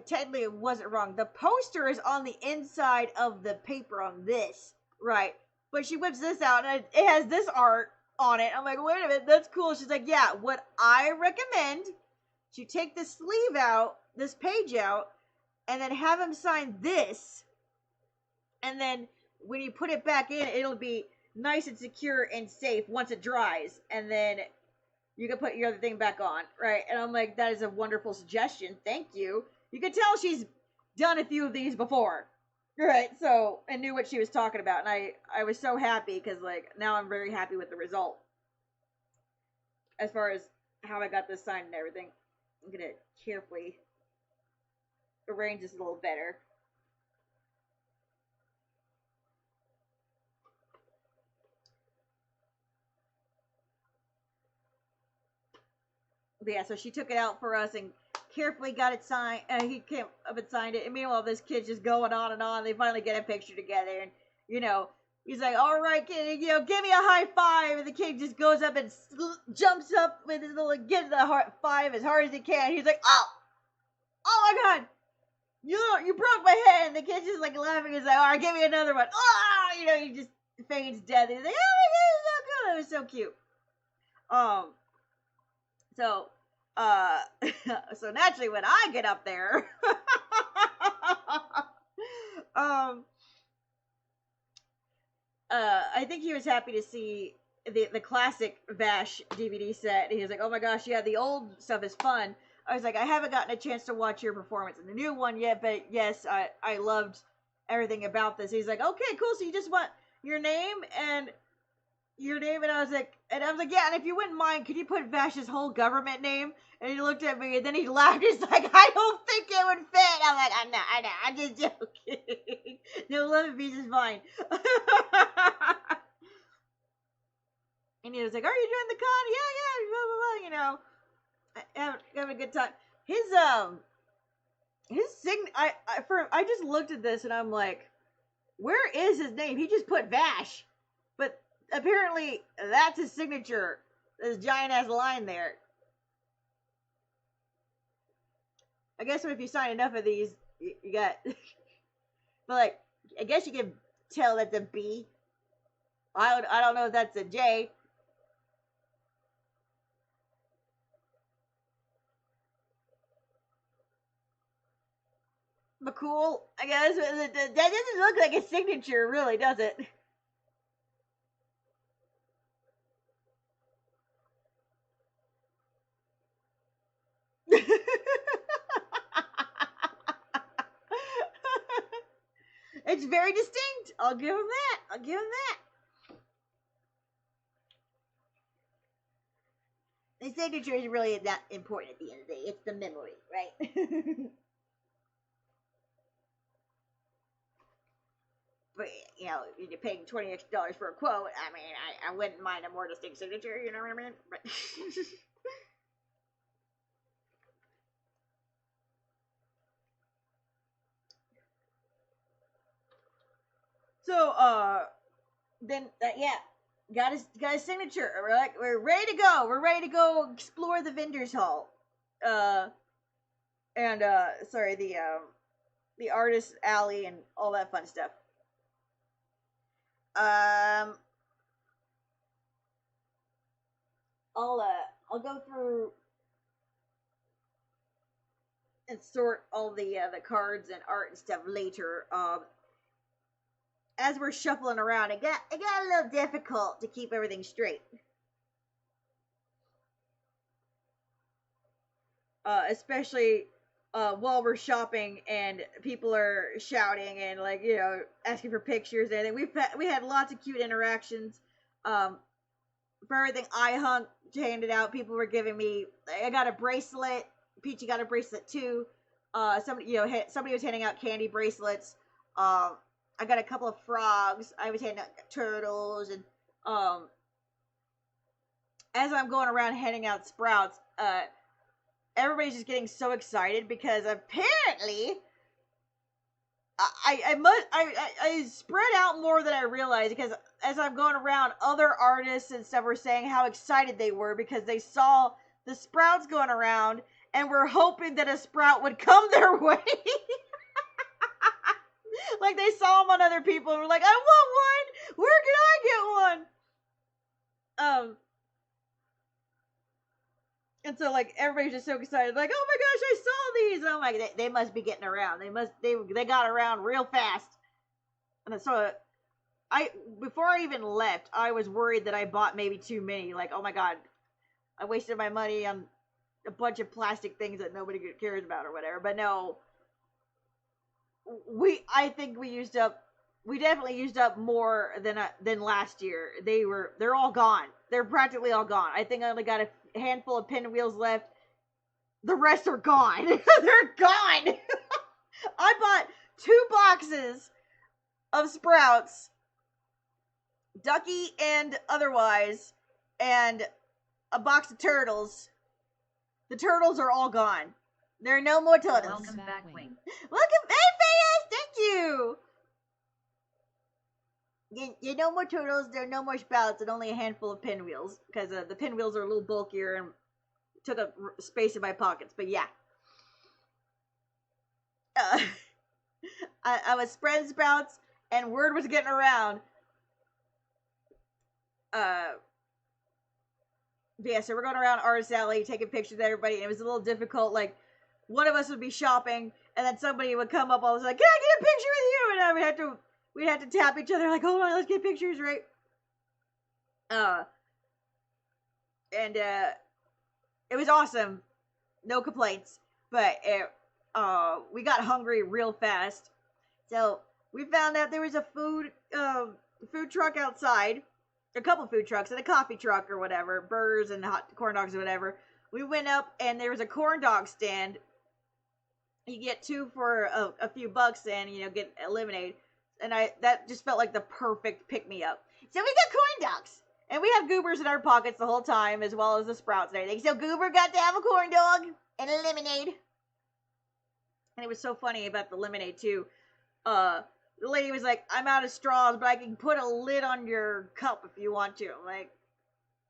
Technically it wasn't wrong. The poster is on the inside of the paper on this, right? But she whips this out, and it has this art on it. I'm like, wait a minute, that's cool. She's like, yeah, what I recommend, you take this sleeve out, this page out, and then have him sign this, and then when you put it back in, it'll be nice and secure and safe once it dries, and then you can put your other thing back on, right? And I'm like, that is a wonderful suggestion. Thank you. You can tell she's done a few of these before, right? So, and knew what she was talking about, and I was so happy, because, like, now I'm very happy with the result. As far as how I got this signed and everything. I'm gonna carefully arrange this a little better. But yeah, so she took it out for us and carefully got it signed. He came up and signed it. And meanwhile, this kid's just going on and on. They finally get a picture together. And, you know, he's like, all right, kid, you know, give me a high five. And the kid just goes up and jumps up with his little, gets the five as hard as he can. He's like, oh my God. You broke my head. And the kid's just like laughing. He's like, all right, give me another one. Oh, you know, he just feigns death. He's like, oh my God, it was so good. It was so cute. So naturally when I get up there, I think he was happy to see the classic Vash DVD set. He was like, oh my gosh, yeah, the old stuff is fun. I was like, I haven't gotten a chance to watch your performance in the new one yet, but yes, I loved everything about this. He's like, okay, cool, so you just want your name, and I was like, yeah, and if you wouldn't mind, could you put Vash's whole government name? And he looked at me, and then he laughed. He's like, I don't think it would fit. I'm like, I know, I'm just joking. No, 11 pieces is fine. And he was like, are you doing the con? Yeah, blah, blah, blah, you know. Having a good time. His I just looked at this, and I'm like, where is his name? He just put Vash. But apparently, that's his signature. This giant ass line there. I guess if you sign enough of these, you got. But like, I guess you can tell that's a B. I don't know if that's a J. But cool, I guess. That doesn't look like a signature, really, does it? It's very distinct. I'll give him that. The signature is really not important at the end of the day. It's the memory, right? But, you know, you're paying $20 extra for a quote. I mean, I wouldn't mind a more distinct signature, you know what I mean? But so, then, yeah, got his signature. We're ready to go. We're ready to go explore the vendors hall. Sorry, the artist alley and all that fun stuff. I'll go through and sort all the cards and art and stuff later. As we're shuffling around, it got a little difficult to keep everything straight. Especially while we're shopping and people are shouting and, like, you know, asking for pictures and everything. We had lots of cute interactions. For everything I hung, handed out, people were giving me. I got a bracelet. Peachy got a bracelet too. Somebody was handing out candy bracelets. I got a couple of frogs. I was handing out turtles, and um, as I'm going around handing out Sprouts, everybody's just getting so excited because apparently I spread out more than I realized, because as I'm going around, other artists and stuff were saying how excited they were because they saw the Sprouts going around and were hoping that a Sprout would come their way. Like they saw them on other people and were like, I want one! Where can I get one? And so like everybody's just so excited, like, oh my gosh, I saw these. And I'm like, they must be getting around. They got around real fast. And so before I even left, I was worried that I bought maybe too many. Like, oh my god, I wasted my money on a bunch of plastic things that nobody cares about or whatever. But no, I think we definitely used up more than last year. They're all gone. They're practically all gone. I think I only got a handful of pinwheels left. The rest are gone. They're gone. I bought 2 boxes of Sprouts, Ducky and otherwise, and a box of turtles. The turtles are all gone. There are no more turtles. Welcome back, Wing. Welcome, hey Phineas, thank you. There are no more turtles, there are no more Sprouts, and only a handful of pinwheels, because the pinwheels are a little bulkier and took up space in my pockets. But yeah, I was spreading Sprouts, and word was getting around. Yeah, so we're going around Artist Alley taking pictures of everybody, and it was a little difficult. Like, one of us would be shopping, and then somebody would come up all of a sudden, can I get a picture with you? And we'd have to tap each other, like, hold on, let's get pictures, right? And it was awesome. No complaints. But we got hungry real fast. So we found out there was a food truck outside. A couple food trucks and a coffee truck or whatever. Burgers and hot corn dogs or whatever. We went up and there was a corn dog stand. You get 2 for a few bucks and, get a lemonade. And that just felt like the perfect pick-me-up. So we got corn dogs. And we had goobers in our pockets the whole time, as well as the Sprouts and everything. So Goober got to have a corn dog and a lemonade. And it was so funny about the lemonade, too. The lady was like, I'm out of straws, but I can put a lid on your cup if you want to. I'm like,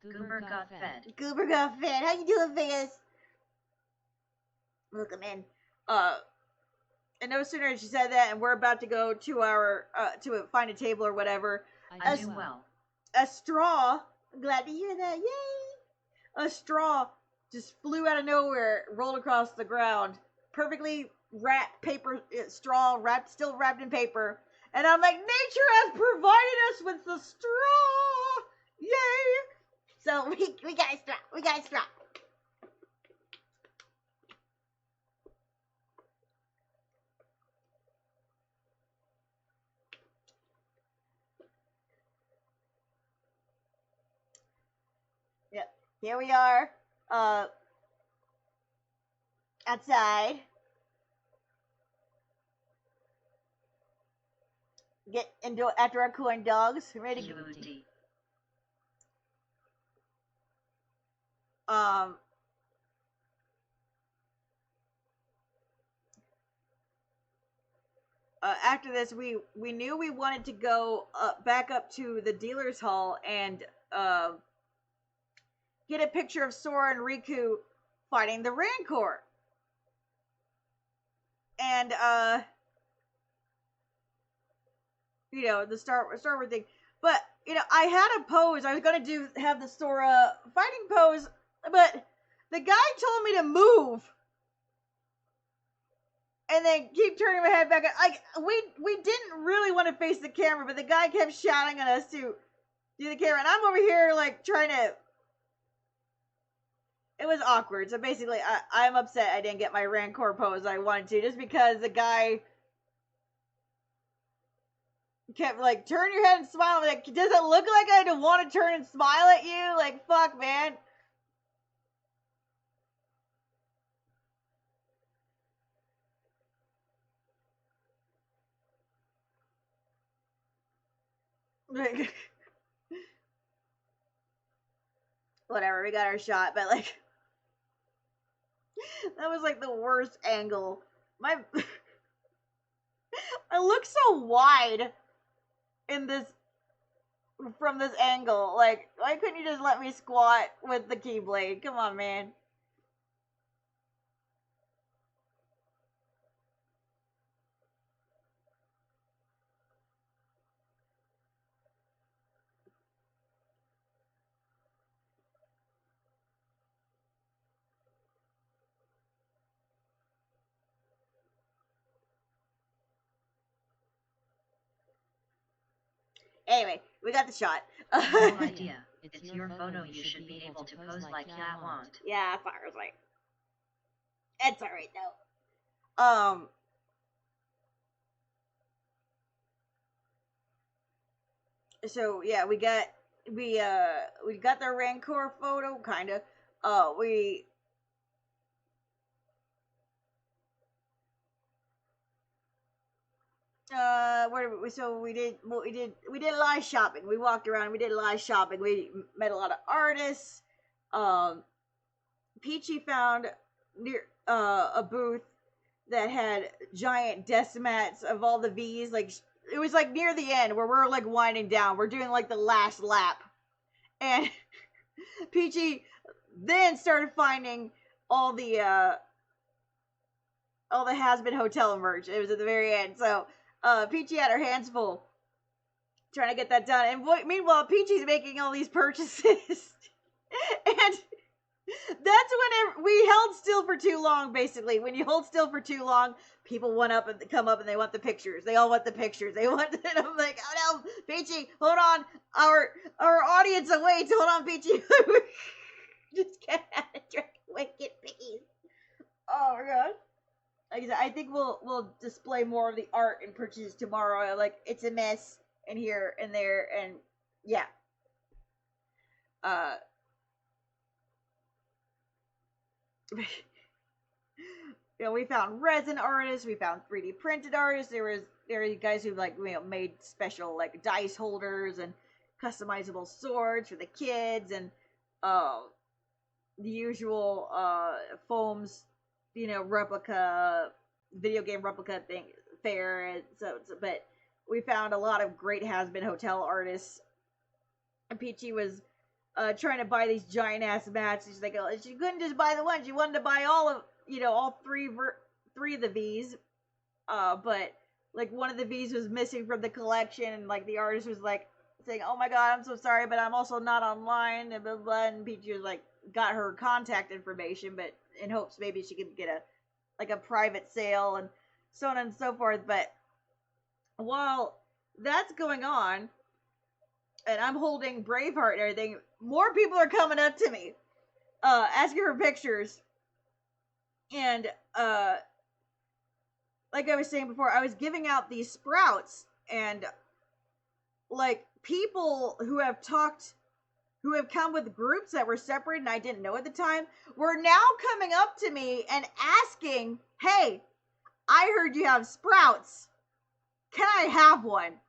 Goober got fed. Goober got fed. How you doing, Vegas? Welcome in. And no sooner did she said that, and we're about to go to our, to find a table or whatever. I do well. A straw, I'm glad to hear that, yay! A straw just flew out of nowhere, rolled across the ground, perfectly wrapped paper, straw, still wrapped in paper. And I'm like, nature has provided us with the straw! Yay! So we got a straw. Yep, here we are, outside. Get into after our corn dogs. Ready to Cutie. After this, we knew we wanted to go back up to the dealer's hall and get a picture of Sora and Riku fighting the Rancor. And the Star Wars thing. But I had a pose. I was gonna have the Sora fighting pose, but the guy told me to move. And then keep turning my head back. Like we didn't really want to face the camera, but the guy kept shouting at us to do the camera, and I'm over here like trying to. It was awkward. So basically, I'm upset I didn't get my Rancor pose I wanted to, just because the guy kept like, turn your head and smile. Like, does it look like I want to turn and smile at you? Like, fuck, man. Like, whatever, we got our shot, but like, that was like the worst angle. I look so wide in this, from this angle. Like, why couldn't you just let me squat with the Keyblade? Come on, man. Anyway, we got the shot. No idea. It's your photo. You should be able to pose like you want. Yeah, Fire's like, it's alright though. So yeah, we got the Rancor photo, kinda. We we did a lot of shopping. We walked around, we did a lot of shopping. We met a lot of artists. Peachy found near a booth that had giant decimats of all the V's. Like, it was like near the end where we're like winding down. We're doing like the last lap, and Peachy then started finding all the Has-Been Hotel merch. It was at the very end. So Peachy had her hands full trying to get that done. And meanwhile, Peachy's making all these purchases. And that's when we held still for too long, basically. When you hold still for too long, people come up and they want the pictures. They all want the pictures. They want, and I'm like, oh no, Peachy, hold on. Our audience awaits. Hold on, Peachy. Just get out of track. Wicked piggies. Oh my god. I think we'll display more of the art and purchases tomorrow. Like, it's a mess in here and there, and yeah. We found resin artists, we found 3D printed artists. There were guys who made special like dice holders and customizable swords for the kids, and the usual foams, replica, video game replica thing fair. And but we found a lot of great Has-Been Hotel artists. And Peachy was trying to buy these giant ass mats. She's like, she couldn't just buy the one. She wanted to buy all three of the V's. But like one of the V's was missing from the collection, and like the artist was like saying, "Oh my god, I'm so sorry, but I'm also not online." And blah blah. And Peachy was like, got her contact information, but in hopes maybe she could get a private sale and so on and so forth. But while that's going on, and I'm holding Braveheart and everything, more people are coming up to me, asking for pictures. And, like I was saying before, I was giving out these sprouts, and, like, people who have come with groups that were separated and I didn't know at the time, were now coming up to me and asking, "Hey, I heard you have sprouts. Can I have one?"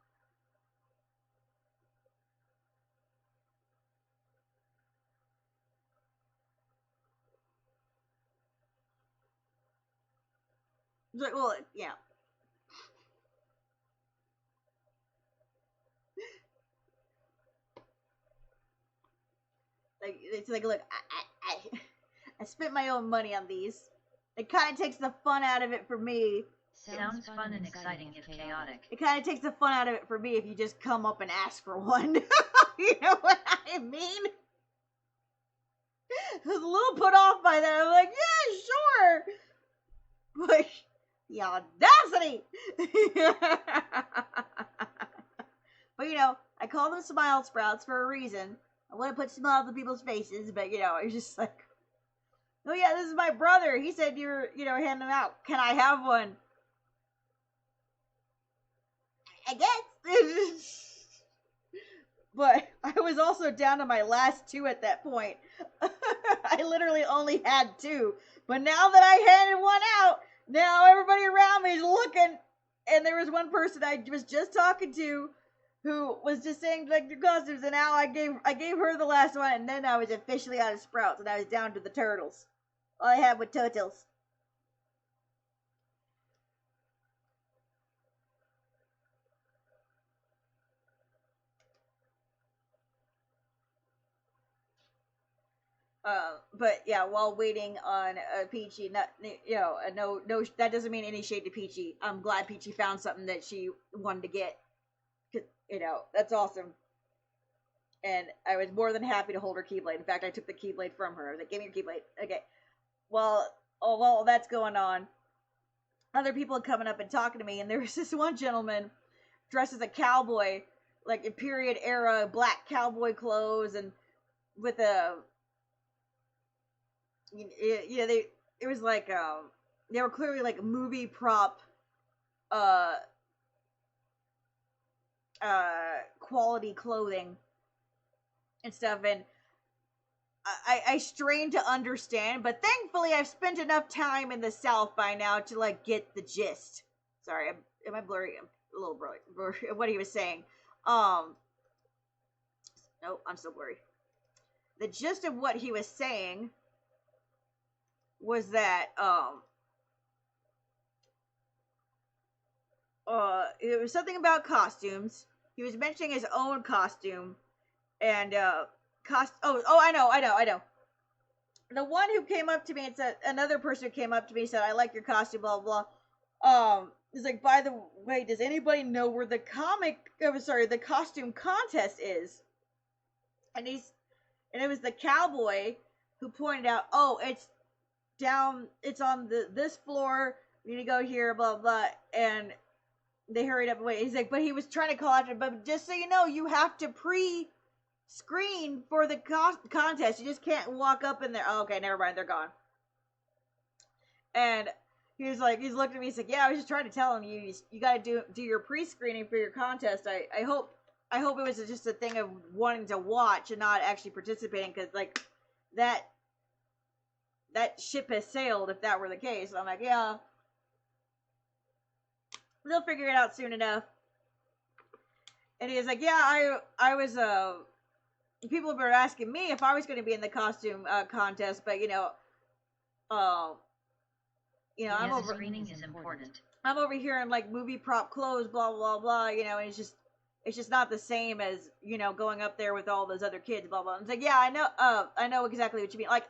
Like, well, yeah. Like, it's like, look, I spent my own money on these. It kind of takes the fun out of it for me. Sounds fun and exciting if chaotic. It kind of takes the fun out of it for me if you just come up and ask for one. You know what I mean? I was a little put off by that. I'm like, yeah, sure. Like, the audacity. But, I call them smile sprouts for a reason. I want to put smiles on people's faces, but, it's just like, oh yeah, this is my brother. He said you're, handing them out. Can I have one? I guess. But I was also down to my last two at that point. I literally only had two. But now that I handed one out, now everybody around me is looking. And there was one person I was just talking to who was just saying like your costumes, and now I gave her the last one, and then I was officially out of sprouts, and I was down to the turtles. All I had was turtles. But yeah, while waiting on Peachy, not no, that doesn't mean any shade to Peachy. I'm glad Peachy found something that she wanted to get. That's awesome. And I was more than happy to hold her Keyblade. In fact, I took the Keyblade from her. I was like, give me your Keyblade. Okay. Well, while that's going on, other people are coming up and talking to me, and there was this one gentleman dressed as a cowboy, like in period era black cowboy clothes, and with a it was like they were clearly like movie prop quality clothing and stuff, and I strain to understand, but thankfully I've spent enough time in the South by now to like get the gist. Sorry, am I blurry? I'm a little blurry. What he was saying. Nope, I'm still blurry. The gist of what he was saying was that it was something about costumes. He was mentioning his own costume, and I know. The one who came up to me and said, another person who came up to me and said, I like your costume, blah, blah, blah. He's like, by the way, does anybody know where the the costume contest is? And it was the cowboy who pointed out, oh, it's on this floor, you need to go here, blah, blah, and they hurried up away. He's like, but he was trying to call after, but just so you know, you have to screen for the contest. You just can't walk up in there. Oh, okay, never mind, they're gone. And he's looking at me, he's like, yeah, I was just trying to tell him, you gotta do your pre-screening for your contest. I hope it was just a thing of wanting to watch and not actually participating, because like that ship has sailed if that were the case. I'm like, yeah, they'll figure it out soon enough. And he was like, yeah, I was people were asking me if I was going to be in the costume contest, but I'm over. Screening is important. I'm over here in like movie prop clothes, blah blah blah, and it's just not the same as going up there with all those other kids, blah blah. And it's like, yeah, I know exactly what you mean. Like,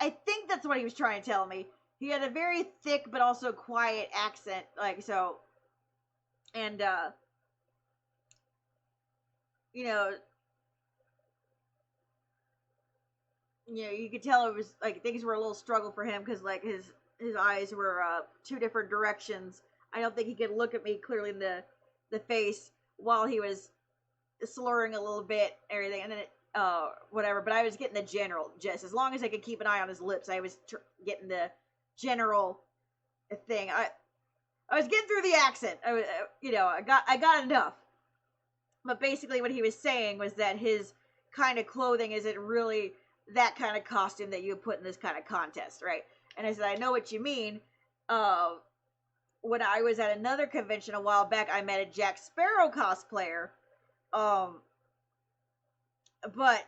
I think that's what he was trying to tell me. He had a very thick but also quiet accent, like so, and you could tell it was like things were a little struggle for him, because like his eyes were two different directions. I don't think he could look at me clearly in the face while he was slurring a little bit, everything, and then whatever. But I was getting the general gist. As long as I could keep an eye on his lips, I was getting the general thing. I was getting through the accent. I was, I got enough. But basically, what he was saying was that his kind of clothing isn't really that kind of costume that you put in this kind of contest, right? And I said, I know what you mean. When I was at another convention a while back, I met a Jack Sparrow cosplayer. But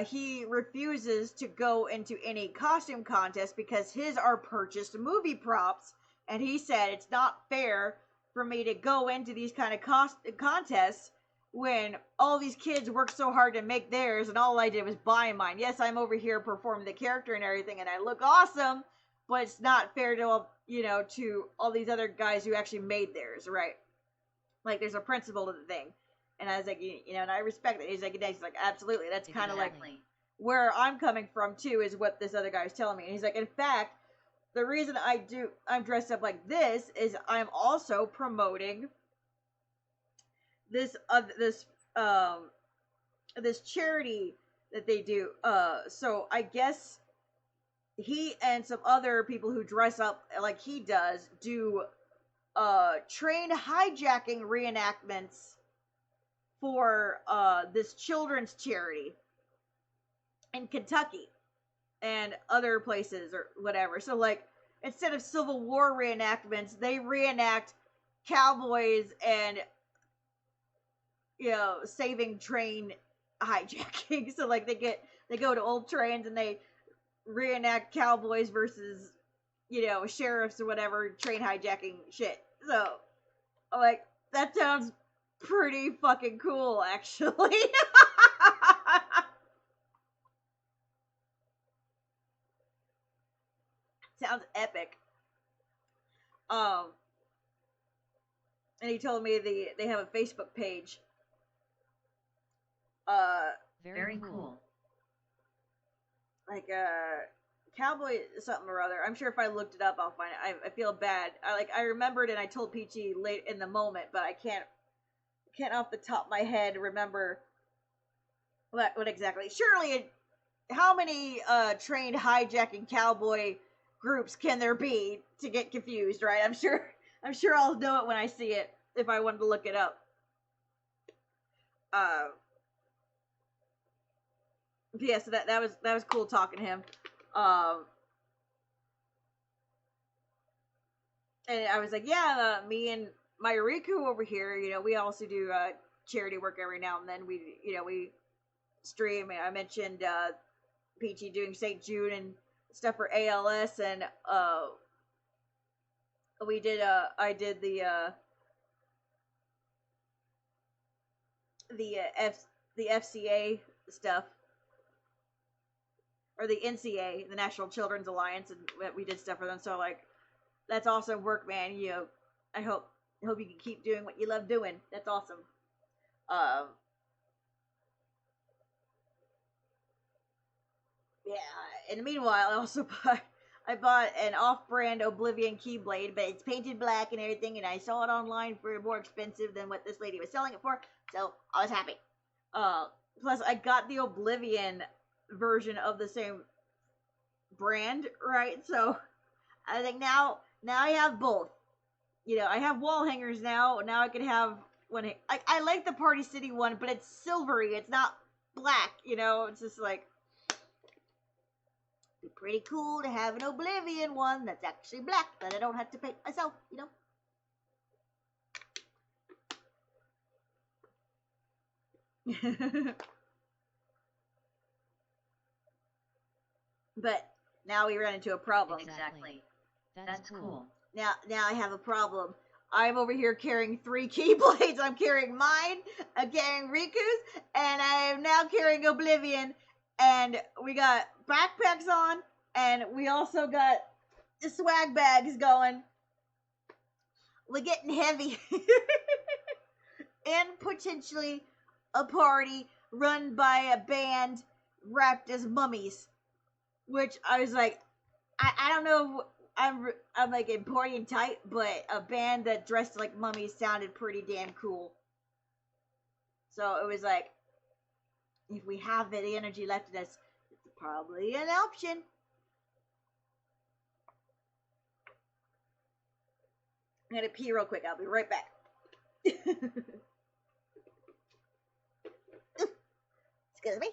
he refuses to go into any costume contest because his are purchased movie props. And he said it's not fair for me to go into these kind of contests when all these kids worked so hard to make theirs and all I did was buy mine. Yes, I'm over here performing the character and everything and I look awesome, but it's not fair to, to all these other guys who actually made theirs, right? Like, there's a principle to the thing. And I was like, and I respect it. He's like, absolutely. That's kind of like where I'm coming from, too, is what this other guy was telling me. And he's like, in fact, the reason I'm dressed up like this is I'm also promoting this charity that they do. So I guess he and some other people who dress up like he does do train hijacking reenactments for this children's charity in Kentucky and other places or whatever. So like instead of Civil War reenactments, they reenact cowboys and saving train hijacking. So like they go to old trains and they reenact cowboys versus sheriffs or whatever train hijacking shit. So I'm like, that sounds pretty fucking cool, actually. Sounds epic. And he told me they have a Facebook page. Very cool. Like cowboy something or other. I'm sure if I looked it up, I'll find it. I feel bad. I remembered and I told Peachy late in the moment, but I can't off the top of my head remember what exactly. Surely, how many trained hijacking cowboy groups can there be to get confused? Right? I'm sure I'll know it when I see it if I wanted to look it up. Yeah, so that was cool talking to him. And I was like, yeah, me and my Riku over here, we also do charity work every now and then. We stream. I mentioned Peachy doing St. Jude and stuff for ALS, and we did I did the FCA stuff, or the NCA, the National Children's Alliance, and we did stuff for them. So like, that's awesome work, man. I hope you can keep doing what you love doing. That's awesome. Yeah. In the meanwhile, I also bought an off-brand Oblivion Keyblade, but it's painted black and everything, and I saw it online for more expensive than what this lady was selling it for, so I was happy. Plus, I got the Oblivion version of the same brand, right? So I think now I have both. I have wall hangers now. Now I can have one. I like the Party City one, but it's silvery. It's not black. It's just like, be pretty cool to have an Oblivion one that's actually black that I don't have to paint myself. But now we run into a problem. Exactly. That's cool. Now I have a problem. I'm over here carrying 3 Keyblades. I'm carrying mine, I'm carrying Riku's, and I am now carrying Oblivion. And we got backpacks on, and we also got the swag bags going. We're getting heavy. And potentially a party run by a band wrapped as mummies. Which I was like, I don't know if I'm like important type, but a band that dressed like mummies sounded pretty damn cool. So it was like, if we have the energy left in us, it's probably an option. I'm gonna pee real quick. I'll be right back. Excuse me.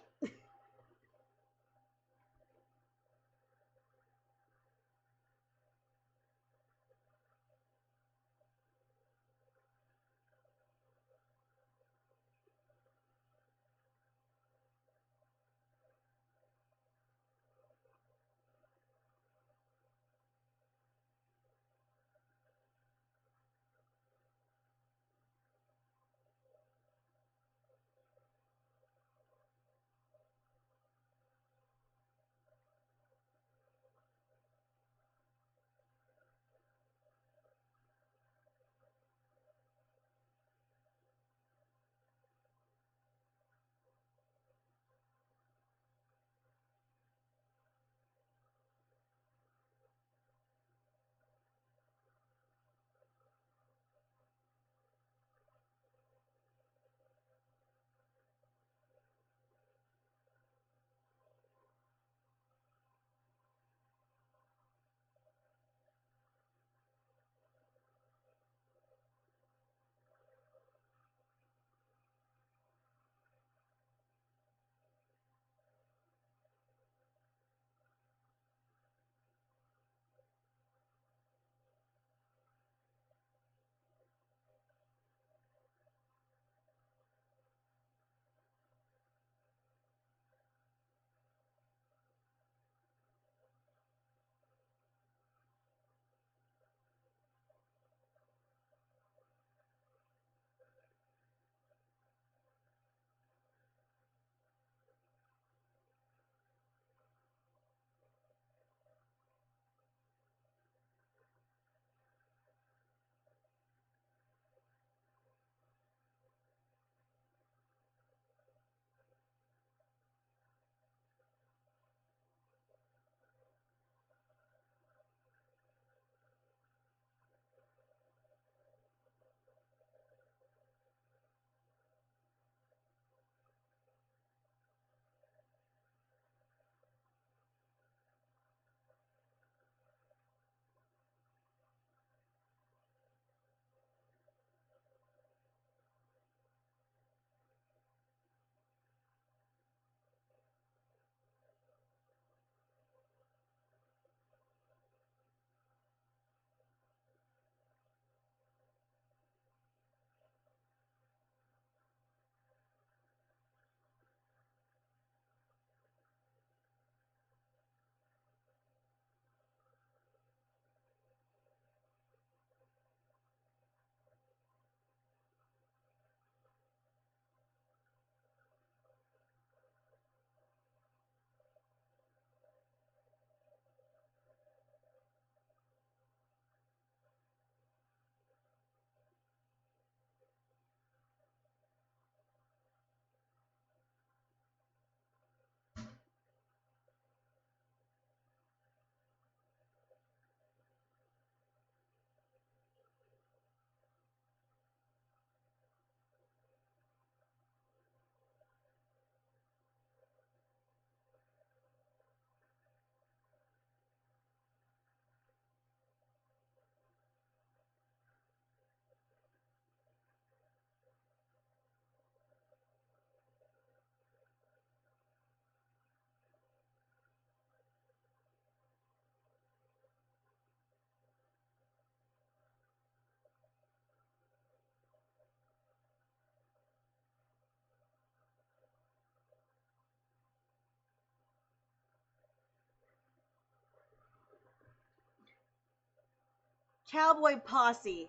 Cowboy Posse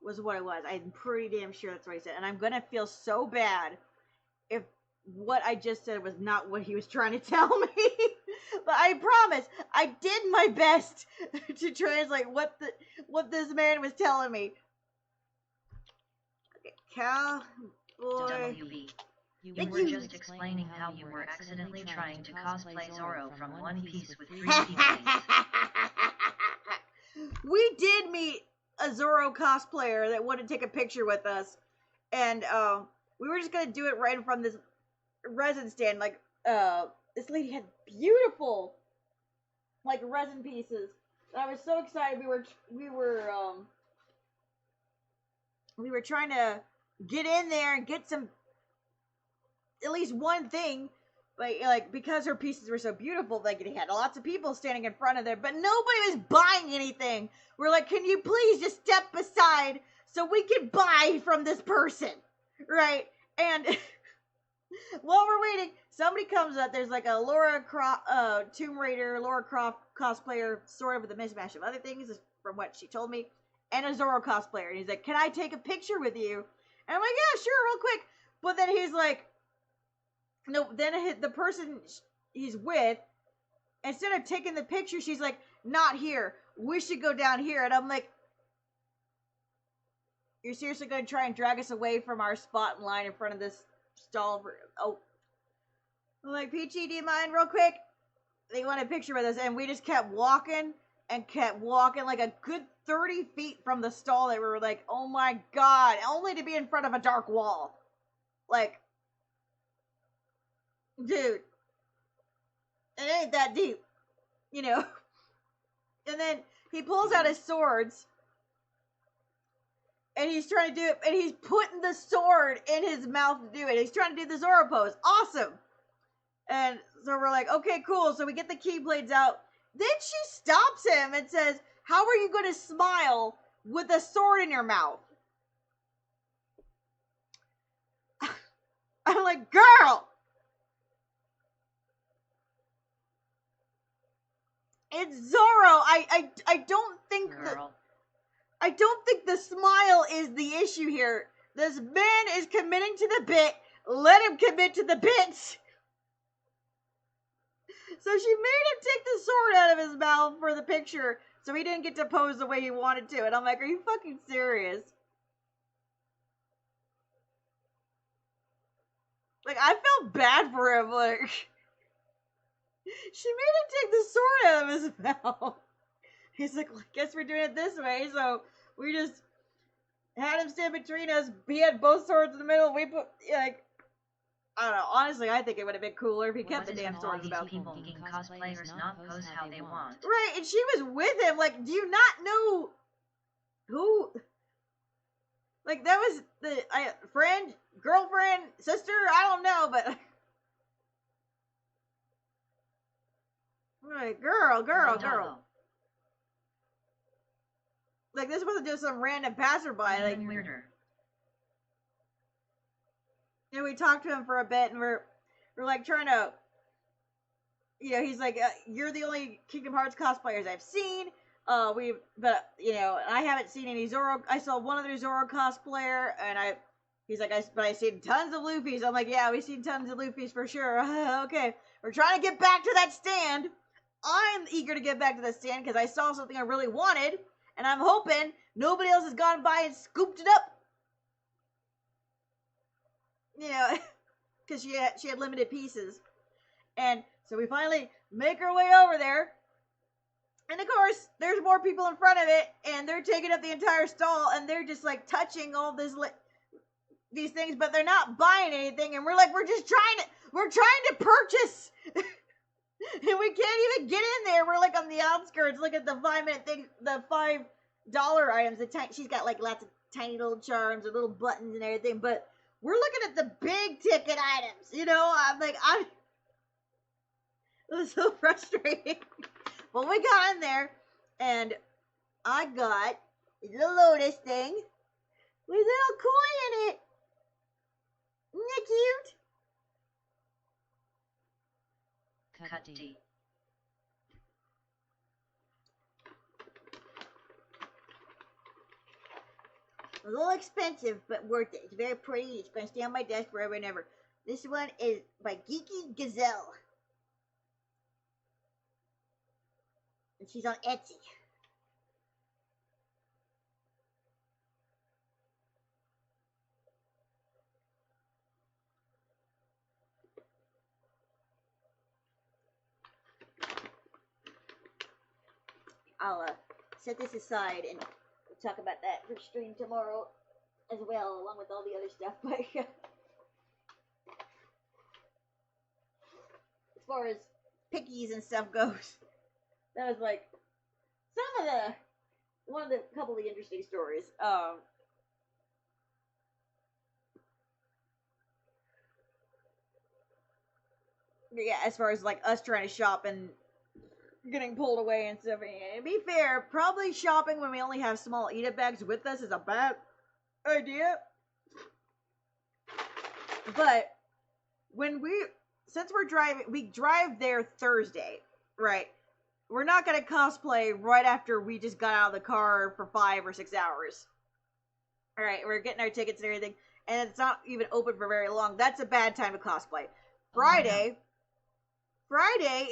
was what it was. I'm pretty damn sure that's what he said. And I'm gonna feel so bad if what I just said was not what he was trying to tell me. But I promise, I did my best to translate what this man was telling me. Okay, Cowboy. WB. You were just explaining how you were accidentally trying to cosplay Zorro from One Piece with 3 keyblades. We did meet a Zorro cosplayer that wanted to take a picture with us, and we were just gonna do it right in front of this resin stand. Like, this lady had beautiful, like, resin pieces. And I was so excited. We were trying to get in there and get some, at least one thing. Like, because her pieces were so beautiful, like, it had lots of people standing in front of there, but nobody was buying anything. We're like, can you please just step aside so we can buy from this person, right? And while we're waiting, somebody comes up. There's like a Lara Croft, Tomb Raider, Lara Croft cosplayer, sort of with a mismatch of other things, from what she told me, and a Zorro cosplayer. And he's like, can I take a picture with you? And I'm like, yeah, sure, real quick. But then he's like, no, then the person he's with, instead of taking the picture, she's like, not here. We should go down here. And I'm like, you're seriously going to try and drag us away from our spot in line in front of this stall? I'm like, Peachy, do you mind real quick? They want a picture with us. And we just kept walking and kept walking like a good 30 feet from the stall. That we were like, oh my God, only to be in front of a dark wall. Like, dude, it ain't that deep, you know. And then he pulls out his swords, and he's trying to do it, and he's putting the sword in his mouth to do it. He's trying to do the Zorro pose. Awesome. And so we're like, okay, cool. So we get the keyblades out. Then she stops him and says, how are you going to smile with a sword in your mouth? I'm like, girl! It's Zorro. I don't think I don't think the smile is the issue here. This man is committing to the bit. Let him commit to the bits. So she made him take the sword out of his mouth for the picture, so he didn't get to pose the way he wanted to. And I'm like, are you fucking serious? Like, I felt bad for him. Like, she made him take the sword out of his mouth. He's like, well, I guess we're doing it this way. So we just had him stand between us. He had both swords in the middle. We put, like, I don't know. Honestly, I think it would have been cooler if he kept the damn swords about. People making cosplayers not pose how they want. Right, and she was with him. Like, do you not know who? Like, that was the friend, girlfriend, sister. I don't know, but like, girl. Like, this wasn't just some random passerby. Like, weirder. And we talked to him for a bit, and we're like trying to, you know, he's like, you're the only Kingdom Hearts cosplayers I've seen. But you know, I haven't seen any Zorro. I saw one other Zorro cosplayer, and he's like, but I seen tons of Luffy's. I'm like, yeah, we've seen tons of Luffy's for sure. Okay, we're trying to get back to that stand. I'm eager to get back to the stand because I saw something I really wanted, and I'm hoping nobody else has gone by and scooped it up. You know, because she had limited pieces. And so we finally make our way over there. And of course, there's more people in front of it, and they're taking up the entire stall, and they're just like touching all these things, but they're not buying anything. And we're like, we're trying to purchase. And we can't even get in there. We're like on the outskirts. Look at the 5-minute thing, the $5 items. She's got like lots of tiny little charms and little buttons and everything, but we're looking at the big ticket items, you know. I'm like, it was so frustrating. Well, we got in there, and I got the Lotus thing with a little coin in it. Isn't that cute? A little expensive, but worth it. It's very pretty. It's going to stay on my desk forever and ever. This one is by Geeky Gazelle. And she's on Etsy. I'll set this aside and talk about that for stream tomorrow as well, along with all the other stuff. But as far as pickies and stuff goes, that was like one of the couple of the interesting stories. Yeah, as far as like us trying to shop and getting pulled away and stuff. And to be fair, probably shopping when we only have small eat-up bags with us is a bad idea. But when since we're driving, we drive there Thursday, right? We're not gonna cosplay right after we just got out of the car for 5 or 6 hours. All right, we're getting our tickets and everything, and it's not even open for very long. That's a bad time to cosplay. Friday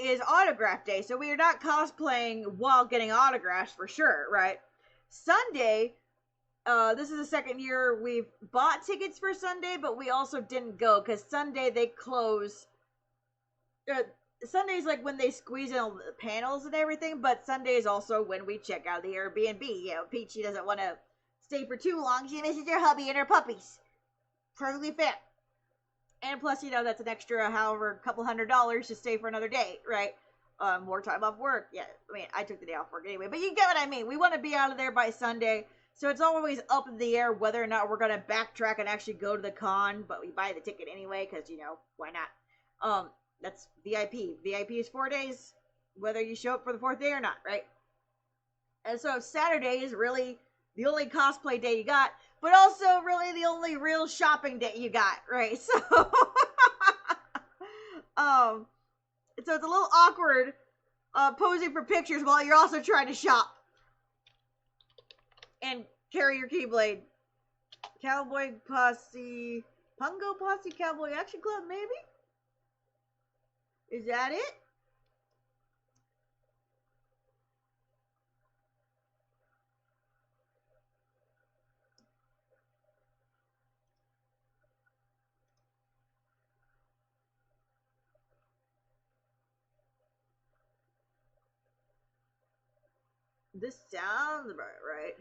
is autograph day, so we are not cosplaying while getting autographs for sure, right? Sunday, this is the second year we've bought tickets for Sunday, but we also didn't go because Sunday they close. Sunday's like when they squeeze in all the panels and everything, but Sunday is also when we check out the Airbnb. You know, Peachy doesn't want to stay for too long. She misses her hubby and her puppies. Perfectly fair. And plus, you know, that's an extra, however, couple $100 to stay for another day, right? More time off work. Yeah, I mean, I took the day off work anyway, but you get what I mean. We want to be out of there by Sunday, so it's always up in the air whether or not we're going to backtrack and actually go to the con, but we buy the ticket anyway, because, you know, why not? That's VIP. VIP is 4 days, whether you show up for the 4th day or not, right? And so Saturday is really the only cosplay day you got, but also really the only real shopping day you got, right? So, so it's a little awkward posing for pictures while you're also trying to shop and carry your Keyblade. Cowboy Posse, Pungo Posse Cowboy Action Club, maybe? Is that it? This sounds about right.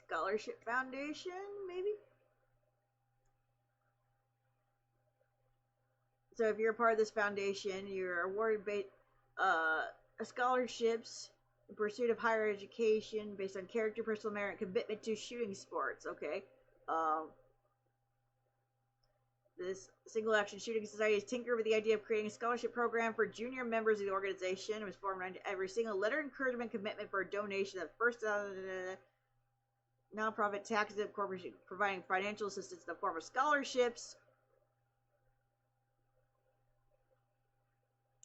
Scholarship Foundation, maybe? So if you're a part of this foundation, you're awarded scholarships in pursuit of higher education based on character, personal merit, and commitment to shooting sports. Okay. This Single Action Shooting Society has tinkered with the idea of creating a scholarship program for junior members of the organization. It was formed under every single letter of encouragement commitment for a donation of first nonprofit tax-exempt corporation providing financial assistance in the form of scholarships.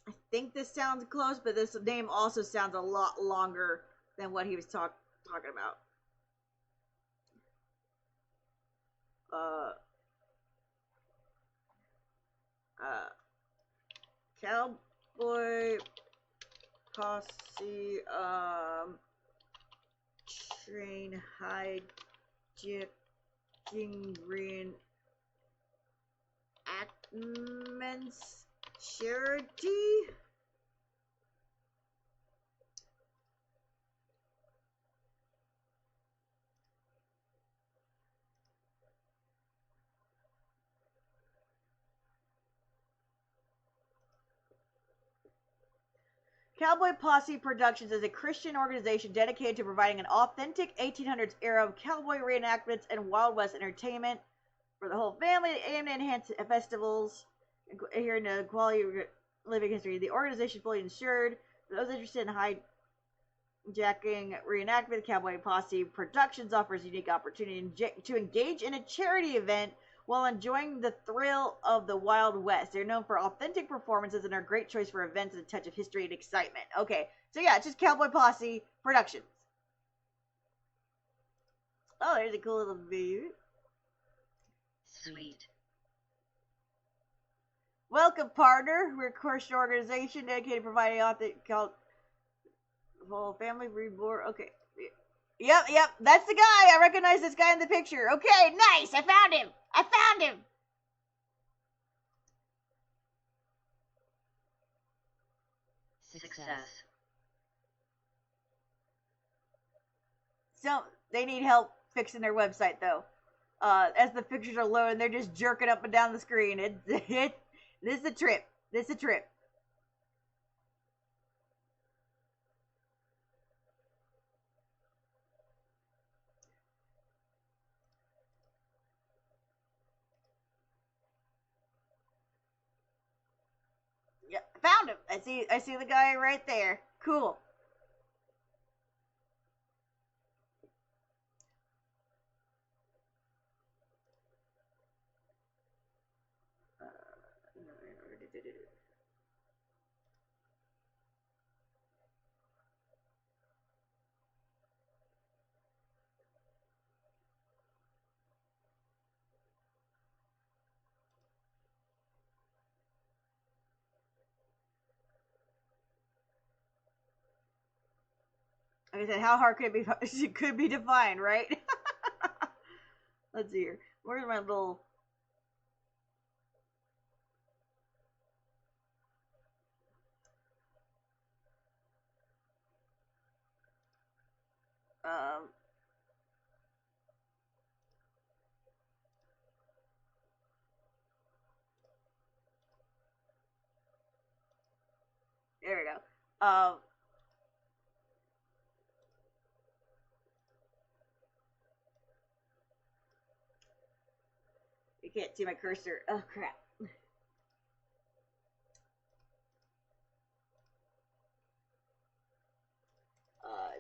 I think this sounds close, but this name also sounds a lot longer than what he was talking about. Cowboy Posse, train hijacking reenactments charity. Cowboy Posse Productions is a Christian organization dedicated to providing an authentic 1800s era of cowboy reenactments and Wild West entertainment for the whole family, aimed to enhance festivals, adhering to quality living history. The organization is fully insured. For those interested in hijacking reenactment, Cowboy Posse Productions offers a unique opportunity to engage in a charity event while enjoying the thrill of the Wild West. They're known for authentic performances and are a great choice for events with a touch of history and excitement. Okay, so yeah, it's just Cowboy Posse Productions. Oh, there's a cool little view. Sweet. Welcome, partner. We're a Christian organization dedicated to providing authentic called family reborn. Okay. Yep, that's the guy. I recognize this guy in the picture. Okay, nice. I found him. Success. So they need help fixing their website though. As the pictures are loading, they're just jerking up and down the screen. This is a trip. Yeah, found him. I see the guy right there. Cool. Like I said, how hard could it could be defined, right? Let's see here. Where's my little... There we go. You can't see my cursor. Oh, crap.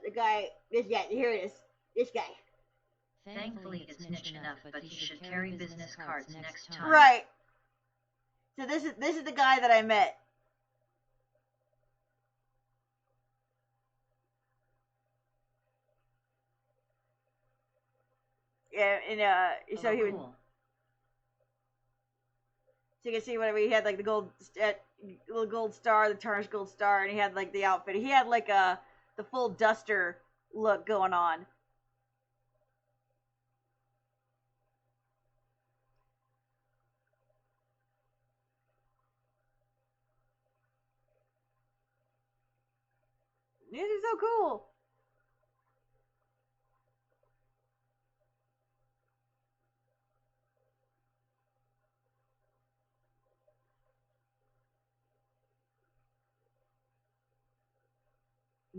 The guy, here it is. This guy. Thankfully, it's niche enough, but he should carry business cards next time. Right. So this is the guy that I met. Yeah, and so he would. Cool. So you can see whatever he had, like the little gold star, the tarnished gold star, and he had like the outfit. He had like the full duster look going on. This is so cool.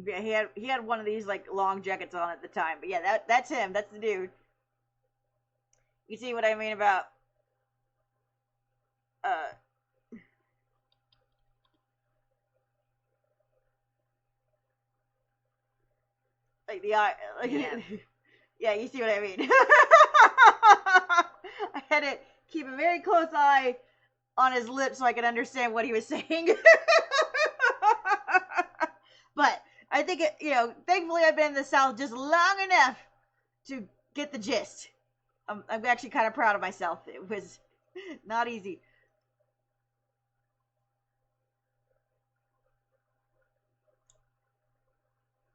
Yeah, he had one of these like long jackets on at the time. But yeah, that's him. That's the dude. You see what I mean about like the eye, like, Yeah. yeah, you see what I mean. I had to keep a very close eye on his lips so I could understand what he was saying. But I think thankfully I've been in the South just long enough to get the gist. I'm actually kind of proud of myself. It was not easy.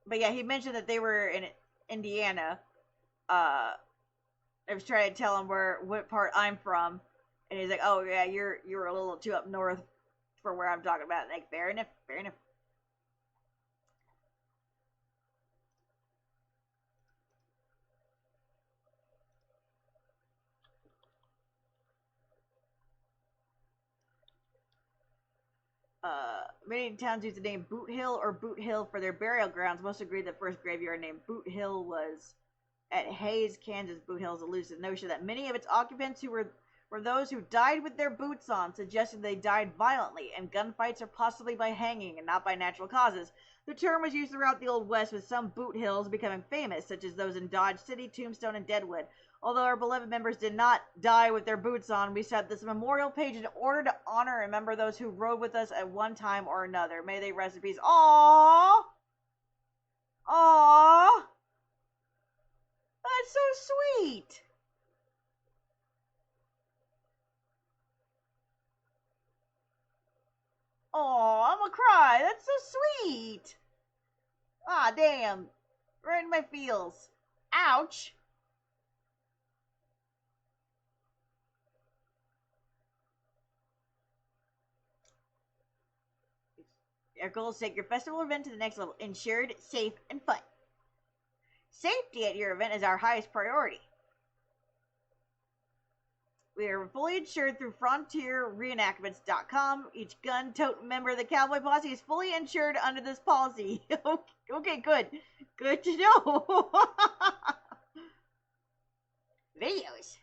But yeah, he mentioned that they were in Indiana. I was trying to tell him what part I'm from, and he's like, "Oh yeah, you're a little too up north for where I'm talking about." Like, fair enough. Many towns use the name Boot Hill or Boot Hill for their burial grounds. Most agree that the first graveyard named Boot Hill was at Hays, Kansas. Boot Hill is alludes to the notion that many of its occupants who were were those who died with their boots on, suggesting they died violently in gunfights or possibly by hanging and not by natural causes. The term was used throughout the Old West, with some boot hills becoming famous, such as those in Dodge City, Tombstone, and Deadwood. Although our beloved members did not die with their boots on, we set this memorial page in order to honor and remember those who rode with us at one time or another. May they rest in peace. Aww! Aww! That's so sweet! Aw, I'm gonna cry. That's so sweet. Ah, damn. Right in my feels. Ouch. Our goal is to take your festival event to the next level. Insured, safe, and fun. Safety at your event is our highest priority. We are fully insured through FrontierReenactments.com. Each gun-tote member of the Cowboy Posse is fully insured under this policy. Okay, good. Good to know. Videos.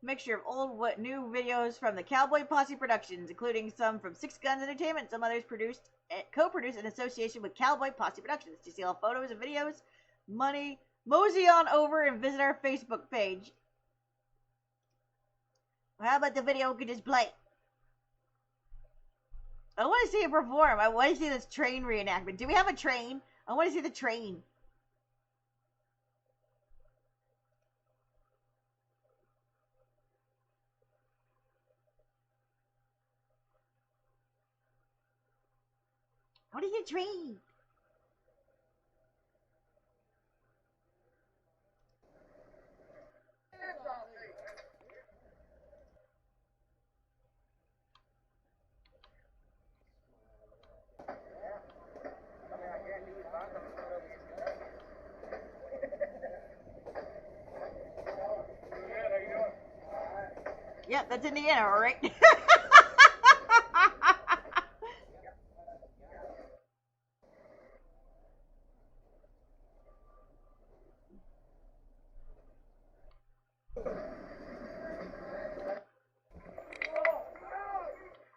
Mixture of old, new videos from the Cowboy Posse Productions, including some from Six Guns Entertainment, some others co-produced in association with Cowboy Posse Productions. To see all photos and videos, mosey on over and visit our Facebook page. How about the video we could just play? I want to see it perform. I want to see this train reenactment. Do we have a train? I want to see the train. What is a train? Yep, that's Indiana, all right?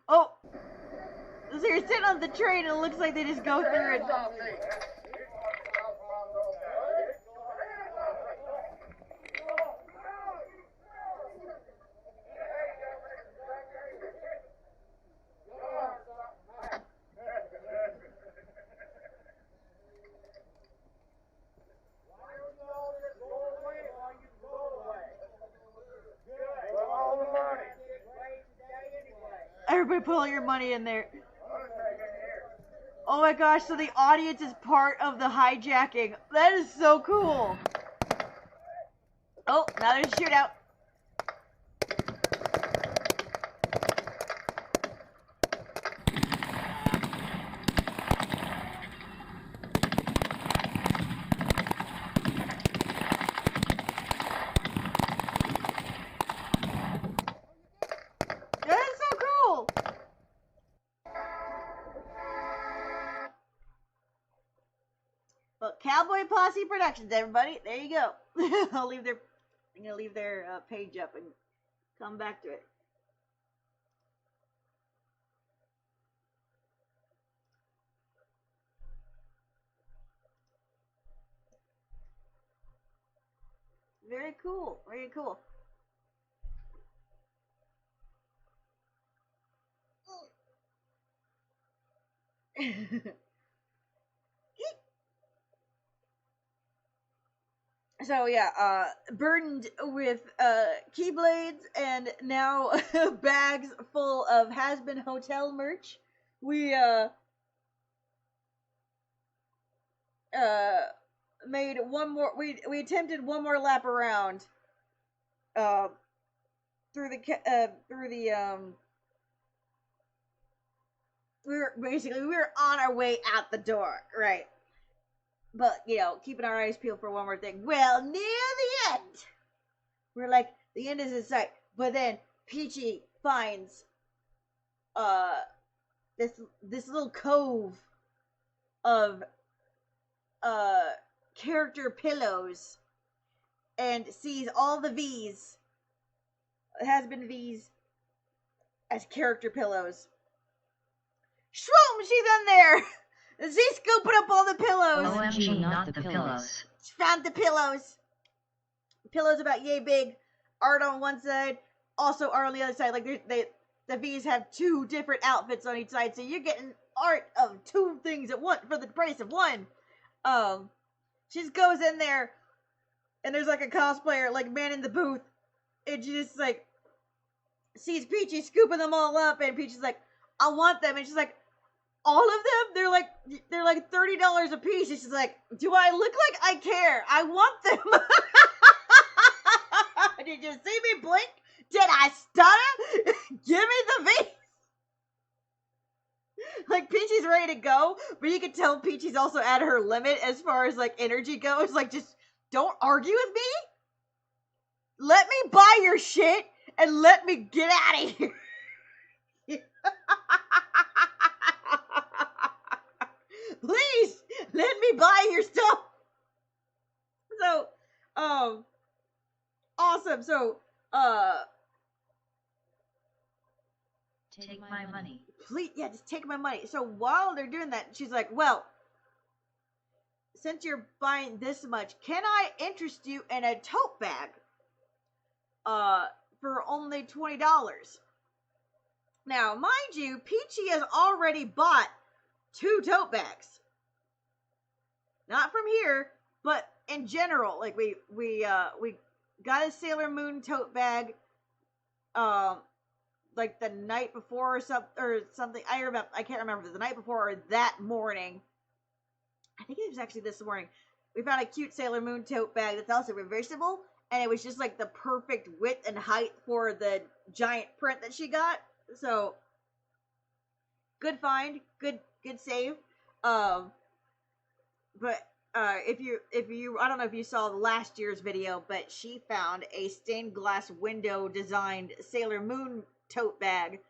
Oh! So you're sitting on the train and it looks like they just go through it. Everybody put all your money in there. Oh my gosh, so the audience is part of the hijacking. That is so cool. Oh, now there's a shootout. Cowboy Posse Productions, everybody. There you go. I'm gonna leave their page up and come back to it. Very cool. Very cool. So yeah, burdened with keyblades and now bags full of has-been hotel merch. We made one more. We attempted one more lap around through the we were on our way out the door, right? But, you know, keeping our eyes peeled for one more thing. Well, near the end, we're like, the end is in sight. But then, Peachy finds this little cove of character pillows and sees all the V's, has been V's, as character pillows. Shroom, she's in there! She's scooping up all the pillows. OMG, not the pillows. She found the pillows. Pillows about yay big. Art on one side, also art on the other side. Like the V's have two different outfits on each side, so you're getting art of two things at once for the price of one. She just goes in there, and there's like a cosplayer, like man in the booth, and she just like sees Peachy scooping them all up, and Peachy's like, I want them, and she's like, all of them? They're like $30 a piece. And she's like, do I look like I care? I want them. Did you see me blink? Did I stutter? Give me the V. Like, Peachy's ready to go, but you can tell Peachy's also at her limit as far as, like, energy goes. Like, just don't argue with me. Let me buy your shit and let me get out of here. Please, let me buy your stuff. So, awesome. So, Take my money. please, yeah, just take my money. So while they're doing that, she's like, well, since you're buying this much, can I interest you in a tote bag? For only $20. Now, mind you, Peachy has already bought 2 tote bags. Not from here, but in general. Like, we got a Sailor Moon tote bag, like the night before or something. I can't remember if it was the night before or that morning. I think it was actually this morning. We found a cute Sailor Moon tote bag that's also reversible, and it was just like the perfect width and height for the giant print that she got. So, good find, good save. But if you I don't know if you saw last year's video, but she found a stained glass window designed Sailor Moon tote bag,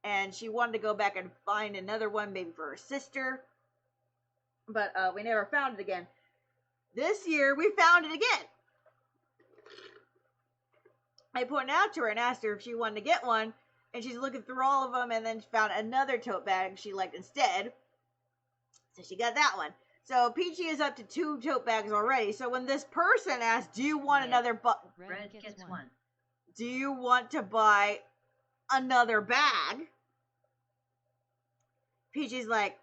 and she wanted to go back and find another one, maybe for her sister, but we never found it again. This year we found it again. I pointed out to her and asked her if she wanted to get one, and she's looking through all of them, and then found another tote bag she liked instead, so she got that one. So Peachy is up to 2 tote bags already. So when this person asks, do you want another Red gets one. do you want to buy another bag? Peachy's like,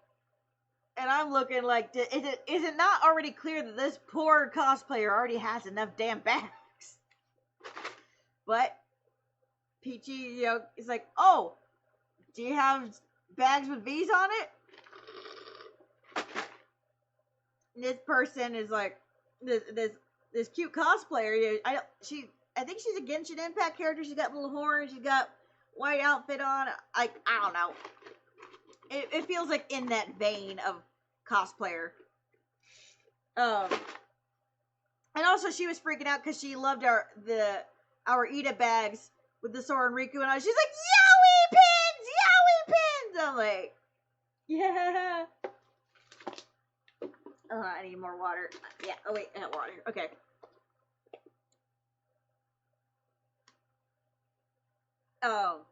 and I'm looking like, is it not already clear that this poor cosplayer already has enough damn bags? But Peachy, is like, oh, do you have bags with V's on it? And this person is like, this cute cosplayer. I think she's a Genshin Impact character. She's got little horns. She's got white outfit on. I don't know. It feels like in that vein of cosplayer. And also she was freaking out because she loved our Ida bags with the Sora and Riku, and she's like, Yowie pins! I'm like, yeah. Oh, I need more water. Yeah, oh wait, I have water. Okay. Oh.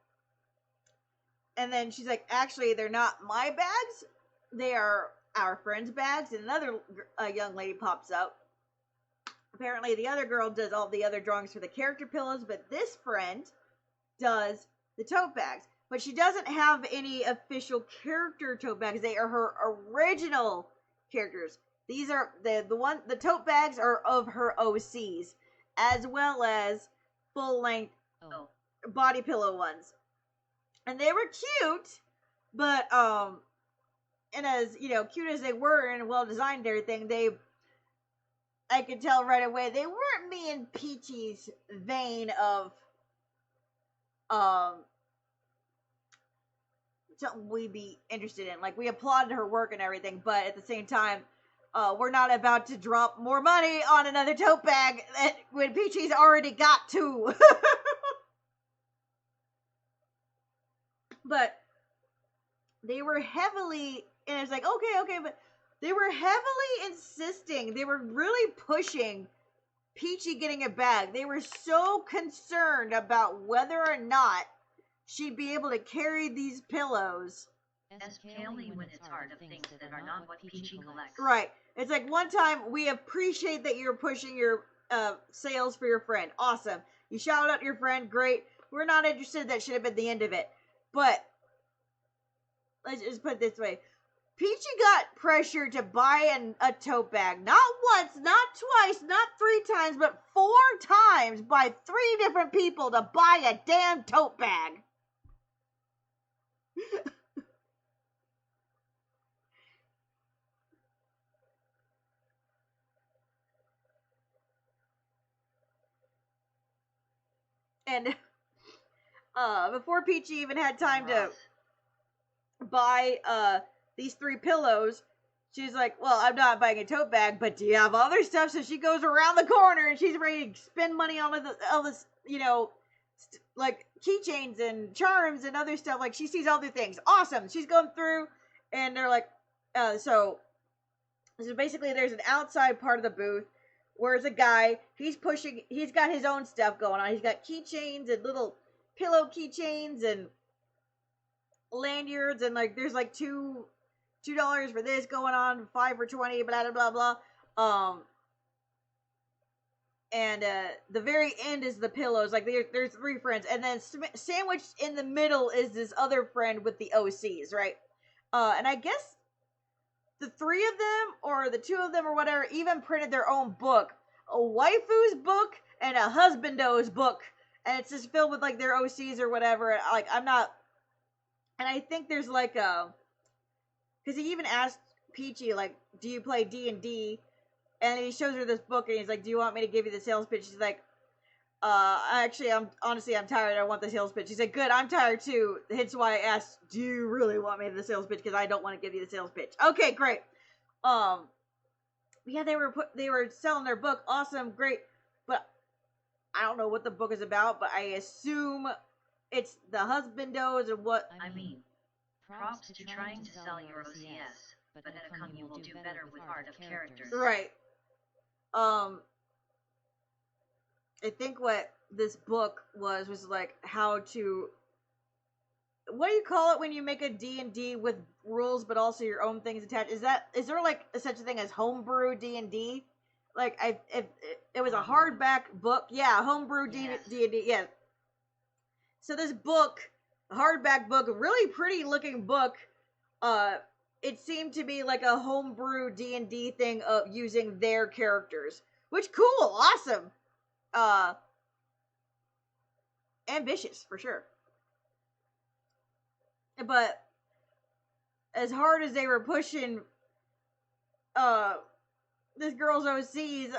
And then she's like, actually, they're not my bags. They are our friend's bags. And another young lady pops up. Apparently, the other girl does all the other drawings for the character pillows, but this friend does the tote bags. But she doesn't have any official character tote bags. They are her original characters. These are the tote bags are of her OCs, as well as full-length body pillow ones. And they were cute, but and as cute as they were and well designed and everything, I could tell right away they weren't me and Peachy's vein of something we'd be interested in. Like, we applauded her work and everything, but at the same time, we're not about to drop more money on another tote bag when Peachy's already got 2. But they were heavily, and it's like, okay, but they were heavily insisting, they were really pushing Peachy getting a bag. They were so concerned about whether or not she'd be able to carry these pillows. Ask Kaylee when it's hard of things that are not what Peachy collects. Right. It's like, one time, we appreciate that you're pushing your sales for your friend. Awesome. You shout out your friend. Great. We're not interested. That should have been the end of it. But let's just put it this way. Peachy got pressured to buy a tote bag. Not once, not twice, not 3 times, but 4 times by 3 different people to buy a damn tote bag. And before Peachy even had time to buy these 3 pillows, she's like, well, I'm not buying a tote bag, but do you have other stuff? So she goes around the corner and she's ready to spend money on all this, like keychains and charms and other stuff. Like, she sees other things. Awesome. She's going through, and they're like, so basically there's an outside part of the booth where it's a guy, he's got his own stuff going on. He's got keychains and little pillow keychains and lanyards, and like there's like $2 for this going on, 5 for 20, blah blah blah. And the very end is the pillows. Like there's 3 friends, and then sandwiched in the middle is this other friend with the OCs, right? And I guess the 3 of them, or the 2 of them, or whatever, even printed their own book, a waifu's book and a husbando's book, and it's just filled with like their OCs or whatever. Like, I'm not, and I think there's like because he even asked Peachy, like, do you play D&D? And he shows her this book, and he's like, do you want me to give you the sales pitch? She's like, actually, I'm tired. I want the sales pitch. He's like, good, I'm tired too. Hence why I asked, do you really want me the sales pitch? Because I don't want to give you the sales pitch. Okay, great. Yeah, they were selling their book. Awesome, great. But I don't know what the book is about, but I assume it's the husbandos and what. I mean, props to trying to sell your OCS, but at a con you will do better with art of characters. Right. I think what this book was like how to, what do you call it when you make a D&D with rules but also your own things attached? Is there like such a thing as homebrew D&D? Like, it was a hardback book. Yeah, homebrew D&D. Yeah. So this book, a hardback book, a really pretty looking book, it seemed to be like a homebrew D&D thing of using their characters. Which, cool, awesome. Ambitious, for sure. But as hard as they were pushing this girl's OCs,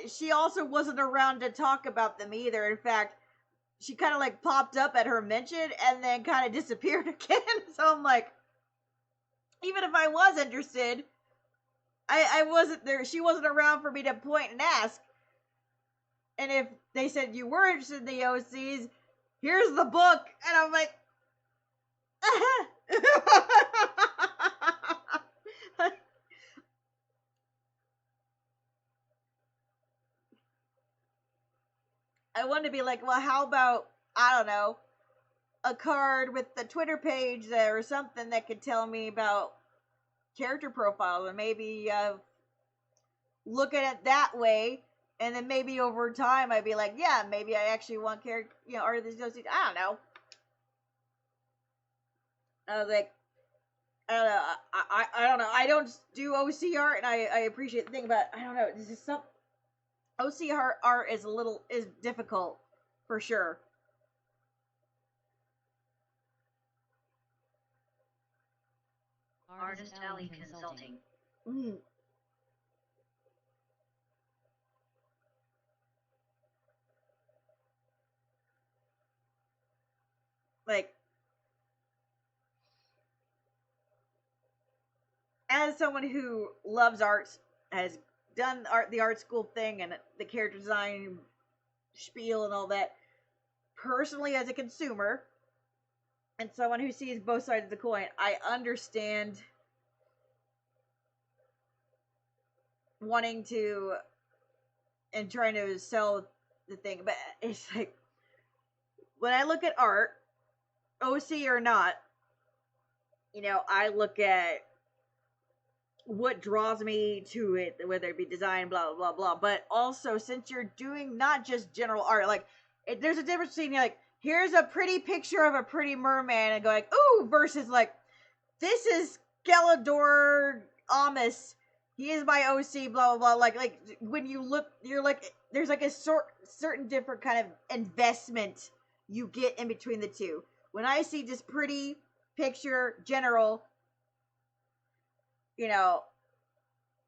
she also wasn't around to talk about them either. In fact, she kind of like popped up at her mention and then kind of disappeared again. So I'm like, even if I was interested, I wasn't there. She wasn't around for me to point and ask. And if they said you were interested in the OCs, here's the book. And I'm like, I wanted to be like, well, how about, I don't know, a card with the Twitter page there or something that could tell me about character profiles, and maybe look at it that way, and then maybe over time I'd be like, yeah, maybe I actually want character, or this, I don't know. I was like, I don't know. I don't know. I don't do OC art, and I appreciate the thing about, I don't know. This is some OC art is difficult for sure. Artist Alley Consulting. Mm. Like, as someone who loves arts, has done the art school thing and the character design spiel and all that, personally as a consumer, and someone who sees both sides of the coin, I understand wanting to and trying to sell the thing, but it's like when I look at art, OC or not, you know, I look at what draws me to it, whether it be design, blah blah blah blah. But also, since you're doing not just general art, like there's a difference between like here's a pretty picture of a pretty merman and going ooh versus like this is Galador Amos. He is my OC, blah blah blah. Like when you look, you're like there's like a certain different kind of investment you get in between the two. When I see just pretty picture general, you know,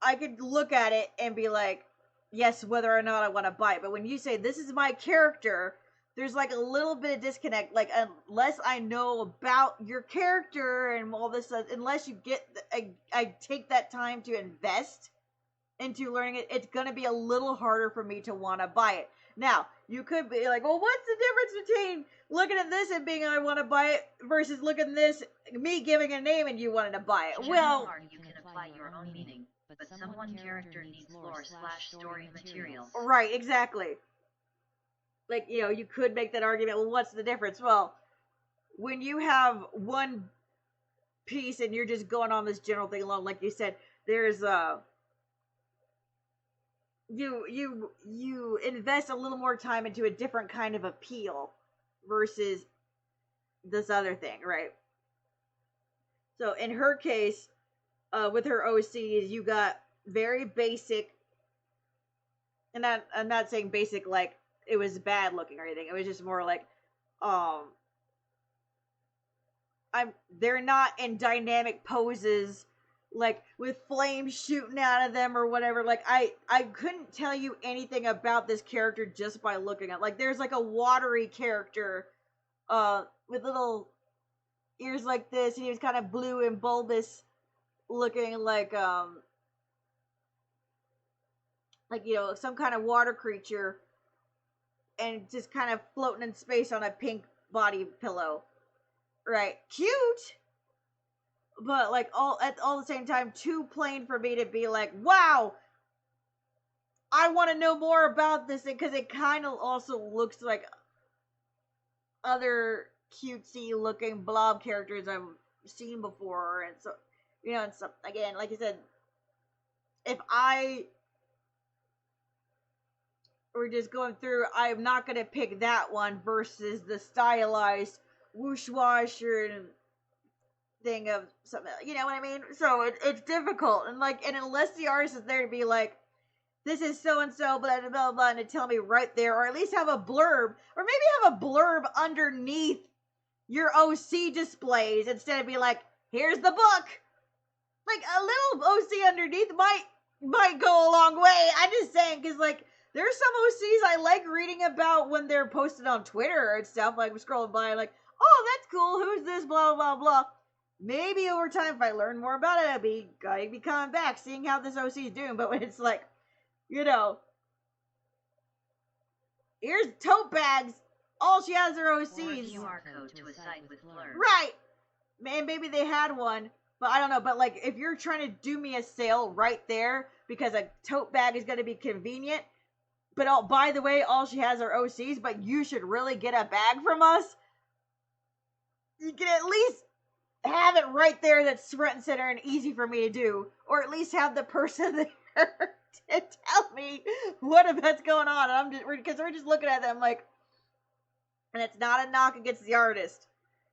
I could look at it and be like, yes, whether or not I want to buy it. But when you say this is my character, there's like a little bit of disconnect. Like unless I know about your character and all this stuff, unless you get, I take that time to invest into learning it, it's gonna be a little harder for me to want to buy it. Now, you could be like, well, what's the difference between looking at this and being I want to buy it versus looking at this, me giving a name and you wanted to buy it? Well, you can apply your own meaning, but some one character needs lore/story materials. Right, exactly. Like, you know, you could make that argument, well, what's the difference? Well, when you have one piece and you're just going on this general thing alone, like you said, there's you invest a little more time into a different kind of appeal versus this other thing, right? So in her case, with her OCs, you got very basic, and I'm not saying basic like it was bad looking or anything. It was just more like, they're not in dynamic poses, like with flames shooting out of them or whatever. Like I couldn't tell you anything about this character just by looking at, like, there's like a watery character, with little ears like this, and he was kind of blue and bulbous looking, like you know, some kind of water creature, and just kind of floating in space on a pink body pillow. Right. Cute! But, like, all at the same time, too plain for me to be like, wow! I want to know more about this thing, because it kind of also looks like other cutesy-looking blob characters I've seen before, and so, you know, and so, again, like I said, if I were just going through, I'm not going to pick that one versus the stylized whoosh-wash and thing of something, you know what I mean? So it's difficult, and like, and unless the artist is there to be like, this is so and so, blah blah blah blah, and to tell me right there, or at least have a blurb, or maybe have a blurb underneath your OC displays instead of be like, here's the book. Like a little OC underneath might go a long way. I'm just saying, because like there's some OCs I like reading about when they're posted on Twitter and stuff. Like we're scrolling by, like, oh, that's cool. Who's this? Blah blah blah. Maybe over time, if I learn more about it, I'll be coming back, seeing how this OC is doing. But when it's like, you know, here's tote bags. All she has are OCs. Or a QR code to a site with blur. Right. Man, maybe they had one, but I don't know. But like, if you're trying to do me a sale right there because a tote bag is going to be convenient, but by the way, all she has are OCs, but you should really get a bag from us, you can at least have it right there that's front and center and easy for me to do, or at least have the person there to tell me what's going on. And I'm just, because we're just looking at them like, and it's not a knock against the artist.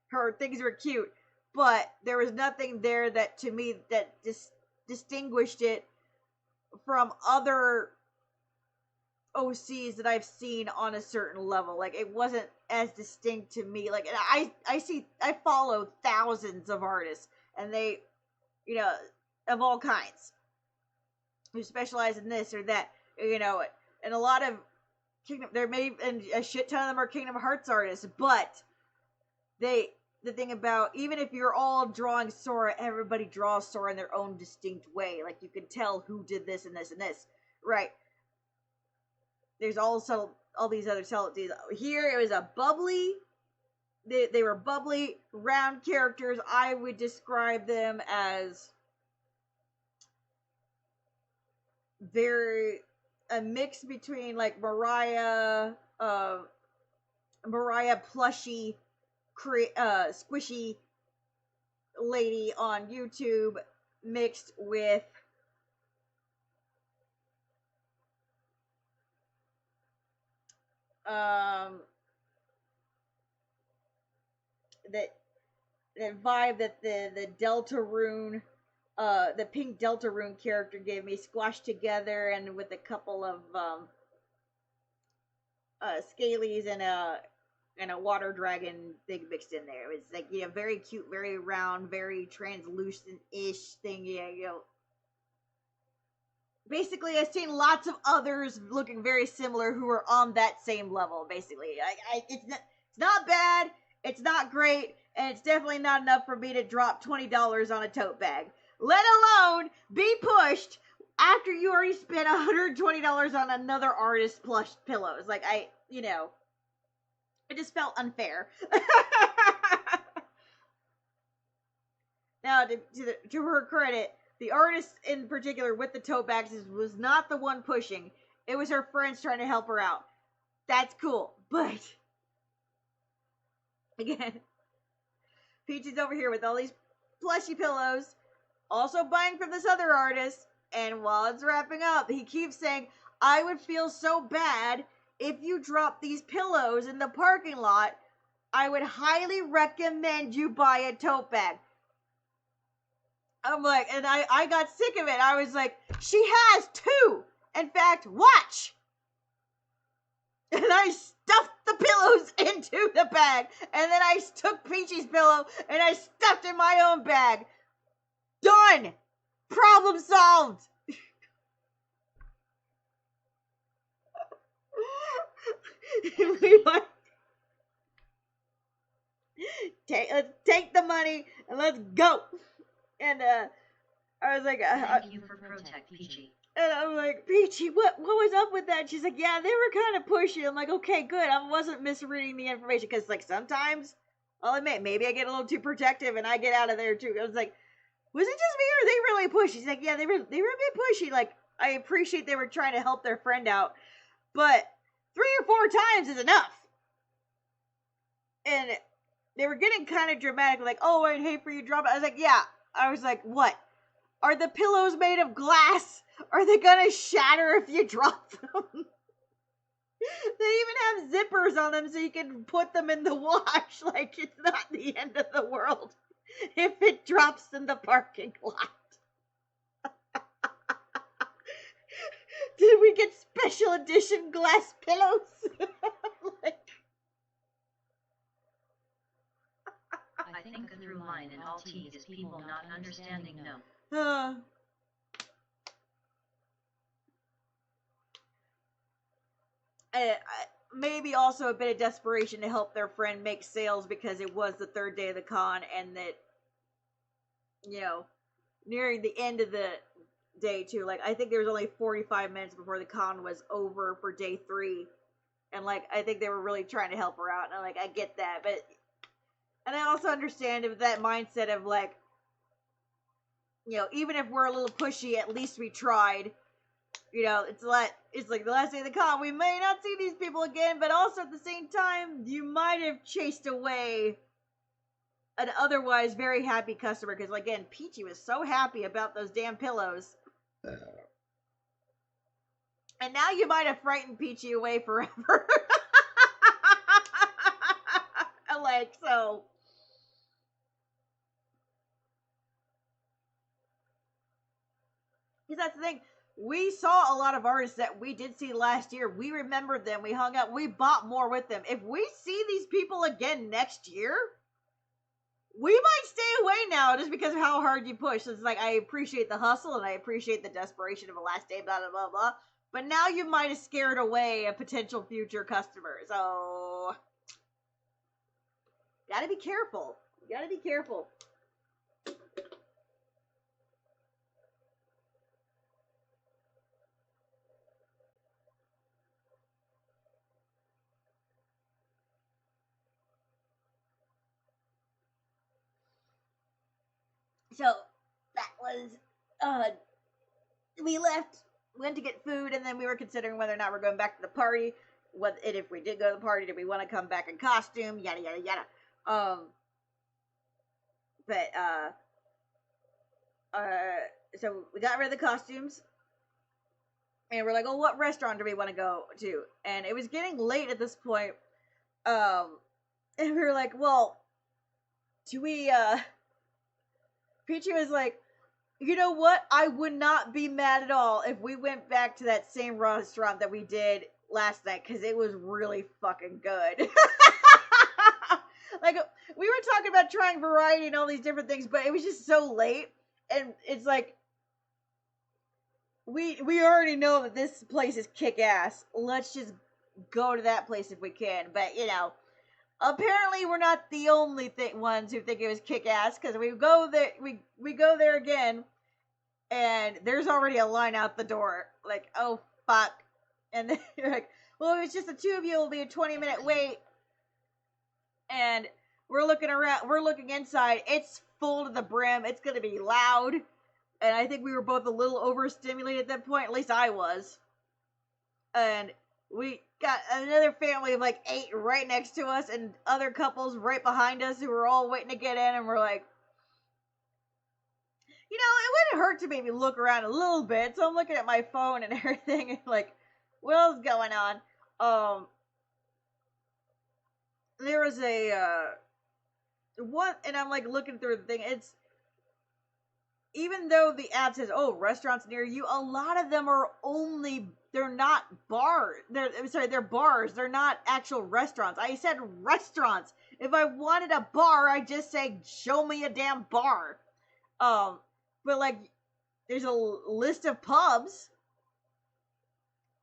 Her things were cute, but there was nothing there that to me that distinguished it from other OCs that I've seen on a certain level. Like, it wasn't as distinct to me. Like, I follow thousands of artists, and they, you know, of all kinds, who specialize in this or that, you know, and a lot of and a shit ton of them are Kingdom Hearts artists, but the thing about, even if you're all drawing Sora, everybody draws Sora in their own distinct way. Like, you can tell who did this and this and this, right? There's also all these other subtleties. Here, it was a bubbly, they were bubbly, round characters. I would describe them as very a mix between like Mariah plushy, squishy lady on YouTube mixed with that vibe that the Deltarune, the pink Deltarune character gave me, squashed together and with a couple of scalies and a water dragon thing mixed in there. It was like, you know, very cute, very round, very translucent-ish thing. Yeah, you know. Basically, I've seen lots of others looking very similar who are on that same level. Basically, it's not bad, it's not great, and it's definitely not enough for me to drop $20 on a tote bag. Let alone be pushed after you already spent $120 on another artist's plush pillows. Like, you know, it just felt unfair. Now, to her credit, the artist in particular with the tote bags was not the one pushing. It was her friends trying to help her out. That's cool. But, again, Peachy's over here with all these plushy pillows, also buying from this other artist, and while it's wrapping up, he keeps saying, I would feel so bad if you dropped these pillows in the parking lot. I would highly recommend you buy a tote bag. I'm like, and I got sick of it. I was like, she has two. In fact, watch. And I stuffed the pillows into the bag. And then I took Peachy's pillow and I stuffed in my own bag. Done. Problem solved. Let's take the money and let's go. And I was like, Thank you for Protect Peachy. And I'm like, Peachy, what was up with that? She's like, yeah, they were kind of pushy. I'm like, okay, good. I wasn't misreading the information, because like sometimes, I'll admit, maybe I get a little too protective and I get out of there too. I was like, was it just me or are they really pushy? She's like, yeah, they were a bit pushy. Like, I appreciate they were trying to help their friend out, but 3 or 4 times is enough. And they were getting kind of dramatic, like, oh, I'd hate for you to drop it. I was like, yeah. I was like, what? Are the pillows made of glass? Are they gonna shatter if you drop them? They even have zippers on them so you can put them in the wash. Like, it's not the end of the world if it drops in the parking lot. Did we get special edition glass pillows? Like, I think the through line in all T's is people not understanding no. Maybe also a bit of desperation to help their friend make sales because it was the 3rd day of the con, and that, you know, nearing the end of the day too. Like, I think there was only 45 minutes before the con was over for day 3, and like, I think they were really trying to help her out, and I'm like, I get that, but, and I also understand if that mindset of like, you know, even if we're a little pushy, at least we tried. You know, it's like the last day of the con. We may not see these people again, but also at the same time, you might have chased away an otherwise very happy customer. Because, again, Peachy was so happy about those damn pillows. And now you might have frightened Peachy away forever. Like, so. Because that's the thing. We saw a lot of artists that we did see last year. We remembered them. We hung out. We bought more with them. If we see these people again next year, we might stay away now just because of how hard you push. It's like, I appreciate the hustle and I appreciate the desperation of a last day, blah, blah, blah, blah. But now you might have scared away a potential future customer. So, gotta be careful. You gotta be careful. So that was, we left, went to get food, and then we were considering whether or not we're going back to the party. And if we did go to the party, did we want to come back in costume? Yada yada yada. So we got rid of the costumes, and we're like, oh, what restaurant do we want to go to? And it was getting late at this point, and we were like, well, do we? Peachy was like, you know what? I would not be mad at all if we went back to that same restaurant that we did last night, because it was really fucking good. Like, we were talking about trying variety and all these different things, but it was just so late, and it's like, we already know that this place is kick-ass. Let's just go to that place if we can. But, you know, apparently we're not the only ones who think it was kick-ass, because we go there again, and there's already a line out the door. Like, oh, fuck. And then you're like, well, if it's just the two of you, it'll be a 20-minute wait. And we're looking around, we're looking inside. It's full to the brim. It's going to be loud. And I think we were both a little overstimulated at that point. At least I was. And we got another family of like 8 right next to us, and other couples right behind us who were all waiting to get in. And we're like, you know, it wouldn't hurt to maybe look around a little bit. So I'm looking at my phone and everything, and like, what else is going on? There was a one, and I'm like looking through the thing. It's, even though the ad says, oh, restaurants near you, a lot of them are they're not bars. They're bars. They're not actual restaurants. I said restaurants. If I wanted a bar, I'd just say, show me a damn bar. But like, there's a list of pubs.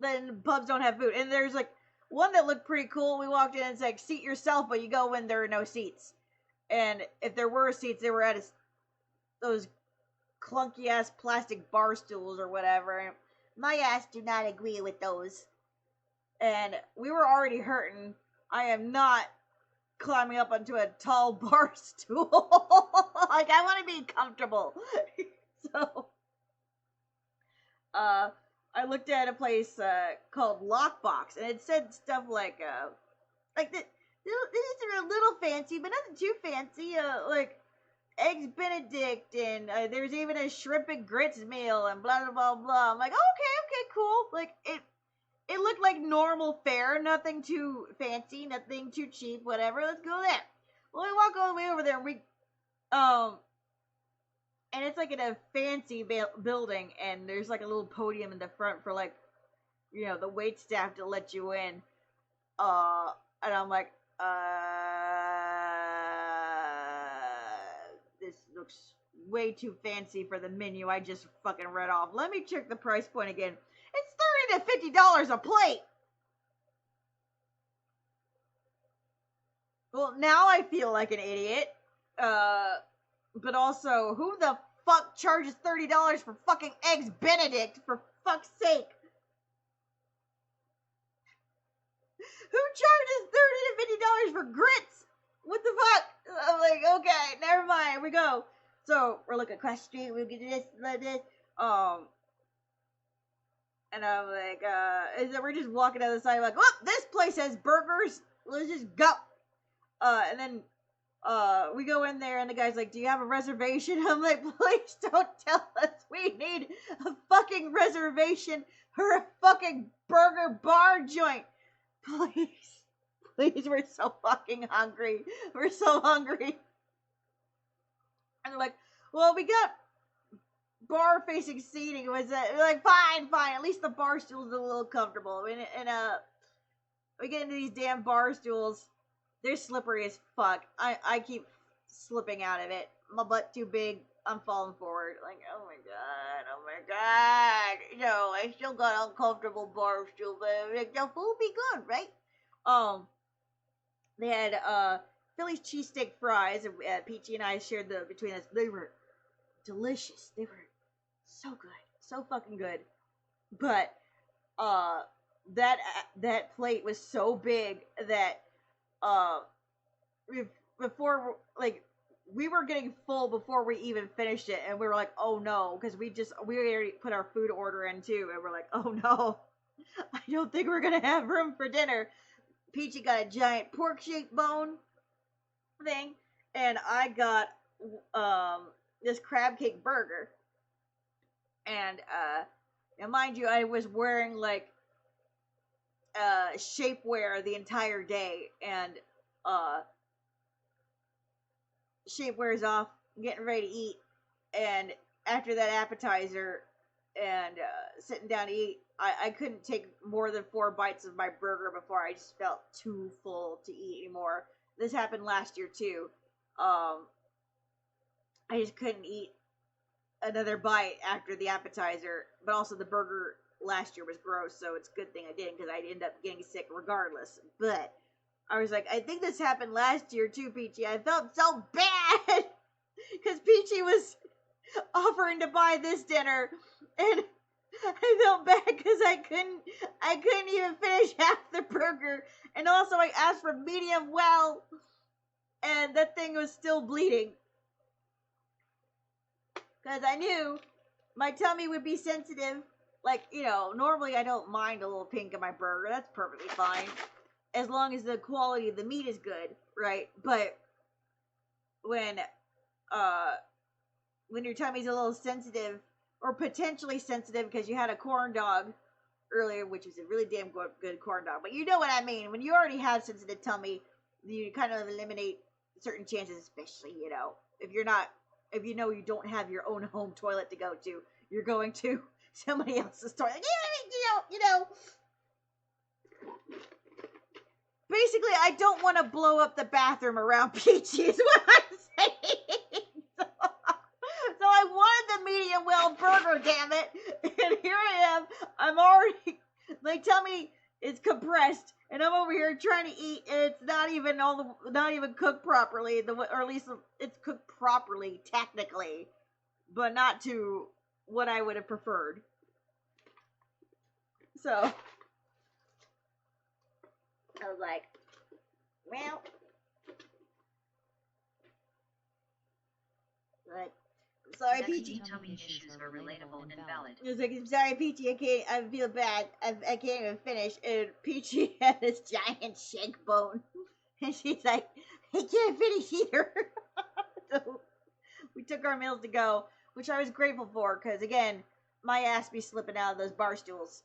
Then pubs don't have food. And there's like one that looked pretty cool. We walked in and it's like, seat yourself, but you go when there are no seats. And if there were seats, they were at those clunky ass plastic bar stools or whatever. My ass do not agree with those. And we were already hurting. I am not climbing up onto a tall bar stool. Like, I want to be comfortable. So, I looked at a place called Lockbox, and it said stuff like this is a little fancy, but nothing too fancy. Like Eggs Benedict, and there's even a shrimp and grits meal, and blah blah blah blah. I'm like, okay, cool. Like it looked like normal fare, nothing too fancy, nothing too cheap, whatever. Let's go there. Well, we walk all the way over there, and and it's like in a fancy building, and there's like a little podium in the front for like, you know, the wait staff to let you in. And I'm like, this looks way too fancy for the menu I just fucking read off. Let me check the price point again. It's $30 to $50 a plate. Well, now I feel like an idiot. But also, who the fuck charges $30 for fucking Eggs Benedict, for fuck's sake? Who charges $30 to $50 for grits? What the fuck? I'm like, okay, never mind, here we go. So, we're looking across the street, we'll get this, like this. And I'm like, we're just walking down the side, like, oh, this place has burgers, let's just go. And then, we go in there, and the guy's like, do you have a reservation? I'm like, please don't tell us we need a fucking reservation for a fucking burger bar joint. Please, we're so fucking hungry. We're so hungry. And they're like, well, we got bar-facing seating. We're like, fine. At least the bar stool's a little comfortable. And we get into these damn bar stools. They're slippery as fuck. I keep slipping out of it. My butt too big. I'm falling forward. Like, oh my god. You know, I still got uncomfortable bar stool, but like, the food be good, right? They had Philly's cheesesteak fries. Peachy and I shared between us. They were delicious. They were so good, so fucking good. But that plate was so big that before, like, we were getting full before we even finished it, and we were like, oh no, because we already put our food order in too, and we're like, oh no, I don't think we're gonna have room for dinner. Peachy got a giant pork-shaped bone thing, and I got this crab cake burger. And mind you, I was wearing like shapewear the entire day, and shapewear's off, I'm getting ready to eat, and after that appetizer and sitting down to eat, I couldn't take more than 4 bites of my burger before I just felt too full to eat anymore. This happened last year too. I just couldn't eat another bite after the appetizer, but also the burger last year was gross, so it's a good thing I didn't, because I'd end up getting sick regardless. But I was like, I think this happened last year too, Peachy. I felt so bad because Peachy was offering to buy this dinner, and I felt bad because I couldn't even finish half the burger, and also I asked for medium well, and that thing was still bleeding. Because I knew my tummy would be sensitive. Like, normally I don't mind a little pink in my burger. That's perfectly fine. As long as the quality of the meat is good, right? But when your tummy's a little sensitive, or potentially sensitive because you had a corn dog earlier, which was a really damn good corn dog. But you know what I mean. When you already have sensitive tummy, you kind of eliminate certain chances, especially, if you know you don't have your own home toilet to go to, you're going to somebody else's toilet. Basically, I don't want to blow up the bathroom around Peachy, is what I'm saying. So I wanted the medium well burger, damn it. And here I am. I'm already, my tummy is compressed, and I'm over here trying to eat, and it's not even cooked properly, or at least it's cooked properly, technically, but not to what I would have preferred. So, I was like, well, but, sorry, Peachy. Tummy issues are relatable and valid. I was like, I'm sorry, Peachy, I feel bad. I can't even finish. And Peachy had this giant shank bone. And she's like, I can't finish either. So we took our meals to go, which I was grateful for, because again, my ass be slipping out of those bar stools.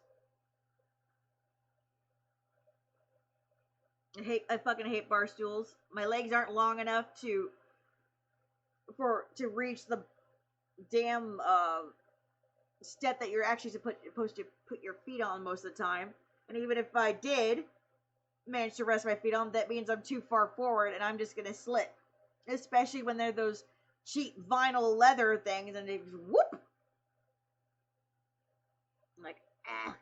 I fucking hate bar stools. My legs aren't long enough to reach the damn step that you're actually supposed to put your feet on most of the time. And even if I did manage to rest my feet on, that means I'm too far forward and I'm just gonna slip. Especially when they're those cheap vinyl leather things and they just whoop. I'm like, ah.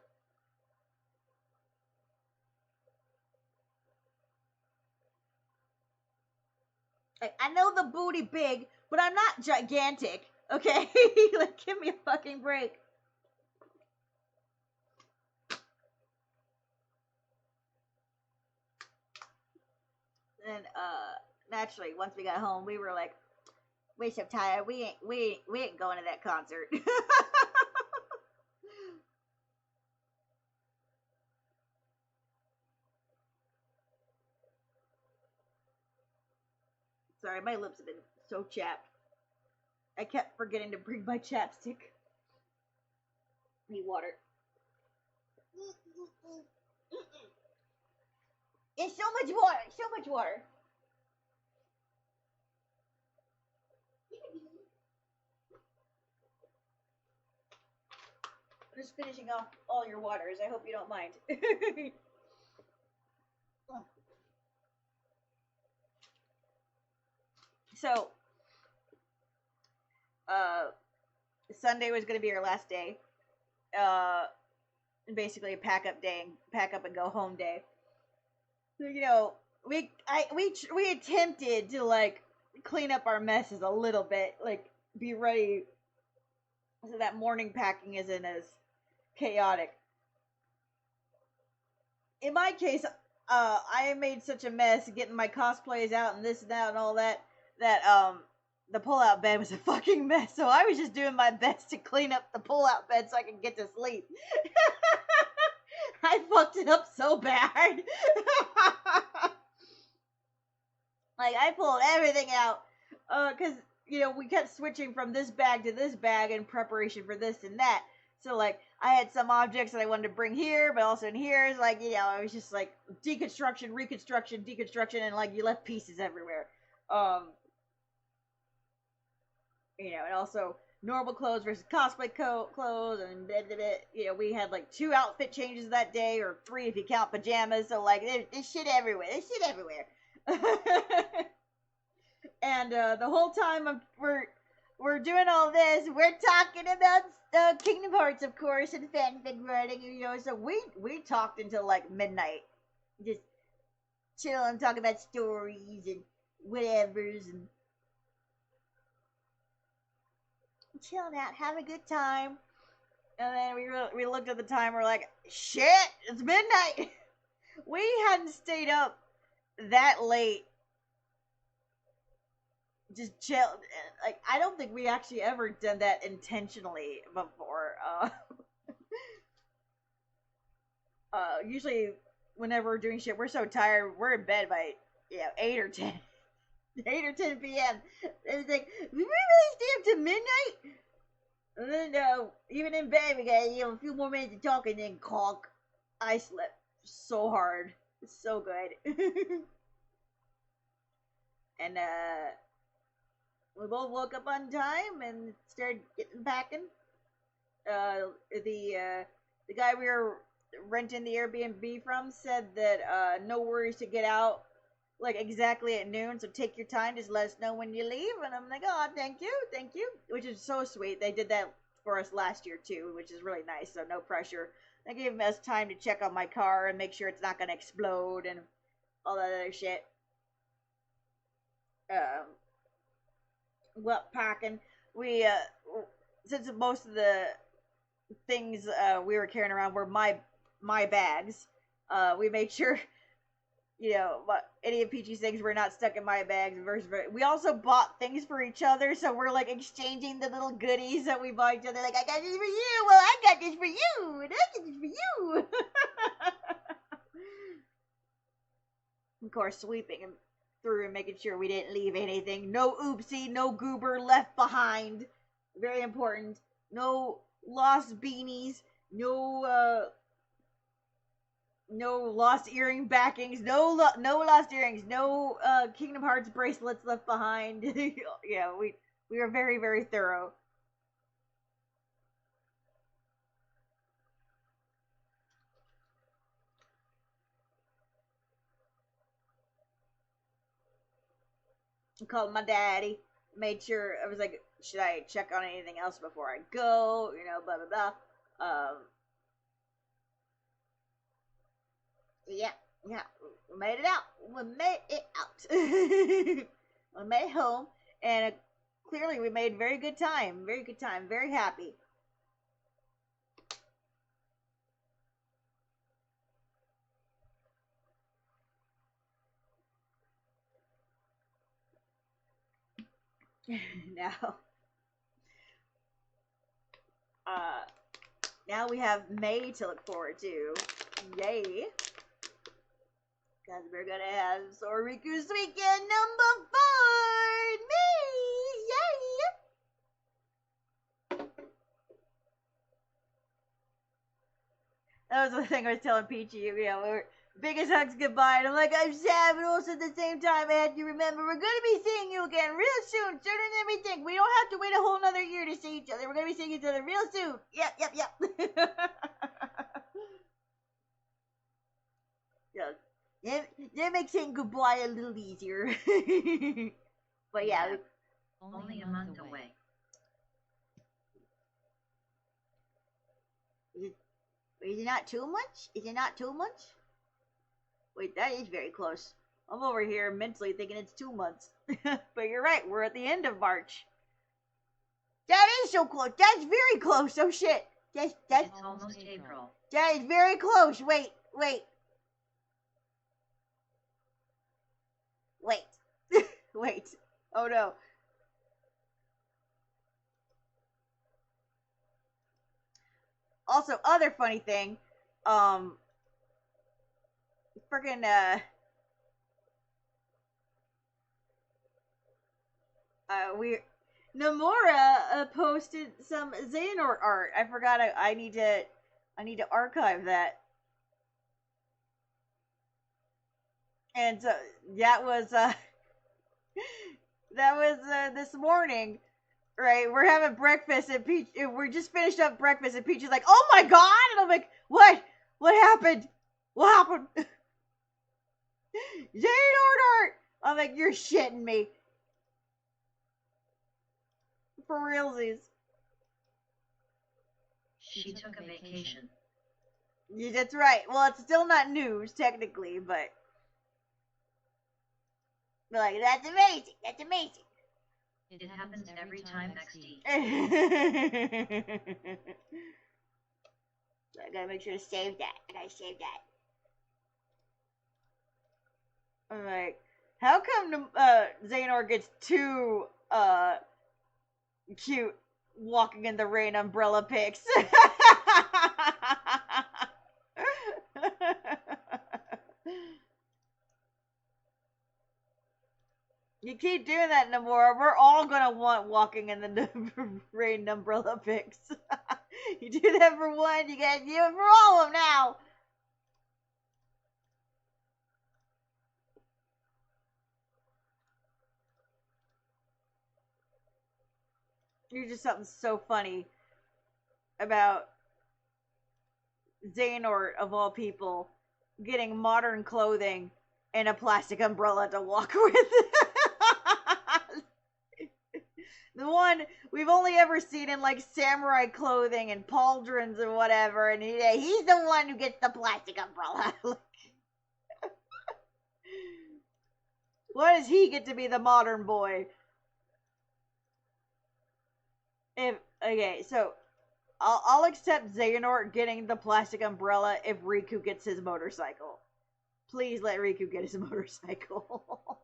I know the booty big, but I'm not gigantic, okay? Like, give me a fucking break. And, naturally, once we got home, we were like, we're so tired, we ain't going to that concert. Sorry, my lips have been so chapped. I kept forgetting to bring my chapstick. Need water. It's so much water, so much water. I'm just finishing off all your waters. I hope you don't mind. So, Sunday was going to be our last day. Basically a pack up and go home day. So, we attempted to, like, clean up our messes a little bit, like, be ready so that morning packing isn't as chaotic. In my case, I made such a mess getting my cosplays out and this and that and all that that the pull-out bed was a fucking mess, so I was just doing my best to clean up the pull-out bed so I could get to sleep. I fucked it up so bad. Like, I pulled everything out, because, you know, we kept switching from this bag to this bag in preparation for this and that. So, like, I had some objects that I wanted to bring here, but also in here. It's like, you know, it was just like deconstruction, reconstruction, deconstruction, and like you left pieces everywhere. You know, and also normal clothes versus cosplay clothes, and you know, we had like 2 outfit changes that day, or 3 if you count pajamas. So like, there's shit everywhere. There's shit everywhere. And the whole time we're doing all this, we're talking about Kingdom Hearts, of course, and fanfic writing, you know. So we talked until like midnight, just chilling, talking about stories and whatevers, and chilling out, having a good time. And then we looked at the time, we're like, shit, it's midnight. We hadn't stayed up that late, just chill. Like, I don't think we actually ever done that intentionally before. Usually whenever we're doing shit, we're so tired, we're in bed by 8 or 10 p.m. It's like, we really stay up to midnight? And then even in bed we got a few more minutes of talking, and then conk. I slept so hard. It's so good. And we both woke up on time and started getting packing. The guy we were renting the Airbnb from said that no worries to get out like exactly at noon, so take your time, just let us know when you leave. And I'm like, oh, thank you, which is so sweet. They did that for us last year too, which is really nice, so no pressure. They gave us time to check on my car and make sure it's not gonna explode and all that other shit. Well, packing, we since most of the things we were carrying around were my bags, we made sure, you know, any of Peachy's things were not stuck in my bags. We also bought things for each other, so we're like exchanging the little goodies that we bought each other. Like, I got this for you. Well, I got this for you, and I got this for you. Of course, sweeping and through and making sure we didn't leave anything. No oopsie, no goober left behind. Very important. No lost beanies. No lost earring backings. No lost earrings. No Kingdom Hearts bracelets left behind. Yeah, we were very, very thorough. I called my daddy, made sure, I was like, should I check on anything else before I go, you know, blah, blah, blah. Yeah, we made it out. We made it home, and clearly we made very good time, very happy. Now we have May to look forward to. Yay. Because we're gonna have Soriku's Weekend number 4! Me! Yay! That was the thing I was telling Peachy, you know, we were biggest hugs goodbye, and I'm like, I'm sad, but also at the same time, I had to remember, we're gonna be seeing you again real soon, sooner than we think. We don't have to wait a whole nother year to see each other. We're gonna be seeing each other real soon. Yep. Yeah, that makes saying goodbye a little easier. But yeah. Only a month away. Is it not too much? Is it not too much? Wait, that is very close. I'm over here mentally thinking it's 2 months. But you're right, we're at the end of March. That is so close. That's very close. Oh shit. That's It's almost April. That is very close. Wait. Wait. Oh no. Also, other funny thing, freaking, Nomura posted some Xehanort art. I forgot. I need to archive that. And that was this morning, right? We're having breakfast and Peach. We're just finished up breakfast and Peach is like, "Oh my god!" And I'm like, "What? What happened? What happened?" Xehanort art. I'm like, "You're shitting me." For realsies. She took a vacation. Yeah, that's right. Well, it's still not news, technically, but... like, that's amazing. That's amazing. It happens every time XD. So I gotta make sure to save that. I gotta save that. I'm like, how come Xehanort gets too, cute walking in the rain umbrella pics? You keep doing that, Nomura. We're all gonna want walking in the rain umbrella pics. You do that for one, you gotta do it for all of them now. There's just something so funny about Xehanort, of all people, getting modern clothing and a plastic umbrella to walk with. The one we've only ever seen in like samurai clothing and pauldrons and whatever, and he's the one who gets the plastic umbrella. Why does he get to be the modern boy? Okay, so I'll accept Xehanort getting the plastic umbrella if Riku gets his motorcycle. Please let Riku get his motorcycle.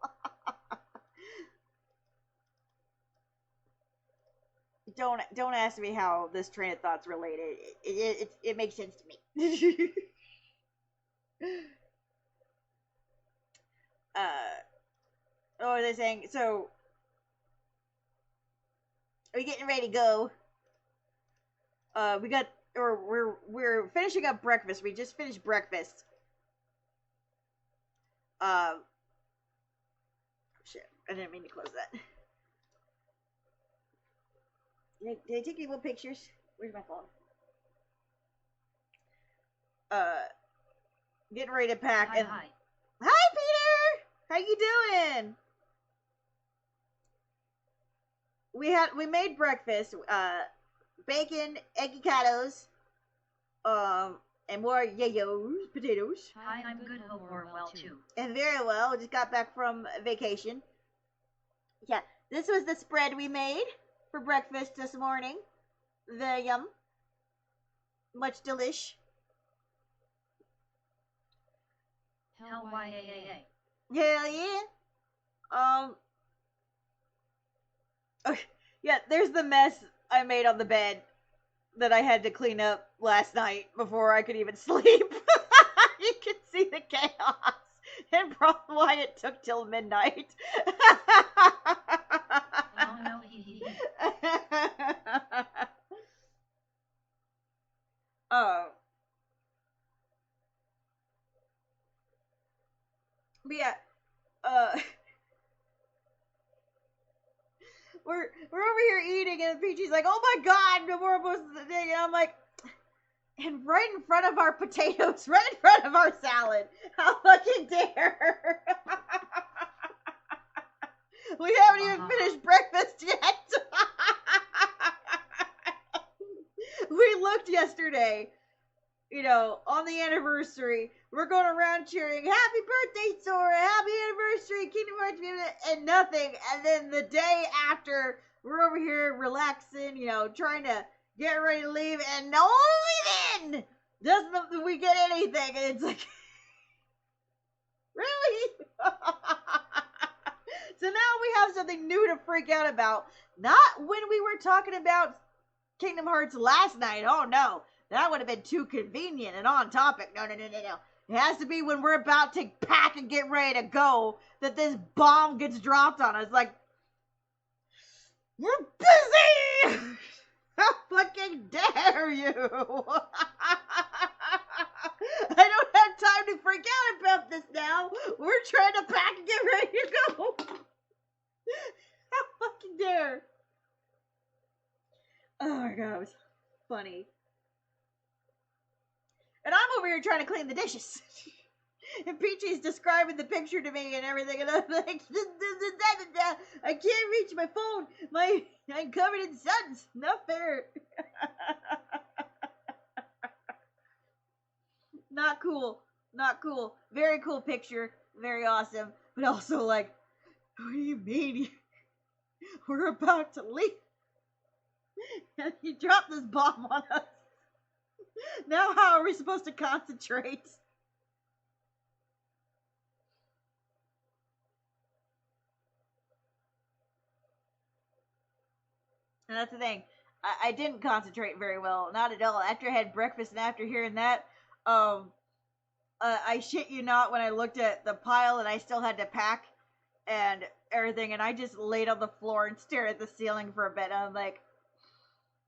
Don't ask me how this train of thought's related. It makes sense to me. What was I saying? So, are we getting ready to go? We're finishing up breakfast. We just finished breakfast. Shit, I didn't mean to close that. Did I take any more pictures? Where's my phone? Getting ready to pack. Hi, hi. Hi, Peter! How you doing? We made breakfast. Bacon, eggy cados, and more yayos, potatoes. Hi, I'm good. Hope we're well too. And very well. Just got back from vacation. Yeah, this was the spread we made for breakfast this morning. Very yum. Much delish. Hell YAAA. Hell yeah. Okay, yeah, there's the mess I made on the bed that I had to clean up last night before I could even sleep. You can see the chaos and probably why it took till midnight. Oh no, he. But yeah, we're over here eating, and Peachy's like, "Oh my god, no more of the thing," and I'm like, and right in front of our potatoes, right in front of our salad. How fucking dare! We haven't even finished breakfast yet. We looked yesterday, on the anniversary. We're going around cheering, "Happy birthday, Sora! Happy anniversary, Kingdom Hearts," and nothing. And then the day after, we're over here relaxing, trying to get ready to leave, and only then doesn't we get anything. And it's like, really? So now we have something new to freak out about. Not when we were talking about Kingdom Hearts last night. Oh no, that would have been too convenient and on topic. No. It has to be when we're about to pack and get ready to go that this bomb gets dropped on us. Like, we're busy! How fucking dare you! I don't have time to freak out about this now. We're trying to pack and get ready to go. How fucking dare. Oh my god, it was funny. And I'm over here trying to clean the dishes. And Peachy's describing the picture to me and everything, and I'm like, I can't reach my phone. I'm covered in suds. Not fair. Not cool. Not cool. Very cool picture. Very awesome. But also like, what do you mean? We're about to leave. And you dropped this bomb on us. Now how are we supposed to concentrate? And that's the thing. I didn't concentrate very well. Not at all. After I had breakfast and after hearing that, I shit you not, when I looked at the pile and I still had to pack and everything, and I just laid on the floor and stared at the ceiling for a bit. And I'm like,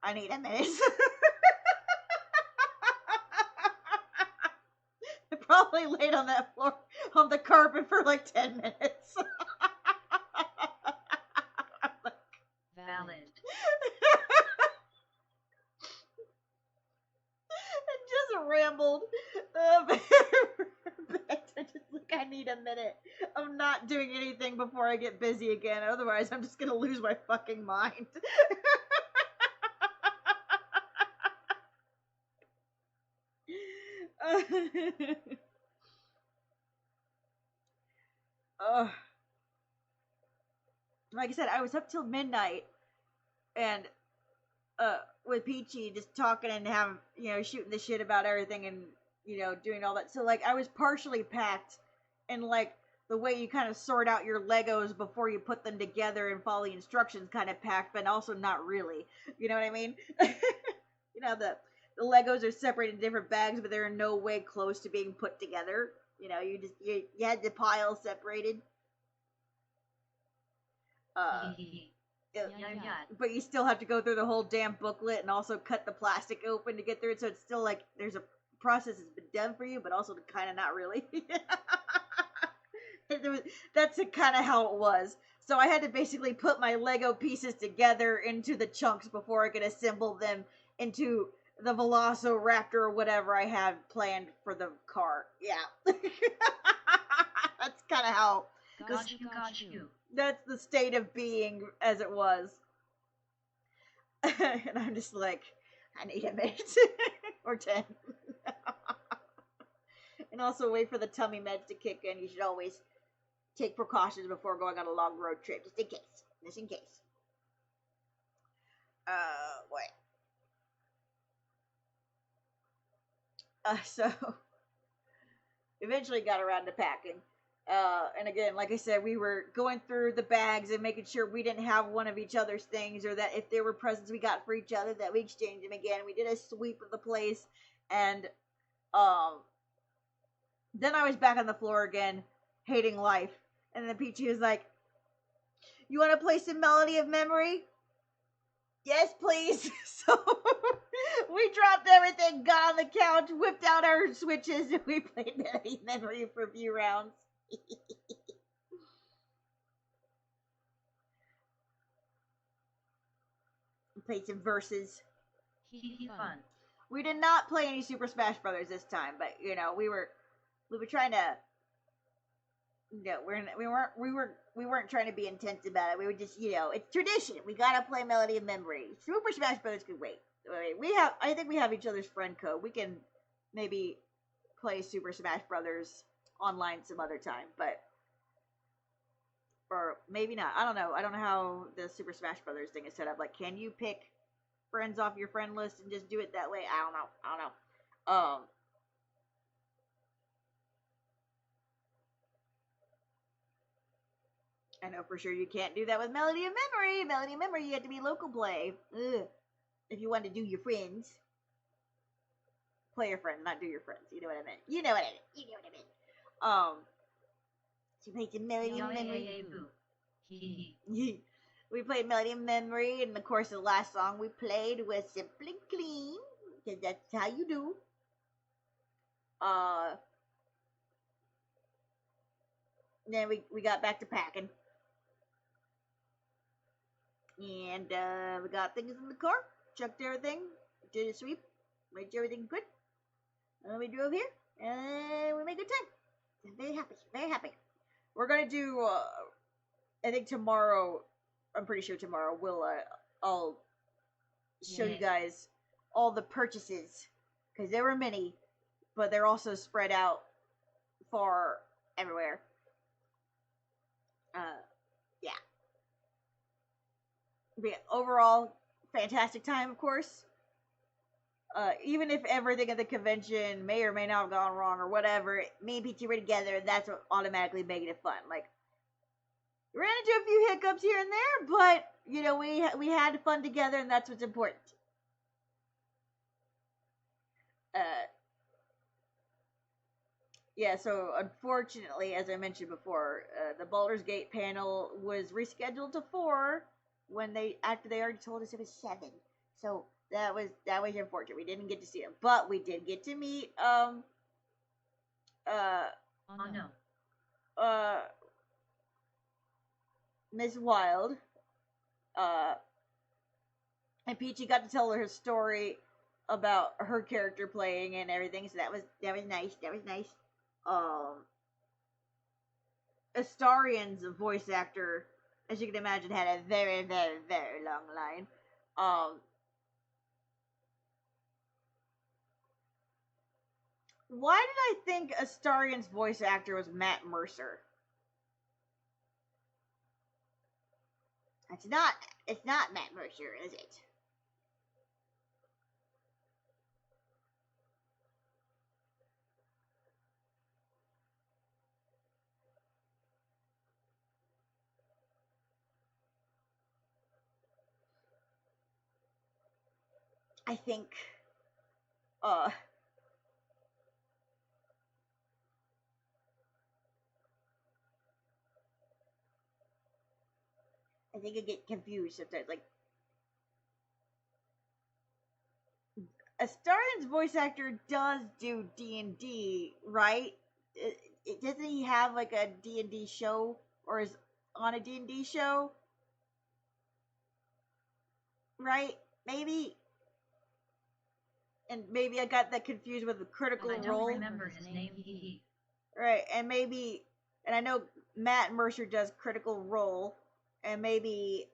I need a minute. I probably laid on that floor, on the carpet for like 10 minutes. Valid. And just rambled. I just like, I need a minute. I'm not doing anything before I get busy again. Otherwise, I'm just gonna lose my fucking mind. Like I said, I was up till midnight, and with Peachy just talking and having, shooting the shit about everything and doing all that. So like I was partially packed, and like the way you kind of sort out your Legos before you put them together and follow the instructions kind of packed, but also not really. You know what I mean? The Legos are separated in different bags, but they're in no way close to being put together. You had the pile separated. Yeah. But you still have to go through the whole damn booklet and also cut the plastic open to get through it. So it's still like there's a process that's been done for you, but also kind of not really. That's kind of how it was. So I had to basically put my Lego pieces together into the chunks before I could assemble them into the Velociraptor or whatever I had planned for the car. Yeah. That's kind of how. Got you. That's the state of being as it was. And I'm just like, I need a minute. Or 10. And also wait for the tummy meds to kick in. You should always take precautions before going on a long road trip. Just in case. Just in case. What? So, eventually got around to packing. And again, like I said, we were going through the bags and making sure we didn't have one of each other's things, or that if there were presents we got for each other, that we exchanged them again. We did a sweep of the place, and then I was back on the floor again, hating life. And then Peachy was like, "You want to play some Melody of Memory?" Yes, please. So we dropped everything, got on the couch, whipped out our Switches, and we played Melody of Memory for a few rounds. Played some verses. Fun. We did not play any Super Smash Brothers this time, but we were trying to. No, we weren't trying to be intense about it. We were just, it's tradition. We gotta play Melody of Memory. Super Smash Brothers could wait. I think we have each other's friend code. We can maybe play Super Smash Brothers online some other time, or maybe not. I don't know. I don't know how the Super Smash Brothers thing is set up. Like, can you pick friends off your friend list and just do it that way? I don't know. I know for sure you can't do that with Melody of Memory. Melody of Memory, you have to be local play. Ugh. If you want to do your friends. Play your friend, not do your friends. You know what I meant. You know what I meant. You know what I meant. So we played some Melody of Memory. We played Melody of Memory, and of course the last song we played was Simple and Clean. Because that's how you do. Then we got back to packing. And we got things in the car, checked everything, did a sweep, made sure everything good. And we drove here, and we made good time. I'm very happy, very happy. We're gonna do, I think tomorrow, I'm pretty sure tomorrow, I'll show you guys all the purchases. Because there were many, but they're also spread out far everywhere. Yeah. But yeah, overall, fantastic time, of course. Even if everything at the convention may or may not have gone wrong or whatever, me and PT were together, that's what automatically making it fun. Like, we ran into a few hiccups here and there, but, you know, we had fun together, and that's what's important. Yeah, so unfortunately, as I mentioned before, the Baldur's Gate panel was rescheduled to 4 after they already told us it was 7. So that was unfortunate. We didn't get to see them, but we did get to meet Miss Wild. And Peachy got to tell her story about her character playing and everything, so that was nice. That was nice. Astarion's voice actor, as you can imagine, had a very, very, very long line. Why did I think Astarion's voice actor was Matt Mercer? It's not Matt Mercer, is it? I think, I think I get confused sometimes. Like, Astarion's voice actor does do D&D, right? Doesn't he have like a D&D show, or is on a D&D show? Right? Maybe. And maybe I got that confused with the Critical Role. I don't remember his name. Right, and I know Matt Mercer does Critical Role, and maybe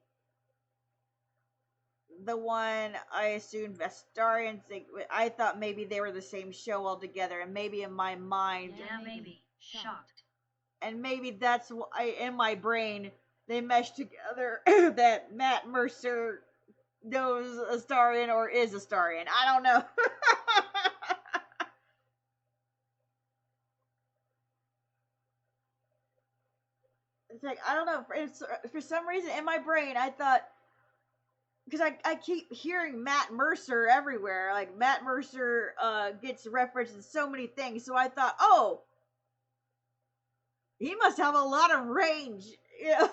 the one I assumed Astarion's, I thought maybe they were the same show altogether, and maybe in my mind, Yeah, maybe. Shocked. and maybe that's why in my brain they meshed together that Matt Mercer knows Astarion or is Astarion. I don't know. It's like, I don't know. For some reason in my brain, I thought, because I keep hearing Matt Mercer everywhere. Like, Matt Mercer gets referenced in so many things. So I thought, oh, he must have a lot of range. You know?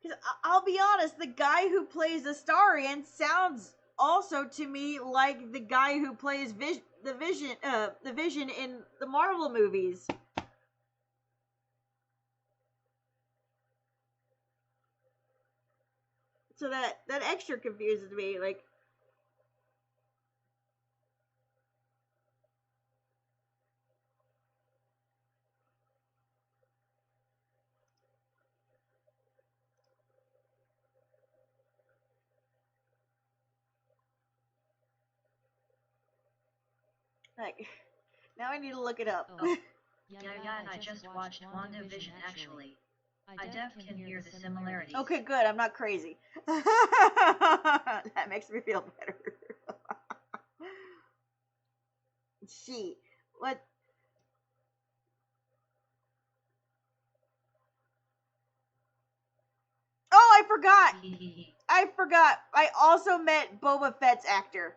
Because I'll be honest, the guy who plays Astarion sounds also to me like the guy who plays the Vision in the Marvel movies. So that extra confuses me. Like, now I need to look it up. Oh. Yeah, I just watched WandaVision actually. I Def can hear the similarities. Okay, good. I'm not crazy. That makes me feel better. She. What? Oh, I forgot. I also met Boba Fett's actor.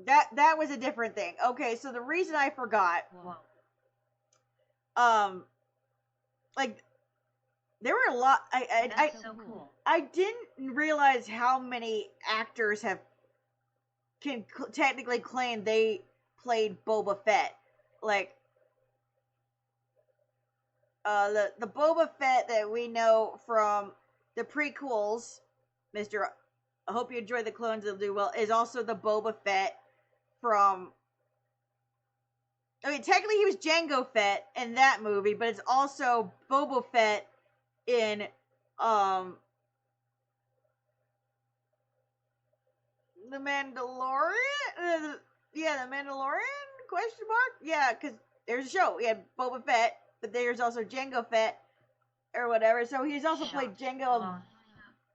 That was a different thing. Okay, so the reason I forgot, like, there were a lot. That's so cool. I didn't realize how many actors can technically claim they played Boba Fett. Like, the Boba Fett that we know from the prequels, Mr. I hope you enjoy the clones, they'll do well, is also the Boba Fett from, I mean, technically he was Jango Fett in that movie, but it's also Boba Fett in, The Mandalorian? Yeah, The Mandalorian? Question mark? Yeah, because there's a show. We had Boba Fett, but there's also Jango Fett, or whatever, so he's also played Jango,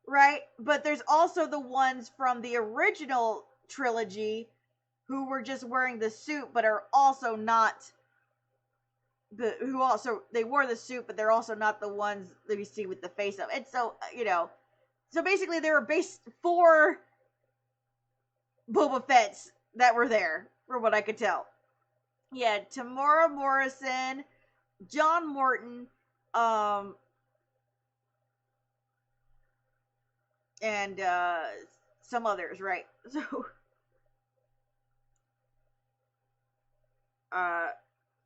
right? But there's also the ones from the original trilogy who were just wearing the suit, but are also not they wore the suit, but they're also not the ones that we see with the face up. And so, so basically there were based 4 Boba Fetts that were there, from what I could tell. Yeah, Tamora Morrison, John Morton, and some others, right? So,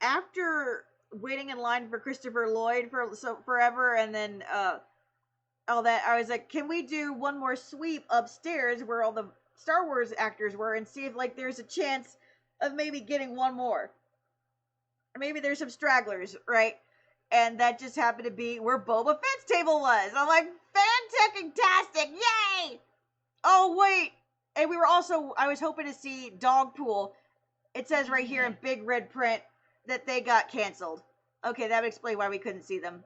after waiting in line for Christopher Lloyd for forever, and then all that, I was like, can we do one more sweep upstairs where all the Star Wars actors were, and see if there's a chance of maybe getting one more, or maybe there's some stragglers, right? And that just happened to be where Boba Fett's table was. I'm like, fantastic, yay! Oh wait, and I was hoping to see Dogpool. It says right here in big red print that they got canceled. Okay, that would explain why we couldn't see them.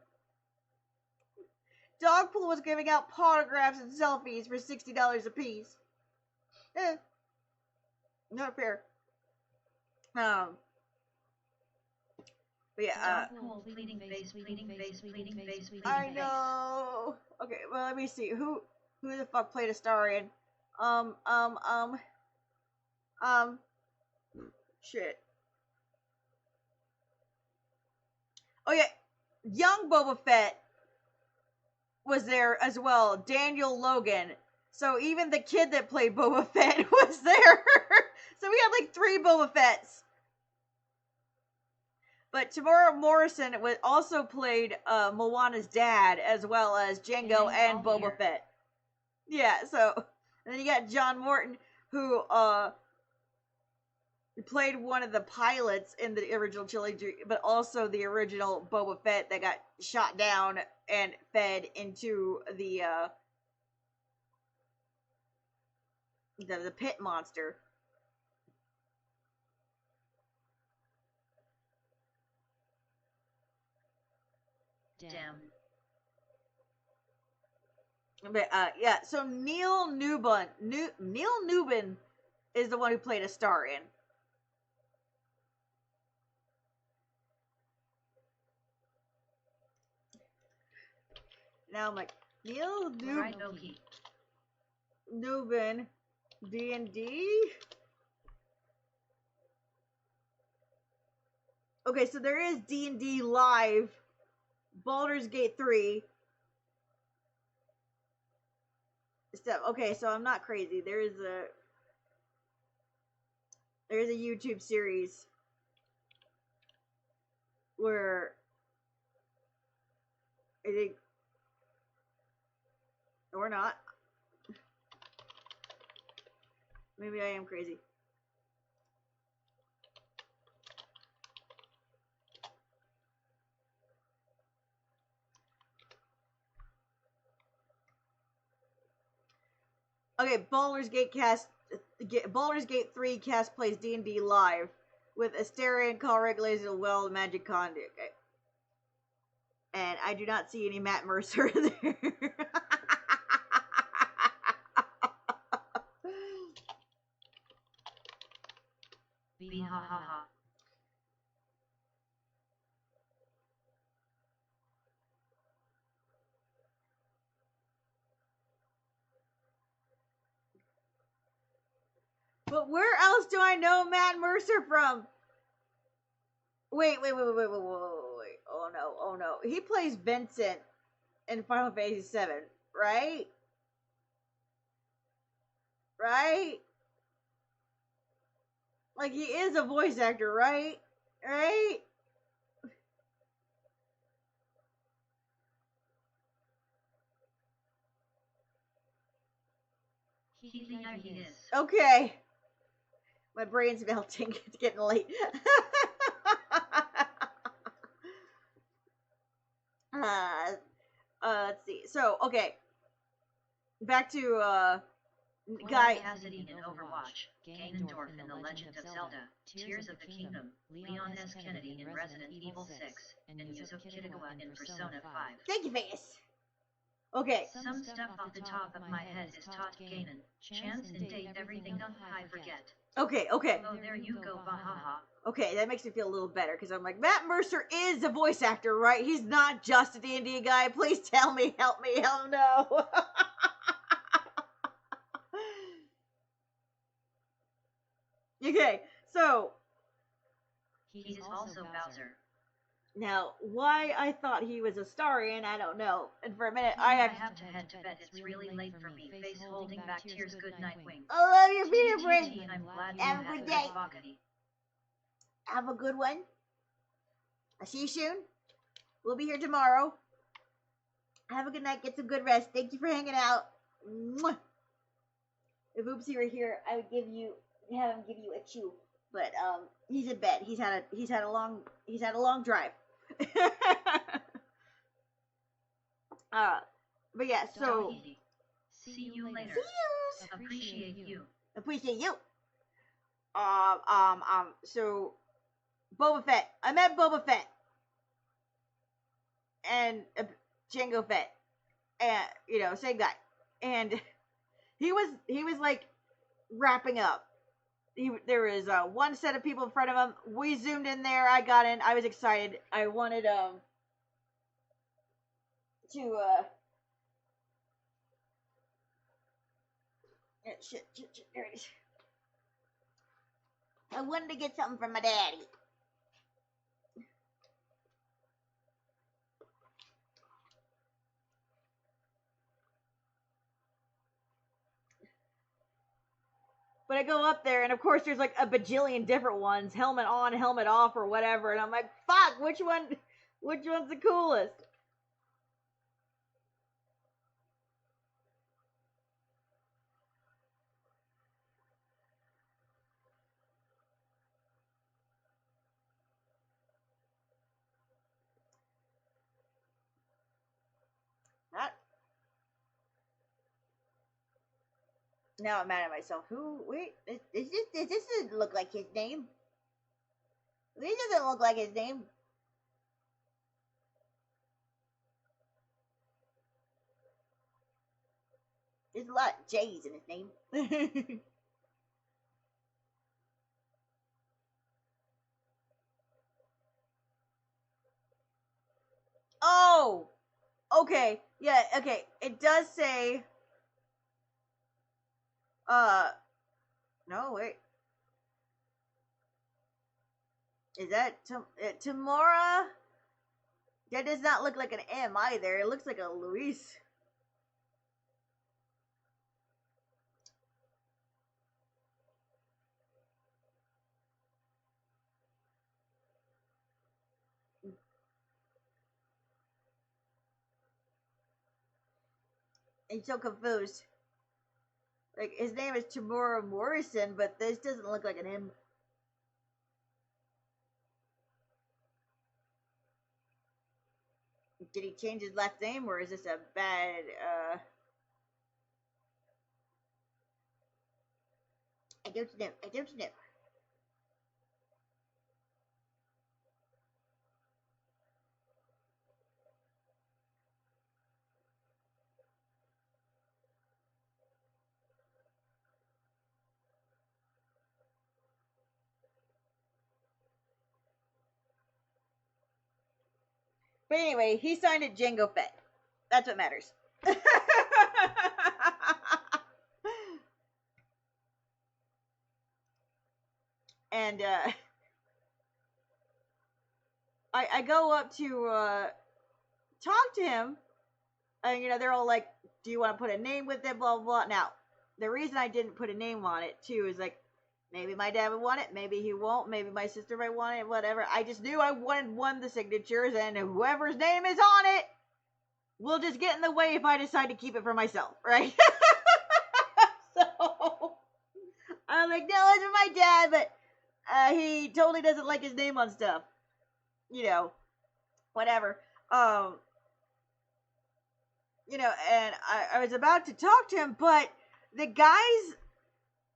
Dogpool was giving out autographs and selfies for $60 a piece. Not fair. But yeah, I know. Okay, well, let me see. Who the fuck played Astarion? Shit. Oh yeah, young Boba Fett was there as well. Daniel Logan. So even the kid that played Boba Fett was there. So we had 3 Boba Fetts. But Tamora Morrison also played Moana's dad, as well as Jango and Boba Fett. Yeah, so, and then you got John Morton, who played one of the pilots in the original trilogy, but also the original Boba Fett that got shot down and fed into the pit monster. Damn. But yeah, so Neil Newbin is the one who played Astarion. Now I'm like, Neil Newbin, D&D? Okay, so there is D&D Live, Baldur's Gate 3. Stuff. Okay, so I'm not crazy. There's a YouTube series where I think, or not. Maybe I am crazy. Okay, Baldur's Gate 3 cast plays D&D Live. with Asterion, call regulated as well, magic conduit. Okay. And I do not see any Matt Mercer there. Be ha ha ha. But where else do I know Matt Mercer from? Wait. Oh no. He plays Vincent in Final Fantasy VII, right? Right? Like, he is a voice actor, right? Right? He is. Okay. My brain's melting. It's getting late. Let's see. So, okay. Back to, Guy. Cassidy in Overwatch, Ganondorf in The Legend of Zelda, Tears of the Kingdom, Leon S. Kennedy in Resident Evil 6, and Yuzo Kitagawa in Persona 5. Thank you, Vegas. Okay. Some stuff off the top of my head is taught Ganon, chance and date everything on high forget. Okay. Oh, there you go, bahaha. Okay, that makes me feel a little better, because I'm like, Matt Mercer is a voice actor, right? He's not just a D&D guy. Please tell me, help me, oh no. Okay, so He is also Bowser. now why I thought he was Astarion, I don't know. And for a minute, I have to head to bed. It's really late for me. Face holding back tears. Good night, Wing. I love you, Peter TTT, Brink. I'm glad you Have had a a good good day. Bakati. Have a good one. I'll see you soon. We'll be here tomorrow. Have a good night. Get some good rest. Thank you for hanging out. Mwah. If Oopsie were here, I would have him give you a chew. But he's in bed. He's had a long drive. But yeah. So Easy. See you later. see yous. Appreciate you. Appreciate you. So Boba Fett. I met Boba Fett and Jango Fett, and same guy, and he was like wrapping up. There was one set of people in front of him. We zoomed in there. I got in. I was excited. I wanted shit, there it is. I wanted to get something from my daddy. But I go up there, and of course there's like a bajillion different ones, helmet on, helmet off, or whatever, and I'm like, fuck, which one's the coolest? Not. Now I'm mad at myself. Wait, does this look like his name? This doesn't look like his name. There's a lot of J's in his name. Oh! Okay, yeah, okay. It does say... No, wait. Is that Tamora? That does not look like an M either. It looks like a Luis. I'm so confused. Like, his name is Tamora Morrison, but this doesn't look like an M. Did he change his last name, or is this a bad, I don't know. But anyway, he signed it Jango Fett. That's what matters. And I go up to talk to him, and they're all like, "Do you want to put a name with it?" Blah blah blah. Now, the reason I didn't put a name on it too is like, maybe my dad would want it, maybe he won't, maybe my sister might want it, whatever. I just knew I wanted one of the signatures, and whoever's name is on it will just get in the way if I decide to keep it for myself, right? So I'm like, no, it's for my dad, but he totally doesn't like his name on stuff. Whatever. And I was about to talk to him, but the guys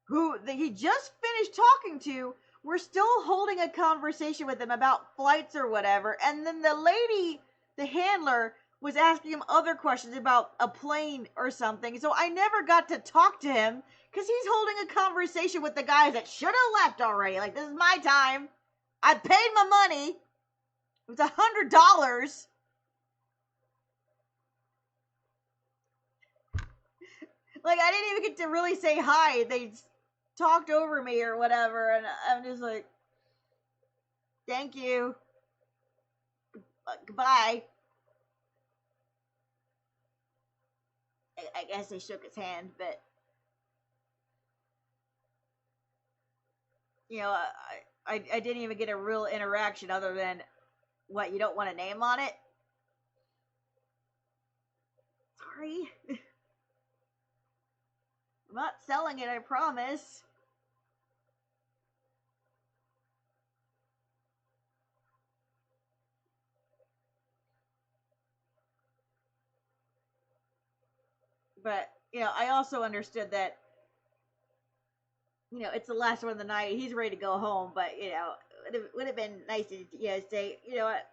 who he just finished talking to were still holding a conversation with him about flights or whatever, and then the lady, the handler, was asking him other questions about a plane or something, so I never got to talk to him, because he's holding a conversation with the guys that should have left already. Like, this is my time. I paid my money. It was $100. Like, I didn't even get to really say hi. They talked over me or whatever, and I'm just like, thank you. Goodbye. I guess they shook his hand, but I didn't even get a real interaction other than, what, you don't want a name on it? Sorry. I'm not selling it, I promise. But, I also understood that, it's the last one of the night. He's ready to go home, but, it would have been nice to, say, you know what,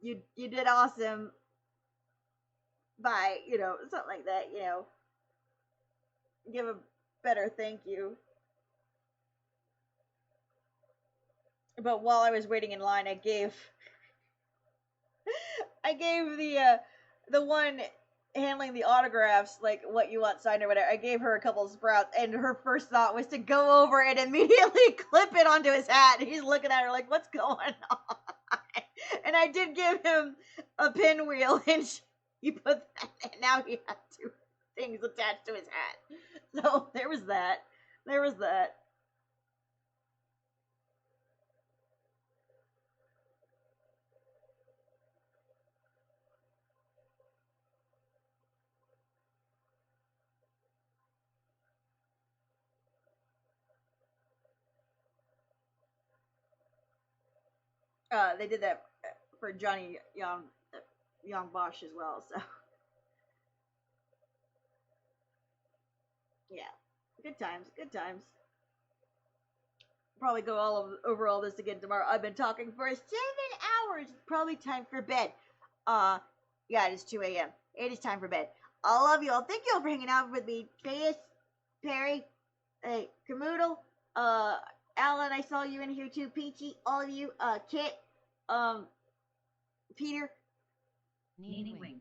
you did awesome. Bye, something like that, give a better thank you. But while I was waiting in line, I gave the one handling the autographs, like, what you want signed or whatever, I gave her a couple of Sprouts, and her first thought was to go over and immediately clip it onto his hat. And he's looking at her like, what's going on? And I did give him a pinwheel, and he put that, and now he had two things attached to his hat. So there was that. They did that for Johnny Young Bosch as well, so yeah, good times. Probably go over all this again tomorrow. I've been talking for 7 hours. It's probably time for bed. Yeah, it is 2 a.m. It is time for bed. I love you all. Thank you all for hanging out with me. Chase, Perry, Camoodle, Alan, I saw you in here too. Peachy, all of you, Kit, Peter, Wing.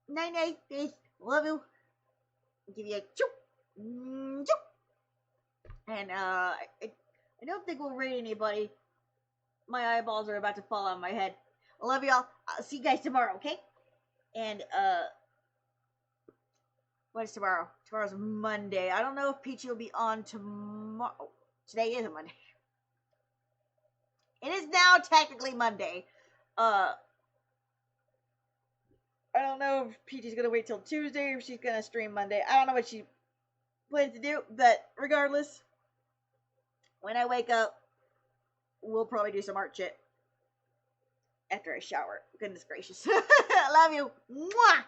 Night, Fish, love you. I'll give you a choop. And I don't think we'll raid anybody. My eyeballs are about to fall on my head. I love y'all. I'll see you guys tomorrow, okay? And what is tomorrow? Tomorrow's Monday. I don't know if Peachy will be on tomorrow. Today is a Monday. It is now technically Monday. I don't know if Peachy's gonna wait till Tuesday or if she's gonna stream Monday. I don't know what she plans to do, but regardless, when I wake up, we'll probably do some art shit after I shower. Goodness gracious. I love you. Mwah!